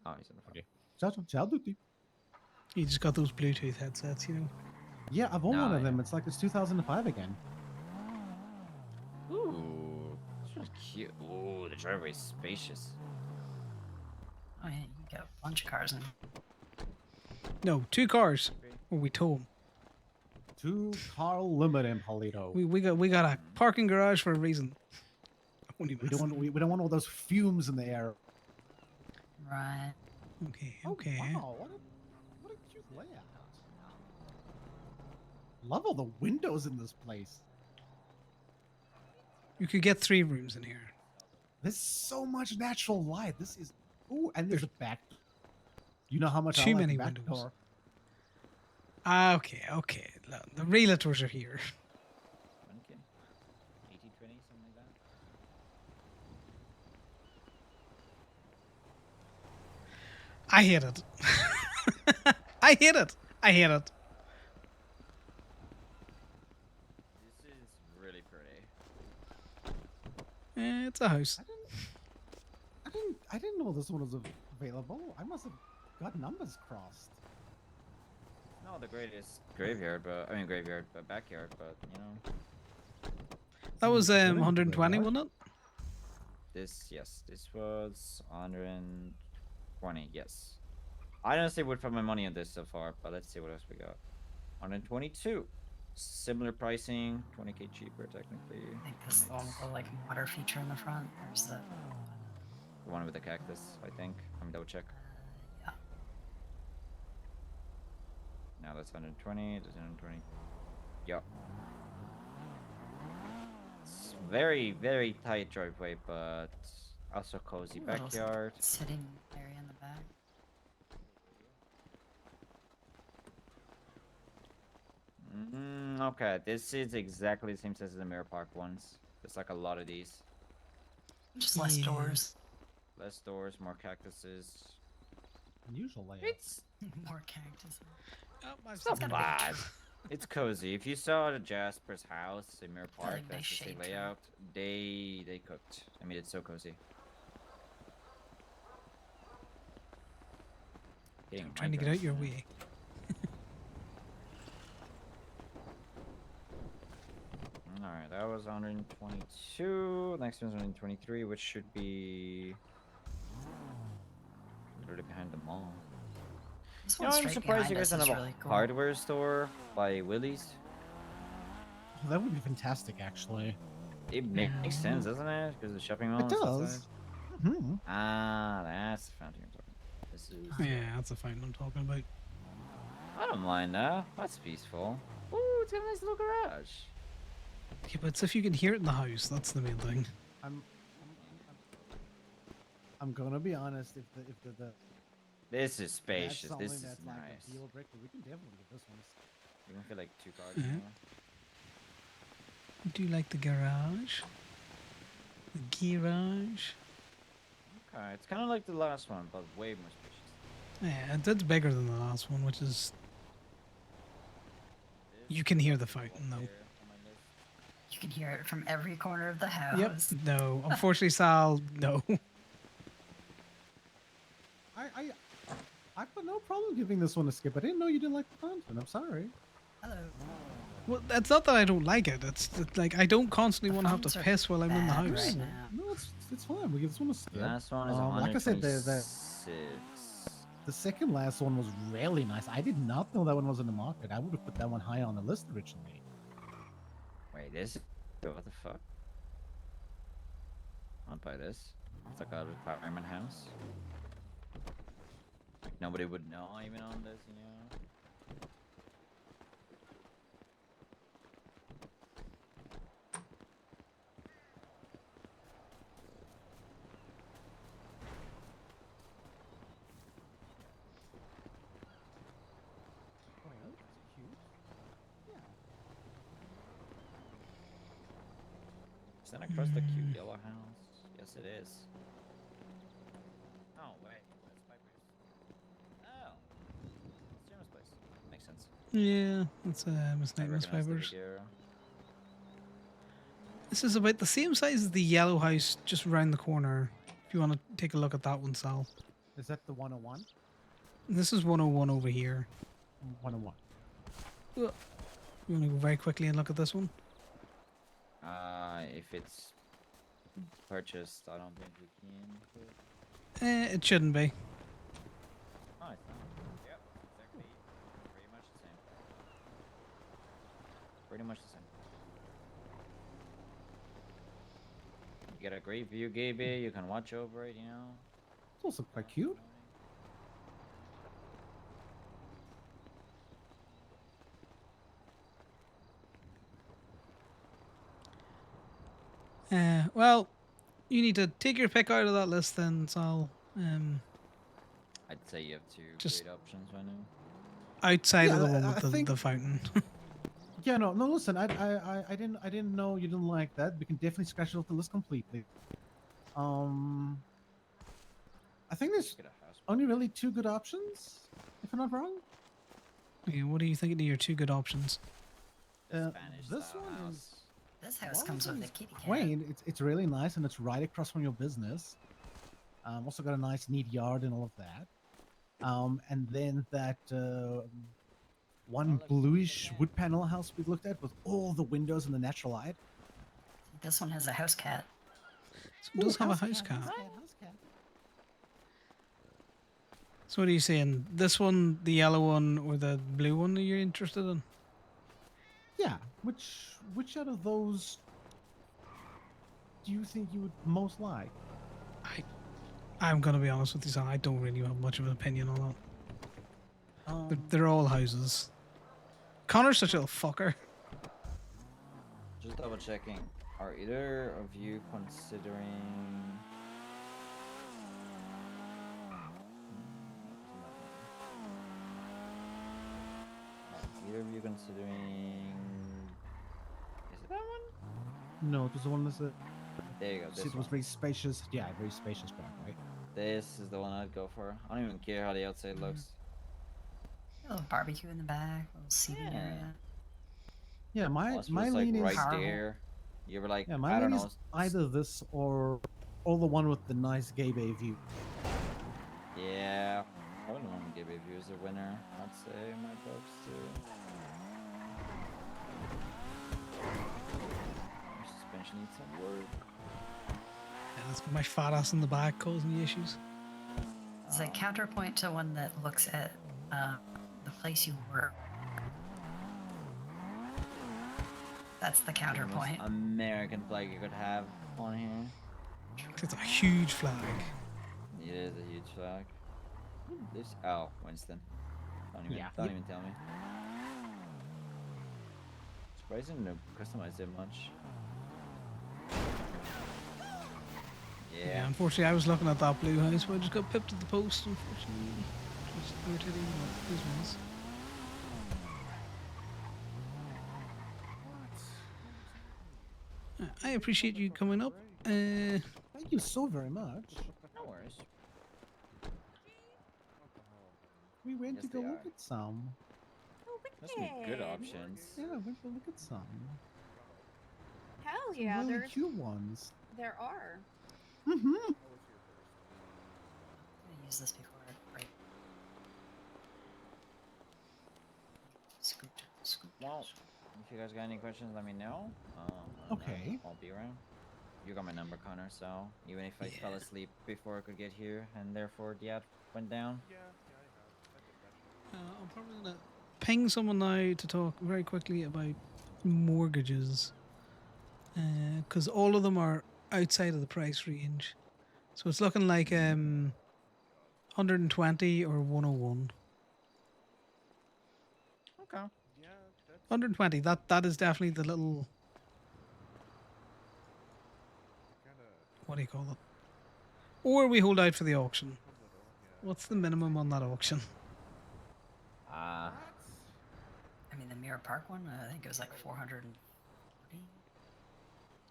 Oh, he's on the phone. Ciao, ciao, tutti. You just got those Bluetooth headsets, you know. Yeah, I've owned one of them. It's like it's 2005 again. Ooh, it's really cute. Ooh, the driveway is spacious. Oh yeah, you got a bunch of cars in. No, 2 cars. Or we told. 2-car limit in Polito. We got a parking garage for a reason. We don't want all those fumes in the air. Right. Okay. Oh, Okay. wow, what a cute layout. Love all the windows in this place. You could get 3 rooms in here. There's so much natural light. This is and there's a back. You know how much I Too like many the back windows. door. Okay. Look, the realtors are here. 1K? 80-20, something like that. I hate it. I hate it. I hate it. This is really pretty. It's a house. I didn't know this one was available. I must have got numbers crossed. No, the greatest graveyard, but backyard, but you know. That was Beginning of the 120, graveyard. wasn't it? This was 120. Yes. I honestly would put my money on this so far, but let's see what else we got. 122. Similar pricing, 20K cheaper technically. I think this is the one with the like water feature in the front. Or is that? The one with the cactus, I think. Let me double check. Yeah. Now that's 120. That's 120. Yup. It's very, very tight driveway, but also cozy Ooh, little backyard. Sitting area in the back. Okay, this is exactly the same size as the Mirror Park ones. There's like a lot of these. Just less doors. Less doors, more cactuses. Unusual layout. It's More cactus. It's not bad. It's cozy. If you saw the Jasper's house in Mirror Park, like that's nice the same shade to it. layout. They cooked. I mean, it's so cozy. I'm trying to get out your way. Alright, that was 122. Next one's 123, which should be literally behind the mall. This You know, one I'm straight surprised you behind guys us don't is have a really cool. hardware store by Willie's. That would be fantastic, actually. It makes sense, doesn't it? Because the shopping mall It is does. outside. Mm-hmm. Ah, that's the fountain you're talking about. This is... Yeah, that's the fountain I'm talking about. I don't mind that. That's peaceful. Ooh, it's got a nice little garage. Yeah, but it's if you can hear it in the house. That's the main thing. I'm gonna be honest. If the This is that's spacious. something This is that's like nice. a deal breaker, we can definitely get this one. You can fit like 2 cars Mhm. in there. Do you like the garage? The garage? Okay, it's kind of like the last one, but way more spacious. Yeah, it's bigger than the last one, which is... You can hear the fountain, though. You can hear it from every corner of the house. Yep. No. Unfortunately, Sal, no. I've got no problem giving this one a skip. I didn't know you didn't like the content. I'm sorry. Hello. Well, it's not that I don't like it. It's that, like, I don't constantly want to have phones to are piss while I'm in the bad house. right now. No, it's fine. We give this one a skip. Last one is Like I said, 126. the second last one was really nice. I did not know that one was in the market. I would have put that one high on the list originally. Wait, this? What the fuck? I'll buy this. It's like a retirement house. Like nobody would know even on this, you know? Is that across the cute yellow house? Yes, it is. Oh, wait. That's Piper's. Oh. It's Jerem's place. Makes sense. Yeah, it's Miss I Nightmare's recognize the Fibers. figure. This is about the same size as the yellow house just around the corner. If you want to take a look at that one, Sal. Is that the 101? This is 101 over here. 101. You want to go very quickly and look at this one? If it's purchased, I don't think we can. It shouldn't be. Oh, it's not. Yep, exactly. Pretty much the same. Pretty much the same. You get a great view, Gaby. You can watch over it, you know. It's also quite cute. Well, you need to take your pick out of that list then, Sal. I'd say you have two Just- great options right now. Outside Yeah, of the one I with think- the fountain. Yeah, no. Listen, I didn't know you didn't like that. We can definitely scratch it off the list completely. I think there's only really two good options, if I'm not wrong. Yeah, what are you thinking of your two good options? This one is This house well, comes this with one a is kitty cat. quaint. It's really nice, and it's right across from your business. Also got a nice, neat yard and all of that. And then that one bluish wood panel house we looked at with all the windows and the natural light. This one has a house cat. So it does have a house cat. So what are you saying? This one, the yellow one, or the blue one that you're interested in? Yeah, which out of those do you think you would most like? I'm gonna be honest with you, Sal. I don't really have much of an opinion on that. Um, They're all houses. Connor's such a little fucker. Just double checking. Are either of you considering? Are either of you considering? Is it that one? No, because the one that's There you go. see, This it was one. very spacious. Yeah, very spacious car, right? This is the one I'd go for. I don't even care how the outside looks. A little barbecue in the back, a little seating Yeah. area. Yeah, my Plus, my it's like lean is right there. You were like, yeah, I my don't lean know. is either this or the one with the nice gay bay view. Yeah, probably the one with Gibby View is a winner. I'd say my books too. Your suspension needs some work. Yeah, that's my fat ass in the back causing you issues. It's a counterpoint to one that looks at the place you work. That's the counterpoint. American flag you could have on here. It's a huge flag. It is a huge flag. This Winston. Don't even tell me. Surprising to customize it much. Yeah, unfortunately, I was looking at that blue house, but I just got pipped at the post, unfortunately. Just irritating, but this one's. I appreciate you coming up. Thank you so very much. No worries. We went Yes, to go they look are. at some. There's some good options. Yeah, we went to look at some. Hell Some yeah, really there's cute ones. there are. Mm-hmm. I'm gonna use this before I break. Scoop. Well, if you guys got any questions, let me know. Okay. I'll be around. You got my number, Connor, so even if I fell asleep before I could get here and therefore the ad went down. I'm probably gonna ping someone now to talk very quickly about mortgages, because all of them are outside of the price range. So it's looking like 120 or 101. Okay. 120. That is definitely the little. What do you call it? Or we hold out for the auction. What's the minimum on that auction? I mean, the Mirror Park one, I think it was like 440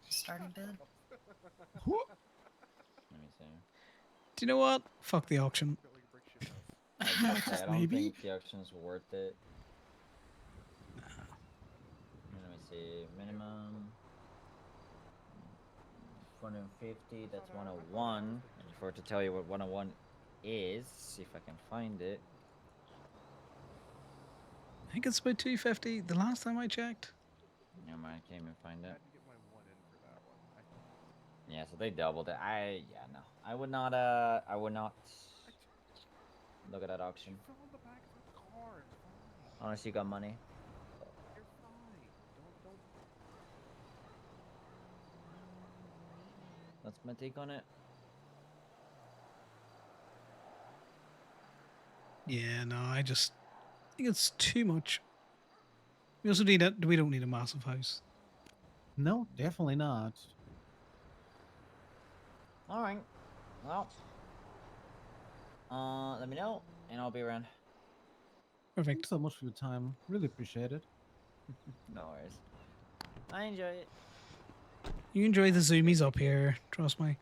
starting bid. Let me see. Do you know what? Fuck the auction. I don't Maybe. think the auction's worth it. Let me see. Minimum 450. That's 101. And for to tell you what 101 is, see if I can find it. I think it's about 250. The last time I checked. Never mind, I can't even find it. Yeah, so they doubled it. Yeah, no. I would not look at that auction. Fill in the back of the car. It's fine. Unless you got money. You're fine. Don't. That's my take on it. Yeah, no, I think it's too much. We also we don't need a massive house. No, definitely not. All right. Well, let me know, and I'll be around. Perfect. Thanks so much for your time. Really appreciate it. No worries. I enjoy it. You enjoy the zoomies up here, trust me.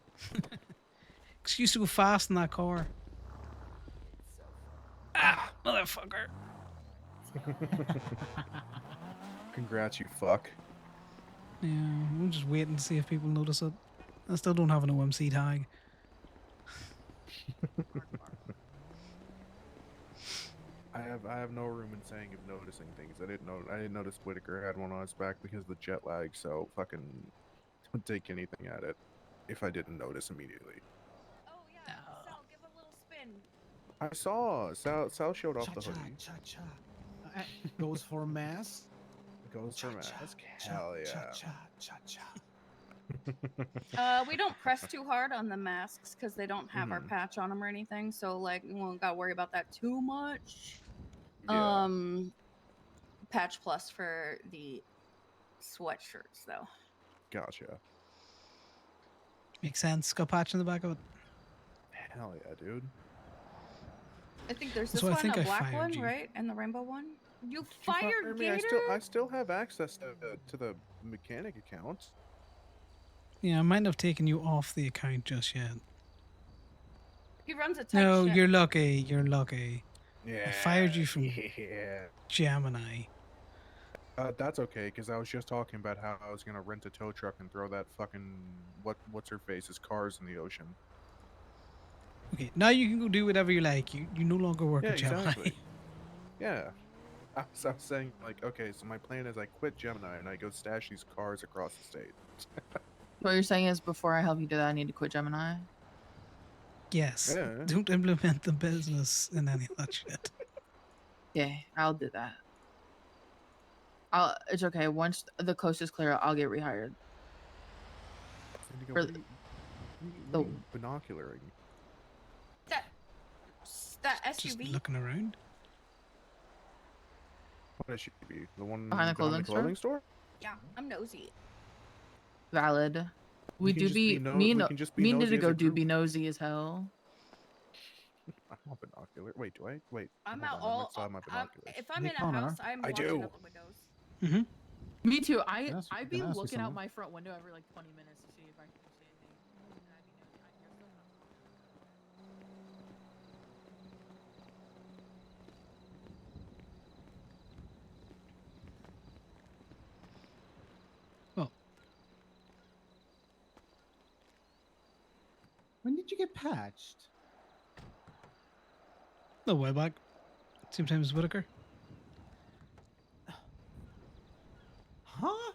Excuse to go fast in that car. Ah, motherfucker. Congrats, you fuck. Yeah, I'm just waiting to see if people notice it. I still don't have an OMC tag. I have no room in saying of noticing things. I didn't notice Whitaker had one on his back because of the jet lag. So fucking don't take anything at it if I didn't notice immediately. Oh yeah, Sal, give a little spin. I saw Sal showed off the hoodie. Cha-cha. Goes for mass. Goes for mask. Hell yeah. We don't press too hard on the masks because they don't have our Mhm. patch on them or anything. So like, we won't gotta worry about that too much. Yeah. Patch plus for the sweatshirts though. Gotcha. Makes sense. Got patch in the back of it. Hell yeah, dude. I think there's this So I one, think a I black fired one, you. right? And the rainbow one. You Did you fire fired me? Gator? I still have access to the mechanic account. Yeah, I might not have taken you off the account just yet. He runs a tight No, ship. you're lucky. You're lucky. Yeah. I fired you from Yeah. Gemini. That's okay, because I was just talking about how I was gonna rent a tow truck and throw that fucking what's her face's cars in the ocean. Okay, now you can go do whatever you like. You no longer work Yeah, at Gemini. exactly. Yeah. I was saying like, okay, so my plan is I quit Gemini and I go stash these cars across the state. What you're saying is before I help you do that, I need to quit Gemini. Yes. Yeah. Don't implement the business in any of that shit. Yeah, I'll do that. It's okay. Once the coast is clear, I'll get rehired. Indigo, For what are you binocularing? That Just SUV. looking around. What should it be? The one Behind the clothing store? Yeah, I'm nosy. Valid. We We can do just be be no- me we and can just be me and nosy as a Indigo do group. be nosy as hell. I'm not binocular. Wait, do I? Wait. I'm hold out on, I might all. still have my binoculars. If I'm Hey, in a Connor. house, I'm I watching do. out the windows. Mm-hmm. Me too. Can I I'd can be I ask you looking out something? my front window every like 20 minutes to see if I can see anything. And I'd be nosy. You're still not. Well, When did you get patched? a while back. Same time as Whitaker. Huh?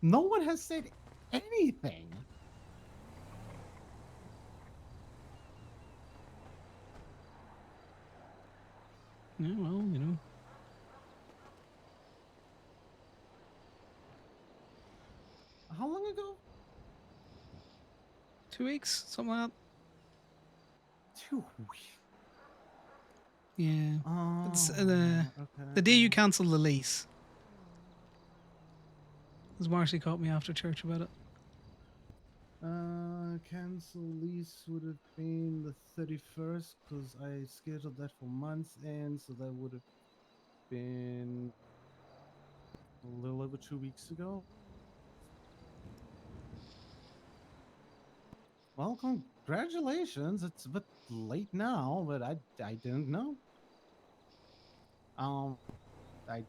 No one has said anything. Yeah, well, you know. How long ago? 2 weeks, something like that. 2 weeks. Yeah. It's okay. the day you cancel the lease. Because Marcy caught me after church about it. Cancel lease would have been the 31st because I scheduled that for month's end, so that would have been a little over 2 weeks ago. Well, congratulations. It's a bit late now, but I didn't know. I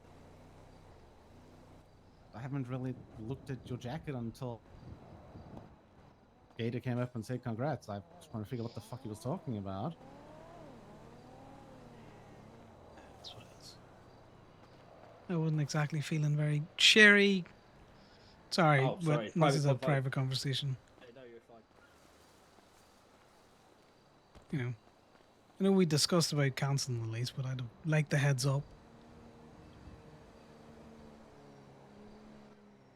haven't really looked at your jacket until Gator came up and said congrats. I was trying to figure out what the fuck he was talking about. I wasn't exactly feeling very cheery Sorry, Oh, but sorry. this Private is a convo. private conversation. No, you're fine. I know we discussed about cancelling the lease, but I'd like the heads up.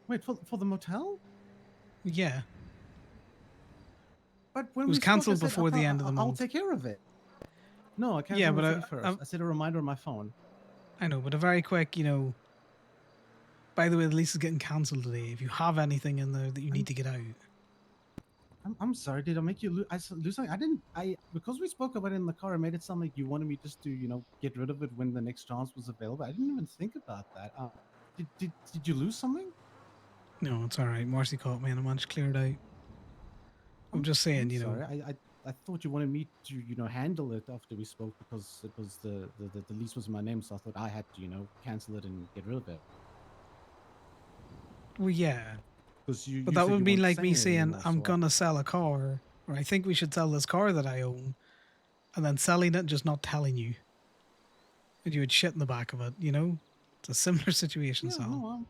Wait, for the motel? Yeah. But when It was we spoke, I cancelled said, before the end of the I'll month. take care of it. No, I canceled Yeah, on the but 31st. I set a reminder on my phone. I know, but a very quick, by the way, the lease is getting cancelled today. If you have anything in there that you need to get out. I'm sorry. Did I make you lose something? I didn't. Because we spoke about it in the car. I made it sound like you wanted me just to get rid of it when the next chance was available. I didn't even think about that. Did you lose something? No, it's all right. Marcy caught me and I managed to clear it out. I'm just saying, I'm sorry. I thought you wanted me to handle it after we spoke because it was the lease was in my name, so I thought I had to cancel it and get rid of it. Well, yeah. Because But you that said would you be weren't like me saying it saying, anymore, I'm so going to sell a car, or I think we should sell this car that I own, and then selling it and just not telling you. And you would shit in the back of it, It's a similar situation, yeah, Sal. no,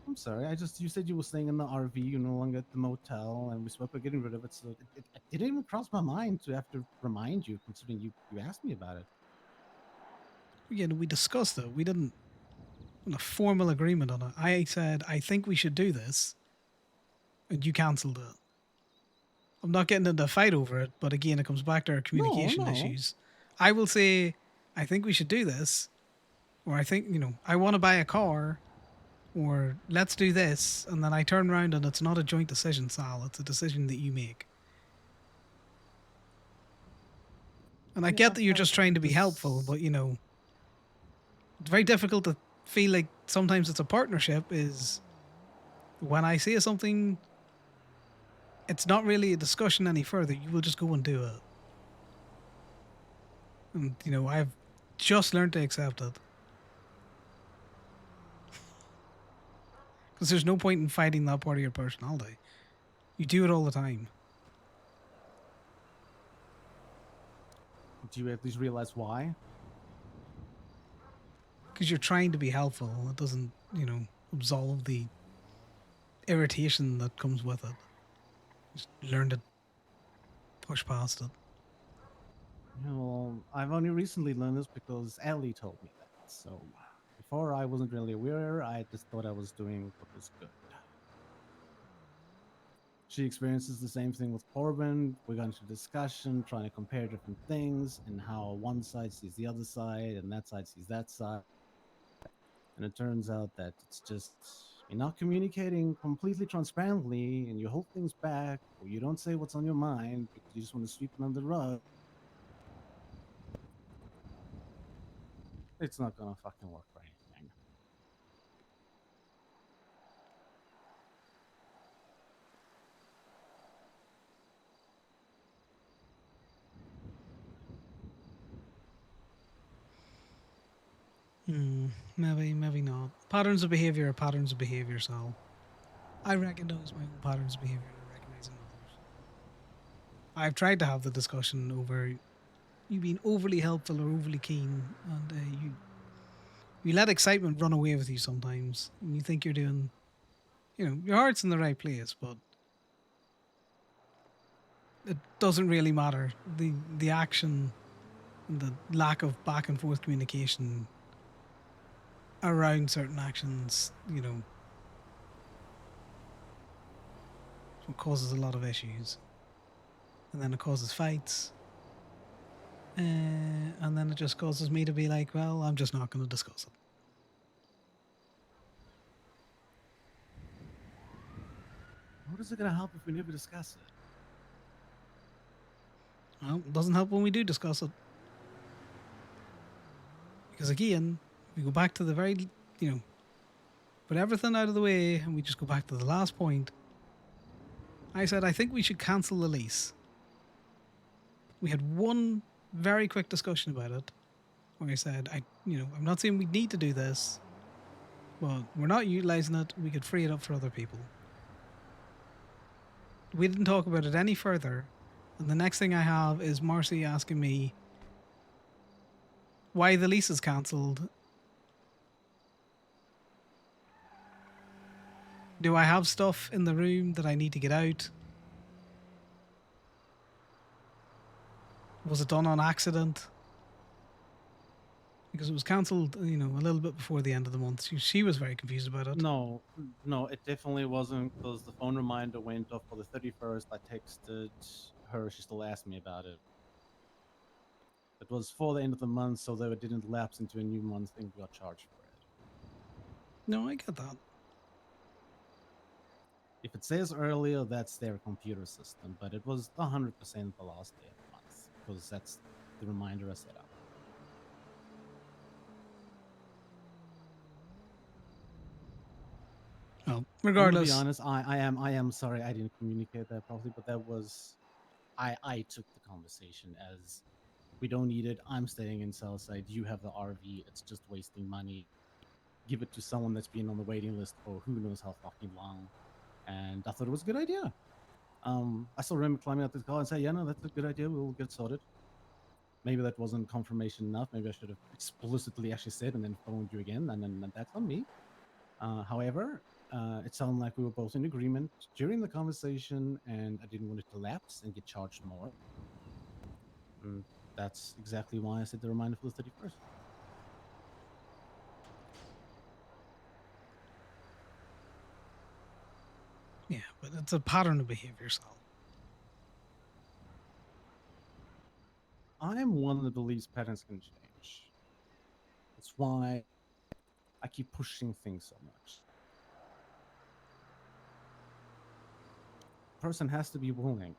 I'm sorry. You said you were staying in the RV. You're no longer at the motel, and we spoke about getting rid of it. So it didn't even cross my mind to have to remind you, considering you asked me about it. Yeah, we discussed it. We didn't a formal agreement on it. I said, I think we should do this, and you cancelled it. I'm not getting into a fight over it, but again, it comes back to our communication issues. I will say, I think we should do this, or I think, I want to buy a car, or let's do this, and then I turn around and it's not a joint decision, Sal. It's a decision that you make. And I get that you're just trying to be helpful, but it's very difficult to feel like sometimes it's a partnership. Is when I say something, it's not really a discussion any further. You will just go and do it. And I've just learned to accept it. Because there's no point in fighting that part of your personality. You do it all the time. Do you at least realize why? Because you're trying to be helpful. It doesn't, absolve the irritation that comes with it. Just learn to push past it. Well, I've only recently learned this because Ellie told me that. So before I wasn't really aware. I just thought I was doing what was good. She experiences the same thing with Corbin. We got into discussion, trying to compare different things and how one side sees the other side and that side sees that side. And it turns out that it's just you're not communicating completely transparently and you hold things back or you don't say what's on your mind because you just want to sweep it under the rug. It's not gonna fucking work for anything. Maybe not. Patterns of behavior are patterns of behavior, Sal. I recognize my own patterns of behavior and I recognize in others. I've tried to have the discussion over you being overly helpful or overly keen, and you let excitement run away with you sometimes, and you think you're doing, your heart's in the right place, but it doesn't really matter. The action and the lack of back and forth communication around certain actions, what causes a lot of issues. And then it causes fights. And then it just causes me to be like, well, I'm just not going to discuss it. What is it gonna help if we never discuss it? Well, it doesn't help when we do discuss it. Because again, we go back to the very, put everything out of the way and we just go back to the last point. I said, I think we should cancel the lease. We had one very quick discussion about it where I said, I'm not saying we need to do this, but we're not utilizing it. We could free it up for other people. We didn't talk about it any further. And the next thing I have is Marcy asking me why the lease is cancelled. Do I have stuff in the room that I need to get out? Was it done on accident? Because it was cancelled, you know, a little bit before the end of the month. She was very confused about it. No, no, it definitely wasn't because the phone reminder went off for the 31st. I texted her. She still asked me about it. It was for the end of the month, so that it didn't lapse into a new month and we got charged for it. No, I get that. If it says earlier, that's their computer system, but it was 100% the last day of the month because that's the reminder I set up. Well, I'm regardless. gonna be honest, I am sorry I didn't communicate that properly, but that was I took the conversation as we don't need it. I'm staying in Southside. You have the RV. It's just wasting money. Give it to someone that's been on the waiting list for who knows how fucking long. And I thought it was a good idea. I still remember climbing out the car and say, yeah, no, that's a good idea. We'll get sorted. Maybe that wasn't confirmation enough. Maybe I should have explicitly actually said and then phoned you again, and then that's on me. However, it sounded like we were both in agreement during the conversation, and I didn't want it to lapse and get charged more. And that's exactly why I set the reminder for the 31st. Yeah, but it's a pattern of behavior, Sal. I am one that believes patterns can change. That's why I keep pushing things so much. A person has to be willing.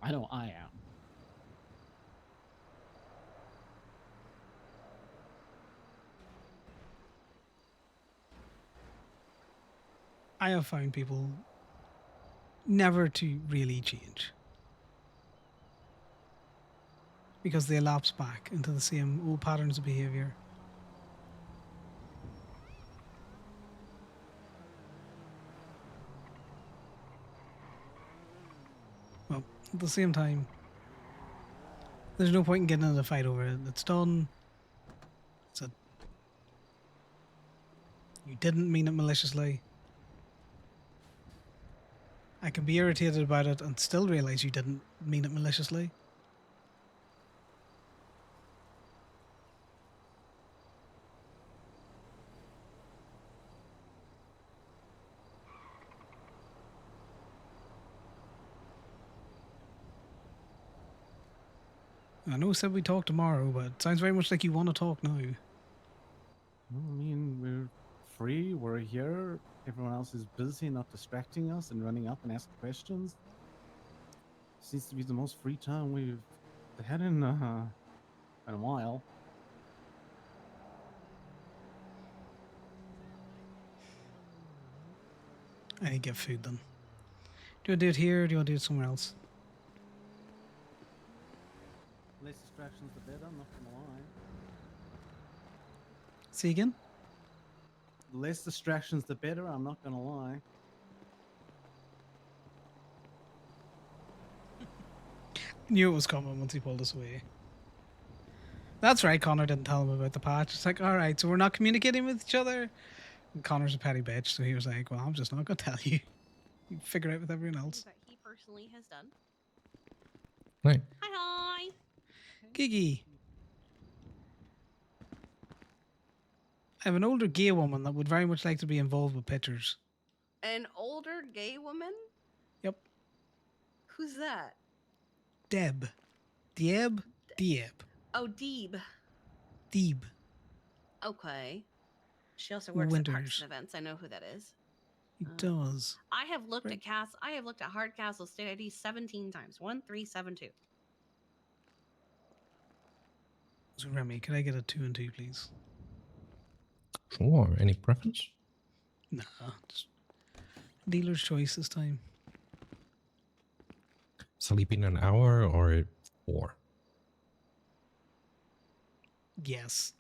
I know I am. I have found people never to really change because they lapse back into the same old patterns of behavior. Well, at the same time, there's no point in getting in a fight over it. It's done. So you didn't mean it maliciously. I can be irritated about it and still realize you didn't mean it maliciously. I know we said we talk tomorrow, but it sounds very much like you want to talk now. I mean, we're free. We're here. Everyone else is busy, not distracting us and running up and asking questions. Seems to be the most free time we've had in a while. I need to get food then. Do you want to do it here or do you want to do it somewhere else? Less distractions, the better. I'm not gonna lie. See again? The less distractions, the better. I'm not gonna lie. Knew it was coming once he pulled us away. That's right, Connor didn't tell him about the patch. It's like, alright, so we're not communicating with each other? And Connor's a petty bitch, so he was like, well, I'm just not going to tell you. You figure it out with everyone else. That he personally has done. Right. Hi. Gigi. I have an older gay woman that would very much like to be involved with pictures. An older gay woman? Yep. Who's that? Deb. Dieb? Dieb. Oh, Deeb. Deeb. Okay. She also works at Parks Winters. and Events. I know who that is. He does. I have looked at I have looked at Hardcastle State ID 17 times. 1372. So Remy, could I get a 2 and 2, please? Sure. Any preference? Nah, just dealer's choice this time. Sleep in an hour or 4? Yes.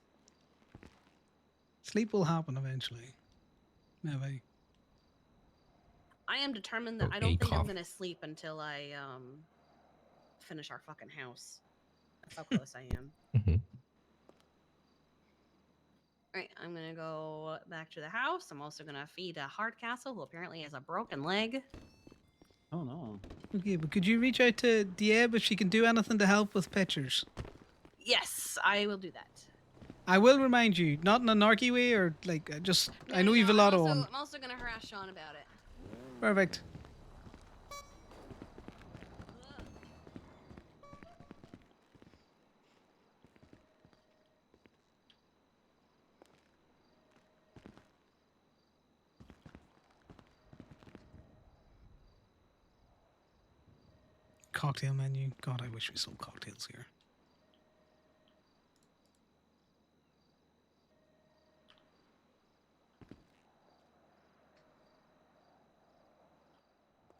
Sleep will happen eventually. Maybe. I am determined that I Okay, don't think I'm cough. gonna sleep until I finish our fucking house. That's how close I am. Right, I'm gonna go back to the house. I'm also gonna feed Hardcastle, who apparently has a broken leg. Oh no. Okay, but could you reach out to Dieb if she can do anything to help with pictures? Yes, I will do that. I will remind you, not in a narky way or like just. I know you've a lot on. I'm also gonna harass Sean about it. Perfect. Cocktail menu. God, I wish we sold cocktails here.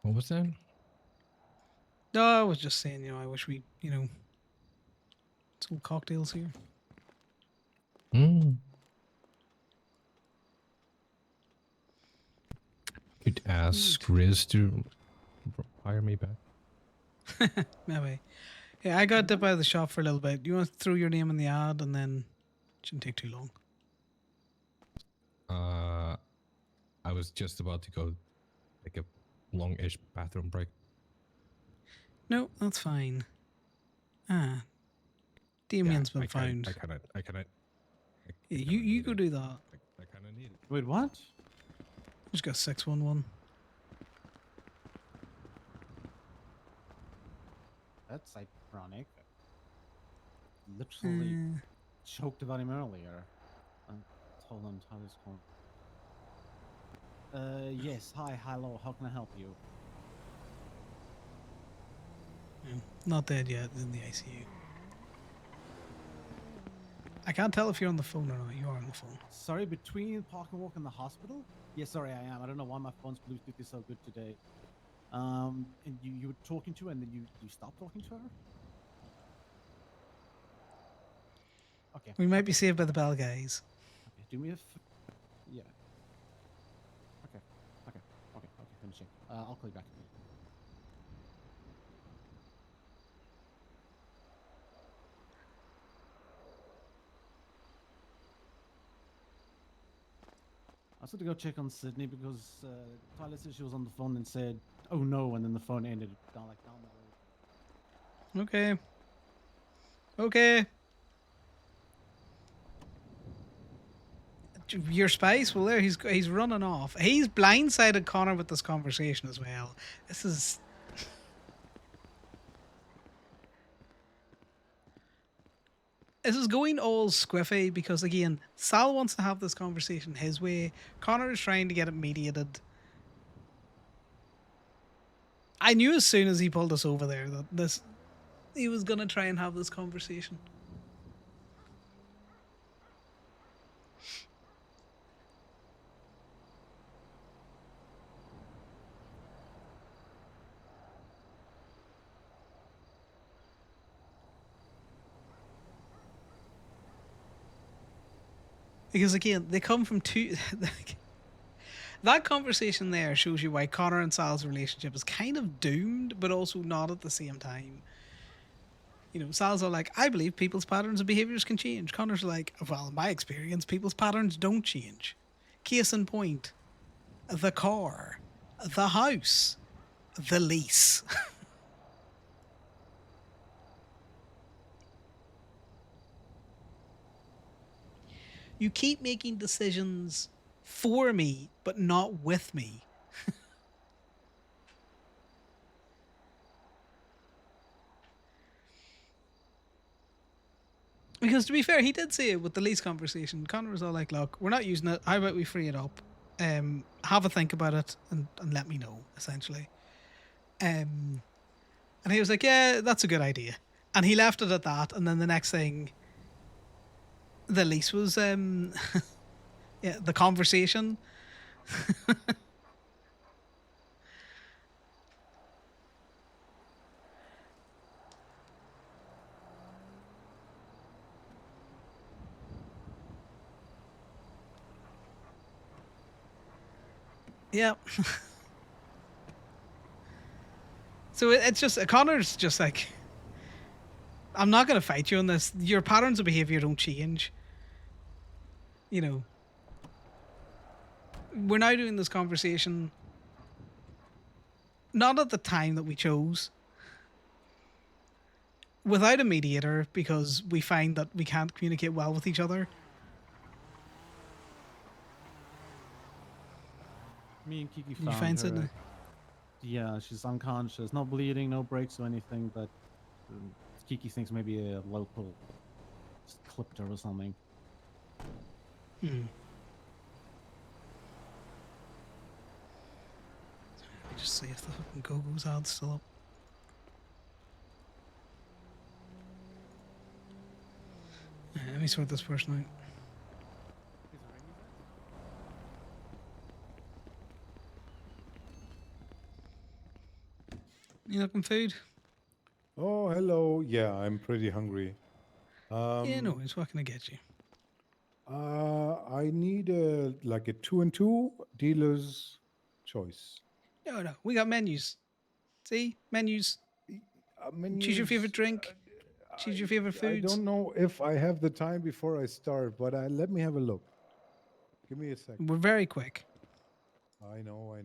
What was that? No, I was just saying, I wish we, sold cocktails here. Could ask Riz to hire me back. Maybe. Yeah, I got dipped out of the shop for a little bit. You want to throw your name in the ad and then it shouldn't take too long. I was just about to go take a long-ish bathroom break. No, that's fine. Damien's been found. I cannot. Yeah, you go do that. I kind of need it. Wait, what? Just got 611. That's ironic. Literally choked about him earlier. Hold on, Tyler's calling. Yes. Hi, hello. How can I help you? Not dead yet. In the ICU. I can't tell if you're on the phone or not. You are on the phone. Sorry, between Park and Walk and the hospital? Yes, sorry, I am. I don't know why my phone's Bluetooth is so good today. And you were talking to her, and then you stopped talking to her? Okay. We might be saved by the bell, guys. Okay, do me a yeah. Okay, finishing. I'll call you back. I was going to go check on Sydney because Tyler said she was on the phone and said, "Oh no," and then the phone ended down the road. Okay. Okay. Your spice? Well, there he's running off. He's blindsided Connor with this conversation as well. This is going all squiffy because again, Sal wants to have this conversation his way. Connor is trying to get it mediated. I knew as soon as he pulled us over there that he was gonna try and have this conversation. Because again, they come from two. That conversation there shows you why Connor and Sal's relationship is kind of doomed, but also not at the same time. Sal's all like, I believe people's patterns and behaviors can change. Connor's like, well, in my experience, people's patterns don't change. Case in point, the car, the house, the lease. You keep making decisions for me, but not with me. Because to be fair, he did say it with the lease conversation. Connor was all like, look, we're not using it. How about we free it up? Have a think about it and let me know, essentially. And he was like, yeah, that's a good idea. And he left it at that. And then the next thing, the lease was, yeah, the conversation. Yeah. So it's just, Connor's just like, I'm not going to fight you on this. Your patterns of behavior don't change. you know, we're now doing this conversation not at the time that we chose, without a mediator, because we find that we can't communicate well with each other. Me and Kiki Did you found find her. Sydney? Yeah, she's unconscious. No bleeding, no breaks or anything, but Kiki thinks maybe a local just clipped her or something. Let me just see if the fucking Go-Go's ad's still up. Let me sort this person out. You looking food? Oh, hello. Yeah, I'm pretty hungry. Yeah, no worries. What can I get you? I need like a 2-and-2 dealer's choice. No, we got menus. See? Menus. Choose your favorite drink. Choose your favorite I foods. don't know if I have the time before I start, but let me have a look. Give me a second. We're very quick. I know.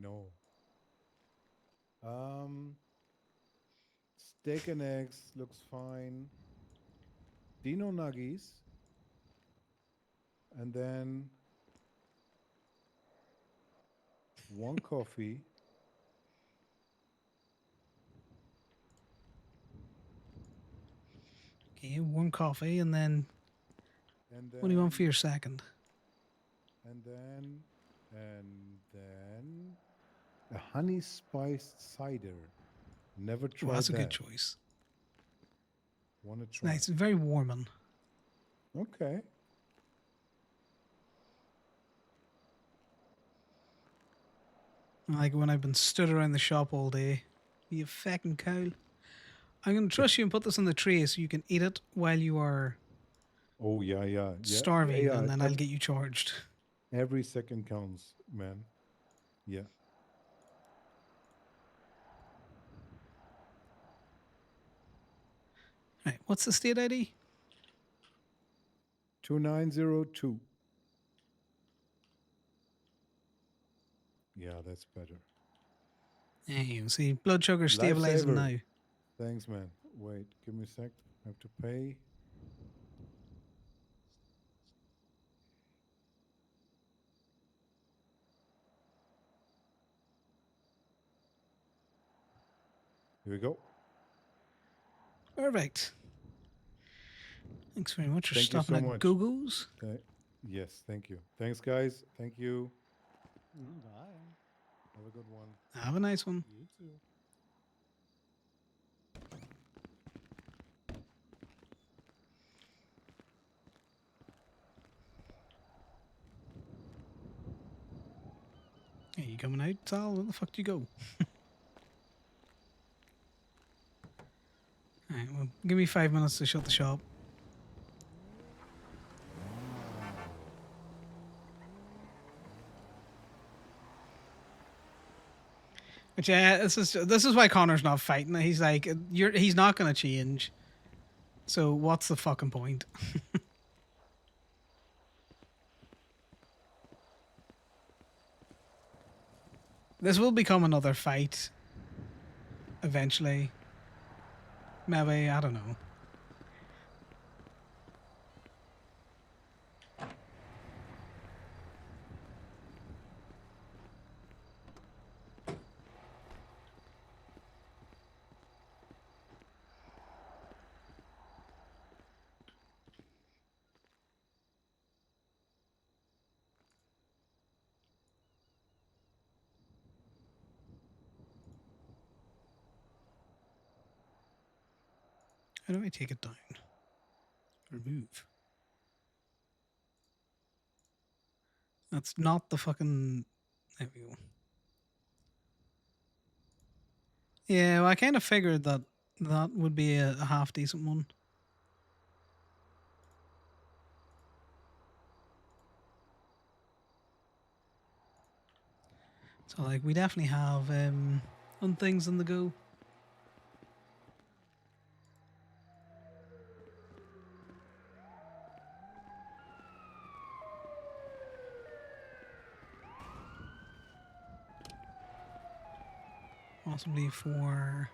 Steak and eggs looks fine. Dino nuggies. And then 1 coffee. Okay, 1 coffee, and then what do you want for your second? And then a honey spiced cider. Never Oh, tried that's a that. good choice. Want to It's try? nice. It's very warming. Okay. I like when I've been stood around the shop all day. You fucking cow. I'm going to trust you and put this on the tray so you can eat it while you are Oh yeah. starving, Yeah. and then I'll get you charged. Every second counts, man. Yeah. Right, what's the state ID? 2902. Yeah, that's better. Yeah, you see, blood sugar stabilizing Lifesaver. now. Thanks, man. Wait, give me a sec. I have to pay. Here we go. Perfect. Thanks very much for Thank you stopping so at much. Go-Go's. Yes, thank you. Thanks, guys. Thank you. Bye. Have a good one. Have a nice one. You too. Hey, you coming out, Sal? Where the fuck do you go? Alright, well, give me 5 minutes to shut the shop. But yeah, this is why Connor's not fighting. He's like, he's not gonna change. So what's the fucking point? This will become another fight. Eventually. Maybe, I don't know. How do I take it down? Remove. That's not the fucking... There we go. Yeah, well, I kind of figured that that would be a half decent one. So, like, we definitely have on things on the go. possibly for.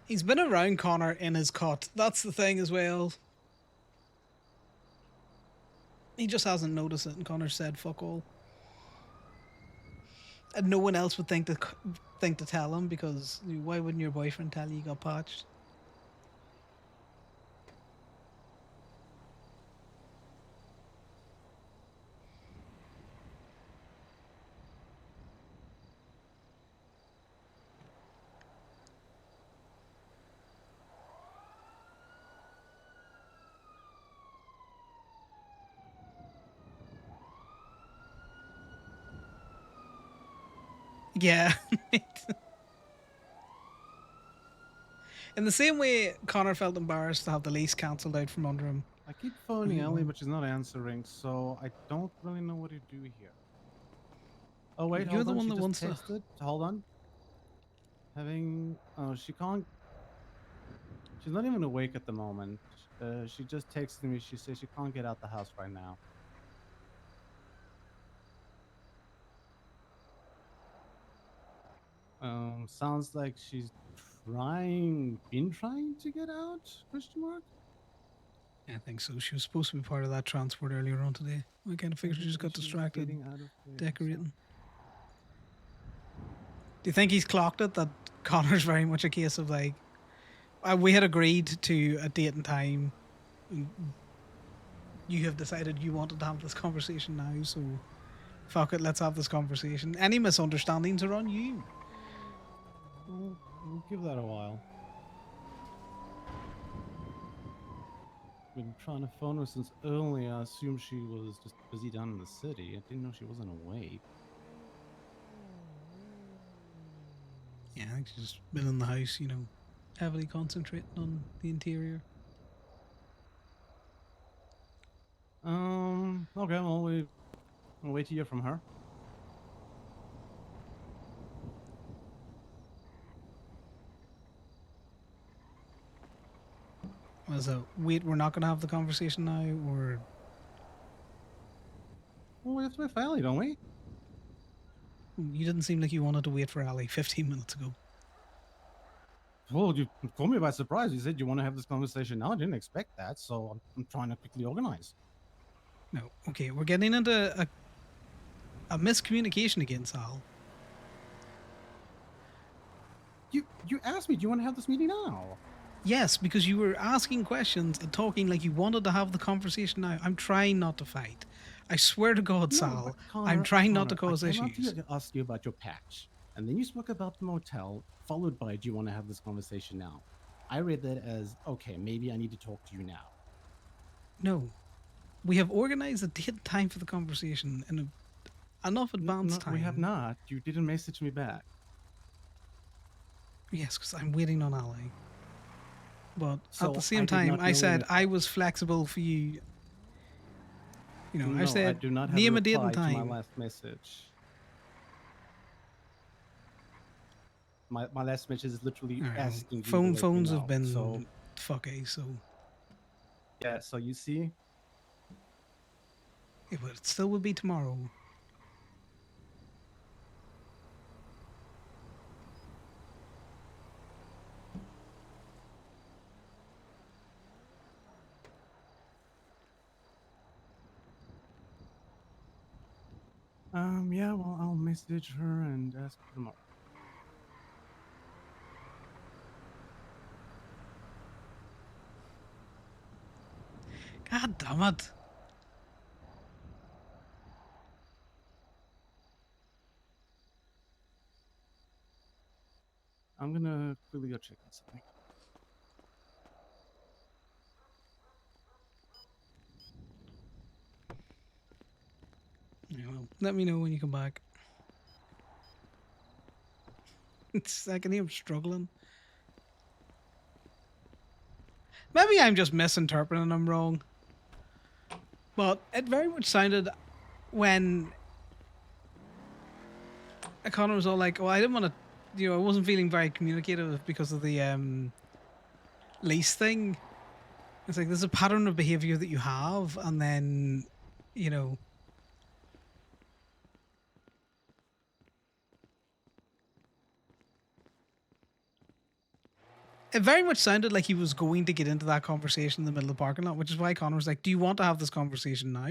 He's been around Connor in his cot. That's the thing as well. He just hasn't noticed it, and Connor said fuck all. And no one else would think to tell him, because why wouldn't your boyfriend tell you got patched? Yeah. In the same way, Connor felt embarrassed to have the lease cancelled out from under him. I keep phoning Ellie, but she's not answering, so I don't really know what to do here. Oh wait, You're hold the on. one She that just wants to. texted. Hold on. Oh, she can't. She's not even awake at the moment. She just texted me. She says she can't get out the house right now. Sounds like she's been trying to get out? Question mark. Yeah, I think so. She was supposed to be part of that transport earlier on today. I kind of figured she just got distracted Getting out of there, decorating. Do you think he's clocked it that Connor's very much a case of like, we had agreed to a date and time. You have decided you wanted to have this conversation now, so fuck it, let's have this conversation. Any misunderstandings are on you. We'll give that a while. Been trying to phone her since early. I assumed she was just busy down in the city. I didn't know she wasn't awake. Yeah, I think she's just been in the house, heavily concentrating on the interior. Okay, well, we'll wait to hear from her. So, wait, we're not going to have the conversation now, or? Well, we have to wait for Ellie, don't we? You didn't seem like you wanted to wait for Ellie 15 minutes ago. Well, you caught me by surprise. You said you want to have this conversation now. I didn't expect that, so I'm trying to quickly organize. No, okay, we're getting into a miscommunication again, Sal. You asked me, do you want to have this meeting now? Yes, because you were asking questions and talking like you wanted to have the conversation now. I'm trying not to fight. I swear to God, Sal, I'm trying not to cause I came up to issues. you to ask you about your patch, and then you spoke about the motel, followed by, do you want to have this conversation now? I read that as, okay, maybe I need to talk to you now. No. We have organized a date and time for the conversation in enough advance time. We have not. You didn't message me back. Yes, because I'm waiting on Ally. But So at the same I did time, not I know said in I was flexible for you. I said, I do not have name a a date and reply to time. my last message. My last message is literally asking you to let me Phones know. have been So fucky, so. yeah, so you see. Yeah, but it still would be tomorrow. Yeah, well, I'll message her and ask for tomorrow. God damn it. I'm gonna quickly go check on something. Yeah, well, let me know when you come back. I can hear him struggling. Maybe I'm just misinterpreting him wrong. But it very much sounded when Connor was all like, "Oh, I didn't want to, I wasn't feeling very communicative because of the lease thing." It's like there's a pattern of behavior that you have, and then, you know. It very much sounded like he was going to get into that conversation in the middle of the parking lot, which is why Connor was like, "Do you want to have this conversation now?"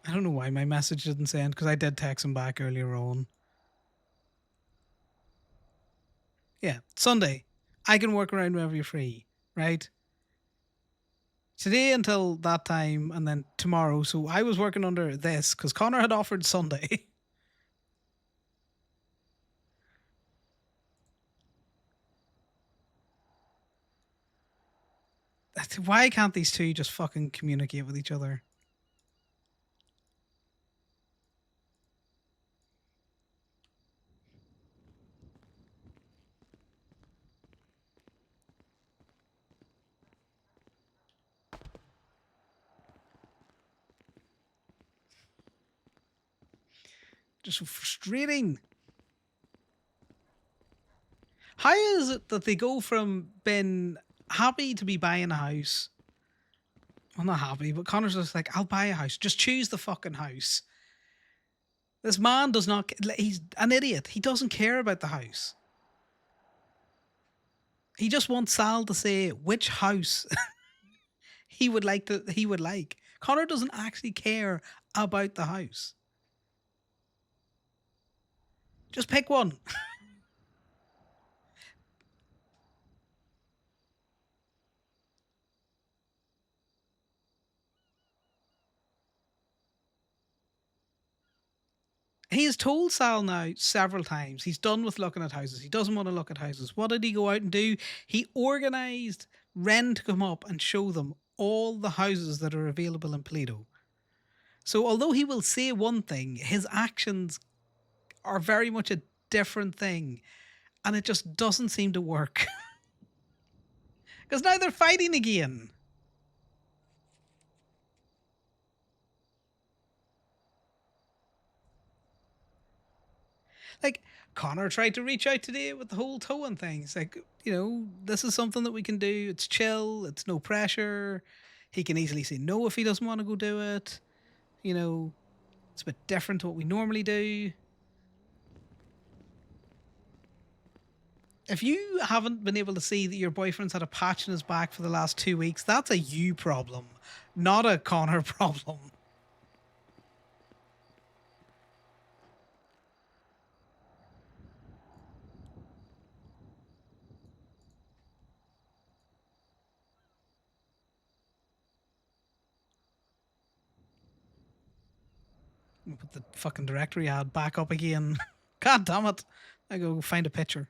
I don't know why my message didn't send, because I did text him back earlier on. Yeah, Sunday. I can work around whenever you're free, right? Today until that time, and then tomorrow. So I was working under this because Connor had offered Sunday. Why can't these two just fucking communicate with each other? Just so frustrating. How is it that they go from being happy to be buying a house? Well, not happy, but Connor's just like, I'll buy a house. Just choose the fucking house. This man does not, he's an idiot. He doesn't care about the house. He just wants Sal to say which house he would like. Connor doesn't actually care about the house. Just pick one. He has told Sal now several times he's done with looking at houses. He doesn't want to look at houses. What did he go out and do? He organised Ren to come up and show them all the houses that are available in Paleto. So although he will say one thing, his actions are very much a different thing. And it just doesn't seem to work. Because now they're fighting again. Like, Connor tried to reach out today with the whole towing thing. It's like, this is something that we can do. It's chill. It's no pressure. He can easily say no if he doesn't want to go do it. It's a bit different to what we normally do. If you haven't been able to see that your boyfriend's had a patch in his back for the last 2 weeks, that's a you problem, not a Connor problem. Put the fucking directory ad back up again. God damn it. I go find a picture.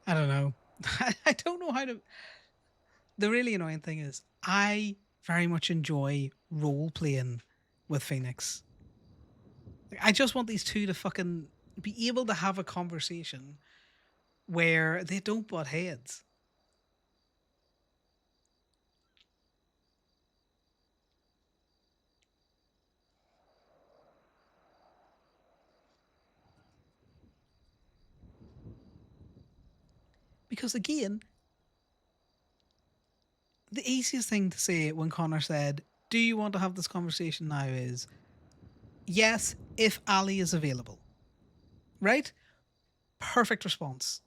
I don't know. I don't know how to. The really annoying thing is, I very much enjoy role playing with Phoenix. I just want these two to fucking be able to have a conversation where they don't butt heads. Because again, the easiest thing to say when Connor said, "Do you want to have this conversation now?" is yes, if Ali is available. Right? Perfect response.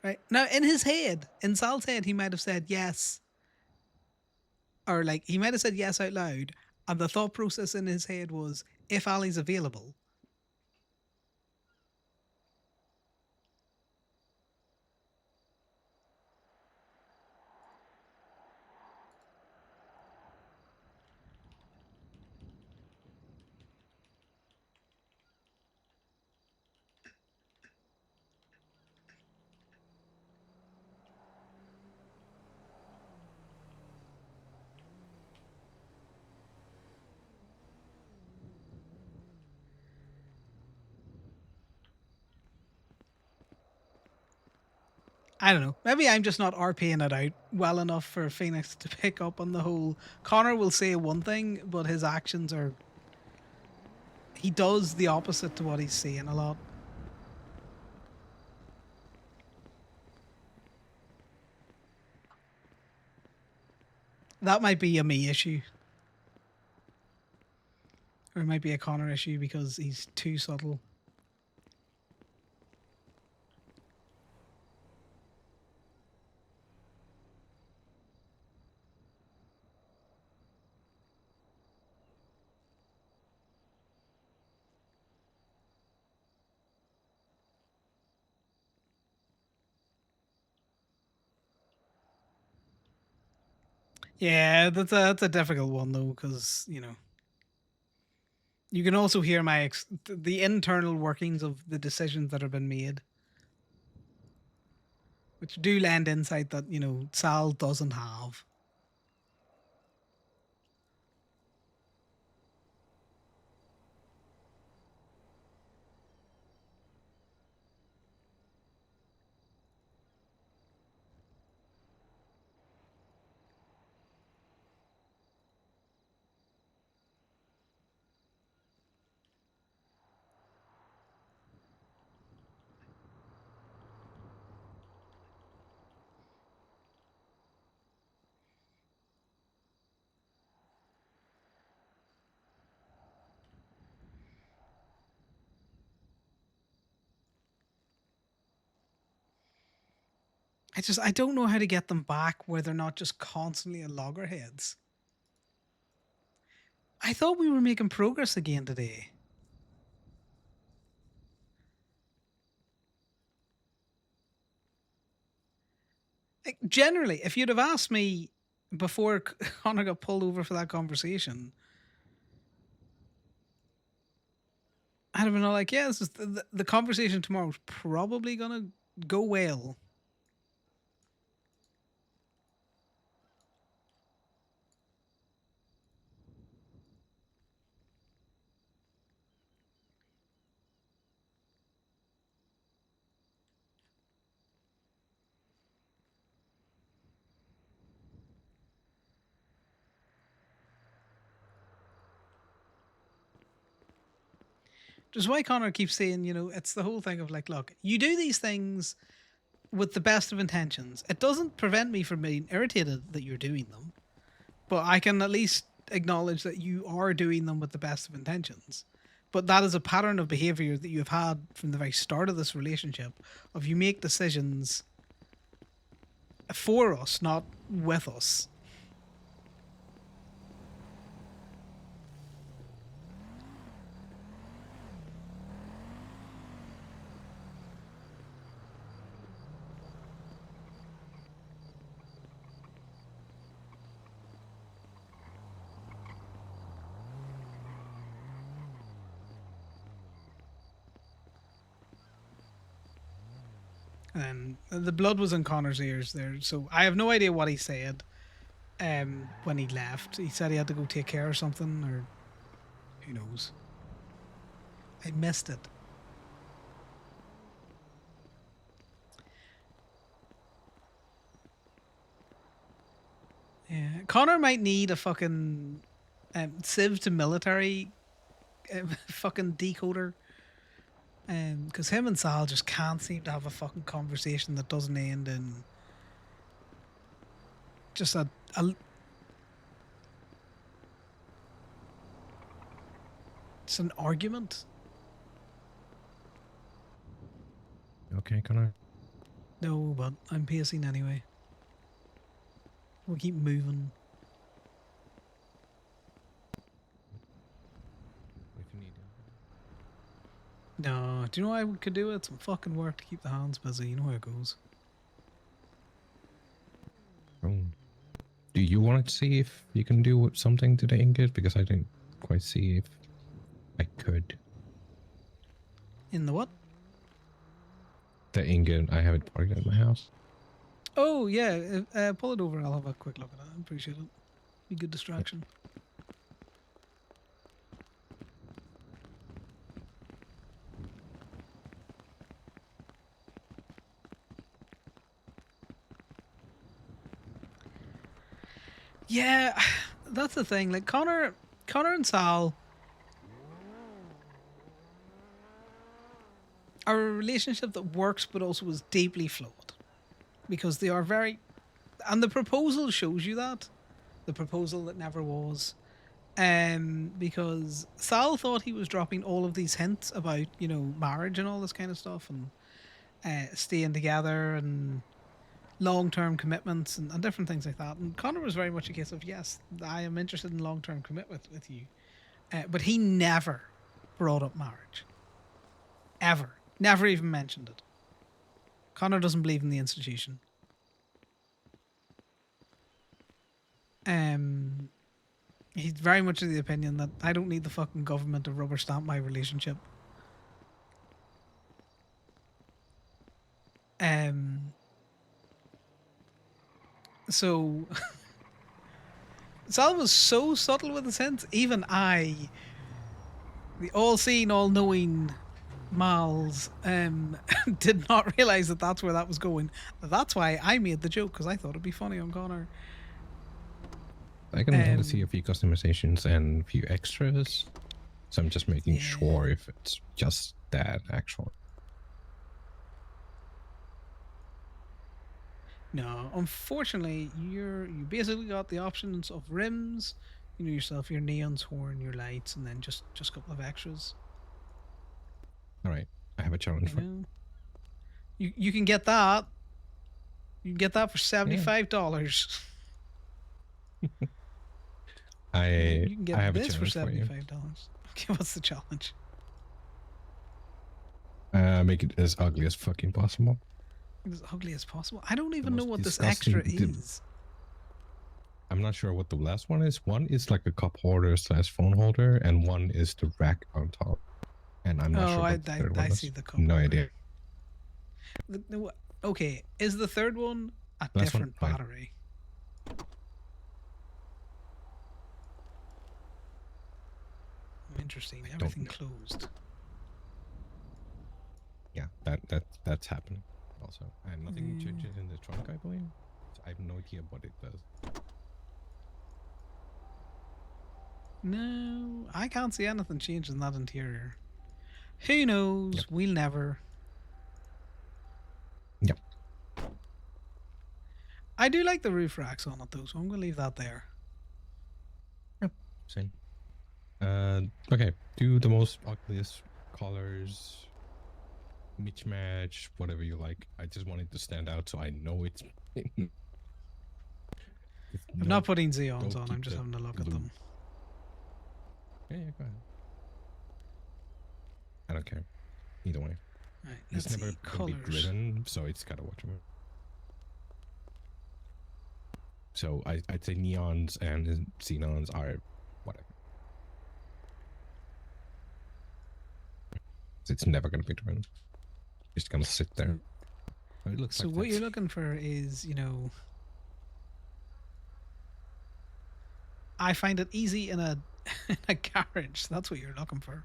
Right? Now, in his head, in Sal's head, he might have said yes. Or he might have said yes out loud. And the thought process in his head was, if Ali's available. I don't know. Maybe I'm just not RPing it out well enough for Phoenix to pick up on the whole. Connor will say one thing, but his actions are. He does the opposite to what he's saying a lot. That might be a me issue. Or it might be a Connor issue because he's too subtle. Yeah, that's a difficult one though, because you know you can also hear the internal workings of the decisions that have been made, which do lend insight that Sal doesn't have. I don't know how to get them back where they're not just constantly at loggerheads. I thought we were making progress again today. Like, generally, if you'd have asked me before Connor got pulled over for that conversation, I'd have been all like, yeah, this is the conversation tomorrow is probably going to go well. Just why Connor keeps saying, it's the whole thing of like, look, you do these things with the best of intentions. It doesn't prevent me from being irritated that you're doing them, but I can at least acknowledge that you are doing them with the best of intentions. But that is a pattern of behavior that you've had from the very start of this relationship, of you make decisions for us, not with us. And the blood was in Connor's ears there, so I have no idea what he said when he left. He said he had to go take care of something, or who knows. I missed it. Yeah, Connor might need a fucking Civ to military fucking decoder. Because him and Sal just can't seem to have a fucking conversation that doesn't end in just a it's an argument. Okay, Connor. No, but I'm pacing anyway. We'll keep moving. If you need No, do you know I could do it? Some fucking work to keep the hands busy. You know how it goes. Oh. Do you want to see if you can do something to the ingot? Because I didn't quite see if I could. In the what? The ingot, I have it parked at my house. Oh yeah, pull it over. I'll have a quick look at it. I appreciate it. Be good distraction. Yeah, that's the thing. Like Connor and Sal are a relationship that works, but also is deeply flawed because they are very, and the proposal shows you that. The proposal that never was. Because Sal thought he was dropping all of these hints about, marriage and all this kind of stuff and staying together and long-term commitments and different things like that. And Connor was very much a case of, yes, I am interested in long-term commitment with you. But he never brought up marriage. Ever. Never even mentioned it. Connor doesn't believe in the institution. He's very much of the opinion that I don't need the fucking government to rubber stamp my relationship. So Sal was so subtle with his hints, even I, the all-seeing, all-knowing Miles, did not realize that that's where that was going. That's why I made the joke, because I thought it'd be funny on Connor. I can see a few customizations and a few extras. So I'm just making sure if it's just that actually. No, unfortunately, you basically got the options of rims, yourself, your neons, horn, your lights, and then just a couple of extras. All right, I have a challenge for you. You can get that. You can get that for $75. You can get I have this a for challenge for you. $75. Okay, what's the challenge? Make it as ugly as fucking possible. As ugly as possible. I don't even know most what this disgusting extra is. I'm not sure what the last one is. One is like a cup holder / phone holder, and one is the rack on top. And I'm not sure what the third one is. See the cup no holder. idea. Okay, is the third one a Last different one, battery? Interesting. Everything closed. Yeah, that's happening. Also, and nothing changes in the trunk, I believe. So I have no idea what it does. No, I can't see anything changing in that interior. Who knows? Yep. We'll never. Yep. I do like the roof racks on it though, so I'm gonna leave that there. Yep. Same. Okay. Do the most ugliest colors, mismatch, whatever you like. I just want it to stand out so I know it's. I'm not putting Xeons on. I'm just having a look at them. Yeah, go ahead. I don't care. Either way. Right, it's never going to be driven, so it's got to watch them. So I'd say neons and xenons are whatever. It's never going to be driven. It's going to sit there. It looks so like what you're looking for is, I find it easy in a in a garage. That's what you're looking for.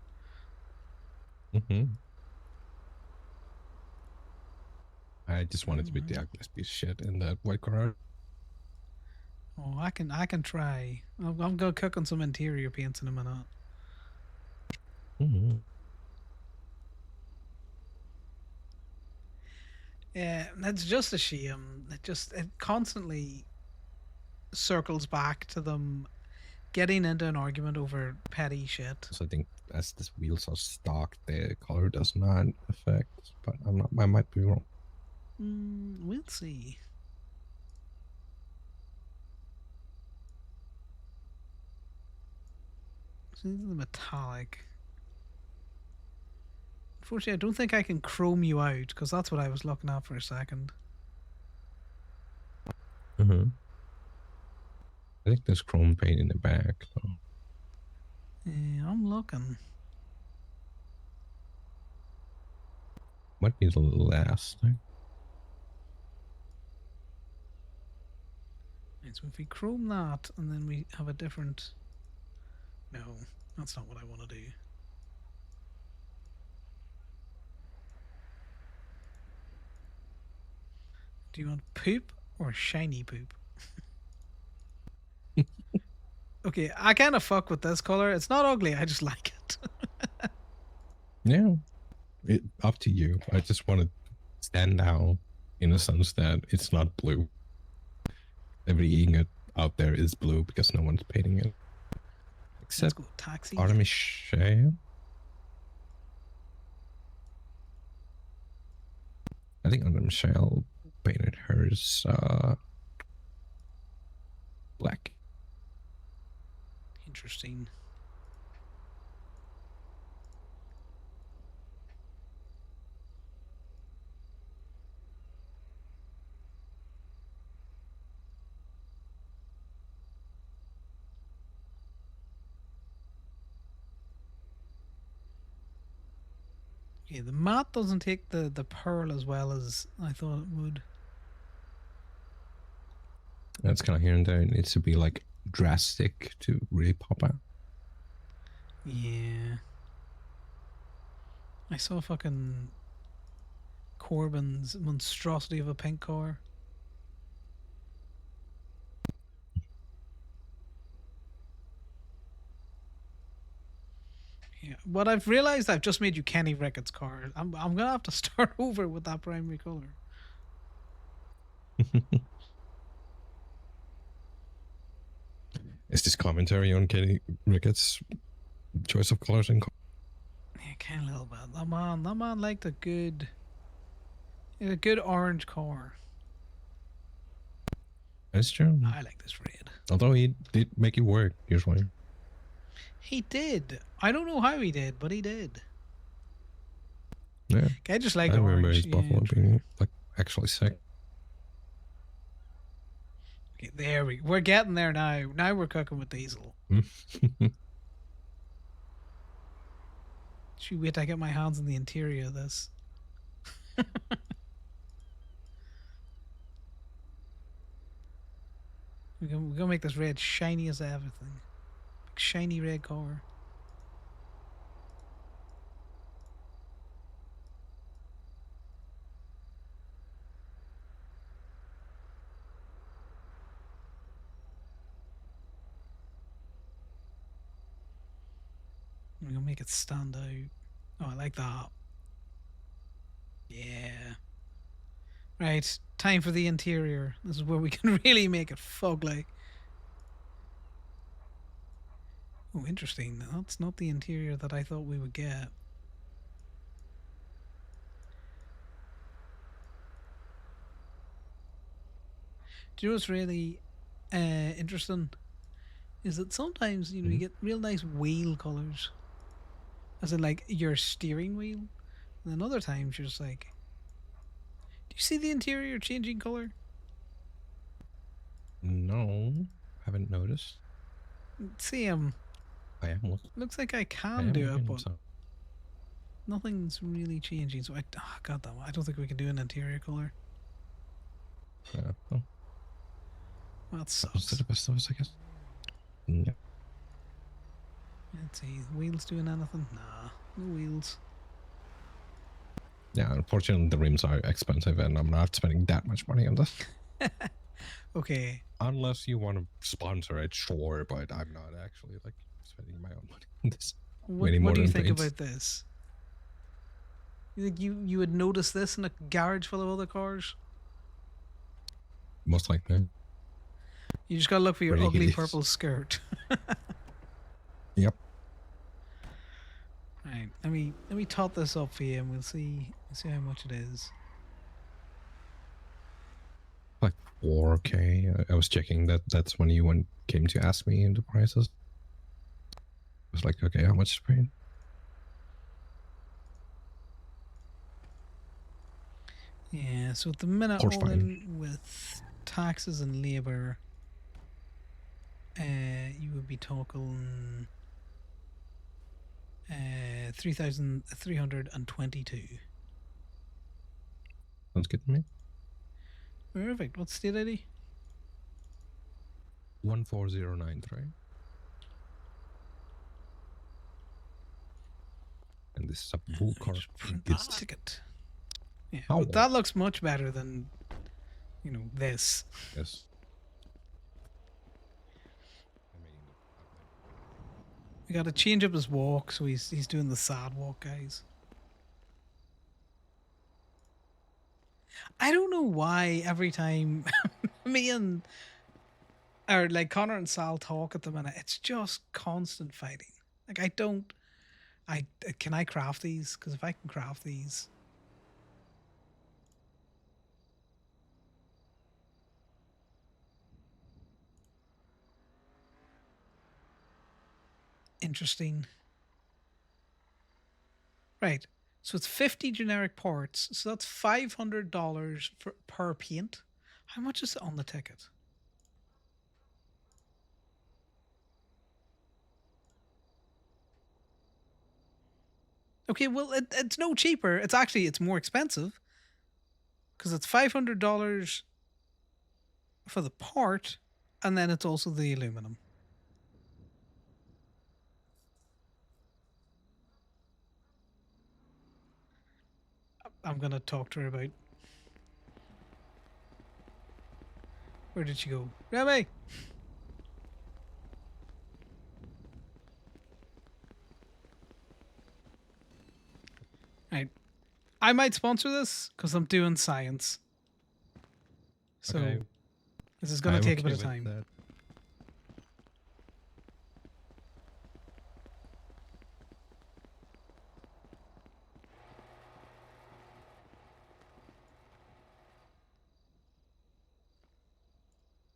I just wanted to be the ugliest piece of shit in the white car. Oh, I can try. I'm gonna cook on some interior paints in a minute. Yeah, that's just a shame. It constantly circles back to them getting into an argument over petty shit. So I think as the wheels are stock, the color does not affect, but I might be wrong. We'll see. So this is the metallic. Unfortunately, I don't think I can chrome you out because that's what I was looking at for a second. I think there's chrome paint in the back, though. Yeah, I'm looking. Might be the last thing. Right, so if we chrome that and then we have a different... No, that's not what I want to do. Do you want poop or shiny poop? Okay, I kind of fuck with this color. It's not ugly, I just like it. Yeah, up to you. I just want to stand out in the sense that it's not blue. Every ingot out there is blue because no one's painting it. Except go taxi. Artemis Shea. I think Artemis Shea painted hers black. Interesting. Yeah, the matte doesn't take the pearl as well as I thought it would. That's kind of here and there. It needs to be like drastic to really pop out. Yeah. I saw fucking Corbin's monstrosity of a pink car. Yeah, but I've realized I've just made you Kenny Ricketts' car. I'm gonna have to start over with that primary color. Is this commentary on Kenny Ricketts' choice of colors and Yeah, kind of a little bit. That man liked a good orange car. That's true. I like this red. Although he did make it work usually. He did. I don't know how he did, but he did. Yeah. I just like I remember orange. his Buffalo being like actually sick. Okay, there we're getting there now. Now we're cooking with diesel. Should wait till I get my hands on the interior of this. We're gonna make this red shiny as everything. Big shiny red car. We're gonna make it stand out. Oh, I like that. Yeah. Right, time for the interior. This is where we can really make it fog-like. Oh, interesting. That's not the interior that I thought we would get. Do you know what's really interesting? Is that sometimes, you know, you get real nice wheel colors. As in, like, your steering wheel. And then other times you're just like... Do you see the interior changing color? No, haven't noticed. See, I am looking. looks like I can am do it, looking, but so. nothing's really changing. So God damn, I don't think we can do an interior color. Oh. That sucks. Was the best of us, I guess? Yeah. Let's see, wheels doing anything? Nah, no wheels. Yeah, unfortunately the rims are expensive and I'm not spending that much money on this. Okay. Unless you want to sponsor it, sure, but I'm not actually like spending my own money on this. What do you think about this? You think you would notice this in a garage full of other cars? Most likely. You just gotta look for your Really ugly is. purple skirt. Yep. Right, let me tot this up for you, and we'll see how much it is. Like 4K. I was checking that's when you came to ask me the prices. I was like, okay, how much is paid? Yeah, so at the minute, Horse all fine. in with taxes and labour, you would be talking 3,322. Sounds good to me. Perfect. What's state ID? 14093. And this is a bull car. Print this ticket. Yeah, Ow. but that looks much better than, you know, this. Yes. We got to change up his walk, so he's doing the sad walk, guys. I don't know why every time me and or like Connor and Sal talk at the minute, it's just constant fighting. Like can I craft these? Because if I can craft these, interesting. Right. So it's 50 generic parts. So that's $500 per paint. How much is it on the ticket? Okay, well, it's no cheaper. It's more expensive. Because it's $500 for the part, and then it's also the aluminum. I'm going to talk to her about... Where did she go? Remy! Right. I might sponsor this because I'm doing science. So Okay. this is going to I'm take a okay bit of with time. that.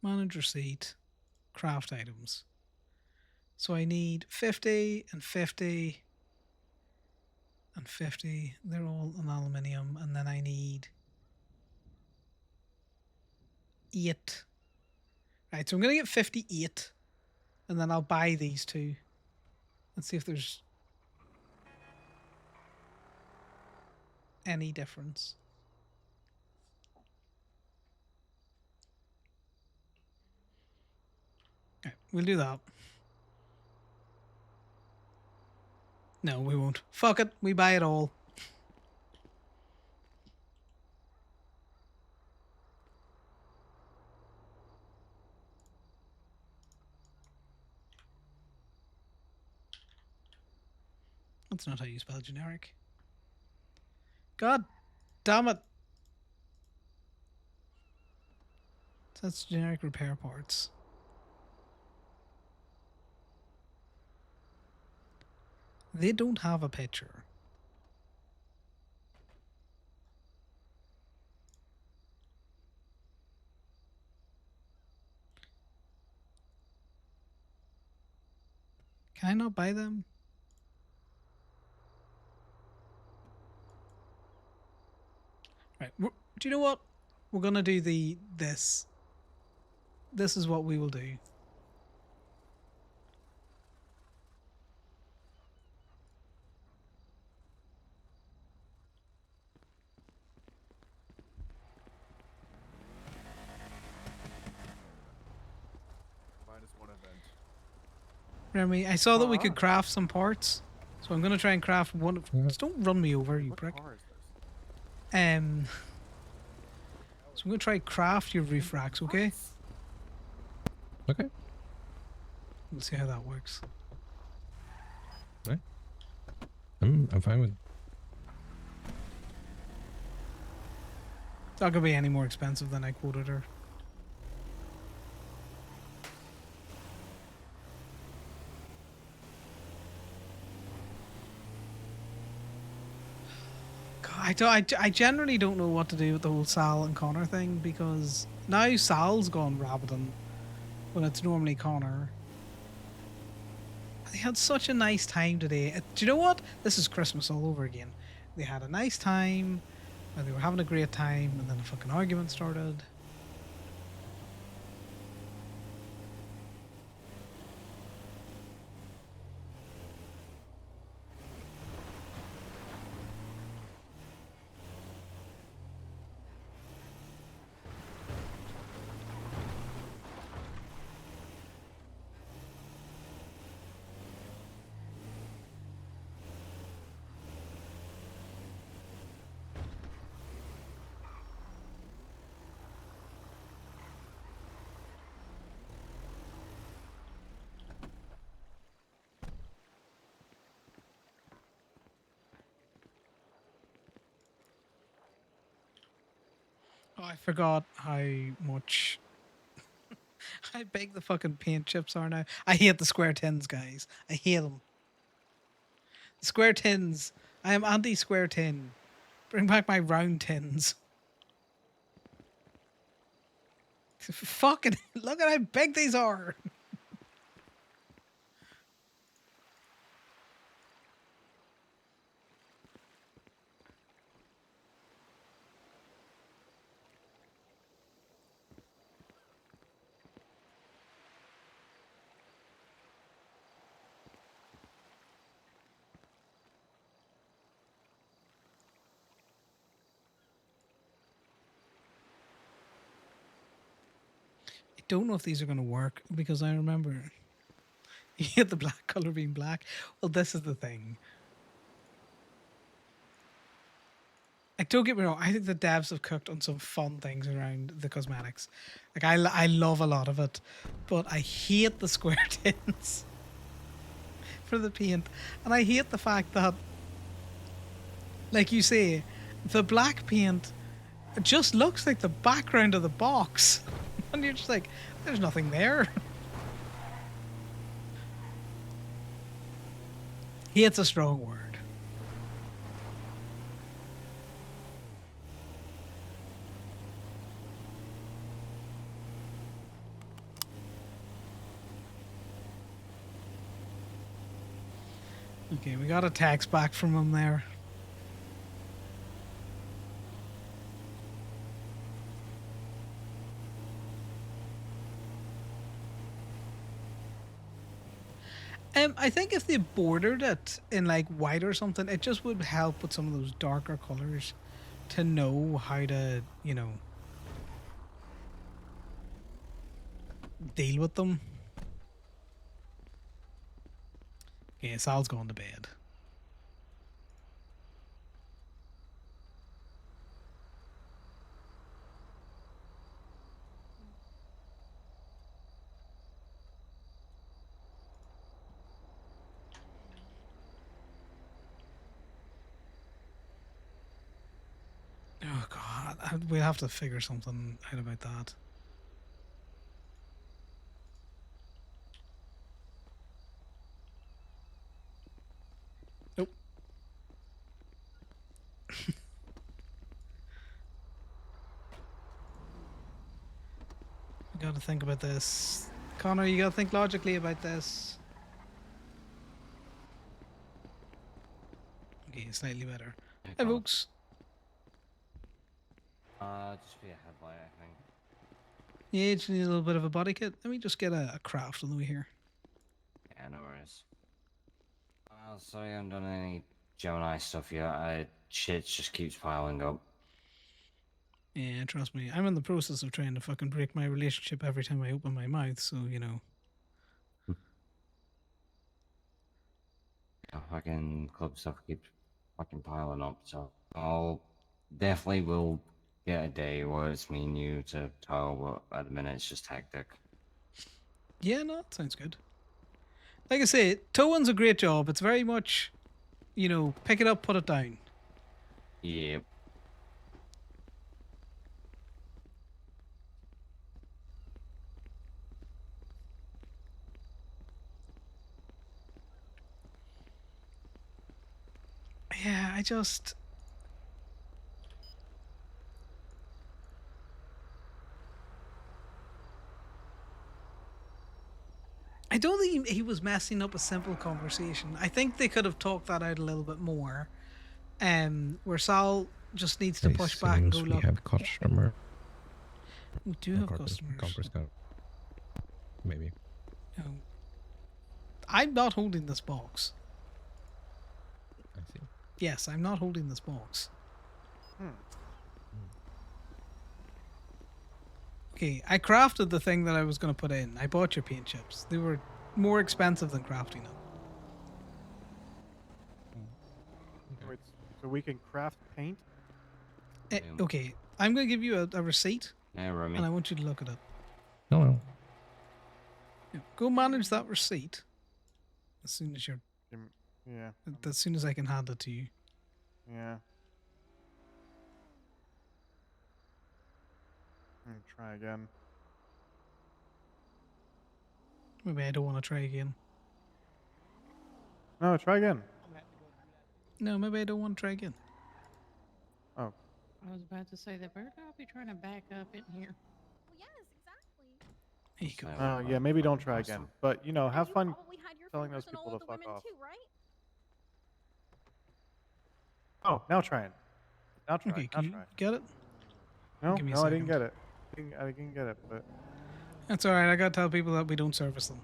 Manager seat, craft items. So I need 50 and 50 and 50. They're all in aluminium. And then I need 8. Right, so I'm going to get 58. And then I'll buy these two. And see if there's any difference. Okay, we'll do that. No, we won't. Fuck it. We buy it all. That's not how you spell generic. God damn it. That's generic repair parts. They don't have a picture. Can I not buy them? Right. Do you know what? We're gonna do this. This is what we will do. Minus one event. Remy, I saw that we could craft some parts, so I'm gonna try and craft one. Just don't run me over, you prick. Car is this? So I'm gonna try craft your roof racks, okay? Okay. We'll see how that works. Right. I'm fine with. It's not gonna be any more expensive than I quoted her. I generally don't know what to do with the whole Sal and Connor thing because now Sal's gone rabbiting when it's normally Connor. They had such a nice time today. Do you know what? This is Christmas all over again. They had a nice time. Or they were having a great time and then a fucking argument started. Oh, I forgot how much how big the fucking paint chips are now. I hate the square tins, guys. I hate them. The square tins. I am anti-square tin. Bring back my round tins. Fucking look at how big these are. I don't know if these are going to work because I remember you hate the black color being black. Well, this is the thing. Like, don't get me wrong. I think the devs have cooked on some fun things around the cosmetics. Like, I love a lot of it, but I hate the square tins for the paint, and I hate the fact that, like you say, the black paint just looks like the background of the box, and you're just like, there's nothing there. Hate's a strong word. Okay, we got a text back from him there. I think if they bordered it in like white or something, it just would help with some of those darker colors to know how to, you know, deal with them. Okay, Sal's going to bed. Oh god, we'll have to figure something out about that. Nope. We gotta think about this. Connor, you gotta think logically about this. Okay, slightly better. Hey, folks. Just be a headlight, I think. Yeah, just need a little bit of a body kit. Let me just get a craft on the way here. Yeah, no worries. So I haven't done any Gemini stuff yet. Shit just keeps piling up. Yeah, trust me. I'm in the process of trying to fucking break my relationship every time I open my mouth, so, you know. Yeah, fucking club stuff keeps fucking piling up, so I'll definitely will get a day where it's me and you to tow, but at the minute it's just hectic. Yeah, no, that sounds good. Like I say, towing's a great job. It's very much, you know, pick it up, put it down. Yep. Yeah, I just... I don't think he was messing up a simple conversation. I think they could have talked that out a little bit more. Where Sal just needs to It push back and go, seems we look, have customer. we do have customers. Corporate got maybe. I'm not holding this box. I see. Yes, I'm not holding this box. Okay, I crafted the thing that I was going to put in. I bought your paint chips. They were more expensive than crafting them. Wait, so we can craft paint? Okay, I'm going to give you a receipt, Yeah, Remy. and I want you to look at it. No. Go manage that receipt as soon as you're. Yeah. As soon as I can hand it to you. Yeah. Try again. Maybe I don't want to try again. No, try again. No, maybe I don't want to try again. Oh. I was about to say that better not be trying to back up in here. There you go. Oh, yeah, maybe don't try again. But, you know, have fun telling those people to fuck off. Oh, now try it. Now try. Okay, now can you try. get it? No, Give me a no, I didn't second. get it. I didn't get it, but... That's alright, I gotta tell people that we don't service them.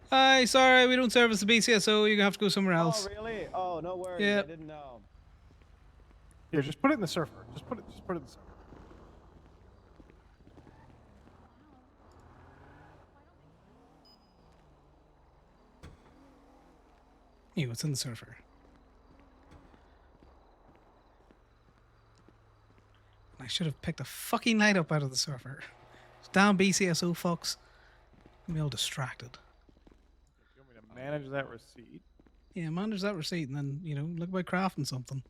Hi, sorry, we don't service the BCSO, you're gonna have to go somewhere else. Oh, really? Oh, no worries. Yeah. I didn't know. Here, just put it in the surfer. Just put it in the surfer. Ew, it's in the surfer. I should have picked a fucking light up out of the surfer. Damn BCSO fucks. I'm all distracted. You want me to manage that receipt? Yeah, manage that receipt and then, you know, look about crafting something.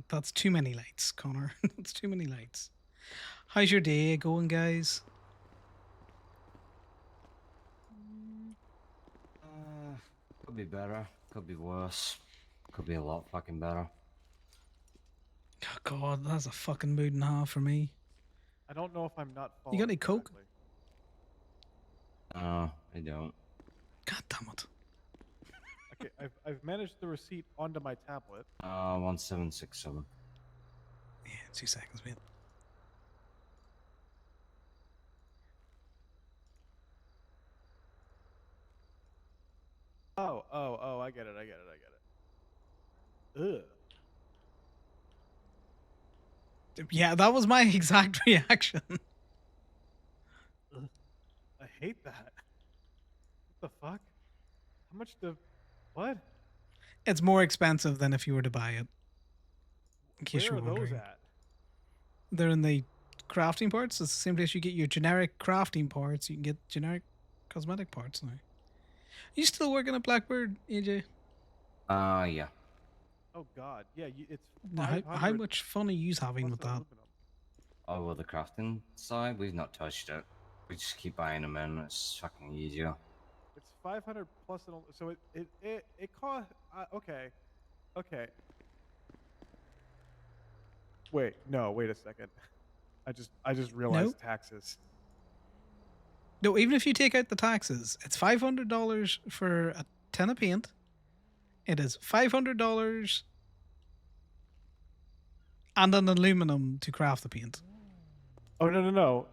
That's too many lights, Connor. That's too many lights. How's your day going, guys? Could be better. Could be worse. Could be a lot fucking better. Oh, God, that's a fucking mood and a half for me. I don't know if I'm not You following got any coke? correctly. I don't. God damn it. Okay, I've managed the receipt onto my tablet. 1767. Yeah, 2 seconds, mate. Oh, I get it. Ugh. Yeah, that was my exact reaction. Ugh. I hate that. What the fuck? How much what? It's more expensive than if you were to buy it. In case Where you're are those wondering. at? They're in the crafting parts. It's the same place you get your generic crafting parts. You can get generic cosmetic parts now. You still working at Blackbird, AJ? Yeah. Oh god, yeah. It's Now, how 500 much fun are you having plus with that? aluminum. Oh, well, the crafting side, we've not touched it. We just keep buying them in. It's fucking easier. It's 500 plus so it cost. Okay. Wait a second. I just realized taxes. No, even if you take out the taxes, it's $500 for a tin of paint. It is $500 and an aluminum to craft the paint. Oh no.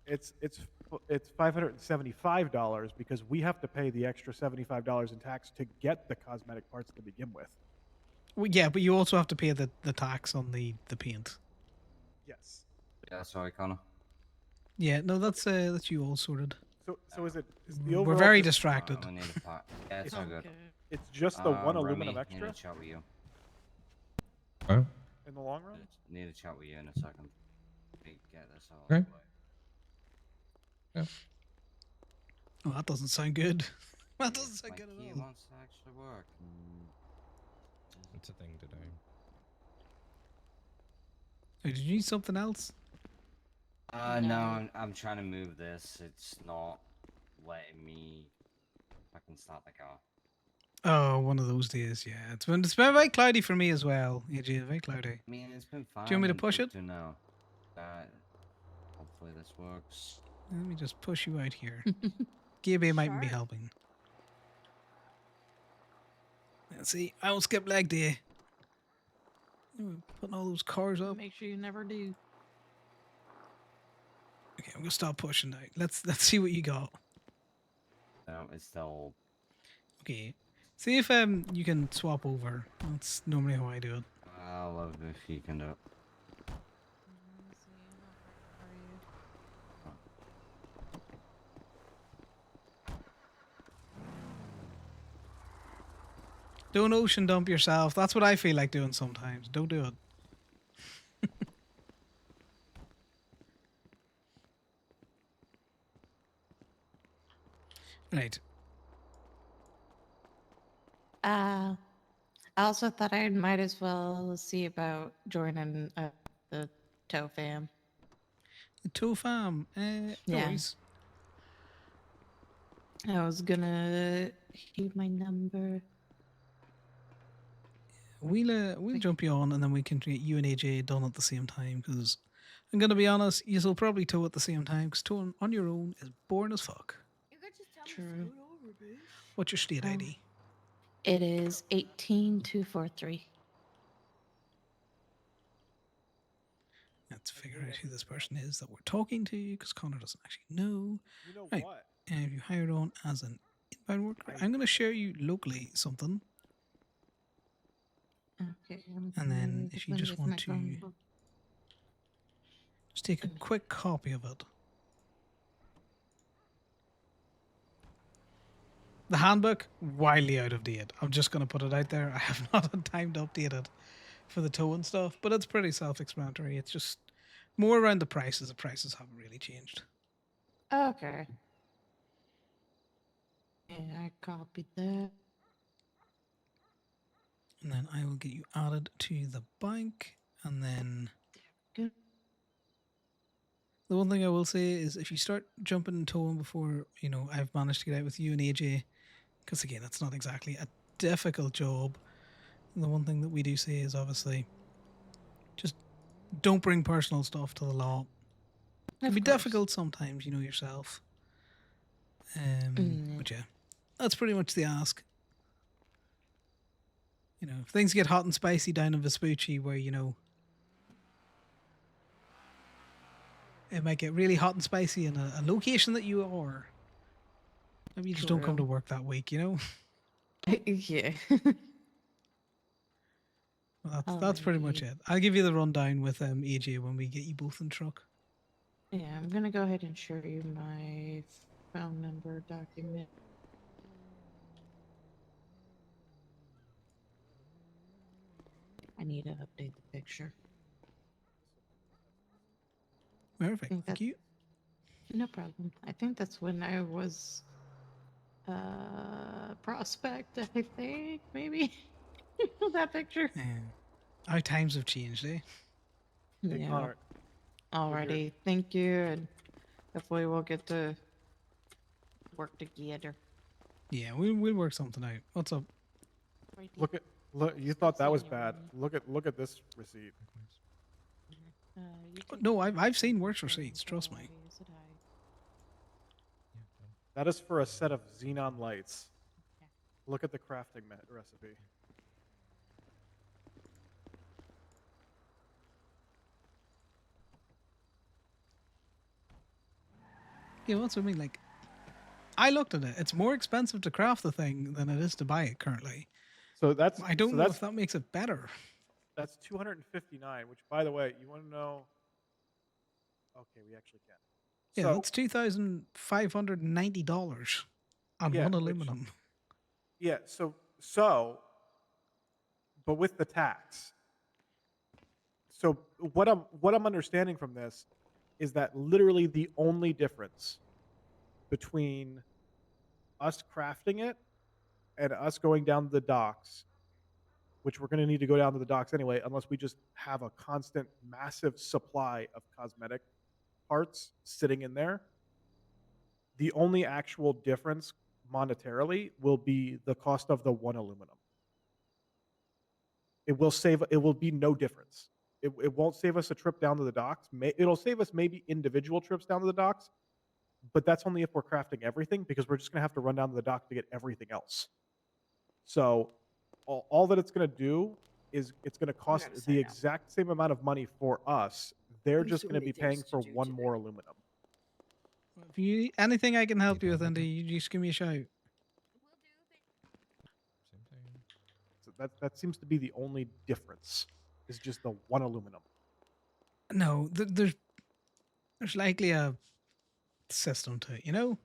It's $575 because we have to pay the extra $75 in tax to get the cosmetic parts to begin with. Well, yeah, but you also have to pay the tax on the paint. Yes. Yeah, sorry, Connor. Yeah, no, that's you all sorted. So is the overall? We're very just- distracted. I need a pot. Yeah, it's all good. It's just the one aluminum Remy, extra Need to chat with you. Huh? in the long run. Need to chat with you in a second. Get this out. Okay. Yeah. Oh, that doesn't sound good. That doesn't sound good He at all. wants to actually work. It's a thing today. Hey, did you need something else? No, I'm trying to move this. It's not letting me fucking start the car. Oh, one of those days, yeah. It's been very cloudy for me as well. AJ, very cloudy. I mean, it's been fine. Do you want me to push it? No. hopefully this works. Let me just push you out here. Gabe might be helping. Let's see. I won't skip leg day. Putting all those cars up. Make sure you never do. Okay, I'm gonna stop pushing now. Let's see what you got. No, it's still. Okay. See if you can swap over. That's normally how I do it. I love if you can do it. Don't ocean dump yourself. That's what I feel like doing sometimes. Don't do it. Right. I also thought I might as well see about joining the tow fam. The tow fam. Yeah. Noise. I was gonna give my number. We'll jump you on and then we can get you and AJ done at the same time because I'm gonna be honest, you'll probably tow at the same time because towing on your own is boring as fuck. True. What's your state ID? It is 18243. Let's figure out who this person is that we're talking to because Connor doesn't actually know. You know Right. what? And if you hired on as an inbound worker, I'm going to share you locally something. Okay. And then if you just want to just take a quick copy of it. The handbook, wildly out of date. I'm just going to put it out there. I have not had time to update it for the tow and stuff, but it's pretty self-explanatory. It's just more around the prices. The prices haven't really changed. Okay. Yeah, I copied that. And then I will get you added to the bank. And then Good. The one thing I will say is if you start jumping and towing before, you know, I've managed to get out with you and AJ, because again, it's not exactly a difficult job. The one thing that we do say is obviously just don't bring personal stuff to the lot. It can be difficult sometimes, you know yourself. But yeah, that's pretty much the ask. You know, if things get hot and spicy down in Vespucci where, you know, it might get really hot and spicy in a location that you are. Maybe you just don't come to work that week, you know? Yeah. Well, that's pretty much it. I'll give you the rundown with AJ when we get you both in truck. Yeah, I'm gonna go ahead and show you my phone number document. I need to update the picture. Perfect. Thank you. No problem. I think that's when I was prospect, I think, maybe. That picture. Our times have changed, eh? Hey, Connor. Alrighty. Thank you, and hopefully we'll get to work together. Yeah, we'll work something out. What's up? Look. You thought that was bad. Look at this receipt. No, I've seen worse receipts. Trust me. That is for a set of xenon lights. Look at the crafting recipe. Yeah, what's what I mean? Like, I looked at it. It's more expensive to craft the thing than it is to buy it currently. So that's. I don't know if that makes it better. That's 259. Which, by the way, you want to know? Okay, we actually can. Yeah, that's $2,590 on one aluminum. Yeah. So, but with the tax. So what I'm understanding from this is that literally the only difference between us crafting it and us going down to the docks, which we're going to need to go down to the docks anyway, unless we just have a constant massive supply of cosmetic parts sitting in there. The only actual difference monetarily will be the cost of the one aluminum. It will be no difference. it won't save us a trip down to the docks. It'll save us maybe individual trips down to the docks, but that's only if we're crafting everything because we're just gonna have to run down to the dock to get everything else. So all that it's gonna do is it's gonna cost gotta the sign up. exact same amount of money for us. They're There's just so gonna many be paying things to for do one more aluminum. If you anything I can help you with, Andy, you just give me a shout. So that seems to be the only difference. Is just the one aluminum. No, there's likely a system to it, you know?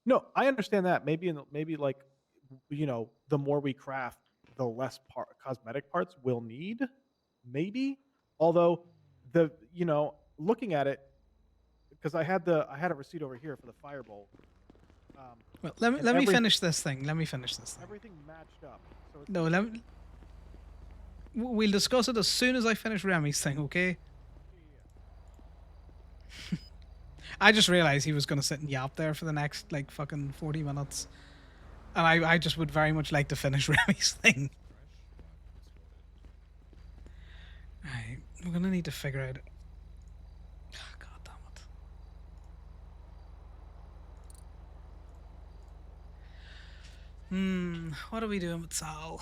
No, I understand that. Maybe like the more we craft, the less cosmetic parts we'll need. Maybe. Although looking at it, because I had a receipt over here for the firebolt. Well, and let me finish this thing. Let me finish this thing. Everything matched up. So it's No, we'll discuss it as soon as I finish Remy's thing, okay? I just realized he was going to sit and yap there for the next, like, fucking 40 minutes. And I just would very much like to finish Remy's thing. Right, we're going to need to figure out... God damn it. What are we doing with Sal?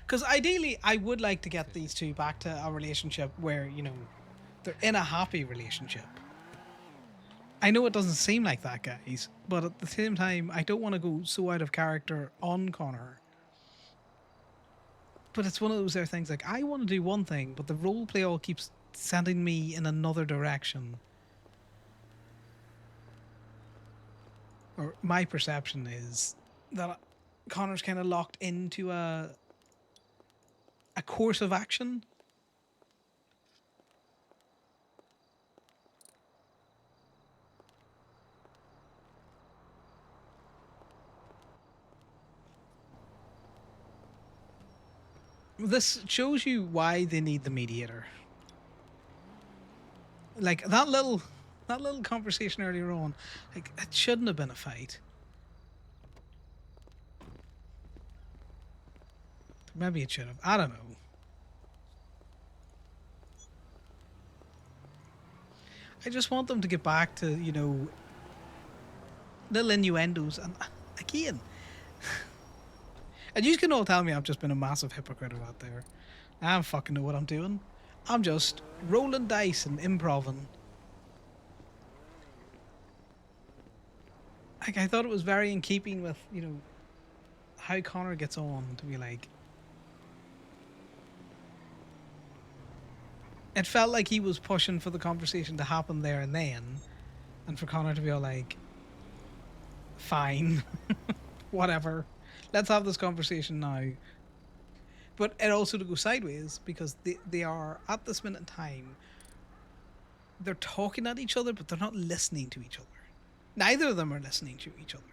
Because ideally, I would like to get these two back to a relationship where, they're in a happy relationship. I know it doesn't seem like that, guys, but at the same time, I don't want to go so out of character on Conor. But it's one of those things, like, I want to do one thing, but the roleplay all keeps sending me in another direction. Or my perception is that Conor's kind of locked into a course of action. This shows you why they need the mediator. Like that little conversation earlier on, like it shouldn't have been a fight. Maybe it should have. I don't know. I just want them to get back to, little innuendos. And again, and you can all tell me I've just been a massive hypocrite out there. I don't fucking know what I'm doing. I'm just rolling dice and improving. Like, I thought it was very in keeping with, how Conor gets on to be like... It felt like he was pushing for the conversation to happen there and then, and for Conor to be all like, fine, whatever, let's have this conversation now. But it also to go sideways because they are, at this minute in time, they're talking at each other, but they're not listening to each other. Neither of them are listening to each other.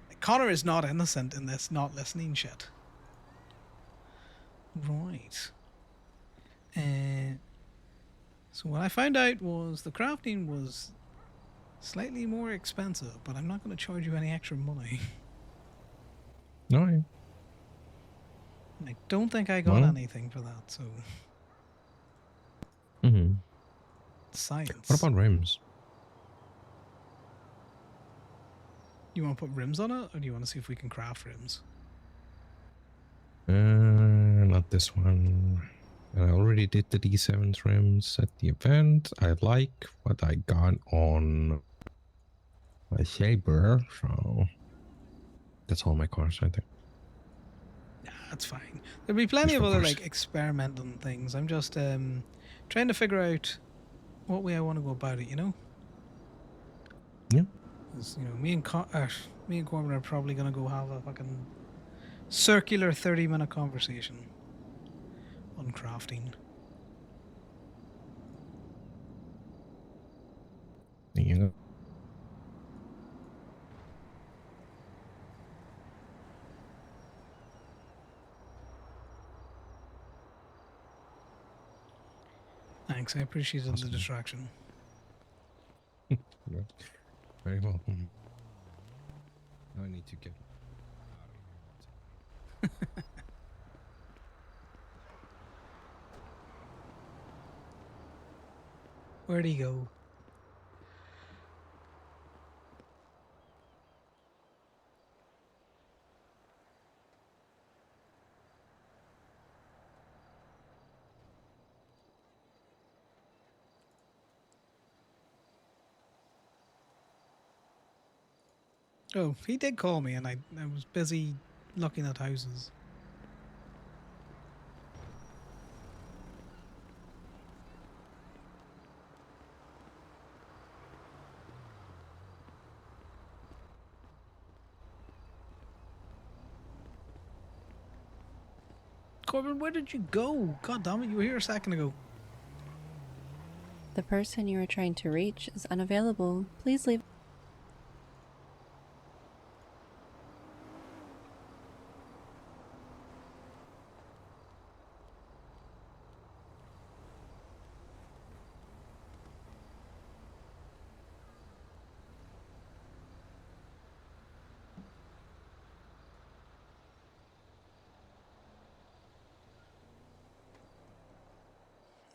Like, Conor is not innocent in this not listening shit. Right. So what I found out was the crafting was slightly more expensive, but I'm not going to charge you any extra money. No. I don't think I got anything for that, so... Science. What about rims? You want to put rims on it, or do you want to see if we can craft rims? Not this one. I already did the D7 rims at the event. I like what I got on my Saber, so that's all my cars, I think. Yeah, that's fine. There'll be plenty of other like experimental things. I'm just trying to figure out what way I want to go about it. Yeah. 'Cause, me and Corbin are probably gonna go have a fucking circular 30-minute conversation on crafting. Yeah. Thanks, I appreciated the distraction. Yeah. Very well. Now I need to get Where'd he go? Oh, he did call me, and I was busy looking at houses. Corbin, where did you go? God damn it, you were here a second ago. The person you are trying to reach is unavailable. Please leave.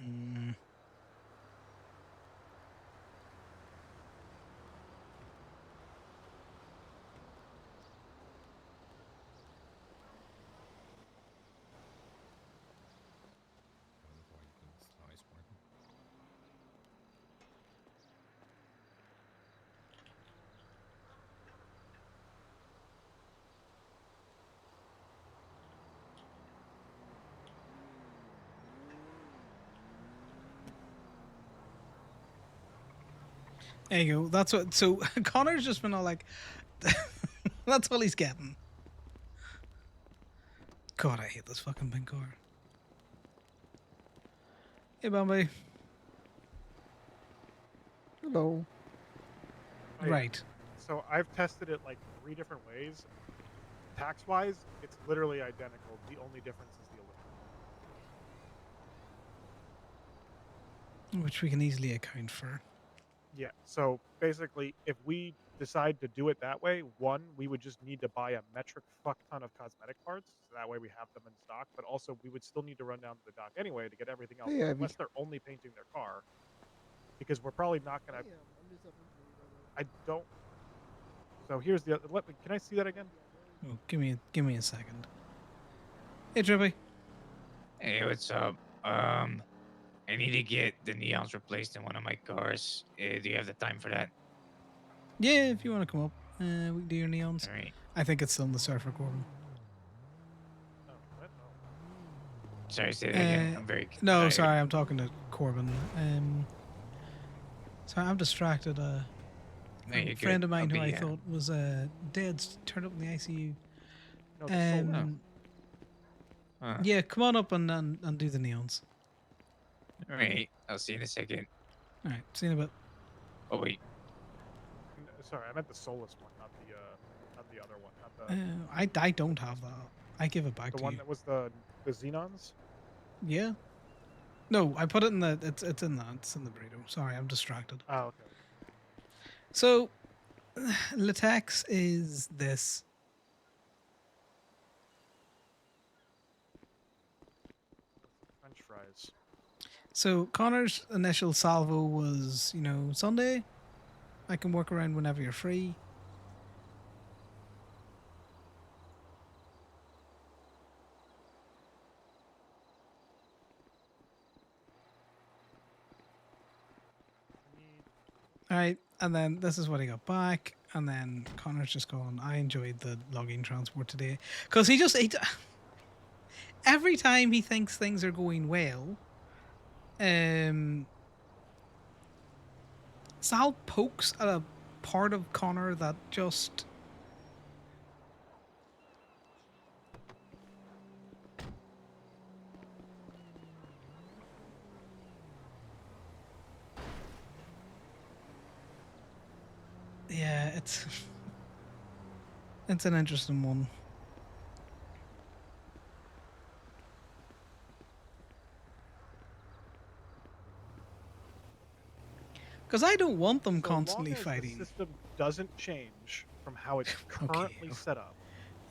Mm. There you go. That's what. So Connor's just been all like, that's all he's getting. God, I hate this fucking pink car. Hey, Bombay. Hello. Oh, yeah. Right. So I've tested it like 3 different ways. Tax-wise, it's literally identical. The only difference is the aluminum. Which we can easily account for. Yeah. So basically, if we decide to do it that way, one, we would just need to buy a metric fuck ton of cosmetic parts. So that way we have them in stock. But also, we would still need to run down to the dock anyway to get everything else, Hey, Abby. unless they're only painting their car. Because we're probably not gonna. I don't. So here's the. Let me. Can I see that again? Oh, give me a second. Hey, Trippy. Hey, what's up? I need to get the neons replaced in one of my cars. Do you have the time for that? Yeah, if you want to come up, we can do your neons. All right. I think it's still in the surfer, Corbin. Oh, what? Oh. Sorry, say that again. I'm very No, tired. sorry, I'm talking to Corbin. Sorry, I'm distracted. No, A you're friend good. of mine I'll who I be, thought was dead turned up in the ICU. No, the solar. Huh. Yeah, come on up and do the neons. All right. I'll see you in a second. All right, see you in a bit. Oh, wait. Sorry, I meant the Solus one, not the other one, not the. I don't have that. I give it back The to one you. that was the Xenons. Yeah. No, I put it in the. It's in that. It's in the burrito. Sorry, I'm distracted. Oh, okay. So, latex is this. French fries. So Connor's initial salvo was, Sunday. I can work around whenever you're free. All right, and then this is what he got back, and then Connor's just going, I enjoyed the logging transport today, because every time he thinks things are going well, Sal pokes at a part of Connor that just. Yeah, it's an interesting one. Because I don't want them constantly long as fighting. The system doesn't change from how it's currently set up,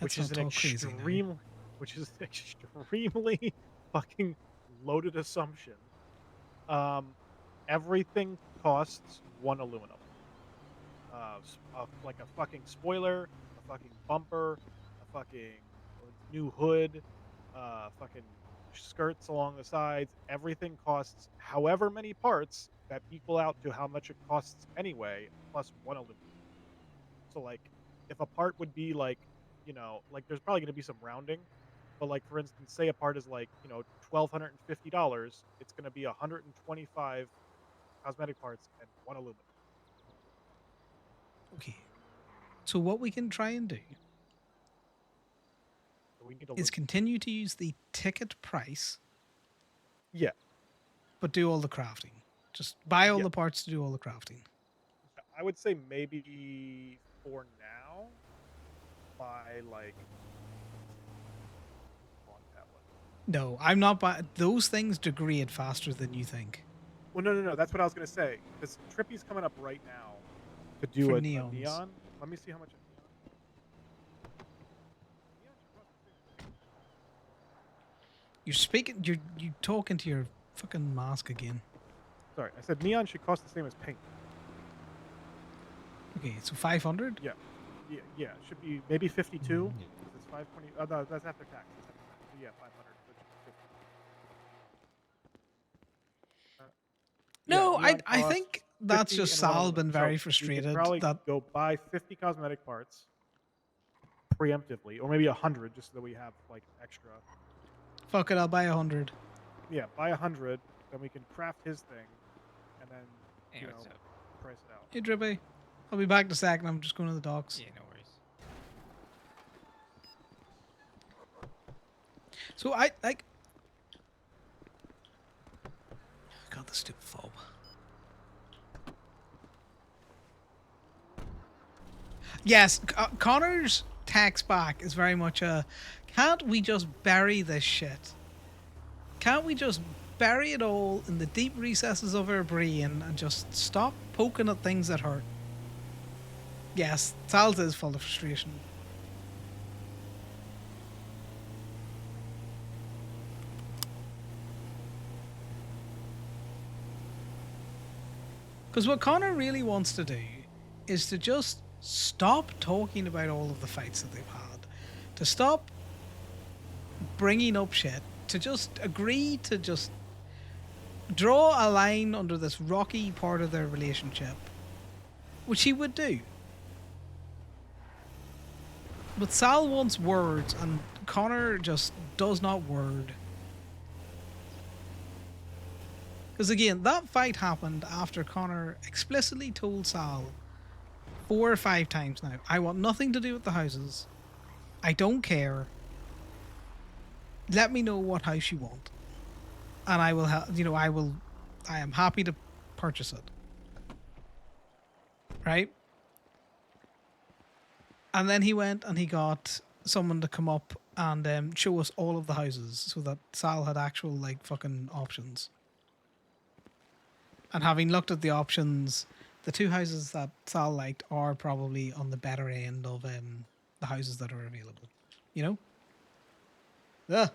Let's which is not an talk crazy now. extremely fucking loaded assumption. everything costs 1 aluminum. Like a fucking spoiler, a fucking bumper, a fucking new hood, fucking skirts along the sides. Everything costs however many parts that equal out to how much it costs anyway, plus 1 aluminum. So like, if a part would be like, like there's probably going to be some rounding, but like for instance, say a part is like $1,250, it's going to be 125 cosmetic parts and 1 aluminum. Okay. So what we can try and do So we need to is look. continue to use the ticket price. Yeah. But do all the crafting. Just buy all Yeah. the parts to do all the crafting. I would say maybe for now, buy like on that one. No, I'm not buying. Those things degrade faster than you think. Well, no. That's what I was gonna say. Because Trippy's coming up right now to do For a neons. neon. Let me see how much a neon. You're speaking. You talking to your fucking mask again. Sorry, I said neon should cost the same as paint. Okay, so 500. Yeah. It should be maybe 52. It's 520. Oh no, that's after tax. So yeah, 500. No, neon I costs think that's 50 just and 1 Sal aluminum. been very So you frustrated could probably that go buy 50 cosmetic parts preemptively, or maybe 100, just so that we have like extra. fuck it, I'll buy 100. Yeah, buy 100, then we can craft his thing, and then Hey, what's up? price it out. Hey Drippy, I'll be back in a second. I'm just going to the docks. Yeah, no worries. So I like. God, the stupid fob. Yes, Connor's text back is very much a. Can't we just bury this shit? Can't we just bury it all in the deep recesses of our brain and just stop poking at things that hurt? Yes, Sal's is full of frustration. Because what Connor really wants to do is to just stop talking about all of the fights that they've had, to stop bringing up shit, to just agree to just draw a line under this rocky part of their relationship, which he would do. But Sal wants words, and Connor just does not word. Because again, that fight happened after Connor explicitly told Sal 4 or 5 times now, I want nothing to do with the houses. I don't care. Let me know what house you want. And I will I am happy to purchase it. Right? And then he went and he got someone to come up and show us all of the houses so that Sal had actual like fucking options. And having looked at the options, the 2 houses that Sal liked are probably on the better end of the houses that are available. You know? Ugh.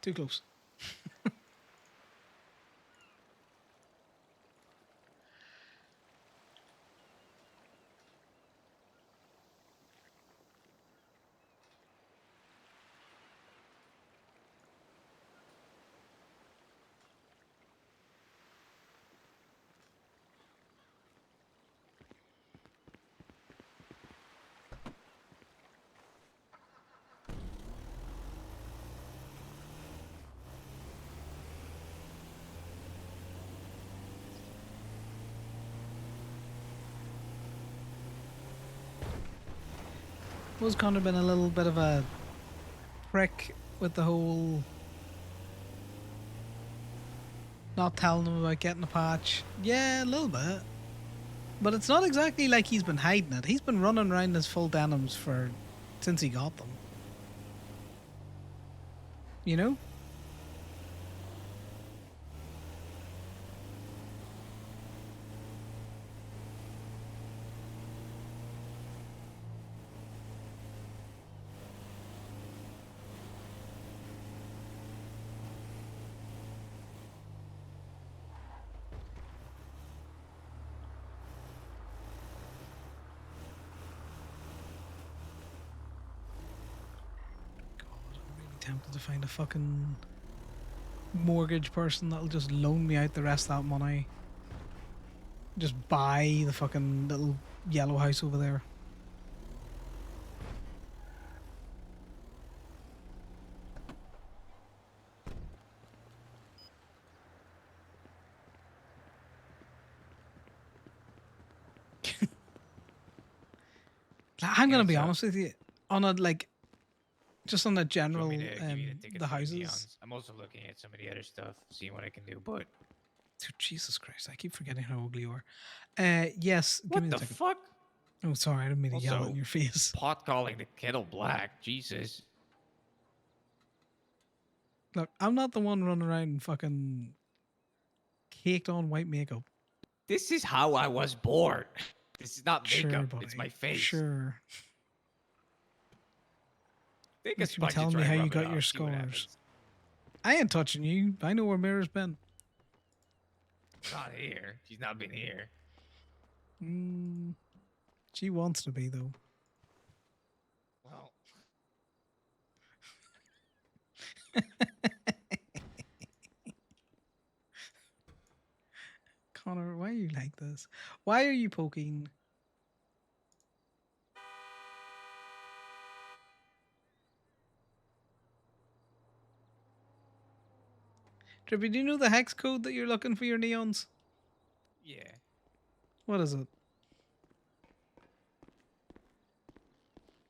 Too close. Was Connor been a little bit of a prick with the whole not telling him about getting a patch? Yeah, a little bit. But it's not exactly like he's been hiding it. He's been running around his full denims since he got them. You know? tempted to find a fucking mortgage person that'll just loan me out the rest of that money. Just buy the fucking little yellow house over there. I'm gonna be honest with you. On a like, just on a Do you want general, me to give you the tickets the for houses. neons? I'm also looking at some of the other stuff, seeing what I can do. But Dude, Jesus Christ, I keep forgetting how ugly you are. Yes, give what me the the ticket. fuck? Oh, sorry, I didn't mean to yell Also, in your face. pot calling the kettle black. Jesus. Look, I'm not the one running around and fucking caked on white makeup. This is how I was born. This is not Sure, makeup. buddy. It's my face. Sure. Take You a should be sponge and telling try me how and you rub it got your off, see what scars. happens. I ain't touching you. I know where Mira's been. Not here. She's not been here. She wants to be though. Well, Connor, why are you like this? Why are you poking? Trippy, do you know the hex code that you're looking for your neons? yeah. What is it?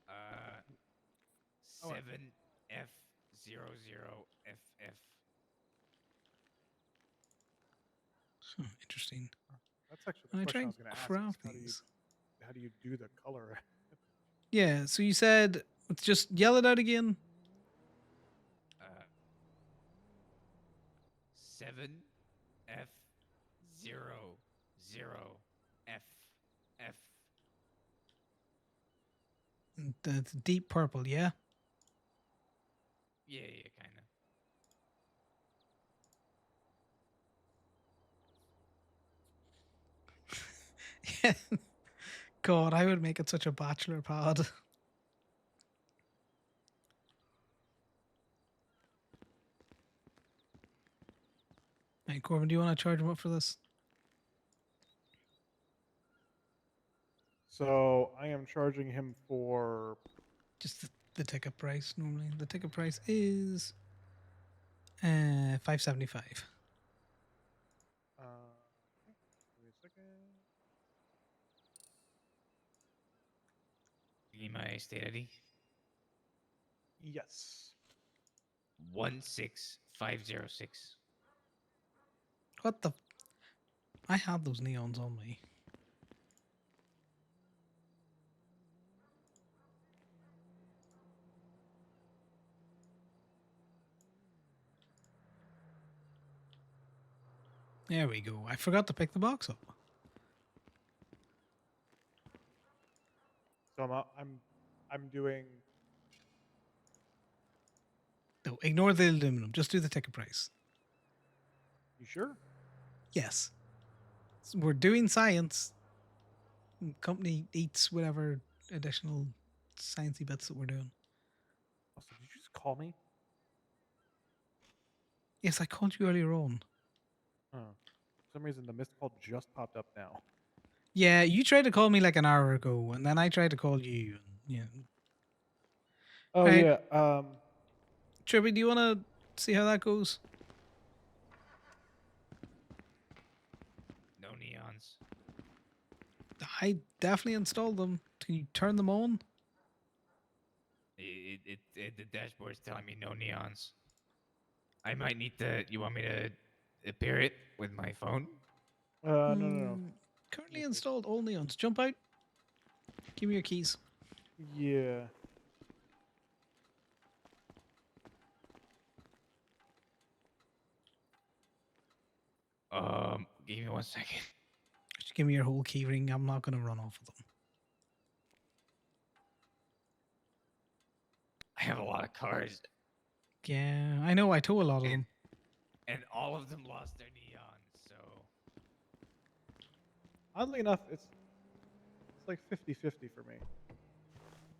Uh, 7F00FF. Interesting. That's actually When the I question try I and was going to ask. craft Is these. how do you do the color? Yeah, so you said, let's just yell it out again. 7F00FF. That's deep purple, yeah? Yeah, kind of. God, I would make it such a bachelor pod. Hey, Corbin, do you want to charge him up for this? So I am charging him for Just the ticket price normally. The ticket price is $5.75. give me a second. You need my state ID? Yes. 16506. What the? I have those neons on me. There we go. I forgot to pick the box up. So I'm doing. No, ignore the aluminum. Just do the ticket price. You sure? Yes. We're doing science. Company eats whatever additional sciencey bits that we're doing. Oh, so did you just call me? Yes, I called you earlier on. Oh. For some reason, the missed call just popped up now. Yeah, you tried to call me like an hour ago, and then I tried to call you. And, yeah. Oh Right. yeah. Trippy, do you want to see how that goes? No neons. I definitely installed them. Can you turn them on? The dashboard's telling me no neons. I might need to. You want me to appear it with my phone? No. Currently installed all neons. Jump out. Give me your keys. Yeah. Give me 1 second. Just give me your whole key ring. I'm not going to run off with them. I have a lot of cars, Yeah, I know. I tow a lot of them. and all of them lost their neons. So Oddly enough, it's like 50-50 for me.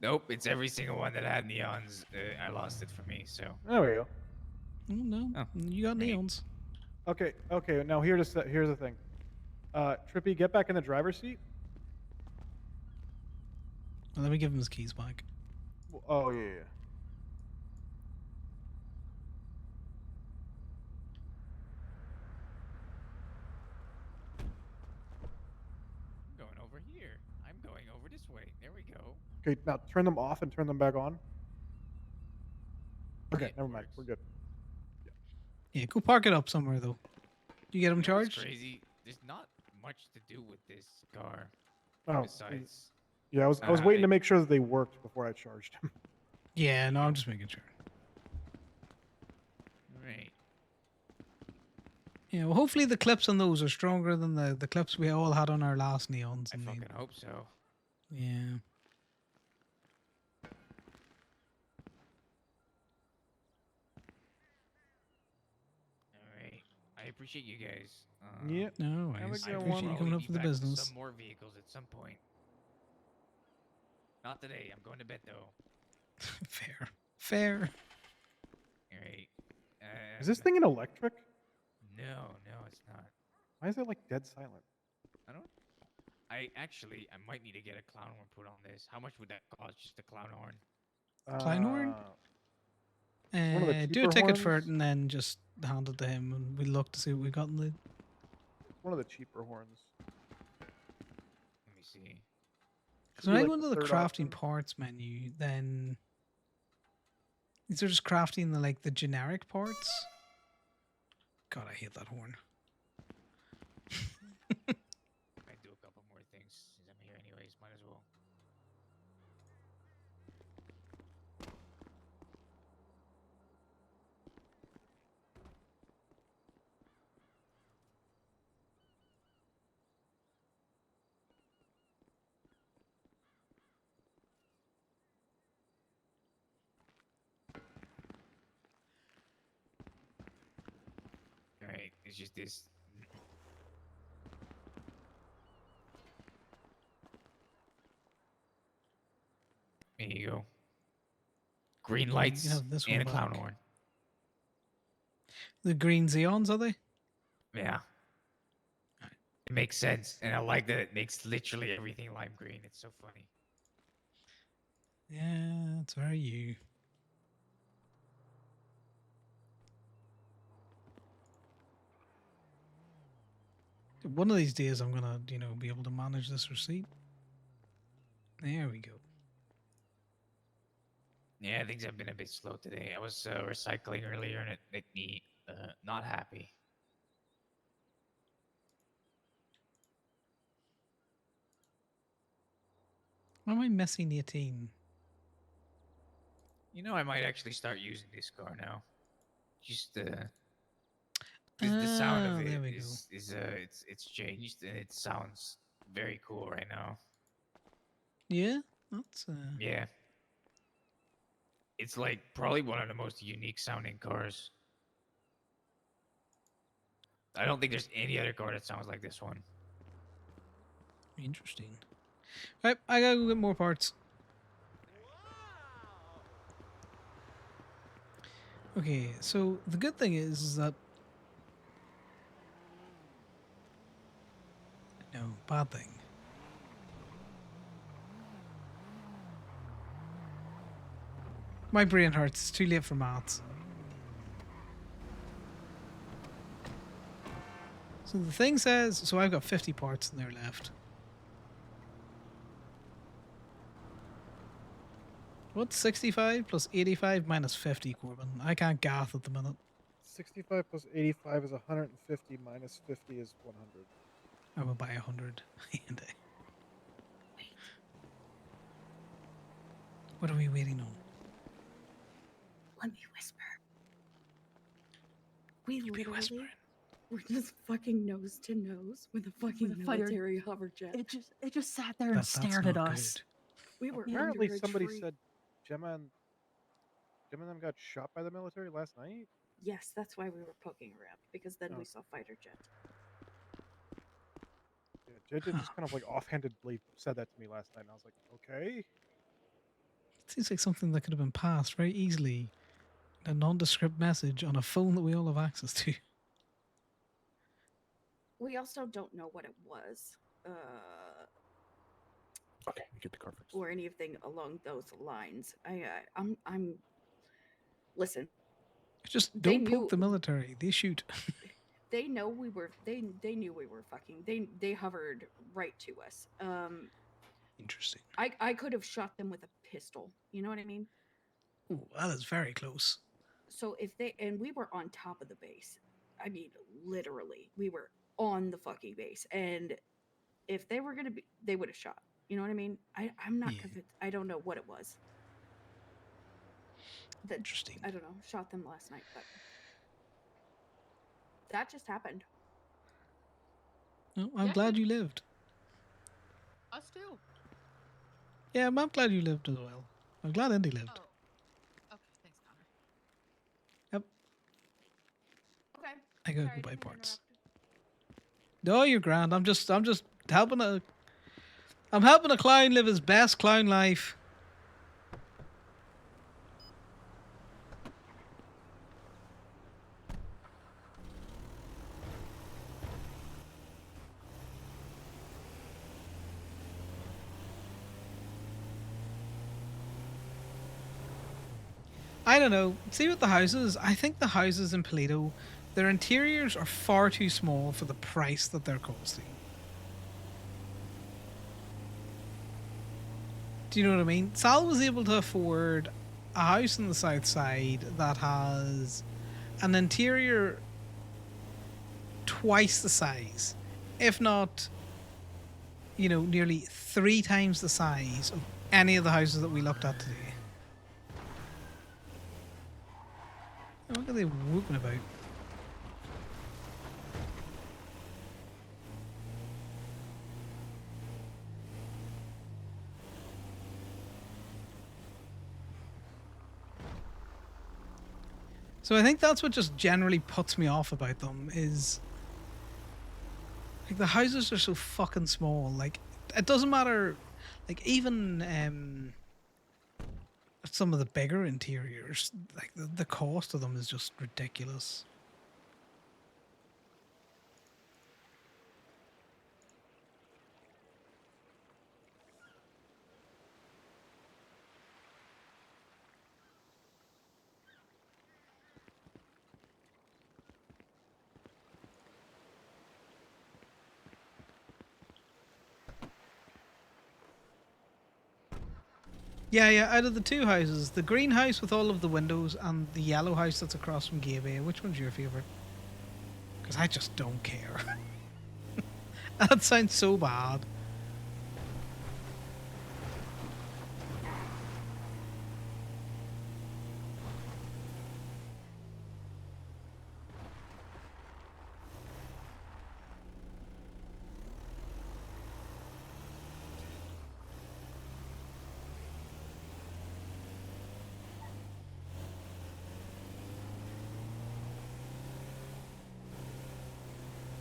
Nope, it's every single one that had neons. I lost it for me. So. There we go. Oh no, Oh, you got right. neons. Okay. Okay. Now here's the thing. Trippy, get back in the driver's seat. Well, let me give him his keys back. Oh yeah. Yeah. I'm going over here. I'm going over this way. There we go. Okay. Now turn them off and turn them back on. Okay. Yeah, Never mind. We're good. Yeah, go park it up somewhere though. You get him You know what's charged? crazy. There's not much to do with this car. Oh. Besides. Yeah. I was waiting to make sure that they worked before I charged him. Yeah, no, I'm just making sure. Right. Yeah, well, hopefully the clips on those are stronger than the clips we all had on our last neons. I fucking hope so. Yeah. Alright. I appreciate you guys. Yeah. No Have a worries. good I one. appreciate you coming up Be for the back with business. some more vehicles at some point. Not today. I'm going to bed though. Fair. Fair. Alright. Is this thing an electric? No, it's not. Why is it like dead silent? I don't. I might need to get a clown horn put on this. How much would that cost? Just a clown horn? Klein horn? One of the Do a cheaper ticket for it horns? and then just hand it to him, and we look to see what we got in the. One of the cheaper horns. Let me see. Because when I like go into the third crafting option. parts menu, then these are just crafting the generic parts. God, I hate that horn. Might do a couple more things since I'm here anyways. Might as well. Alright, it's just this. There you go. Green You lights can have this and a one clown back. horn. The green Xeons, are they? Yeah. It makes sense, and I like that it makes literally everything lime green. It's so funny. Yeah, it's very you. One of these days, I'm gonna, be able to manage this receipt. There we go. Yeah, things have been a bit slow today. I was recycling earlier, and it made me not happy. Why am I missing 18? You know, I might actually start using this car now. Just because the sound of There it we is it's changed, and it sounds very cool right now. Yeah, that's Yeah. It's like probably one of the most unique sounding cars. I don't think there's any other car that sounds like this one. interesting. All right, I gotta go get more parts. Okay, so the good thing is that no bad thing. My brain hurts. It's too late for maths. So the thing says, so I've got 50 parts in there left. What's 65 plus 85 minus 50, Corbin? I can't gaff at the minute. 65 plus 85 is 150 minus 50 is 100. I will buy 100. What are we waiting on? Let me whisper. We literally were just fucking nose to nose with a fucking With a fighter. military hover jet. It just sat there and That's stared not at us. good. We were Apparently under a somebody tree. said Gemma and them got shot by the military last night. Yes, that's why we were poking around, because then Oh. we saw fighter jet. Yeah, JJ just kind of like offhandedly said that to me last night, and I was like, okay. Seems like something that could have been passed very easily. A nondescript message on a phone that we all have access to. We also don't know what it was. Okay, get the car fixed. Or anything along those lines. I'm. Listen. Just They don't poke knew the military. They shoot. they know we were. They knew we were fucking. They hovered right to us. Interesting. I could have shot them with a pistol. You know what I mean? Ooh, that is very close. So if they and we were on top of the base. I mean, literally, we were on the fucking base, and if they were gonna be, they would have shot. You know what I mean? I'm not convinced. I don't know what it was. That Interesting. I don't know. Shot them last night, but that just happened. Oh, I'm glad you lived. Us too. Yeah, I'm glad you lived as well. I'm glad Indy lived. Oh. Okay, thanks, Connor. Yep. Okay. I gotta Sorry, go buy didn't mean to parts. interrupt. No, you're grand. I'm just helping a. I'm helping a clown live his best clown life. I don't know. See with the houses, I think the houses in Toledo, their interiors are far too small for the price that they're costing. Do you know what I mean? Sal was able to afford a house on the south side that has an interior twice the size, if not, nearly 3 times the size of any of the houses that we looked at today. What are they whooping about? So I think that's what just generally puts me off about them is like the houses are so fucking small. Like it doesn't matter. Like even some of the bigger interiors, like the cost of them is just ridiculous. Yeah, yeah. Out of the two houses, the green house with all of the windows and the yellow house that's across from Gateway, which one's your favorite? Because I just don't care. That sounds so bad.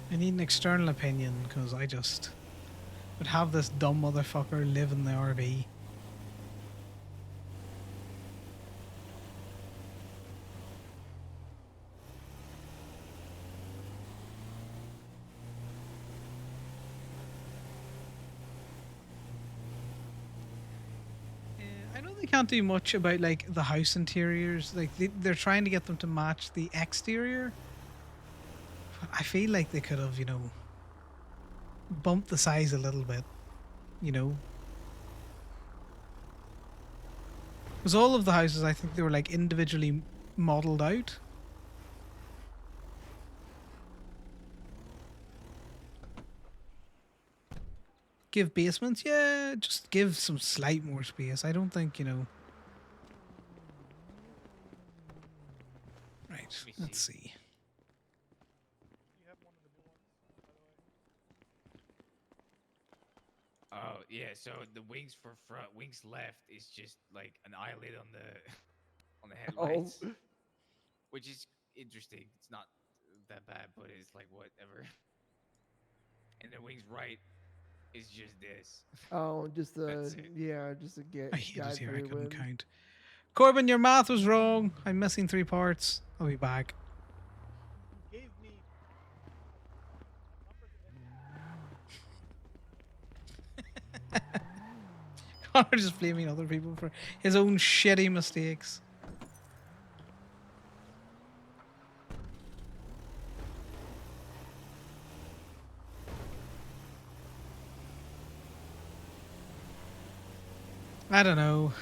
I need an external opinion because I just would have this dumb motherfucker live in the RV. I know they can't do much about like the house interiors. Like they're trying to get them to match the exterior. But I feel like they could have, bumped the size a little bit. Because all of the houses, I think they were like individually modeled out. Give basements, yeah, just give some slight more space. I don't think, Right, let's see. Oh yeah, so the wings for front, wings left is just like an eyelid on the on the headlights, which is interesting. It's not that bad, but it's like whatever. And the wings right It's just this. Oh, just That's a it. yeah, just a I get hate it guide here. for I your couldn't win. count. Corbin, your math was wrong. I'm missing 3 parts. I'll be back. You gave me numbers of Connor just blaming other people for his own shitty mistakes. I don't know.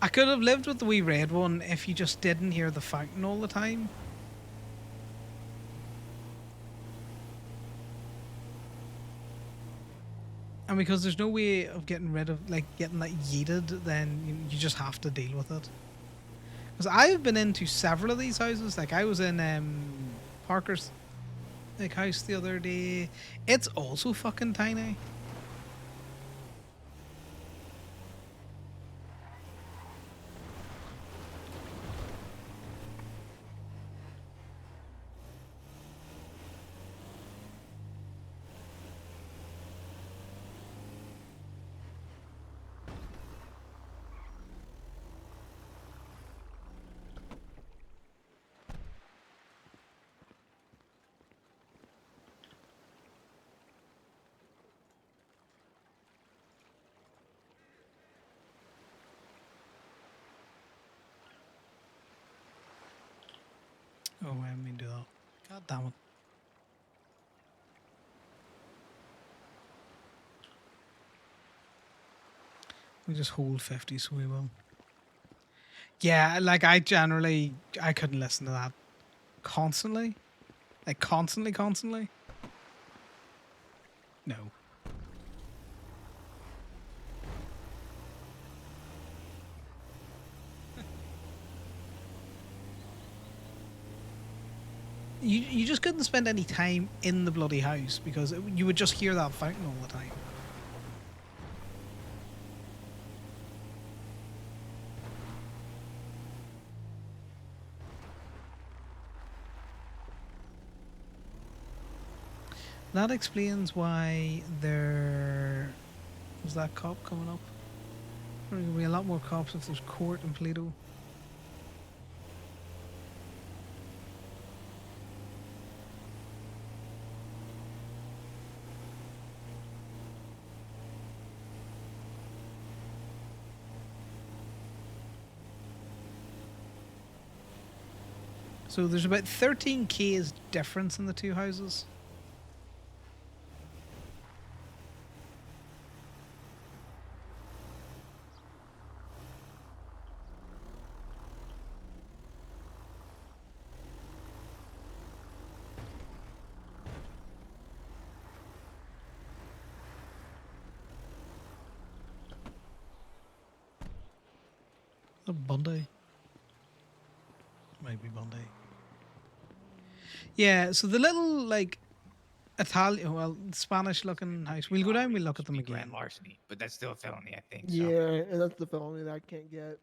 I could have lived with the wee red one if you just didn't hear the fountain all the time. And because there's no way of getting rid of, like, getting that yeeted, then you just have to deal with it. Because I've been into several of these houses. Like, I was in Parker's like house the other day. It's also fucking tiny. Oh, I didn't mean to do that. God damn it. We just hold 50, so we will. Yeah, like I couldn't listen to that constantly. Like constantly. No. You just couldn't spend any time in the bloody house because you would just hear that fountain all the time. That explains why there was that cop coming up. There's going to be a lot more cops if there's court in Plato. So there's about 13k's difference in the two houses. A Bondi. Might be Bondi. Yeah, so the little, like, Italian, well, Spanish-looking house. We'll go down. We'll look at them again. Grand larceny, but that's still a felony, I think. So. Yeah, and that's the felony that I can't get.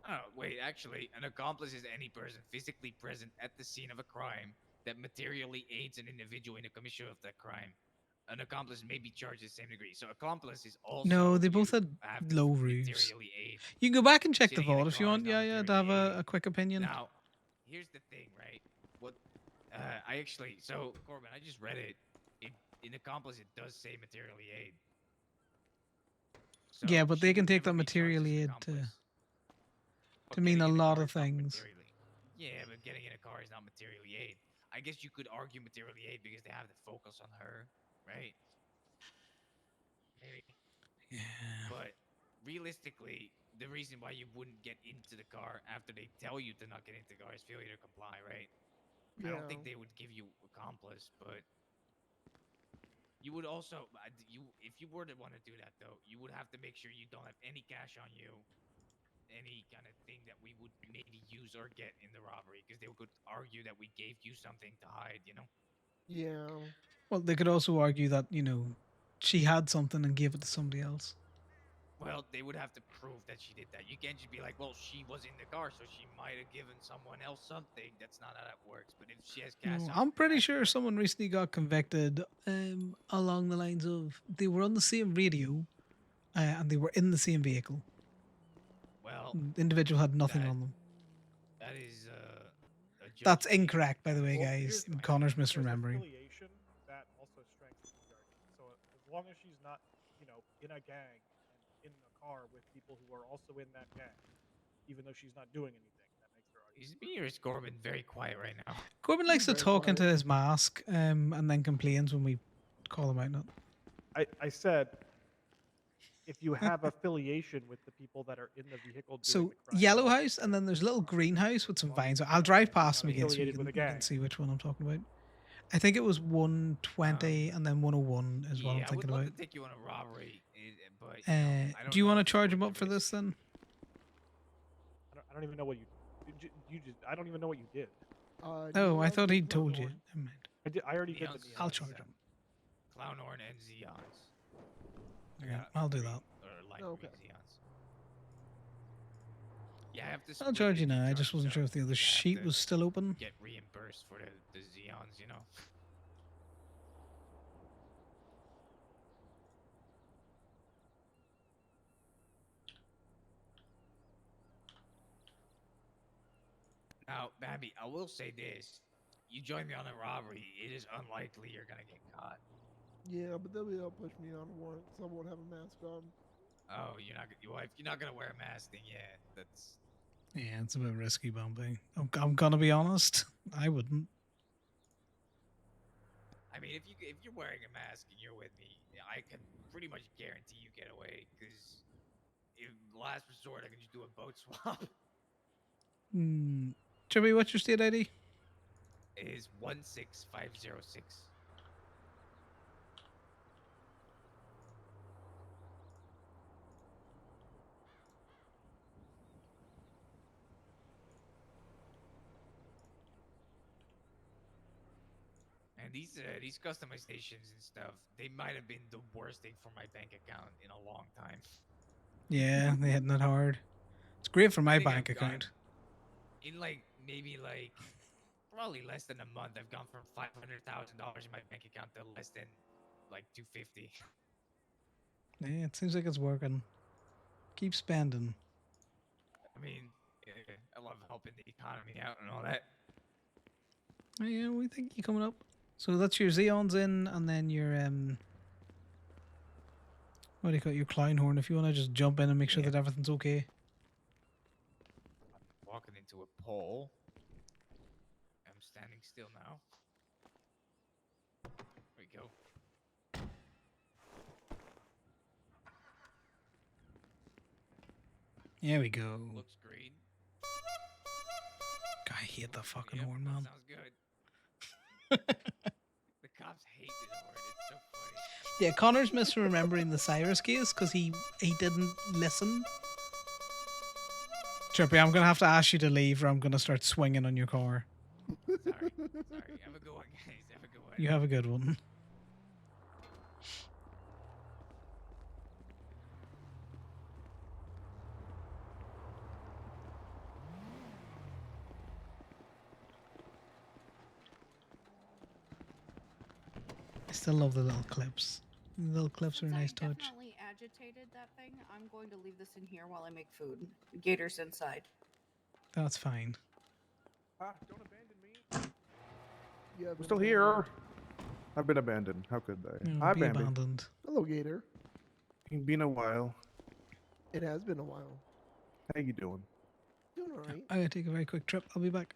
Oh, wait, actually, an accomplice is any person physically present at the scene of a crime that materially aids an individual in the commission of that crime. An accomplice may be charged to the same degree. So accomplice is also No, they both you had have to low roofs. materially aid. You can go back and check the Sitting in a vault if you car want. is not Yeah, to materially have aiding. a quick opinion. Now, here's the thing, right? What I actually, so Corbin, I just read it. In accomplice, it does say materially aid. So Yeah, but she they can would take never that be charged as material an aid accomplice. to mean a Getting in lot car of is not things. materially. Yeah, but getting in a car is not materially aid. I guess you could argue materially aid because they have the focus on her, right? Maybe. Yeah. But realistically, the reason why you wouldn't get into the car after they tell you to not get into the car is failure to comply, right? I don't think Yeah. they would give you accomplice, but you would also if you were to want to do that though, you would have to make sure you don't have any cash on you, any kind of thing that we would maybe use or get in the robbery, because they could argue that we gave you something to hide, you know? Yeah. Well, they could also argue that, she had something and gave it to somebody else. Well, they would have to prove that she did that. You can't just be like, well, she was in the car, so she might have given someone else something. That's not how that works. But if she has cash No, on I'm her, pretty sure someone recently got convicted along the lines of they were on the same radio and they were in the same vehicle. well, The individual had nothing on them. that is a That's judge. incorrect, by the way, Well, guys. here's the thing. Connor's If there's misremembering. affiliation, that also strengthens the argument. So as long as she's not, in a gang and in a car with people who are also in that gang, even though she's not doing anything, that makes her argument. Is me or is Corbin very quiet right now? Corbin likes to talk into his mask and then complains when we call him out. Not. I said if you have affiliation with the people that are in the vehicle doing So the crime. yellow house, and then there's a little greenhouse with some vines. I'll drive past them again so you affiliated with a can gang. see which one I'm talking about. I think it was 120 and then 101 is what I'm Yeah, I would thinking love about. to take you on a robbery, but you know, I don't Do you know want to if charge it's him worth up the for risk. this then? I don't even know what I don't even know what you did. Oh, I thought he'd told you. Never mind. I already did the Neon's I'll neon. charge him. Clown Horn and Xeons. Yeah, I'll do that. Or light green Xeons. Yeah, I have to. I'll split charge the you now. I charge, just wasn't so sure if the other I have sheet to was still open. Get reimbursed for the Xeons, you know. Now, Babby, I will say this. You join me on a robbery, it is unlikely you're gonna get caught. Yeah, but they'll be able to push me on a warrant, so I won't have a mask on. Oh, if you're not gonna wear a mask, then yeah, that's. Yeah, it's a bit risky, Bumpy. I'm gonna be honest. I wouldn't. I mean, if you're wearing a mask and you're with me, I can pretty much guarantee you get away. Because in last resort, I can just do a boat swap. Chubby, what's your state ID? It is 16506. And these customizations and stuff, they might have been the worst thing for my bank account in a long time. Yeah, they hitting it hard. It's great for my think bank I've gone- account. In maybe probably less than a month, I've gone from $500,000 in my bank account to less than $250. Yeah, it seems like it's working. Keep spending. I mean, I love helping the economy out and all that. Oh, yeah, we think you coming up. So that's your Xeons in, and then your what do you call it? Your Clown Horn. If you want to just jump in and make sure that everything's okay. Walking into a pole. I'm standing still now. There we go. There we go. Looks green. I hate the fucking Yep, horn, that man. sounds good. The cops hate this horn. It's so funny. Yeah, Connor's misremembering the Cyrus case because he didn't listen. Trippy, I'm gonna have to ask you to leave, or I'm gonna start swinging on your car. Sorry. Have a good one, guys. Have a good one. You have a good one. I still love the little clips. The little clips are a nice touch. Definitely agitated that thing. I'm going to leave this in here while I make food. Gator's inside. That's fine. Don't abandon me. Yeah, I'm still here. I've been abandoned. How could they? No, Hi, be Bambi. abandoned. Hello, Gator. It's been a while. It has been a while. How you doing? Doing all right. I'm gonna take a very quick trip. I'll be back.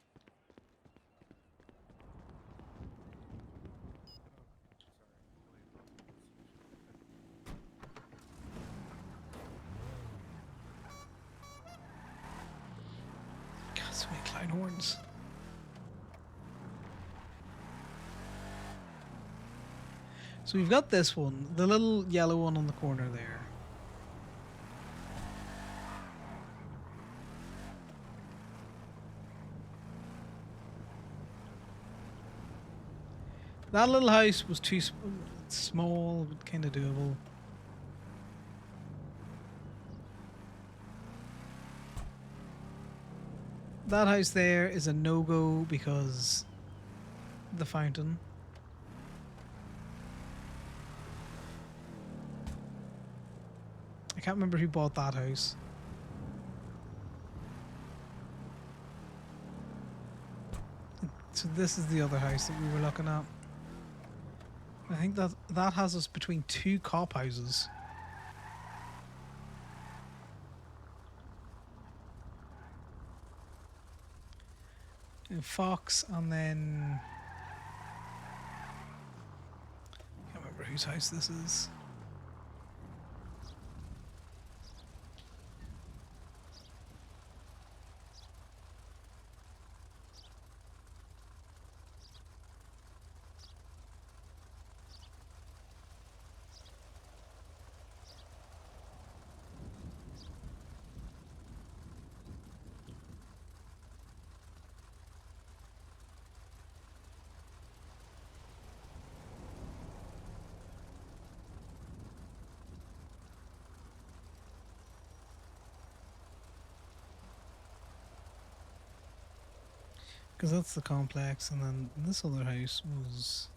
God, so many clown horns. So we've got this one, the little yellow one on the corner there. That little house was too small, but kind of doable. that house there is a no-go because the fountain. I can't remember who bought that house. So this is the other house that we were looking at. I think that has us between two cop houses. Fox, and then I can't remember whose house this is. Because that's the complex, and then this other house was.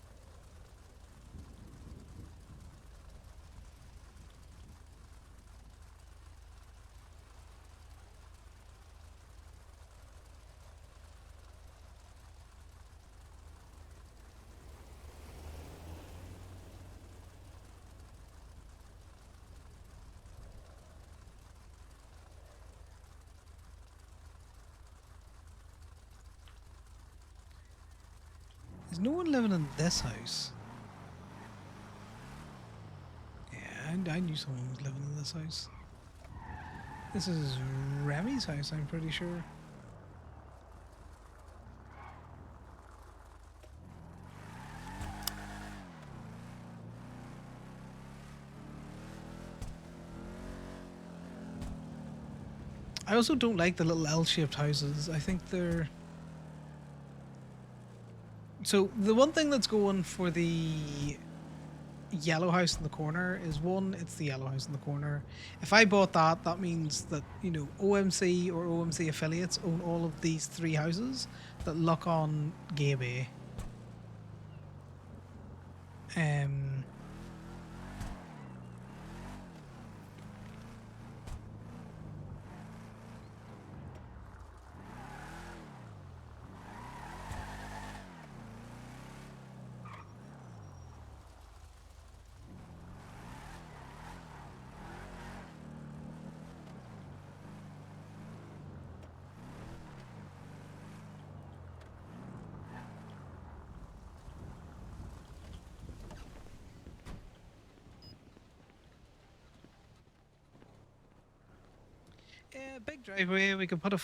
There's no one living in this house. Yeah, I knew someone was living in this house. This is Remy's house, I'm pretty sure. I also don't like the little L-shaped houses. I think they're... So the one thing that's going for the yellow house in the corner is, one, it's the yellow house in the corner. If I bought that, that means that, you know, OMC or OMC affiliates own all of these three houses that look on Gay Bay. Yeah, big driveway. We could put a